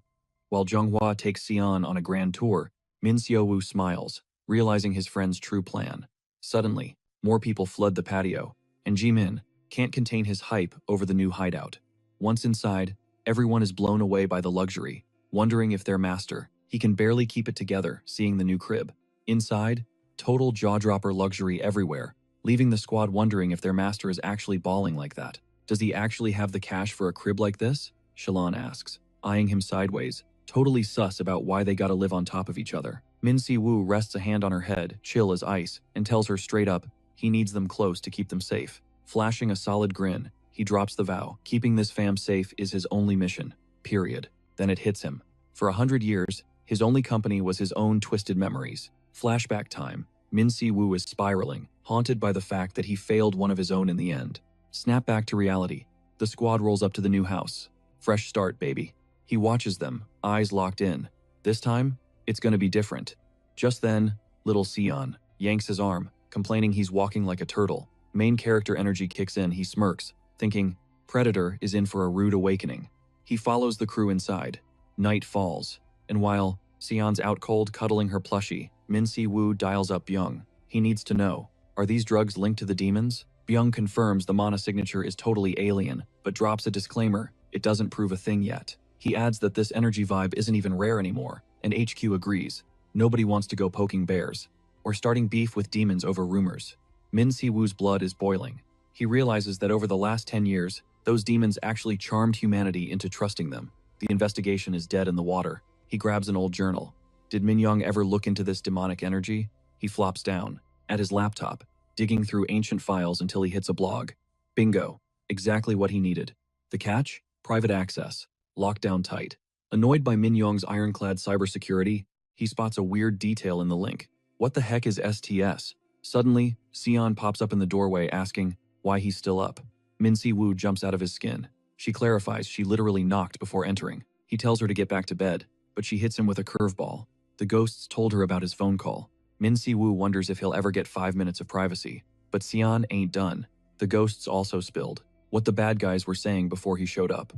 While Jonghwa takes Sion on a grand tour, Min Seo-woo smiles, realizing his friend's true plan. Suddenly, more people flood the patio, and Jimin can't contain his hype over the new hideout. Once inside, everyone is blown away by the luxury, wondering if their master. He can barely keep it together, seeing the new crib. Inside, total jaw-dropper luxury everywhere, leaving the squad wondering if their master is actually balling like that. Does he actually have the cash for a crib like this? Shalon asks, eyeing him sideways, totally sus about why they gotta live on top of each other. Min Si-woo rests a hand on her head, chill as ice, and tells her straight up he needs them close to keep them safe. Flashing a solid grin, he drops the vow. Keeping this fam safe is his only mission. Period. Then it hits him. For 100 years, his only company was his own twisted memories. Flashback time. Min Si-woo is spiraling, haunted by the fact that he failed one of his own in the end. Snap back to reality. The squad rolls up to the new house. Fresh start, baby. He watches them, eyes locked in. This time, it's gonna be different. Just then, little Sion yanks his arm, complaining he's walking like a turtle. Main character energy kicks in, he smirks, thinking Predator is in for a rude awakening. He follows the crew inside. Night falls, and while Sion's out cold cuddling her plushie, Min Si-woo dials up Byung. He needs to know, are these drugs linked to the demons? Byung confirms the mana signature is totally alien, but drops a disclaimer, it doesn't prove a thing yet. He adds that this energy vibe isn't even rare anymore, and HQ agrees. Nobody wants to go poking bears, or starting beef with demons over rumors. Min Si-woo's blood is boiling. He realizes that over the last 10 years, those demons actually charmed humanity into trusting them. The investigation is dead in the water. He grabs an old journal. Did Min Young ever look into this demonic energy? He flops down, at his laptop, digging through ancient files until he hits a blog. Bingo. Exactly what he needed. The catch? Private access. Locked down tight. Annoyed by Min Young's ironclad cybersecurity, he spots a weird detail in the link. What the heck is STS? Suddenly, Sion pops up in the doorway asking why he's still up. Min Si-woo jumps out of his skin. She clarifies she literally knocked before entering. He tells her to get back to bed, but she hits him with a curveball. The ghosts told her about his phone call. Min Si-woo wonders if he'll ever get 5 minutes of privacy. But Xian ain't done. The ghosts also spilled what the bad guys were saying before he showed up.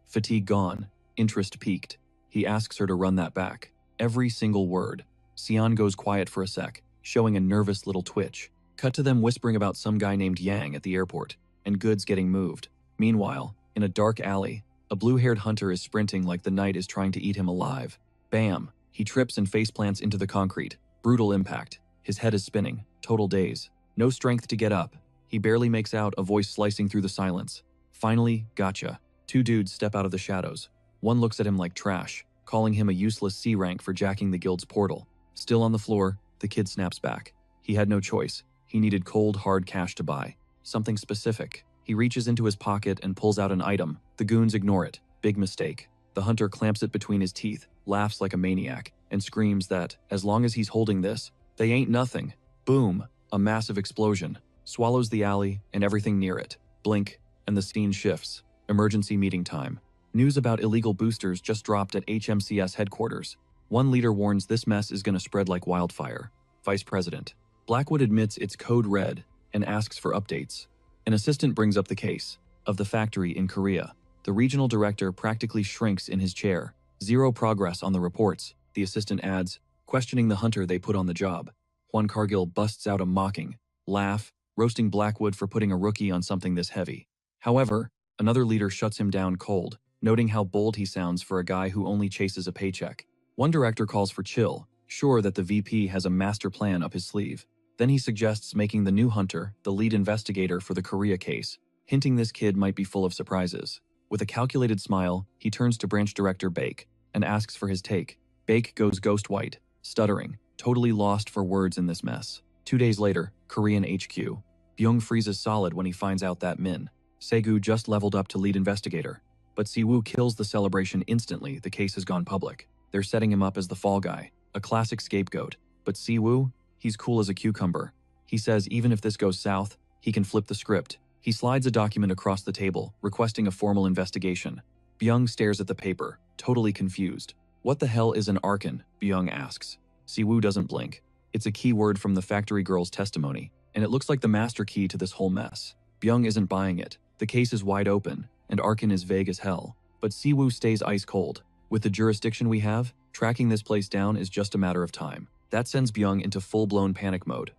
Fatigue gone. Interest peaked. He asks her to run that back. Every single word. Xian goes quiet for a sec, showing a nervous little twitch. Cut to them whispering about some guy named Yang at the airport, and goods getting moved. Meanwhile, in a dark alley, a blue-haired hunter is sprinting like the night is trying to eat him alive. Bam! He trips and faceplants into the concrete. Brutal impact. His head is spinning. Total daze. No strength to get up. He barely makes out a voice slicing through the silence. Finally, gotcha. 2 dudes step out of the shadows. One looks at him like trash, calling him a useless C rank for jacking the guild's portal. Still on the floor, the kid snaps back. He had no choice. He needed cold, hard cash to buy. Something specific. He reaches into his pocket and pulls out an item. The goons ignore it. Big mistake. The hunter clamps it between his teeth, laughs like a maniac, and screams that, as long as he's holding this, they ain't nothing. Boom! A massive explosion. Swallows the alley and everything near it. Blink, and the scene shifts. Emergency meeting time. News about illegal boosters just dropped at HMCS headquarters. One leader warns this mess is gonna spread like wildfire. Vice President. Blackwood admits it's code red and asks for updates. An assistant brings up the case of the factory in Korea. The regional director practically shrinks in his chair. Zero progress on the reports, the assistant adds, questioning the hunter they put on the job. Juan Cargill busts out a mocking laugh, roasting Blackwood for putting a rookie on something this heavy. However, another leader shuts him down cold, noting how bold he sounds for a guy who only chases a paycheck. One director calls for chill, sure that the VP has a master plan up his sleeve. Then he suggests making the new hunter the lead investigator for the Korea case, hinting this kid might be full of surprises. With a calculated smile, he turns to branch director Baek and asks for his take. Baek goes ghost white, stuttering, totally lost for words in this mess. 2 days later, Korean HQ. Byung freezes solid when he finds out that Min Segu just leveled up to lead investigator. But Si-woo kills the celebration instantly. The case has gone public. They're setting him up as the fall guy, a classic scapegoat. But Si-woo, he's cool as a cucumber. He says even if this goes south, he can flip the script. He slides a document across the table, requesting a formal investigation. Byung stares at the paper, totally confused. What the hell is an archon? Byung asks. Si-woo doesn't blink. It's a key word from the factory girl's testimony, and it looks like the master key to this whole mess. Byung isn't buying it. The case is wide open, and archon is vague as hell. But Si-woo stays ice cold. With the jurisdiction we have, tracking this place down is just a matter of time. That sends Byung into full-blown panic mode.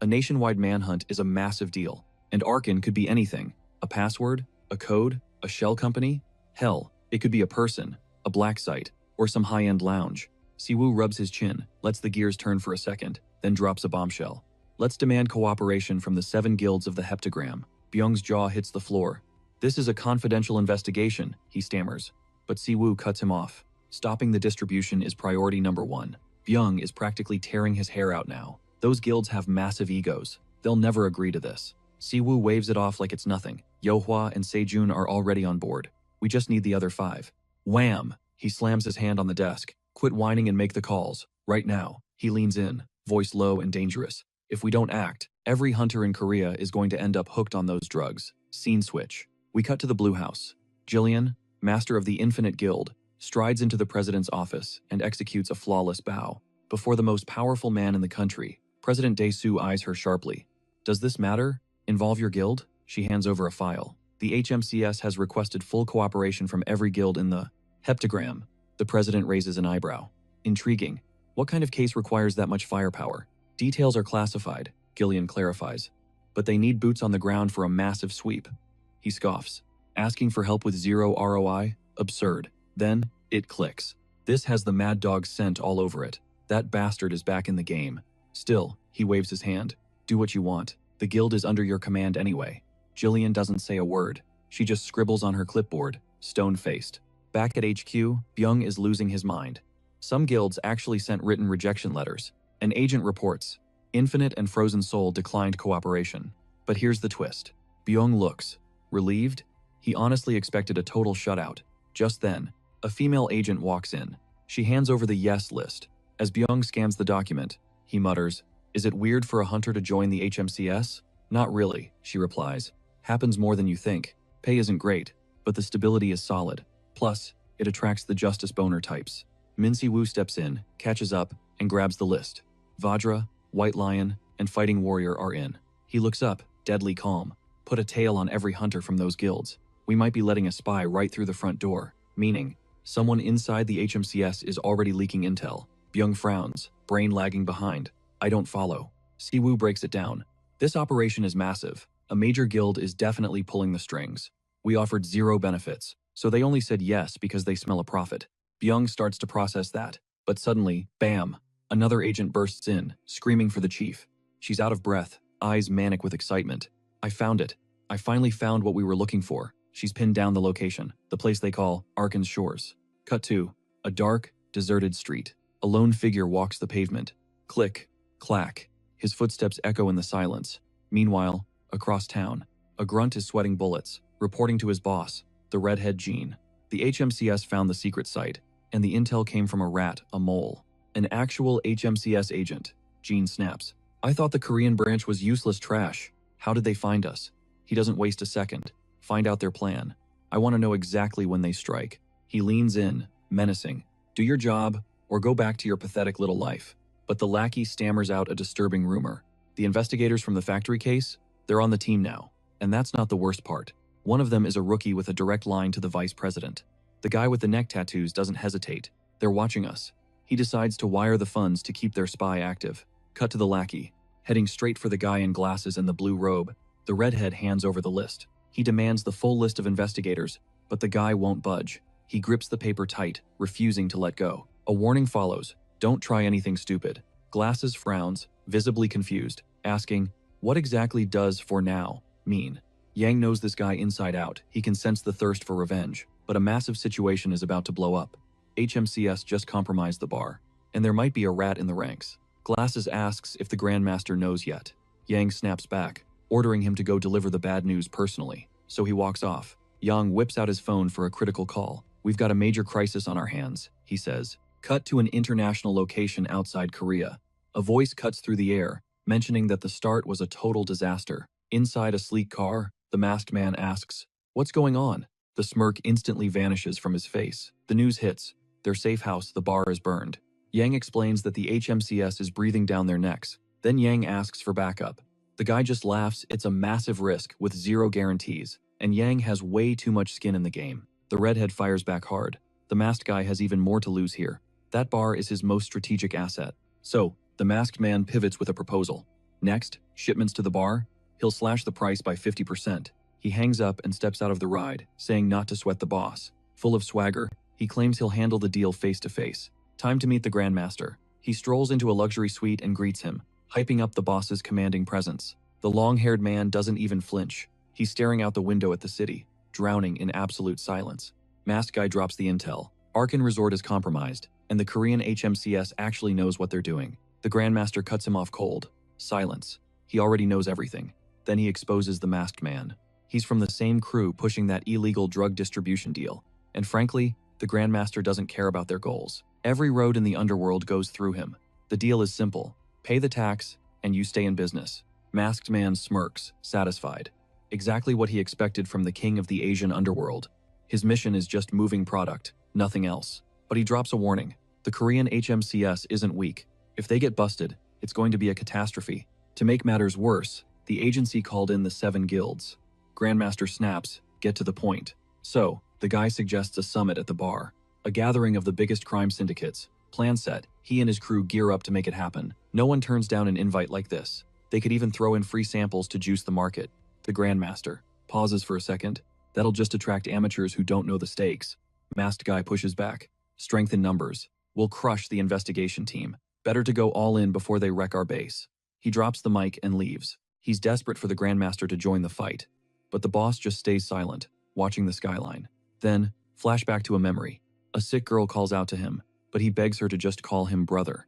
A nationwide manhunt is a massive deal, and archon could be anything. A password, a code, a shell company? Hell, it could be a person, a black site, or some high-end lounge. Si-woo rubs his chin, lets the gears turn for a second, then drops a bombshell. Let's demand cooperation from the 7 guilds of the heptagram. Byung's jaw hits the floor. This is a confidential investigation, he stammers. But Si-woo cuts him off. Stopping the distribution is priority number 1. Byung is practically tearing his hair out now. Those guilds have massive egos. They'll never agree to this. Si-woo waves it off like it's nothing. Yohwa and Sejun are already on board. We just need the other 5. Wham! He slams his hand on the desk. Quit whining and make the calls. Right now. He leans in, voice low and dangerous. If we don't act, every hunter in Korea is going to end up hooked on those drugs. Scene switch. We cut to the Blue House. Jillian, master of the Infinite Guild, strides into the president's office and executes a flawless bow. Before the most powerful man in the country, President Dae-soo eyes her sharply. Does this matter? Involve your guild? She hands over a file. The HMCS has requested full cooperation from every guild in the heptagram. The president raises an eyebrow. Intriguing. What kind of case requires that much firepower? Details are classified, Gillian clarifies. But they need boots on the ground for a massive sweep. He scoffs. Asking for help with 0 ROI? Absurd. Then, it clicks. This has the Mad Dog scent all over it. That bastard is back in the game. Still, he waves his hand. Do what you want. The guild is under your command anyway. Jillian doesn't say a word. She just scribbles on her clipboard, stone-faced. Back at HQ, Byung is losing his mind. Some guilds actually sent written rejection letters. An agent reports, Infinite and Frozen Soul declined cooperation. But here's the twist. Byung looks relieved. He honestly expected a total shutout. Just then, a female agent walks in. She hands over the yes list. As Byung scans the document, he mutters, "Is it weird for a hunter to join the HMCS? Not really," she replies. Happens more than you think. Pay isn't great, but the stability is solid. Plus, it attracts the justice boner types. Mincy Wu steps in, catches up, and grabs the list. Vajra, White Lion, and Fighting Warrior are in. He looks up, deadly calm. Put a tail on every hunter from those guilds. We might be letting a spy right through the front door, meaning someone inside the HMCS is already leaking intel. Byung frowns, brain lagging behind. I don't follow. Siwoo breaks it down. This operation is massive. A major guild is definitely pulling the strings. We offered 0 benefits, so they only said yes because they smell a profit. Byung starts to process that, but suddenly, bam! Another agent bursts in, screaming for the chief. She's out of breath, eyes manic with excitement. I found it. I finally found what we were looking for. She's pinned down the location, the place they call Arkan's Shores. Cut to a dark, deserted street. A lone figure walks the pavement. Click, clack. His footsteps echo in the silence. Meanwhile, across town, a grunt is sweating bullets, reporting to his boss, the redhead Jean. The HMCS found the secret site, and the intel came from a rat, a mole. An actual HMCS agent. Jean snaps. I thought the Korean branch was useless trash. How did they find us? He doesn't waste a second. Find out their plan. I want to know exactly when they strike. He leans in, menacing. Do your job, or go back to your pathetic little life. But the lackey stammers out a disturbing rumor. The investigators from the factory case? They're on the team now. And that's not the worst part. One of them is a rookie with a direct line to the vice president. The guy with the neck tattoos doesn't hesitate. They're watching us. He decides to wire the funds to keep their spy active. Cut to the lackey. Heading straight for the guy in glasses and the blue robe, the redhead hands over the list. He demands the full list of investigators, but the guy won't budge. He grips the paper tight, refusing to let go. A warning follows. Don't try anything stupid. Glasses frowns, visibly confused, asking, what exactly does "for now" mean? Yang knows this guy inside out. He can sense the thirst for revenge, but a massive situation is about to blow up. HMCS just compromised the bar, and there might be a rat in the ranks. Glasses asks if the Grandmaster knows yet. Yang snaps back, ordering him to go deliver the bad news personally, so he walks off. Yang whips out his phone for a critical call. We've got a major crisis on our hands, he says. Cut to an international location outside Korea. A voice cuts through the air, mentioning that the start was a total disaster. Inside a sleek car, the masked man asks, what's going on? The smirk instantly vanishes from his face. The news hits. Their safe house, the bar, is burned. Yang explains that the HMCS is breathing down their necks. Then Yang asks for backup. The guy just laughs. It's a massive risk with 0 guarantees, and Yang has way too much skin in the game. The redhead fires back hard. The masked guy has even more to lose here. That bar is his most strategic asset. So, the masked man pivots with a proposal. Next, shipments to the bar. He'll slash the price by 50%. He hangs up and steps out of the ride, saying not to sweat the boss. Full of swagger, he claims he'll handle the deal face to face. Time to meet the Grandmaster. He strolls into a luxury suite and greets him, hyping up the boss's commanding presence. The long-haired man doesn't even flinch. He's staring out the window at the city, drowning in absolute silence. Masked guy drops the intel. Arkan Resort is compromised, and the Korean HMCS actually knows what they're doing. The Grandmaster cuts him off cold. Silence. He already knows everything. Then he exposes the masked man. He's from the same crew pushing that illegal drug distribution deal. And frankly, the Grandmaster doesn't care about their goals. Every road in the underworld goes through him. The deal is simple. Pay the tax, and you stay in business. Masked man smirks, satisfied. Exactly what he expected from the king of the Asian underworld. His mission is just moving product, nothing else. But he drops a warning. The Korean HMCS isn't weak. If they get busted, it's going to be a catastrophe. To make matters worse, the agency called in the 7 guilds. Grandmaster snaps, get to the point. So, the guy suggests a summit at the bar. A gathering of the biggest crime syndicates. Plan set, he and his crew gear up to make it happen. No one turns down an invite like this. They could even throw in free samples to juice the market. The Grandmaster pauses for a second. That'll just attract amateurs who don't know the stakes. Masked guy pushes back. Strength in numbers. We'll crush the investigation team. Better to go all in before they wreck our base. He drops the mic and leaves. He's desperate for the Grandmaster to join the fight. But the boss just stays silent, watching the skyline. Then, flashback to a memory. A sick girl calls out to him, but he begs her to just call him brother.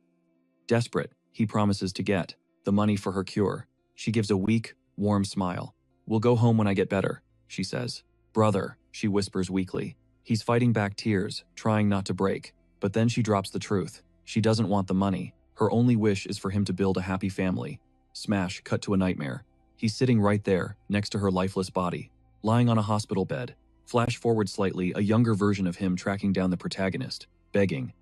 Desperate, he promises to get the money for her cure. She gives a weak, warm smile. We'll go home when I get better, she says. Brother, she whispers weakly. He's fighting back tears, trying not to break. But then she drops the truth. She doesn't want the money. Her only wish is for him to build a happy family. Smash, cut to a nightmare. He's sitting right there, next to her lifeless body, lying on a hospital bed. Flash forward slightly, a younger version of him tracking down the protagonist, begging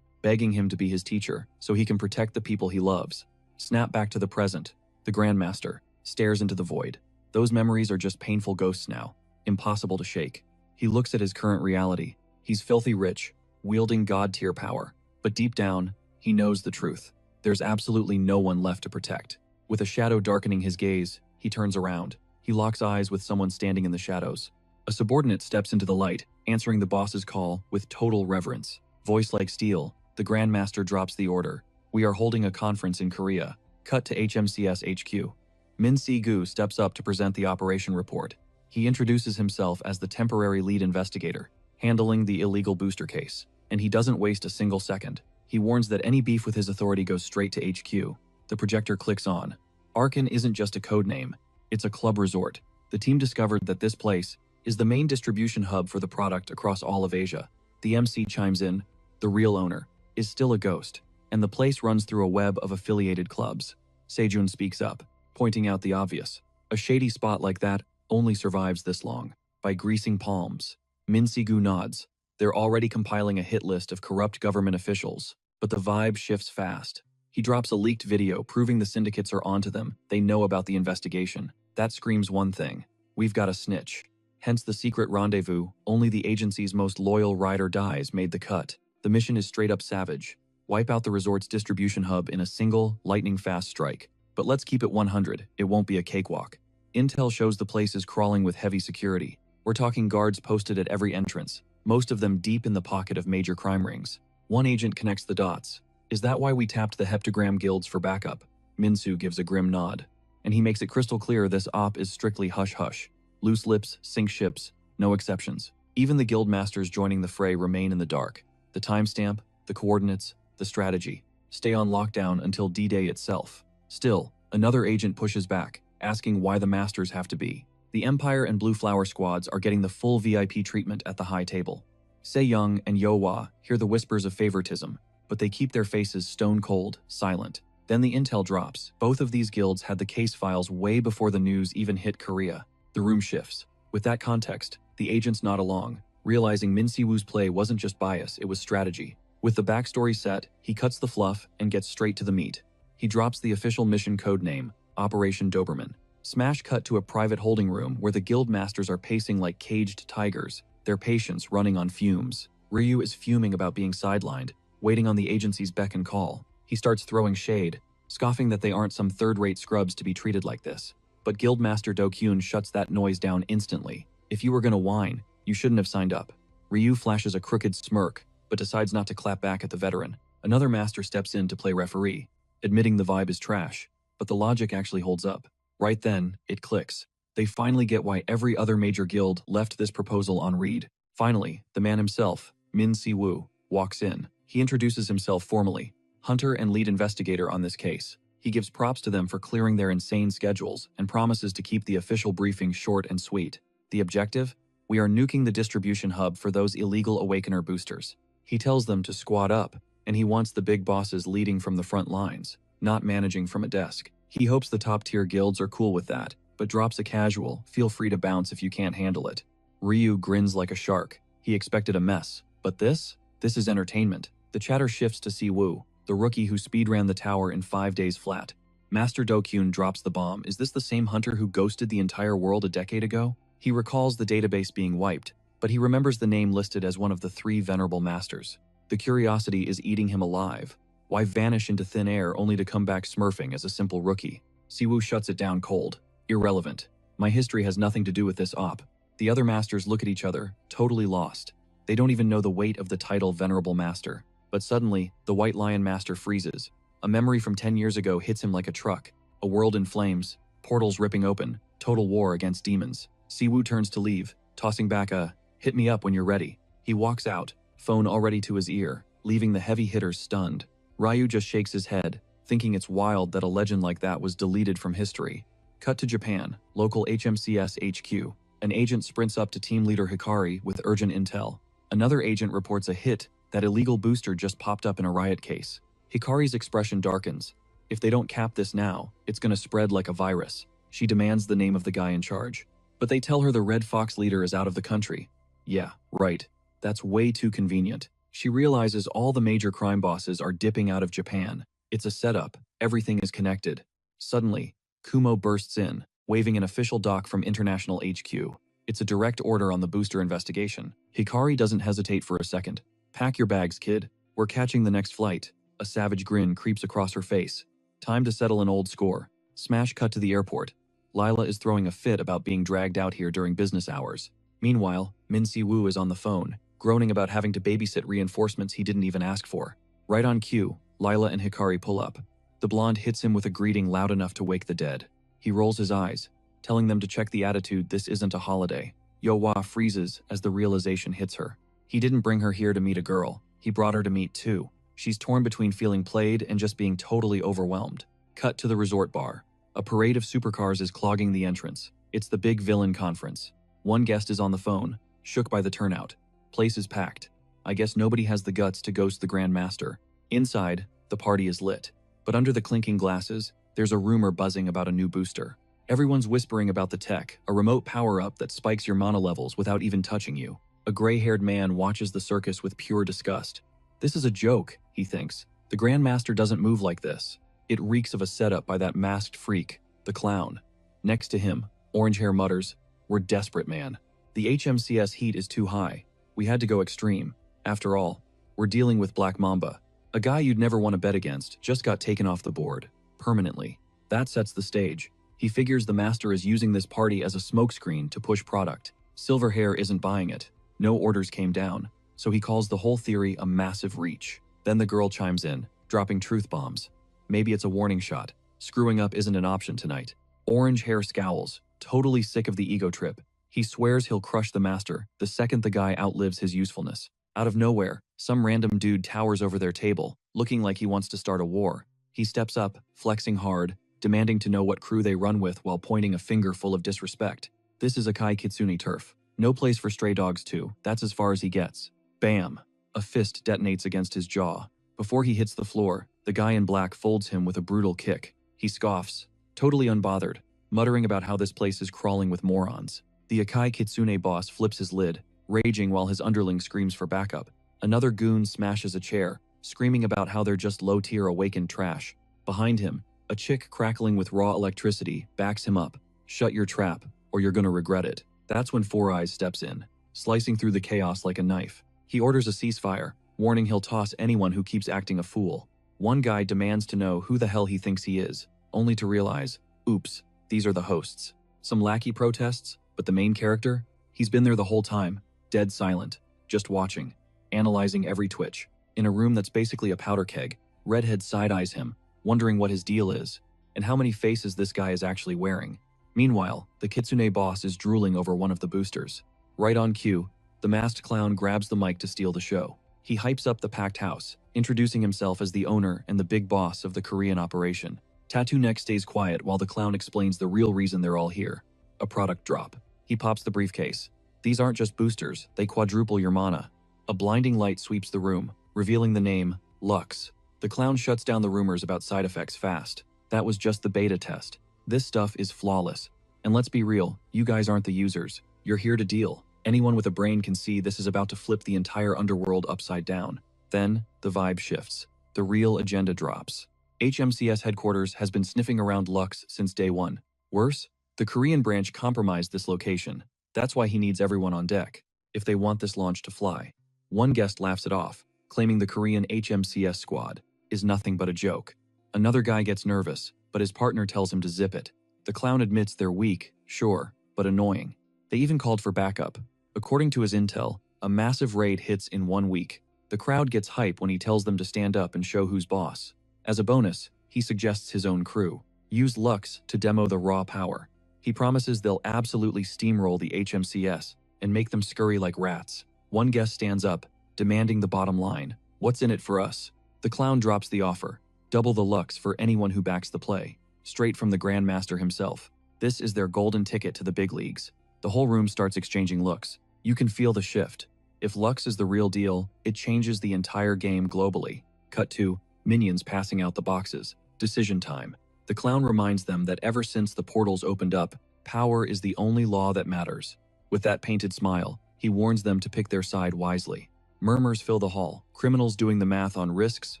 him to be his teacher so he can protect the people he loves. Snap back to the present. The Grandmaster stares into the void. Those memories are just painful ghosts now, impossible to shake. He looks at his current reality. He's filthy rich, wielding god-tier power. But deep down, he knows the truth. There's absolutely no one left to protect. With a shadow darkening his gaze, he turns around. He locks eyes with someone standing in the shadows. A subordinate steps into the light, answering the boss's call with total reverence. Voice like steel, the Grandmaster drops the order. We are holding a conference in Korea. Cut to HMCS HQ. Min Si-gu steps up to present the operation report. He introduces himself as the temporary lead investigator, handling the illegal booster case. And he doesn't waste a single second. He warns that any beef with his authority goes straight to HQ. The projector clicks on. Arkin isn't just a code name. It's a club resort. The team discovered that this place is the main distribution hub for the product across all of Asia. The MC chimes in. The real owner is still a ghost, and the place runs through a web of affiliated clubs. Sejun speaks up, pointing out the obvious. A shady spot like that only survives this long, by greasing palms. Min Si-gu nods. They're already compiling a hit list of corrupt government officials, but the vibe shifts fast. He drops a leaked video proving the syndicates are onto them. They know about the investigation. That screams one thing. We've got a snitch. Hence the secret rendezvous. Only the agency's most loyal ride or dies made the cut. The mission is straight up savage. Wipe out the resort's distribution hub in a single, lightning-fast strike. But let's keep it 100. It won't be a cakewalk. Intel shows the place is crawling with heavy security. We're talking guards posted at every entrance, most of them deep in the pocket of major crime rings. One agent connects the dots. Is that why we tapped the heptagram guilds for backup? Minsu gives a grim nod. And he makes it crystal clear this op is strictly hush-hush. Loose lips, sink ships, no exceptions. Even the guild masters joining the fray remain in the dark. The timestamp, the coordinates, the strategy. Stay on lockdown until D-Day itself. Still, another agent pushes back, asking why the masters have to be. The Empire and Blue Flower squads are getting the full VIP treatment at the high table. Se-young and Yo-hwa hear the whispers of favoritism, but they keep their faces stone-cold, silent. Then the intel drops. Both of these guilds had the case files way before the news even hit Korea. The room shifts. With that context, the agents nod along, realizing Min Si-woo's play wasn't just bias, it was strategy. With the backstory set, he cuts the fluff and gets straight to the meat. He drops the official mission code name, Operation Doberman. Smash cut to a private holding room where the guild masters are pacing like caged tigers, their patience running on fumes. Ryu is fuming about being sidelined, waiting on the agency's beck and call. He starts throwing shade, scoffing that they aren't some third-rate scrubs to be treated like this. But Guildmaster Do-kyun shuts that noise down instantly. If you were gonna whine, you shouldn't have signed up. Ryu flashes a crooked smirk, but decides not to clap back at the veteran. Another master steps in to play referee, admitting the vibe is trash, but the logic actually holds up. Right then, it clicks. They finally get why every other major guild left this proposal on read. Finally, the man himself, Min Si-woo, walks in. He introduces himself formally, hunter and lead investigator on this case. He gives props to them for clearing their insane schedules and promises to keep the official briefing short and sweet. The objective? We are nuking the distribution hub for those illegal Awakener boosters. He tells them to squad up, and he wants the big bosses leading from the front lines, not managing from a desk. He hopes the top-tier guilds are cool with that, but drops a casual, feel free to bounce if you can't handle it. Ryu grins like a shark. He expected a mess. But this? This is entertainment. The chatter shifts to Si-woo, the rookie who speedran the tower in 5 days flat. Master Do-kyun drops the bomb. Is this the same hunter who ghosted the entire world a decade ago? He recalls the database being wiped, but he remembers the name listed as one of the 3 venerable masters. The curiosity is eating him alive. Why vanish into thin air only to come back smurfing as a simple rookie? Si-woo shuts it down cold. Irrelevant. My history has nothing to do with this op. The other masters look at each other, totally lost. They don't even know the weight of the title Venerable Master. But suddenly, the White Lion Master freezes. A memory from 10 years ago hits him like a truck. A world in flames, portals ripping open, total war against demons. Si-woo turns to leave, tossing back a, "Hit me up when you're ready." He walks out, phone already to his ear, leaving the heavy hitters stunned. Ryu just shakes his head, thinking it's wild that a legend like that was deleted from history. Cut to Japan, local HMCS HQ. An agent sprints up to team leader Hikari with urgent intel. Another agent reports a hit. That illegal booster just popped up in a riot case. Hikari's expression darkens. If they don't cap this now, it's gonna spread like a virus. She demands the name of the guy in charge. But they tell her the Red Fox leader is out of the country. Yeah, right. That's way too convenient. She realizes all the major crime bosses are dipping out of Japan. It's a setup. Everything is connected. Suddenly, Kumo bursts in, waving an official doc from International HQ. It's a direct order on the booster investigation. Hikari doesn't hesitate for a second. Pack your bags, kid. We're catching the next flight. A savage grin creeps across her face. Time to settle an old score. Smash cut to the airport. Lila is throwing a fit about being dragged out here during business hours. Meanwhile, Min Si-woo is on the phone, groaning about having to babysit reinforcements he didn't even ask for. Right on cue, Lila and Hikari pull up. The blonde hits him with a greeting loud enough to wake the dead. He rolls his eyes, telling them to check the attitude. This isn't a holiday. Yo-Wa freezes as the realization hits her. He didn't bring her here to meet a girl. He brought her to meet two. She's torn between feeling played and just being totally overwhelmed. Cut to the resort bar. A parade of supercars is clogging the entrance. It's the big villain conference. One guest is on the phone, shook by the turnout. Place is packed. I guess nobody has the guts to ghost the Grand Master. Inside, the party is lit. But under the clinking glasses, there's a rumor buzzing about a new booster. Everyone's whispering about the tech, a remote power-up that spikes your mana levels without even touching you. A gray-haired man watches the circus with pure disgust. This is a joke, he thinks. The Grand Master doesn't move like this. It reeks of a setup by that masked freak, the clown. Next to him, Orange Hair mutters, "We're desperate, man. The HMCS heat is too high. We had to go extreme. After all, we're dealing with Black Mamba. A guy you'd never want to bet against just got taken off the board. Permanently. That sets the stage. He figures the master is using this party as a smokescreen to push product. Silver Hair isn't buying it. No orders came down. So he calls the whole theory a massive reach. Then the girl chimes in, dropping truth bombs. Maybe it's a warning shot. Screwing up isn't an option tonight. Orange Hair scowls, totally sick of the ego trip. He swears he'll crush the master the second the guy outlives his usefulness. Out of nowhere, some random dude towers over their table, looking like he wants to start a war. He steps up, flexing hard, demanding to know what crew they run with while pointing a finger full of disrespect. This is Akai Kitsune turf. No place for stray dogs too. That's as far as he gets. Bam! A fist detonates against his jaw. Before he hits the floor, the guy in black folds him with a brutal kick. He scoffs, totally unbothered, muttering about how this place is crawling with morons. The Akai Kitsune boss flips his lid, raging while his underling screams for backup. Another goon smashes a chair, screaming about how they're just low-tier awakened trash. Behind him, a chick crackling with raw electricity backs him up. Shut your trap, or you're gonna regret it. That's when Four Eyes steps in, slicing through the chaos like a knife. He orders a ceasefire, warning he'll toss anyone who keeps acting a fool. One guy demands to know who the hell he thinks he is, only to realize, oops, these are the hosts. Some lackey protests, but the main character? He's been there the whole time, dead silent, just watching, analyzing every twitch. In a room that's basically a powder keg, Redhead side-eyes him, wondering what his deal is, and how many faces this guy is actually wearing. Meanwhile, the Kitsune boss is drooling over one of the boosters. Right on cue, the masked clown grabs the mic to steal the show. He hypes up the packed house, introducing himself as the owner and the big boss of the Korean operation. Tattoo Neck stays quiet while the clown explains the real reason they're all here. A product drop. He pops the briefcase. These aren't just boosters, they quadruple your mana. A blinding light sweeps the room, revealing the name, Lux. The clown shuts down the rumors about side effects fast. That was just the beta test. This stuff is flawless. And let's be real, you guys aren't the users. You're here to deal. Anyone with a brain can see this is about to flip the entire underworld upside down. Then, the vibe shifts. The real agenda drops. HMCS headquarters has been sniffing around Lux since day one. Worse, the Korean branch compromised this location. That's why he needs everyone on deck, if they want this launch to fly. One guest laughs it off, claiming the Korean HMCS squad is nothing but a joke. Another guy gets nervous, but his partner tells him to zip it. The clown admits they're weak, sure, but annoying. They even called for backup. According to his intel, a massive raid hits in 1 week. The crowd gets hype when he tells them to stand up and show who's boss. As a bonus, he suggests his own crew use Lux to demo the raw power. He promises they'll absolutely steamroll the HMCS and make them scurry like rats. One guest stands up, demanding the bottom line. What's in it for us? The clown drops the offer. Double the Lux for anyone who backs the play. Straight from the Grandmaster himself. This is their golden ticket to the big leagues. The whole room starts exchanging looks. You can feel the shift. If Lux is the real deal, it changes the entire game globally. Cut to, minions passing out the boxes. Decision time. The clown reminds them that ever since the portals opened up, power is the only law that matters. With that painted smile, he warns them to pick their side wisely. Murmurs fill the hall, criminals doing the math on risks,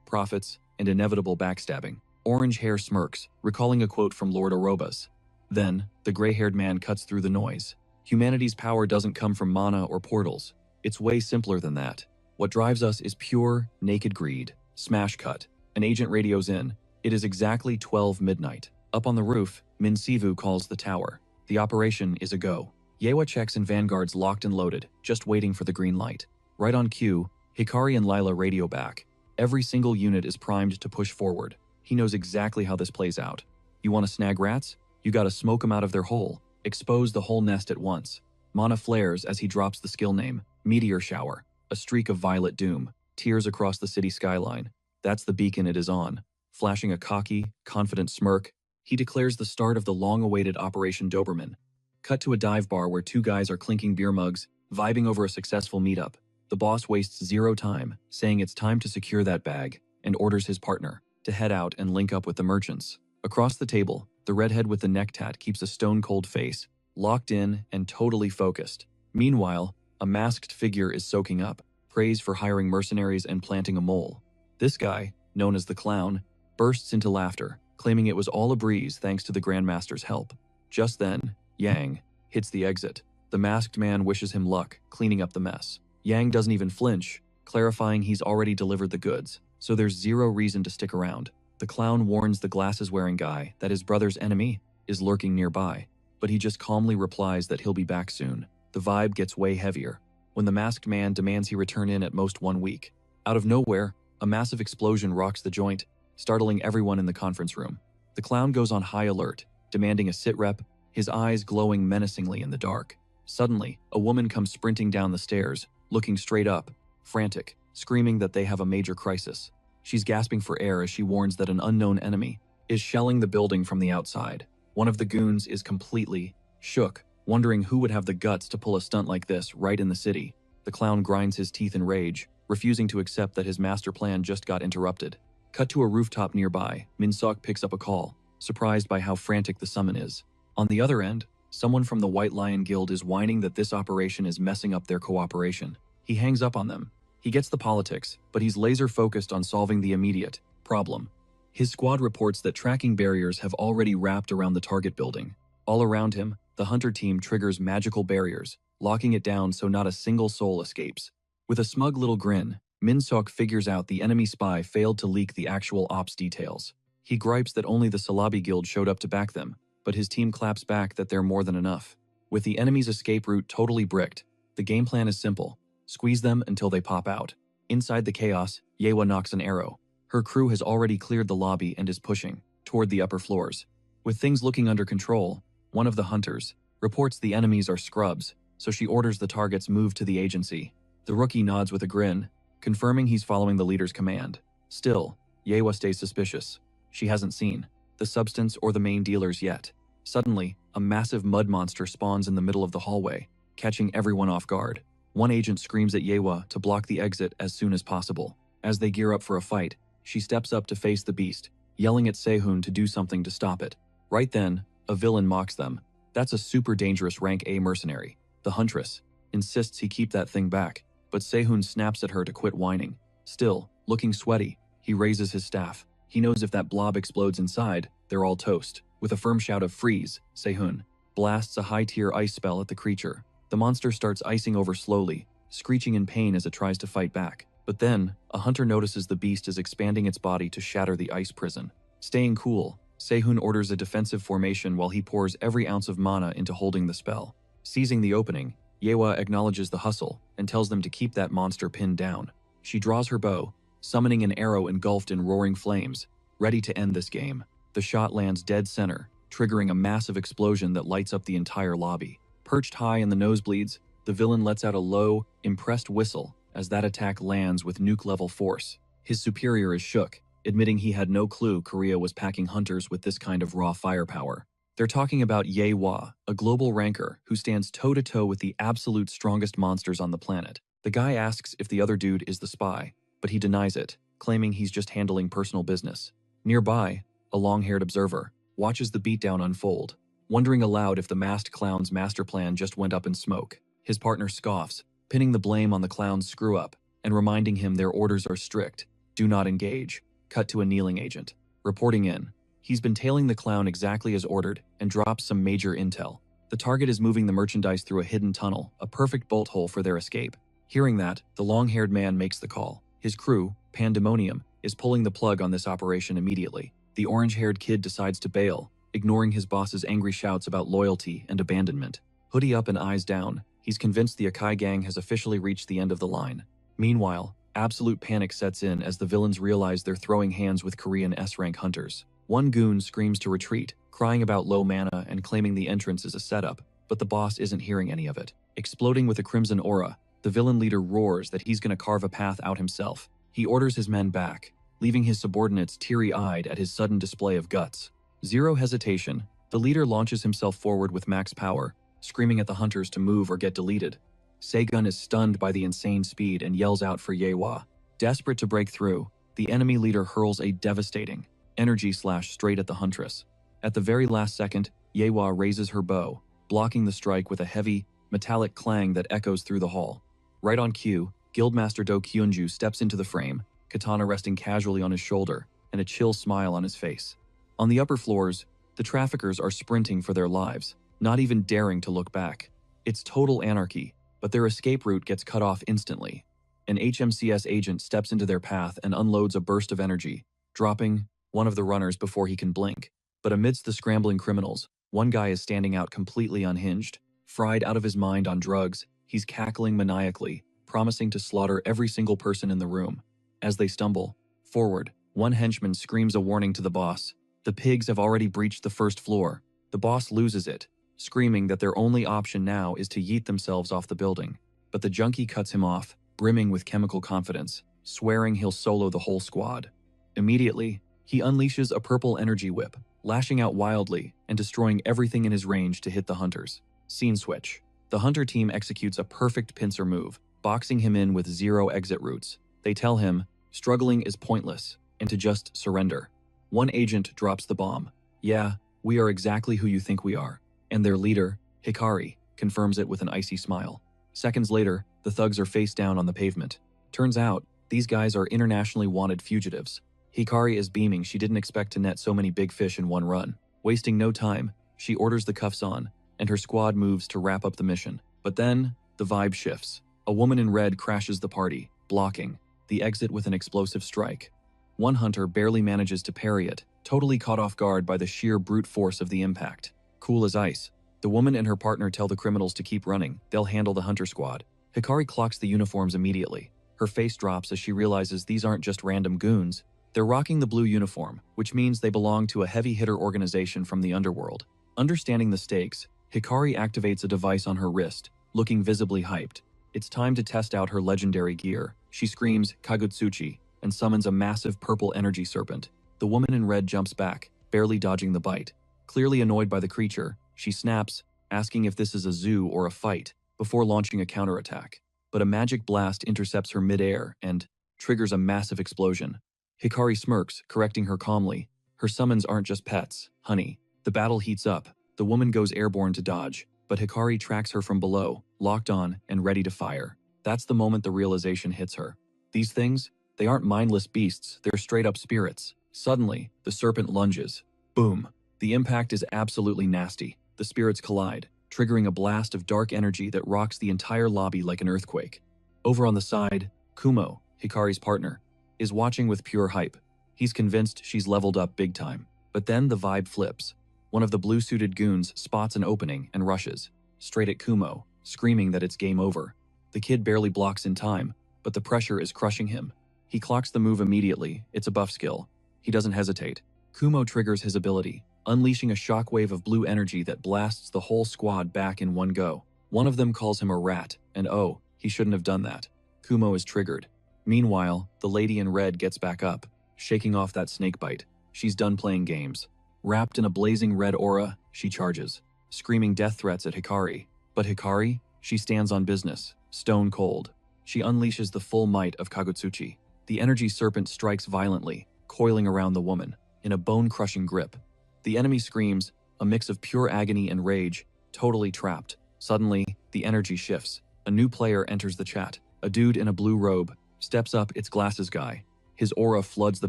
profits, and inevitable backstabbing. Orange hair smirks, recalling a quote from Lord Orobas. Then, the gray-haired man cuts through the noise. Humanity's power doesn't come from mana or portals. It's way simpler than that. What drives us is pure, naked greed. Smash cut. An agent radios in. It is exactly 12 midnight. Up on the roof, Min Sivu calls the tower. The operation is a go. Yewa checks and vanguards locked and loaded, just waiting for the green light. Right on cue, Hikari and Lila radio back. Every single unit is primed to push forward. He knows exactly how this plays out. You want to snag rats? You gotta smoke them out of their hole. Expose the whole nest at once. Mana flares as he drops the skill name, Meteor Shower. A streak of violet doom, tears across the city skyline. That's the beacon it is on. Flashing a cocky, confident smirk, he declares the start of the long-awaited Operation Doberman. Cut to a dive bar where two guys are clinking beer mugs, vibing over a successful meetup. The boss wastes zero time, saying it's time to secure that bag, and orders his partner to head out and link up with the merchants. Across the table, the redhead with the neck tat keeps a stone-cold face, locked in and totally focused. Meanwhile, a masked figure is soaking up praise for hiring mercenaries and planting a mole. This guy, known as the Clown, bursts into laughter, claiming it was all a breeze thanks to the Grandmaster's help. Just then, Yang hits the exit. The masked man wishes him luck, cleaning up the mess. Yang doesn't even flinch, clarifying he's already delivered the goods, so there's zero reason to stick around. The Clown warns the glasses-wearing guy that his brother's enemy is lurking nearby, but he just calmly replies that he'll be back soon. The vibe gets way heavier when the masked man demands he return in at most 1 week. Out of nowhere, a massive explosion rocks the joint, startling everyone in the conference room. The Clown goes on high alert, demanding a sit-rep, his eyes glowing menacingly in the dark. Suddenly, a woman comes sprinting down the stairs, looking straight up, frantic, screaming that they have a major crisis. She's gasping for air as she warns that an unknown enemy is shelling the building from the outside. One of the goons is completely shook, wondering who would have the guts to pull a stunt like this right in the city. The Clown grinds his teeth in rage, refusing to accept that his master plan just got interrupted. Cut to a rooftop nearby, Min-sok picks up a call, surprised by how frantic the summon is. On the other end, someone from the White Lion Guild is whining that this operation is messing up their cooperation. He hangs up on them. He gets the politics, but he's laser-focused on solving the immediate problem. His squad reports that tracking barriers have already wrapped around the target building. All around him, the hunter team triggers magical barriers, locking it down so not a single soul escapes. With a smug little grin, Min-sok figures out the enemy spy failed to leak the actual ops details. He gripes that only the Salabi Guild showed up to back them, but his team claps back that they're more than enough. With the enemy's escape route totally bricked, the game plan is simple. Squeeze them until they pop out. Inside the chaos, Yewa knocks an arrow. Her crew has already cleared the lobby and is pushing toward the upper floors. With things looking under control, one of the hunters reports the enemies are scrubs, so she orders the targets move to the agency. The rookie nods with a grin, confirming he's following the leader's command. Still, Yewa stays suspicious. She hasn't seen the substance or the main dealers yet. Suddenly, a massive mud monster spawns in the middle of the hallway, catching everyone off guard. One agent screams at Yewa to block the exit as soon as possible. As they gear up for a fight, she steps up to face the beast, yelling at Sehun to do something to stop it. Right then, a villain mocks them. That's a super dangerous rank A mercenary. The Huntress insists he keep that thing back, but Sehun snaps at her to quit whining. Still, looking sweaty, he raises his staff. He knows if that blob explodes inside, they're all toast. With a firm shout of freeze, Sehun blasts a high-tier ice spell at the creature. The monster starts icing over slowly, screeching in pain as it tries to fight back. But then, a hunter notices the beast is expanding its body to shatter the ice prison. Staying cool, Sehun orders a defensive formation while he pours every ounce of mana into holding the spell. Seizing the opening, Yewa acknowledges the hustle and tells them to keep that monster pinned down. She draws her bow, summoning an arrow engulfed in roaring flames, ready to end this game. The shot lands dead center, triggering a massive explosion that lights up the entire lobby. Perched high in the nosebleeds, the villain lets out a low, impressed whistle as that attack lands with nuke-level force. His superior is shook, admitting he had no clue Korea was packing hunters with this kind of raw firepower. They're talking about Yewa, a global ranker who stands toe-to-toe with the absolute strongest monsters on the planet. The guy asks if the other dude is the spy, but he denies it, claiming he's just handling personal business. Nearby, a long-haired observer, watches the beatdown unfold, wondering aloud if the masked clown's master plan just went up in smoke. His partner scoffs, pinning the blame on the clown's screw-up and reminding him their orders are strict. Do not engage. Cut to a kneeling agent. Reporting in. He's been tailing the clown exactly as ordered and drops some major intel. The target is moving the merchandise through a hidden tunnel, a perfect bolt hole for their escape. Hearing that, the long-haired man makes the call. His crew, Pandemonium, is pulling the plug on this operation immediately. The orange-haired kid decides to bail, ignoring his boss's angry shouts about loyalty and abandonment. Hoodie up and eyes down, he's convinced the Akai gang has officially reached the end of the line. Meanwhile, absolute panic sets in as the villains realize they're throwing hands with Korean S-rank hunters. One goon screams to retreat, crying about low mana and claiming the entrance is a setup, but the boss isn't hearing any of it. Exploding with a crimson aura, the villain leader roars that he's gonna carve a path out himself. He orders his men back, leaving his subordinates teary-eyed at his sudden display of guts. Zero hesitation, the leader launches himself forward with max power, screaming at the hunters to move or get deleted. Seigun is stunned by the insane speed and yells out for Yewa. Desperate to break through, the enemy leader hurls a devastating energy slash straight at the huntress. At the very last second, Yewa raises her bow, blocking the strike with a heavy, metallic clang that echoes through the hall. Right on cue, Guildmaster Do Kyunju steps into the frame, katana resting casually on his shoulder, and a chill smile on his face. On the upper floors, the traffickers are sprinting for their lives, not even daring to look back. It's total anarchy, but their escape route gets cut off instantly. An HMCS agent steps into their path and unloads a burst of energy, dropping one of the runners before he can blink. But amidst the scrambling criminals, one guy is standing out completely unhinged. Fried out of his mind on drugs, he's cackling maniacally, promising to slaughter every single person in the room. As they stumble forward, one henchman screams a warning to the boss. The pigs have already breached the first floor. The boss loses it, screaming that their only option now is to yeet themselves off the building. But the junkie cuts him off, brimming with chemical confidence, swearing he'll solo the whole squad. Immediately, he unleashes a purple energy whip, lashing out wildly and destroying everything in his range to hit the hunters. Scene switch. The hunter team executes a perfect pincer move, boxing him in with 0 exit routes. They tell him, struggling is pointless, and to just surrender. One agent drops the bomb. Yeah, we are exactly who you think we are. And their leader, Hikari, confirms it with an icy smile. Seconds later, the thugs are face down on the pavement. Turns out, these guys are internationally wanted fugitives. Hikari is beaming she didn't expect to net so many big fish in one run. Wasting no time, she orders the cuffs on, and her squad moves to wrap up the mission. But then, the vibe shifts. A woman in red crashes the party, blocking the exit with an explosive strike. One hunter barely manages to parry it, totally caught off guard by the sheer brute force of the impact. Cool as ice, the woman and her partner tell the criminals to keep running, they'll handle the hunter squad. Hikari clocks the uniforms immediately. Her face drops as she realizes these aren't just random goons. They're rocking the blue uniform, which means they belong to a heavy hitter organization from the underworld. Understanding the stakes, Hikari activates a device on her wrist, looking visibly hyped. It's time to test out her legendary gear. She screams Kagutsuchi and summons a massive purple energy serpent. The woman in red jumps back, barely dodging the bite. Clearly annoyed by the creature, she snaps, asking if this is a zoo or a fight, before launching a counterattack. But a magic blast intercepts her midair and triggers a massive explosion. Hikari smirks, correcting her calmly. Her summons aren't just pets, honey. The battle heats up. The woman goes airborne to dodge, but Hikari tracks her from below, locked on and ready to fire. That's the moment the realization hits her. These things, they aren't mindless beasts, they're straight up spirits. Suddenly, the serpent lunges. Boom. The impact is absolutely nasty. The spirits collide, triggering a blast of dark energy that rocks the entire lobby like an earthquake. Over on the side, Kumo, Hikari's partner, is watching with pure hype. He's convinced she's leveled up big time. But then the vibe flips. One of the blue-suited goons spots an opening and rushes, straight at Kumo, screaming that it's game over. The kid barely blocks in time, but the pressure is crushing him. He clocks the move immediately. It's a buff skill. He doesn't hesitate. Kumo triggers his ability, unleashing a shockwave of blue energy that blasts the whole squad back in one go. One of them calls him a rat, and oh, he shouldn't have done that. Kumo is triggered. Meanwhile, the lady in red gets back up, shaking off that snake bite. She's done playing games. Wrapped in a blazing red aura, she charges, screaming death threats at Hikari. But Hikari, she stands on business, stone cold. She unleashes the full might of Kagutsuchi. The energy serpent strikes violently, coiling around the woman. in a bone-crushing grip. The enemy screams, a mix of pure agony and rage, totally trapped. Suddenly, the energy shifts. A new player enters the chat. A dude in a blue robe. Steps up, it's Glasses Guy. His aura floods the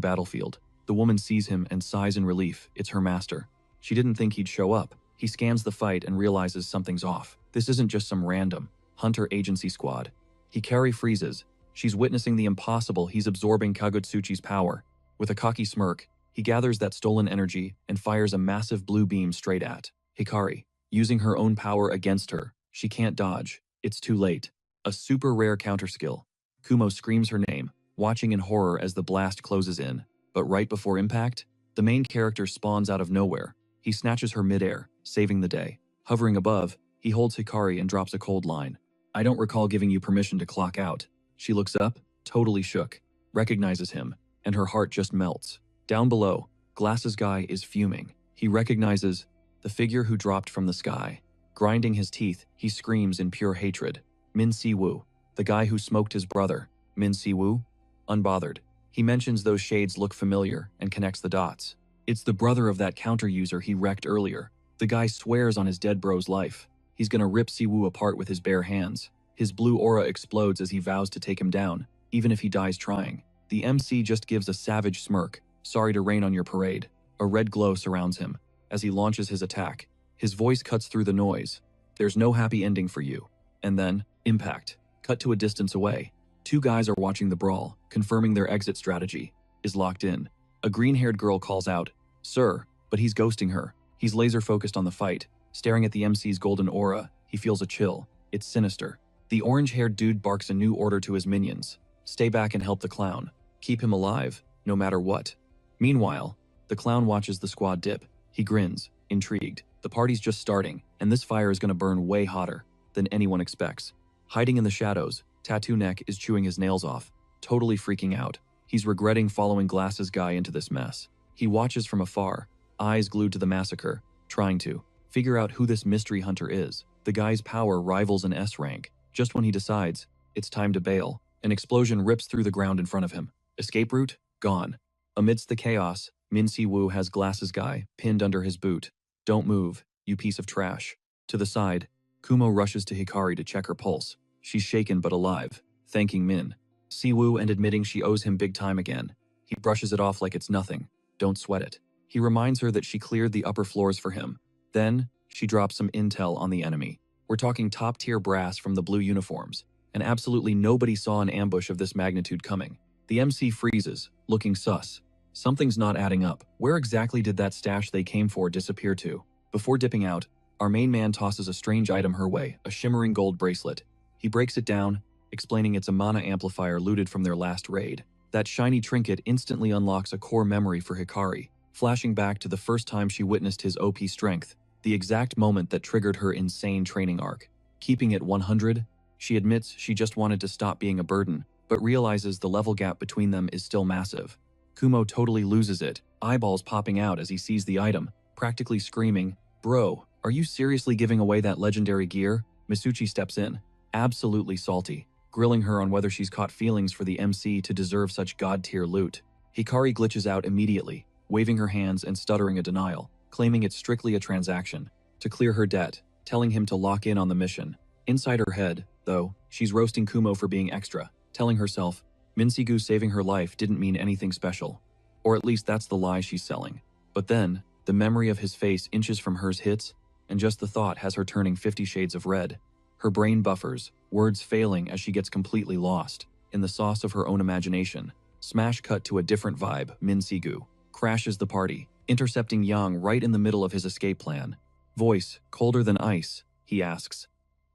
battlefield. The woman sees him and sighs in relief. It's her master. She didn't think he'd show up. He scans the fight and realizes something's off. This isn't just some random hunter agency squad. Hikari freezes. She's witnessing the impossible. He's absorbing Kagutsuchi's power. With a cocky smirk, he gathers that stolen energy and fires a massive blue beam straight at Hikari. Using her own power against her, she can't dodge. It's too late. A super rare counter skill. Kumo screams her name, watching in horror as the blast closes in. But right before impact, the main character spawns out of nowhere. He snatches her midair, saving the day. Hovering above, he holds Hikari and drops a cold line. I don't recall giving you permission to clock out. She looks up, totally shook, recognizes him, and her heart just melts. Down below, Glasses Guy is fuming. He recognizes the figure who dropped from the sky. Grinding his teeth, he screams in pure hatred. Min Si-woo, the guy who smoked his brother. Min Si-woo? Unbothered. He mentions those shades look familiar and connects the dots. It's the brother of that counter user he wrecked earlier. The guy swears on his dead bro's life. He's gonna rip Si-woo apart with his bare hands. His blue aura explodes as he vows to take him down, even if he dies trying. The MC just gives a savage smirk. Sorry to rain on your parade. A red glow surrounds him. As he launches his attack, his voice cuts through the noise. There's no happy ending for you. And then, impact. Cut to a distance away. Two guys are watching the brawl, confirming their exit strategy is locked in. A green-haired girl calls out, "Sir," but he's ghosting her. He's laser-focused on the fight. Staring at the MC's golden aura, he feels a chill. It's sinister. The orange-haired dude barks a new order to his minions. Stay back and help the clown. Keep him alive, no matter what. Meanwhile, the clown watches the squad dip. He grins, intrigued. The party's just starting, and this fire is gonna burn way hotter than anyone expects. Hiding in the shadows, Tattoo Neck is chewing his nails off, totally freaking out. He's regretting following Glasses Guy into this mess. He watches from afar, eyes glued to the massacre, trying to figure out who this mystery hunter is. The guy's power rivals an S rank. Just when he decides it's time to bail, an explosion rips through the ground in front of him. Escape route? Gone. Amidst the chaos, Min Si-woo has Glasses Guy pinned under his boot. Don't move, you piece of trash. To the side, Kumo rushes to Hikari to check her pulse. She's shaken but alive, thanking Min Si-woo and admitting she owes him big time again. He brushes it off like it's nothing. Don't sweat it. He reminds her that she cleared the upper floors for him. Then, she drops some intel on the enemy. We're talking top-tier brass from the blue uniforms, and absolutely nobody saw an ambush of this magnitude coming. The MC freezes, looking sus. Something's not adding up. Where exactly did that stash they came for disappear to? Before dipping out, our main man tosses a strange item her way, a shimmering gold bracelet. He breaks it down, explaining it's a mana amplifier looted from their last raid. That shiny trinket instantly unlocks a core memory for Hikari, flashing back to the first time she witnessed his OP strength, the exact moment that triggered her insane training arc. Keeping it 100, she admits she just wanted to stop being a burden, but realizes the level gap between them is still massive. Kumo totally loses it, eyeballs popping out as he sees the item, practically screaming, "Bro, are you seriously giving away that legendary gear?" Misuchi steps in, absolutely salty, grilling her on whether she's caught feelings for the MC to deserve such god-tier loot. Hikari glitches out immediately, waving her hands and stuttering a denial, claiming it's strictly a transaction to clear her debt, telling him to lock in on the mission. Inside her head, though, she's roasting Kumo for being extra, telling herself Minsigu saving her life didn't mean anything special. Or at least that's the lie she's selling. But then, the memory of his face inches from hers hits, and just the thought has her turning 50 shades of red. Her brain buffers, words failing as she gets completely lost in the sauce of her own imagination. Smash cut to a different vibe. Minsigu crashes the party, intercepting Yang right in the middle of his escape plan. Voice colder than ice, he asks.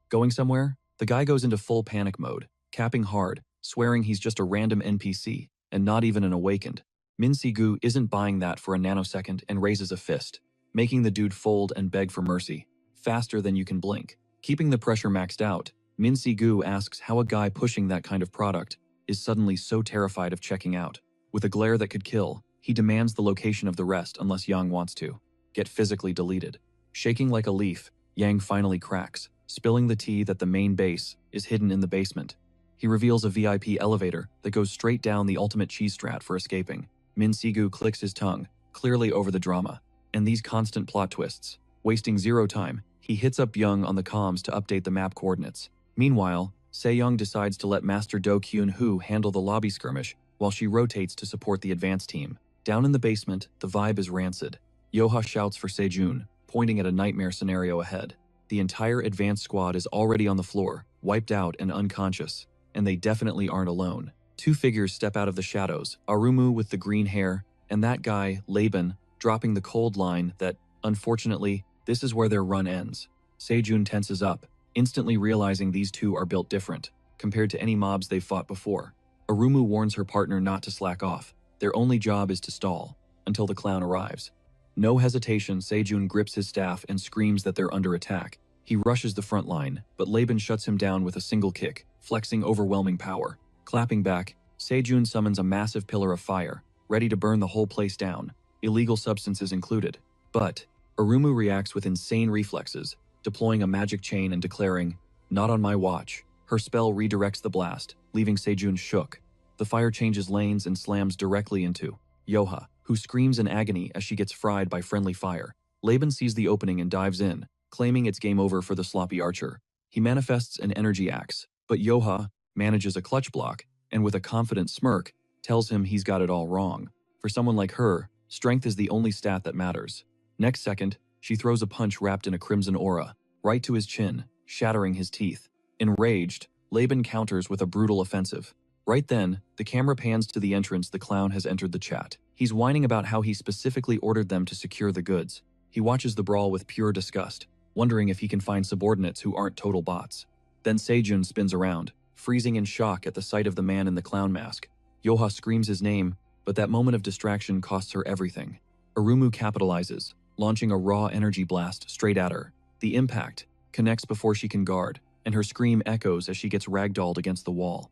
Going somewhere? The guy goes into full panic mode, capping hard, swearing he's just a random NPC and not even an awakened. Minsigu isn't buying that for a nanosecond and raises a fist, making the dude fold and beg for mercy, faster than you can blink. Keeping the pressure maxed out, Minsigu asks how a guy pushing that kind of product is suddenly so terrified of checking out. With a glare that could kill, he demands the location of the rest unless Yang wants to get physically deleted. Shaking like a leaf, Yang finally cracks, spilling the tea that the main base is hidden in the basement. He reveals a VIP elevator that goes straight down the ultimate cheese strat for escaping. Minsigu clicks his tongue, clearly over the drama. And these constant plot twists. Wasting zero time, he hits up Young on the comms to update the map coordinates. Meanwhile, Se-young decides to let Master Do Kyun-hoo handle the lobby skirmish while she rotates to support the advance team. Down in the basement, the vibe is rancid. Yoha shouts for Sejun, pointing at a nightmare scenario ahead. The entire advance squad is already on the floor, wiped out and unconscious, and they definitely aren't alone. Two figures step out of the shadows, Arumu with the green hair, and that guy, Laban, dropping the cold line that, unfortunately, this is where their run ends. Sejun tenses up, instantly realizing these two are built different, compared to any mobs they've fought before. Arumu warns her partner not to slack off. Their only job is to stall, until the clown arrives. No hesitation, Sejun grips his staff and screams that they're under attack. He rushes the front line, but Laban shuts him down with a single kick, flexing overwhelming power. Clapping back, Sejun summons a massive pillar of fire, ready to burn the whole place down, illegal substances included. But Arumu reacts with insane reflexes, deploying a magic chain and declaring, "Not on my watch." Her spell redirects the blast, leaving Sejun shook. The fire changes lanes and slams directly into Yoha, who screams in agony as she gets fried by friendly fire. Laban sees the opening and dives in, claiming it's game over for the sloppy archer. He manifests an energy axe, but Yoha manages a clutch block, and with a confident smirk, tells him he's got it all wrong. For someone like her, strength is the only stat that matters. Next second, she throws a punch wrapped in a crimson aura, right to his chin, shattering his teeth. Enraged, Laban counters with a brutal offensive. Right then, the camera pans to the entrance the clown has entered the chat. He's whining about how he specifically ordered them to secure the goods. He watches the brawl with pure disgust, wondering if he can find subordinates who aren't total bots. Then Sejun spins around, freezing in shock at the sight of the man in the clown mask. Yoha screams his name, but that moment of distraction costs her everything. Arumu capitalizes, launching a raw energy blast straight at her. The impact connects before she can guard, and her scream echoes as she gets ragdolled against the wall.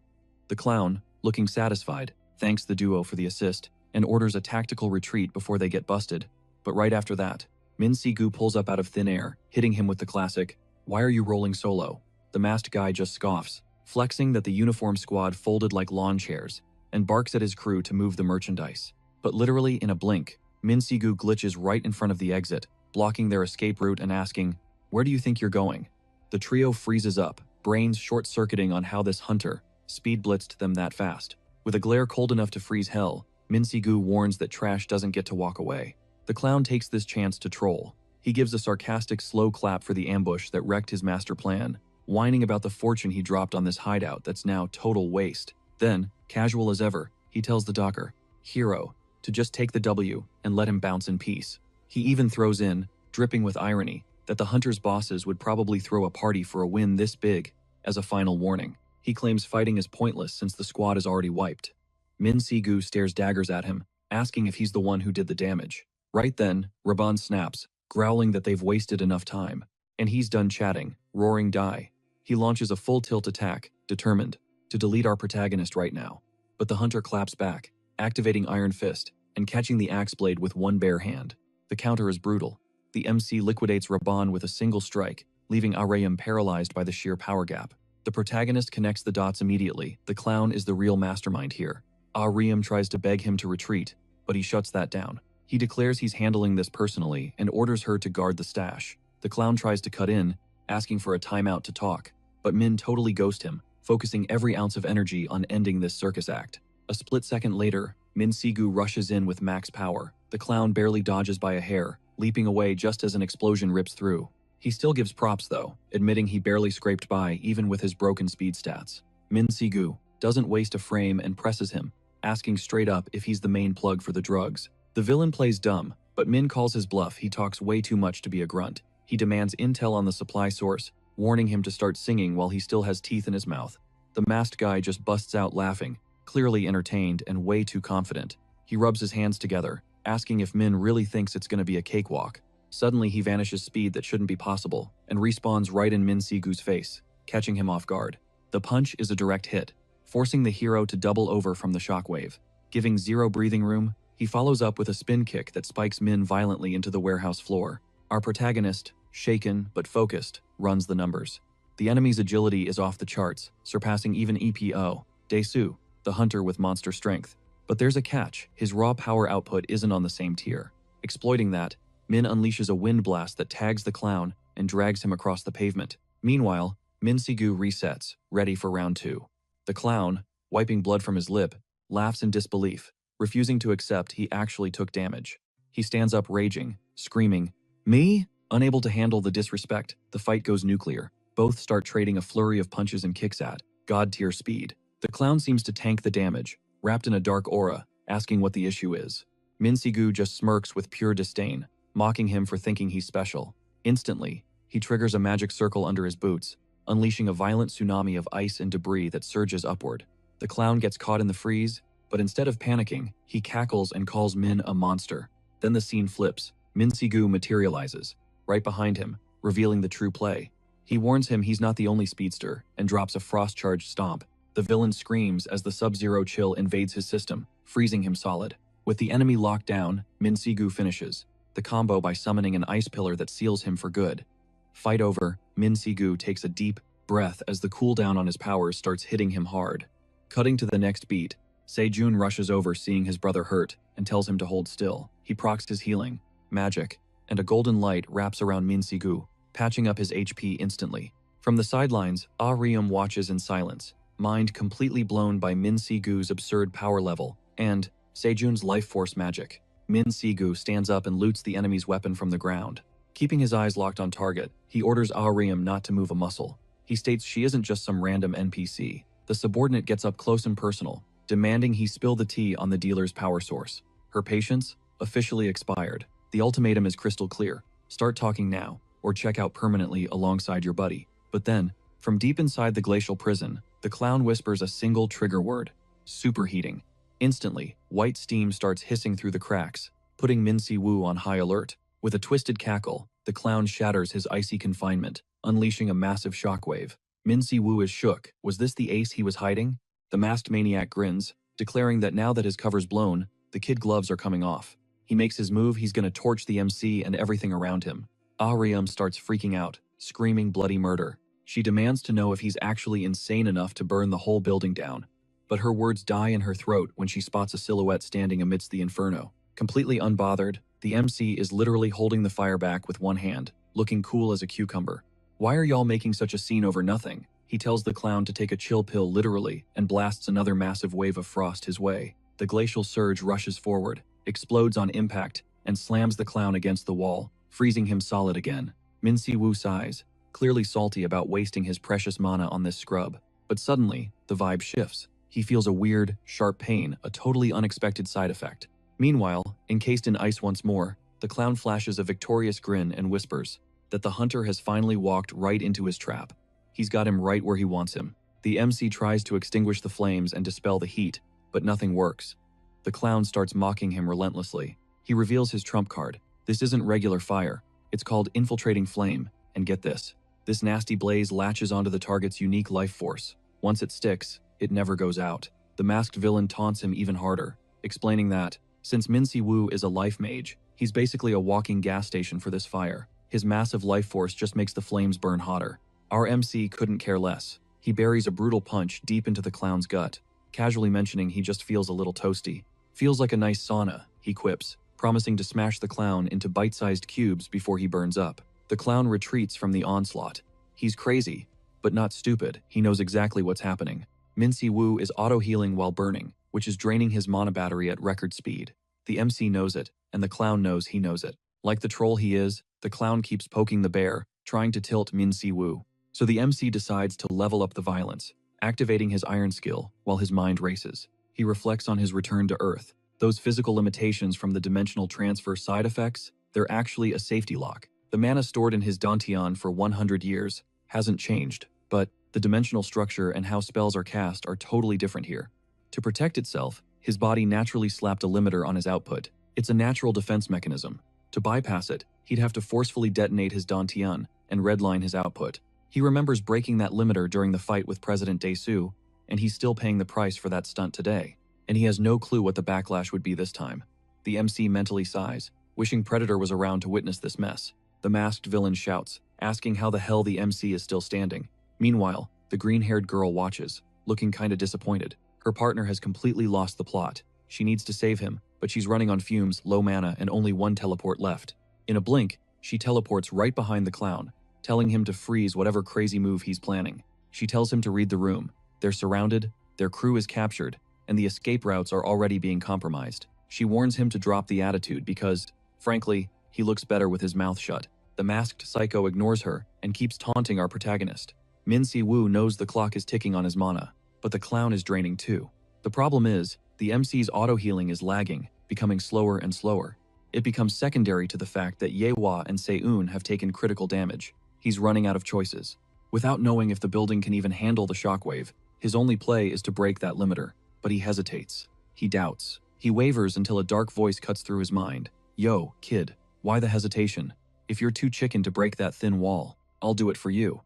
The clown, looking satisfied, thanks the duo for the assist and orders a tactical retreat before they get busted. But right after that, Min Si-gu pulls up out of thin air, hitting him with the classic, "Why are you rolling solo?" The masked guy just scoffs, flexing that the uniform squad folded like lawn chairs, and barks at his crew to move the merchandise. But literally in a blink, Min Si-gu glitches right in front of the exit, blocking their escape route and asking, "Where do you think you're going?" The trio freezes up, brains short-circuiting on how this hunter speed-blitzed them that fast. With a glare cold enough to freeze hell, Min Si-gu warns that trash doesn't get to walk away. The clown takes this chance to troll. He gives a sarcastic slow clap for the ambush that wrecked his master plan, whining about the fortune he dropped on this hideout that's now total waste. Then, casual as ever, he tells the docker, Hero, to just take the W and let him bounce in peace. He even throws in, dripping with irony, that the hunter's bosses would probably throw a party for a win this big, as a final warning. He claims fighting is pointless since the squad is already wiped. Min Si-gu stares daggers at him, asking if he's the one who did the damage. Right then, Raban snaps, growling that they've wasted enough time. And he's done chatting, roaring die. He launches a full tilt attack, determined to delete our protagonist right now. But the hunter claps back, activating Iron Fist, and catching the axe blade with one bare hand. The counter is brutal. The MC liquidates Raban with a single strike, leaving Arayam paralyzed by the sheer power gap. The protagonist connects the dots immediately. The clown is the real mastermind here. Arayam tries to beg him to retreat, but he shuts that down. He declares he's handling this personally and orders her to guard the stash. The clown tries to cut in, asking for a timeout to talk, but Min totally ghosts him, focusing every ounce of energy on ending this circus act. A split second later, Min Si-gu rushes in with max power. The clown barely dodges by a hair, leaping away just as an explosion rips through. He still gives props though, admitting he barely scraped by even with his broken speed stats. Min Si-gu doesn't waste a frame and presses him, asking straight up if he's the main plug for the drugs. The villain plays dumb, but Min calls his bluff. He talks way too much to be a grunt. He demands intel on the supply source, warning him to start singing while he still has teeth in his mouth. The masked guy just busts out laughing, clearly entertained and way too confident. He rubs his hands together, asking if Min really thinks it's going to be a cakewalk. Suddenly he vanishes speed that shouldn't be possible and respawns right in Min Si-gu's face, catching him off guard. The punch is a direct hit, forcing the hero to double over from the shockwave. Giving zero breathing room, he follows up with a spin kick that spikes Min violently into the warehouse floor. Our protagonist, shaken but focused, runs the numbers. The enemy's agility is off the charts, surpassing even EPO, Daesu, the hunter with monster strength. But there's a catch. His raw power output isn't on the same tier. Exploiting that, Min unleashes a wind blast that tags the clown and drags him across the pavement. Meanwhile, Min Si-gu resets, ready for round 2. The clown, wiping blood from his lip, laughs in disbelief, refusing to accept he actually took damage. He stands up raging, screaming, "Me?" Unable to handle the disrespect, the fight goes nuclear. Both start trading a flurry of punches and kicks at god-tier speed. The clown seems to tank the damage, wrapped in a dark aura, asking what the issue is. Min Si-gu just smirks with pure disdain, mocking him for thinking he's special. Instantly, he triggers a magic circle under his boots, unleashing a violent tsunami of ice and debris that surges upward. The clown gets caught in the freeze, but instead of panicking, he cackles and calls Min a monster. Then the scene flips. Min Si-gu materializes, right behind him, revealing the true play. He warns him he's not the only speedster, and drops a frost-charged stomp. The villain screams as the Sub-Zero chill invades his system, freezing him solid. With the enemy locked down, Min Si-gu finishes the combo by summoning an ice pillar that seals him for good. Fight over, Min Si-gu takes a deep breath as the cooldown on his powers starts hitting him hard. Cutting to the next beat, Se-jun rushes over seeing his brother hurt and tells him to hold still. He procs his healing, magic, and a golden light wraps around Min Si-gu, patching up his HP instantly. From the sidelines, Ah-reum watches in silence, mind completely blown by Min Si-gu's absurd power level and Se-jun's life force magic. Min Si-gu stands up and loots the enemy's weapon from the ground. Keeping his eyes locked on target, he orders Ah-reum not to move a muscle. He states she isn't just some random NPC. The subordinate gets up close and personal, demanding he spill the tea on the dealer's power source. Her patience officially expired. The ultimatum is crystal clear. Start talking now, or check out permanently alongside your buddy. But then, from deep inside the glacial prison, the clown whispers a single trigger word: superheating. Instantly, white steam starts hissing through the cracks, putting Min Si-woo on high alert. With a twisted cackle, the clown shatters his icy confinement, unleashing a massive shockwave. Min Si-woo is shook. Was this the ace he was hiding? The masked maniac grins, declaring that now that his cover's blown, the kid gloves are coming off. He makes his move. He's gonna torch the MC and everything around him. Ah-reum starts freaking out, screaming bloody murder. She demands to know if he's actually insane enough to burn the whole building down. But her words die in her throat when she spots a silhouette standing amidst the inferno. Completely unbothered, the MC is literally holding the fire back with one hand, looking cool as a cucumber. "Why are y'all making such a scene over nothing?" He tells the clown to take a chill pill literally and blasts another massive wave of frost his way. The glacial surge rushes forward, explodes on impact, and slams the clown against the wall, freezing him solid again. Min Si-woo sighs, clearly salty about wasting his precious mana on this scrub. But suddenly, the vibe shifts. He feels a weird, sharp pain, a totally unexpected side effect. Meanwhile, encased in ice once more, the clown flashes a victorious grin and whispers that the hunter has finally walked right into his trap. He's got him right where he wants him. The MC tries to extinguish the flames and dispel the heat, but nothing works. The clown starts mocking him relentlessly. He reveals his trump card. This isn't regular fire. It's called infiltrating flame, and get this nasty blaze latches onto the target's unique life force. Once it sticks, it never goes out. The masked villain taunts him even harder, explaining that, since Min Si-woo is a life mage, he's basically a walking gas station for this fire. His massive life force just makes the flames burn hotter. Our MC couldn't care less. He buries a brutal punch deep into the clown's gut, casually mentioning he just feels a little toasty. "Feels like a nice sauna," he quips, promising to smash the clown into bite-sized cubes before he burns up. The clown retreats from the onslaught. He's crazy, but not stupid. He knows exactly what's happening. Min Si-woo is auto-healing while burning, which is draining his mana battery at record speed. The MC knows it, and the clown knows he knows it. Like the troll he is, the clown keeps poking the bear, trying to tilt Min Si-woo. So the MC decides to level up the violence, activating his iron skill while his mind races. He reflects on his return to Earth. Those physical limitations from the dimensional transfer side effects, they're actually a safety lock. The mana stored in his dantian for 100 years hasn't changed, but the dimensional structure and how spells are cast are totally different here. To protect itself, his body naturally slapped a limiter on his output. It's a natural defense mechanism. To bypass it, he'd have to forcefully detonate his dantian and redline his output. He remembers breaking that limiter during the fight with President Dae-soo, and he's still paying the price for that stunt today. And he has no clue what the backlash would be this time. The MC mentally sighs, wishing Predator was around to witness this mess. The masked villain shouts, asking how the hell the MC is still standing. Meanwhile, the green-haired girl watches, looking kinda disappointed. Her partner has completely lost the plot. She needs to save him, but she's running on fumes, low mana, and only one teleport left. In a blink, she teleports right behind the clown, telling him to freeze whatever crazy move he's planning. She tells him to read the room. They're surrounded, their crew is captured, and the escape routes are already being compromised. She warns him to drop the attitude because, frankly, he looks better with his mouth shut. The masked psycho ignores her and keeps taunting our protagonist. Min Si-woo knows the clock is ticking on his mana, but the clown is draining too. The problem is, the MC's auto-healing is lagging, becoming slower and slower. It becomes secondary to the fact that Yehwa and Se-eun have taken critical damage. He's running out of choices. Without knowing if the building can even handle the shockwave, his only play is to break that limiter, but he hesitates. He doubts. He wavers until a dark voice cuts through his mind. Yo, kid, why the hesitation? If you're too chicken to break that thin wall, I'll do it for you.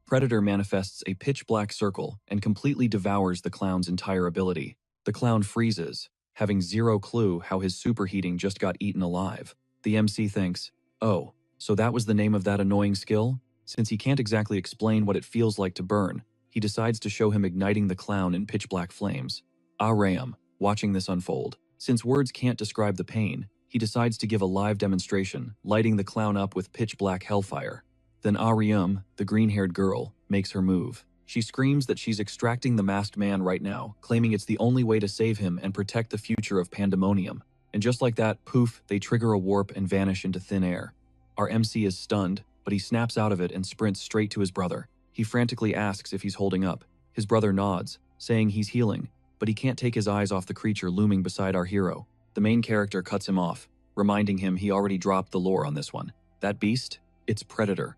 Predator manifests a pitch-black circle and completely devours the clown's entire ability. The clown freezes, having zero clue how his superheating just got eaten alive. The MC thinks, oh, so that was the name of that annoying skill? Since he can't exactly explain what it feels like to burn, he decides to show him igniting the clown in pitch-black flames. Ram, watching this unfold. Since words can't describe the pain, he decides to give a live demonstration, lighting the clown up with pitch-black hellfire. Then Arium, the green-haired girl, makes her move. She screams that she's extracting the masked man right now, claiming it's the only way to save him and protect the future of Pandemonium. And just like that, poof, they trigger a warp and vanish into thin air. Our MC is stunned, but he snaps out of it and sprints straight to his brother. He frantically asks if he's holding up. His brother nods, saying he's healing, but he can't take his eyes off the creature looming beside our hero. The main character cuts him off, reminding him he already dropped the lore on this one. That beast? It's Predator.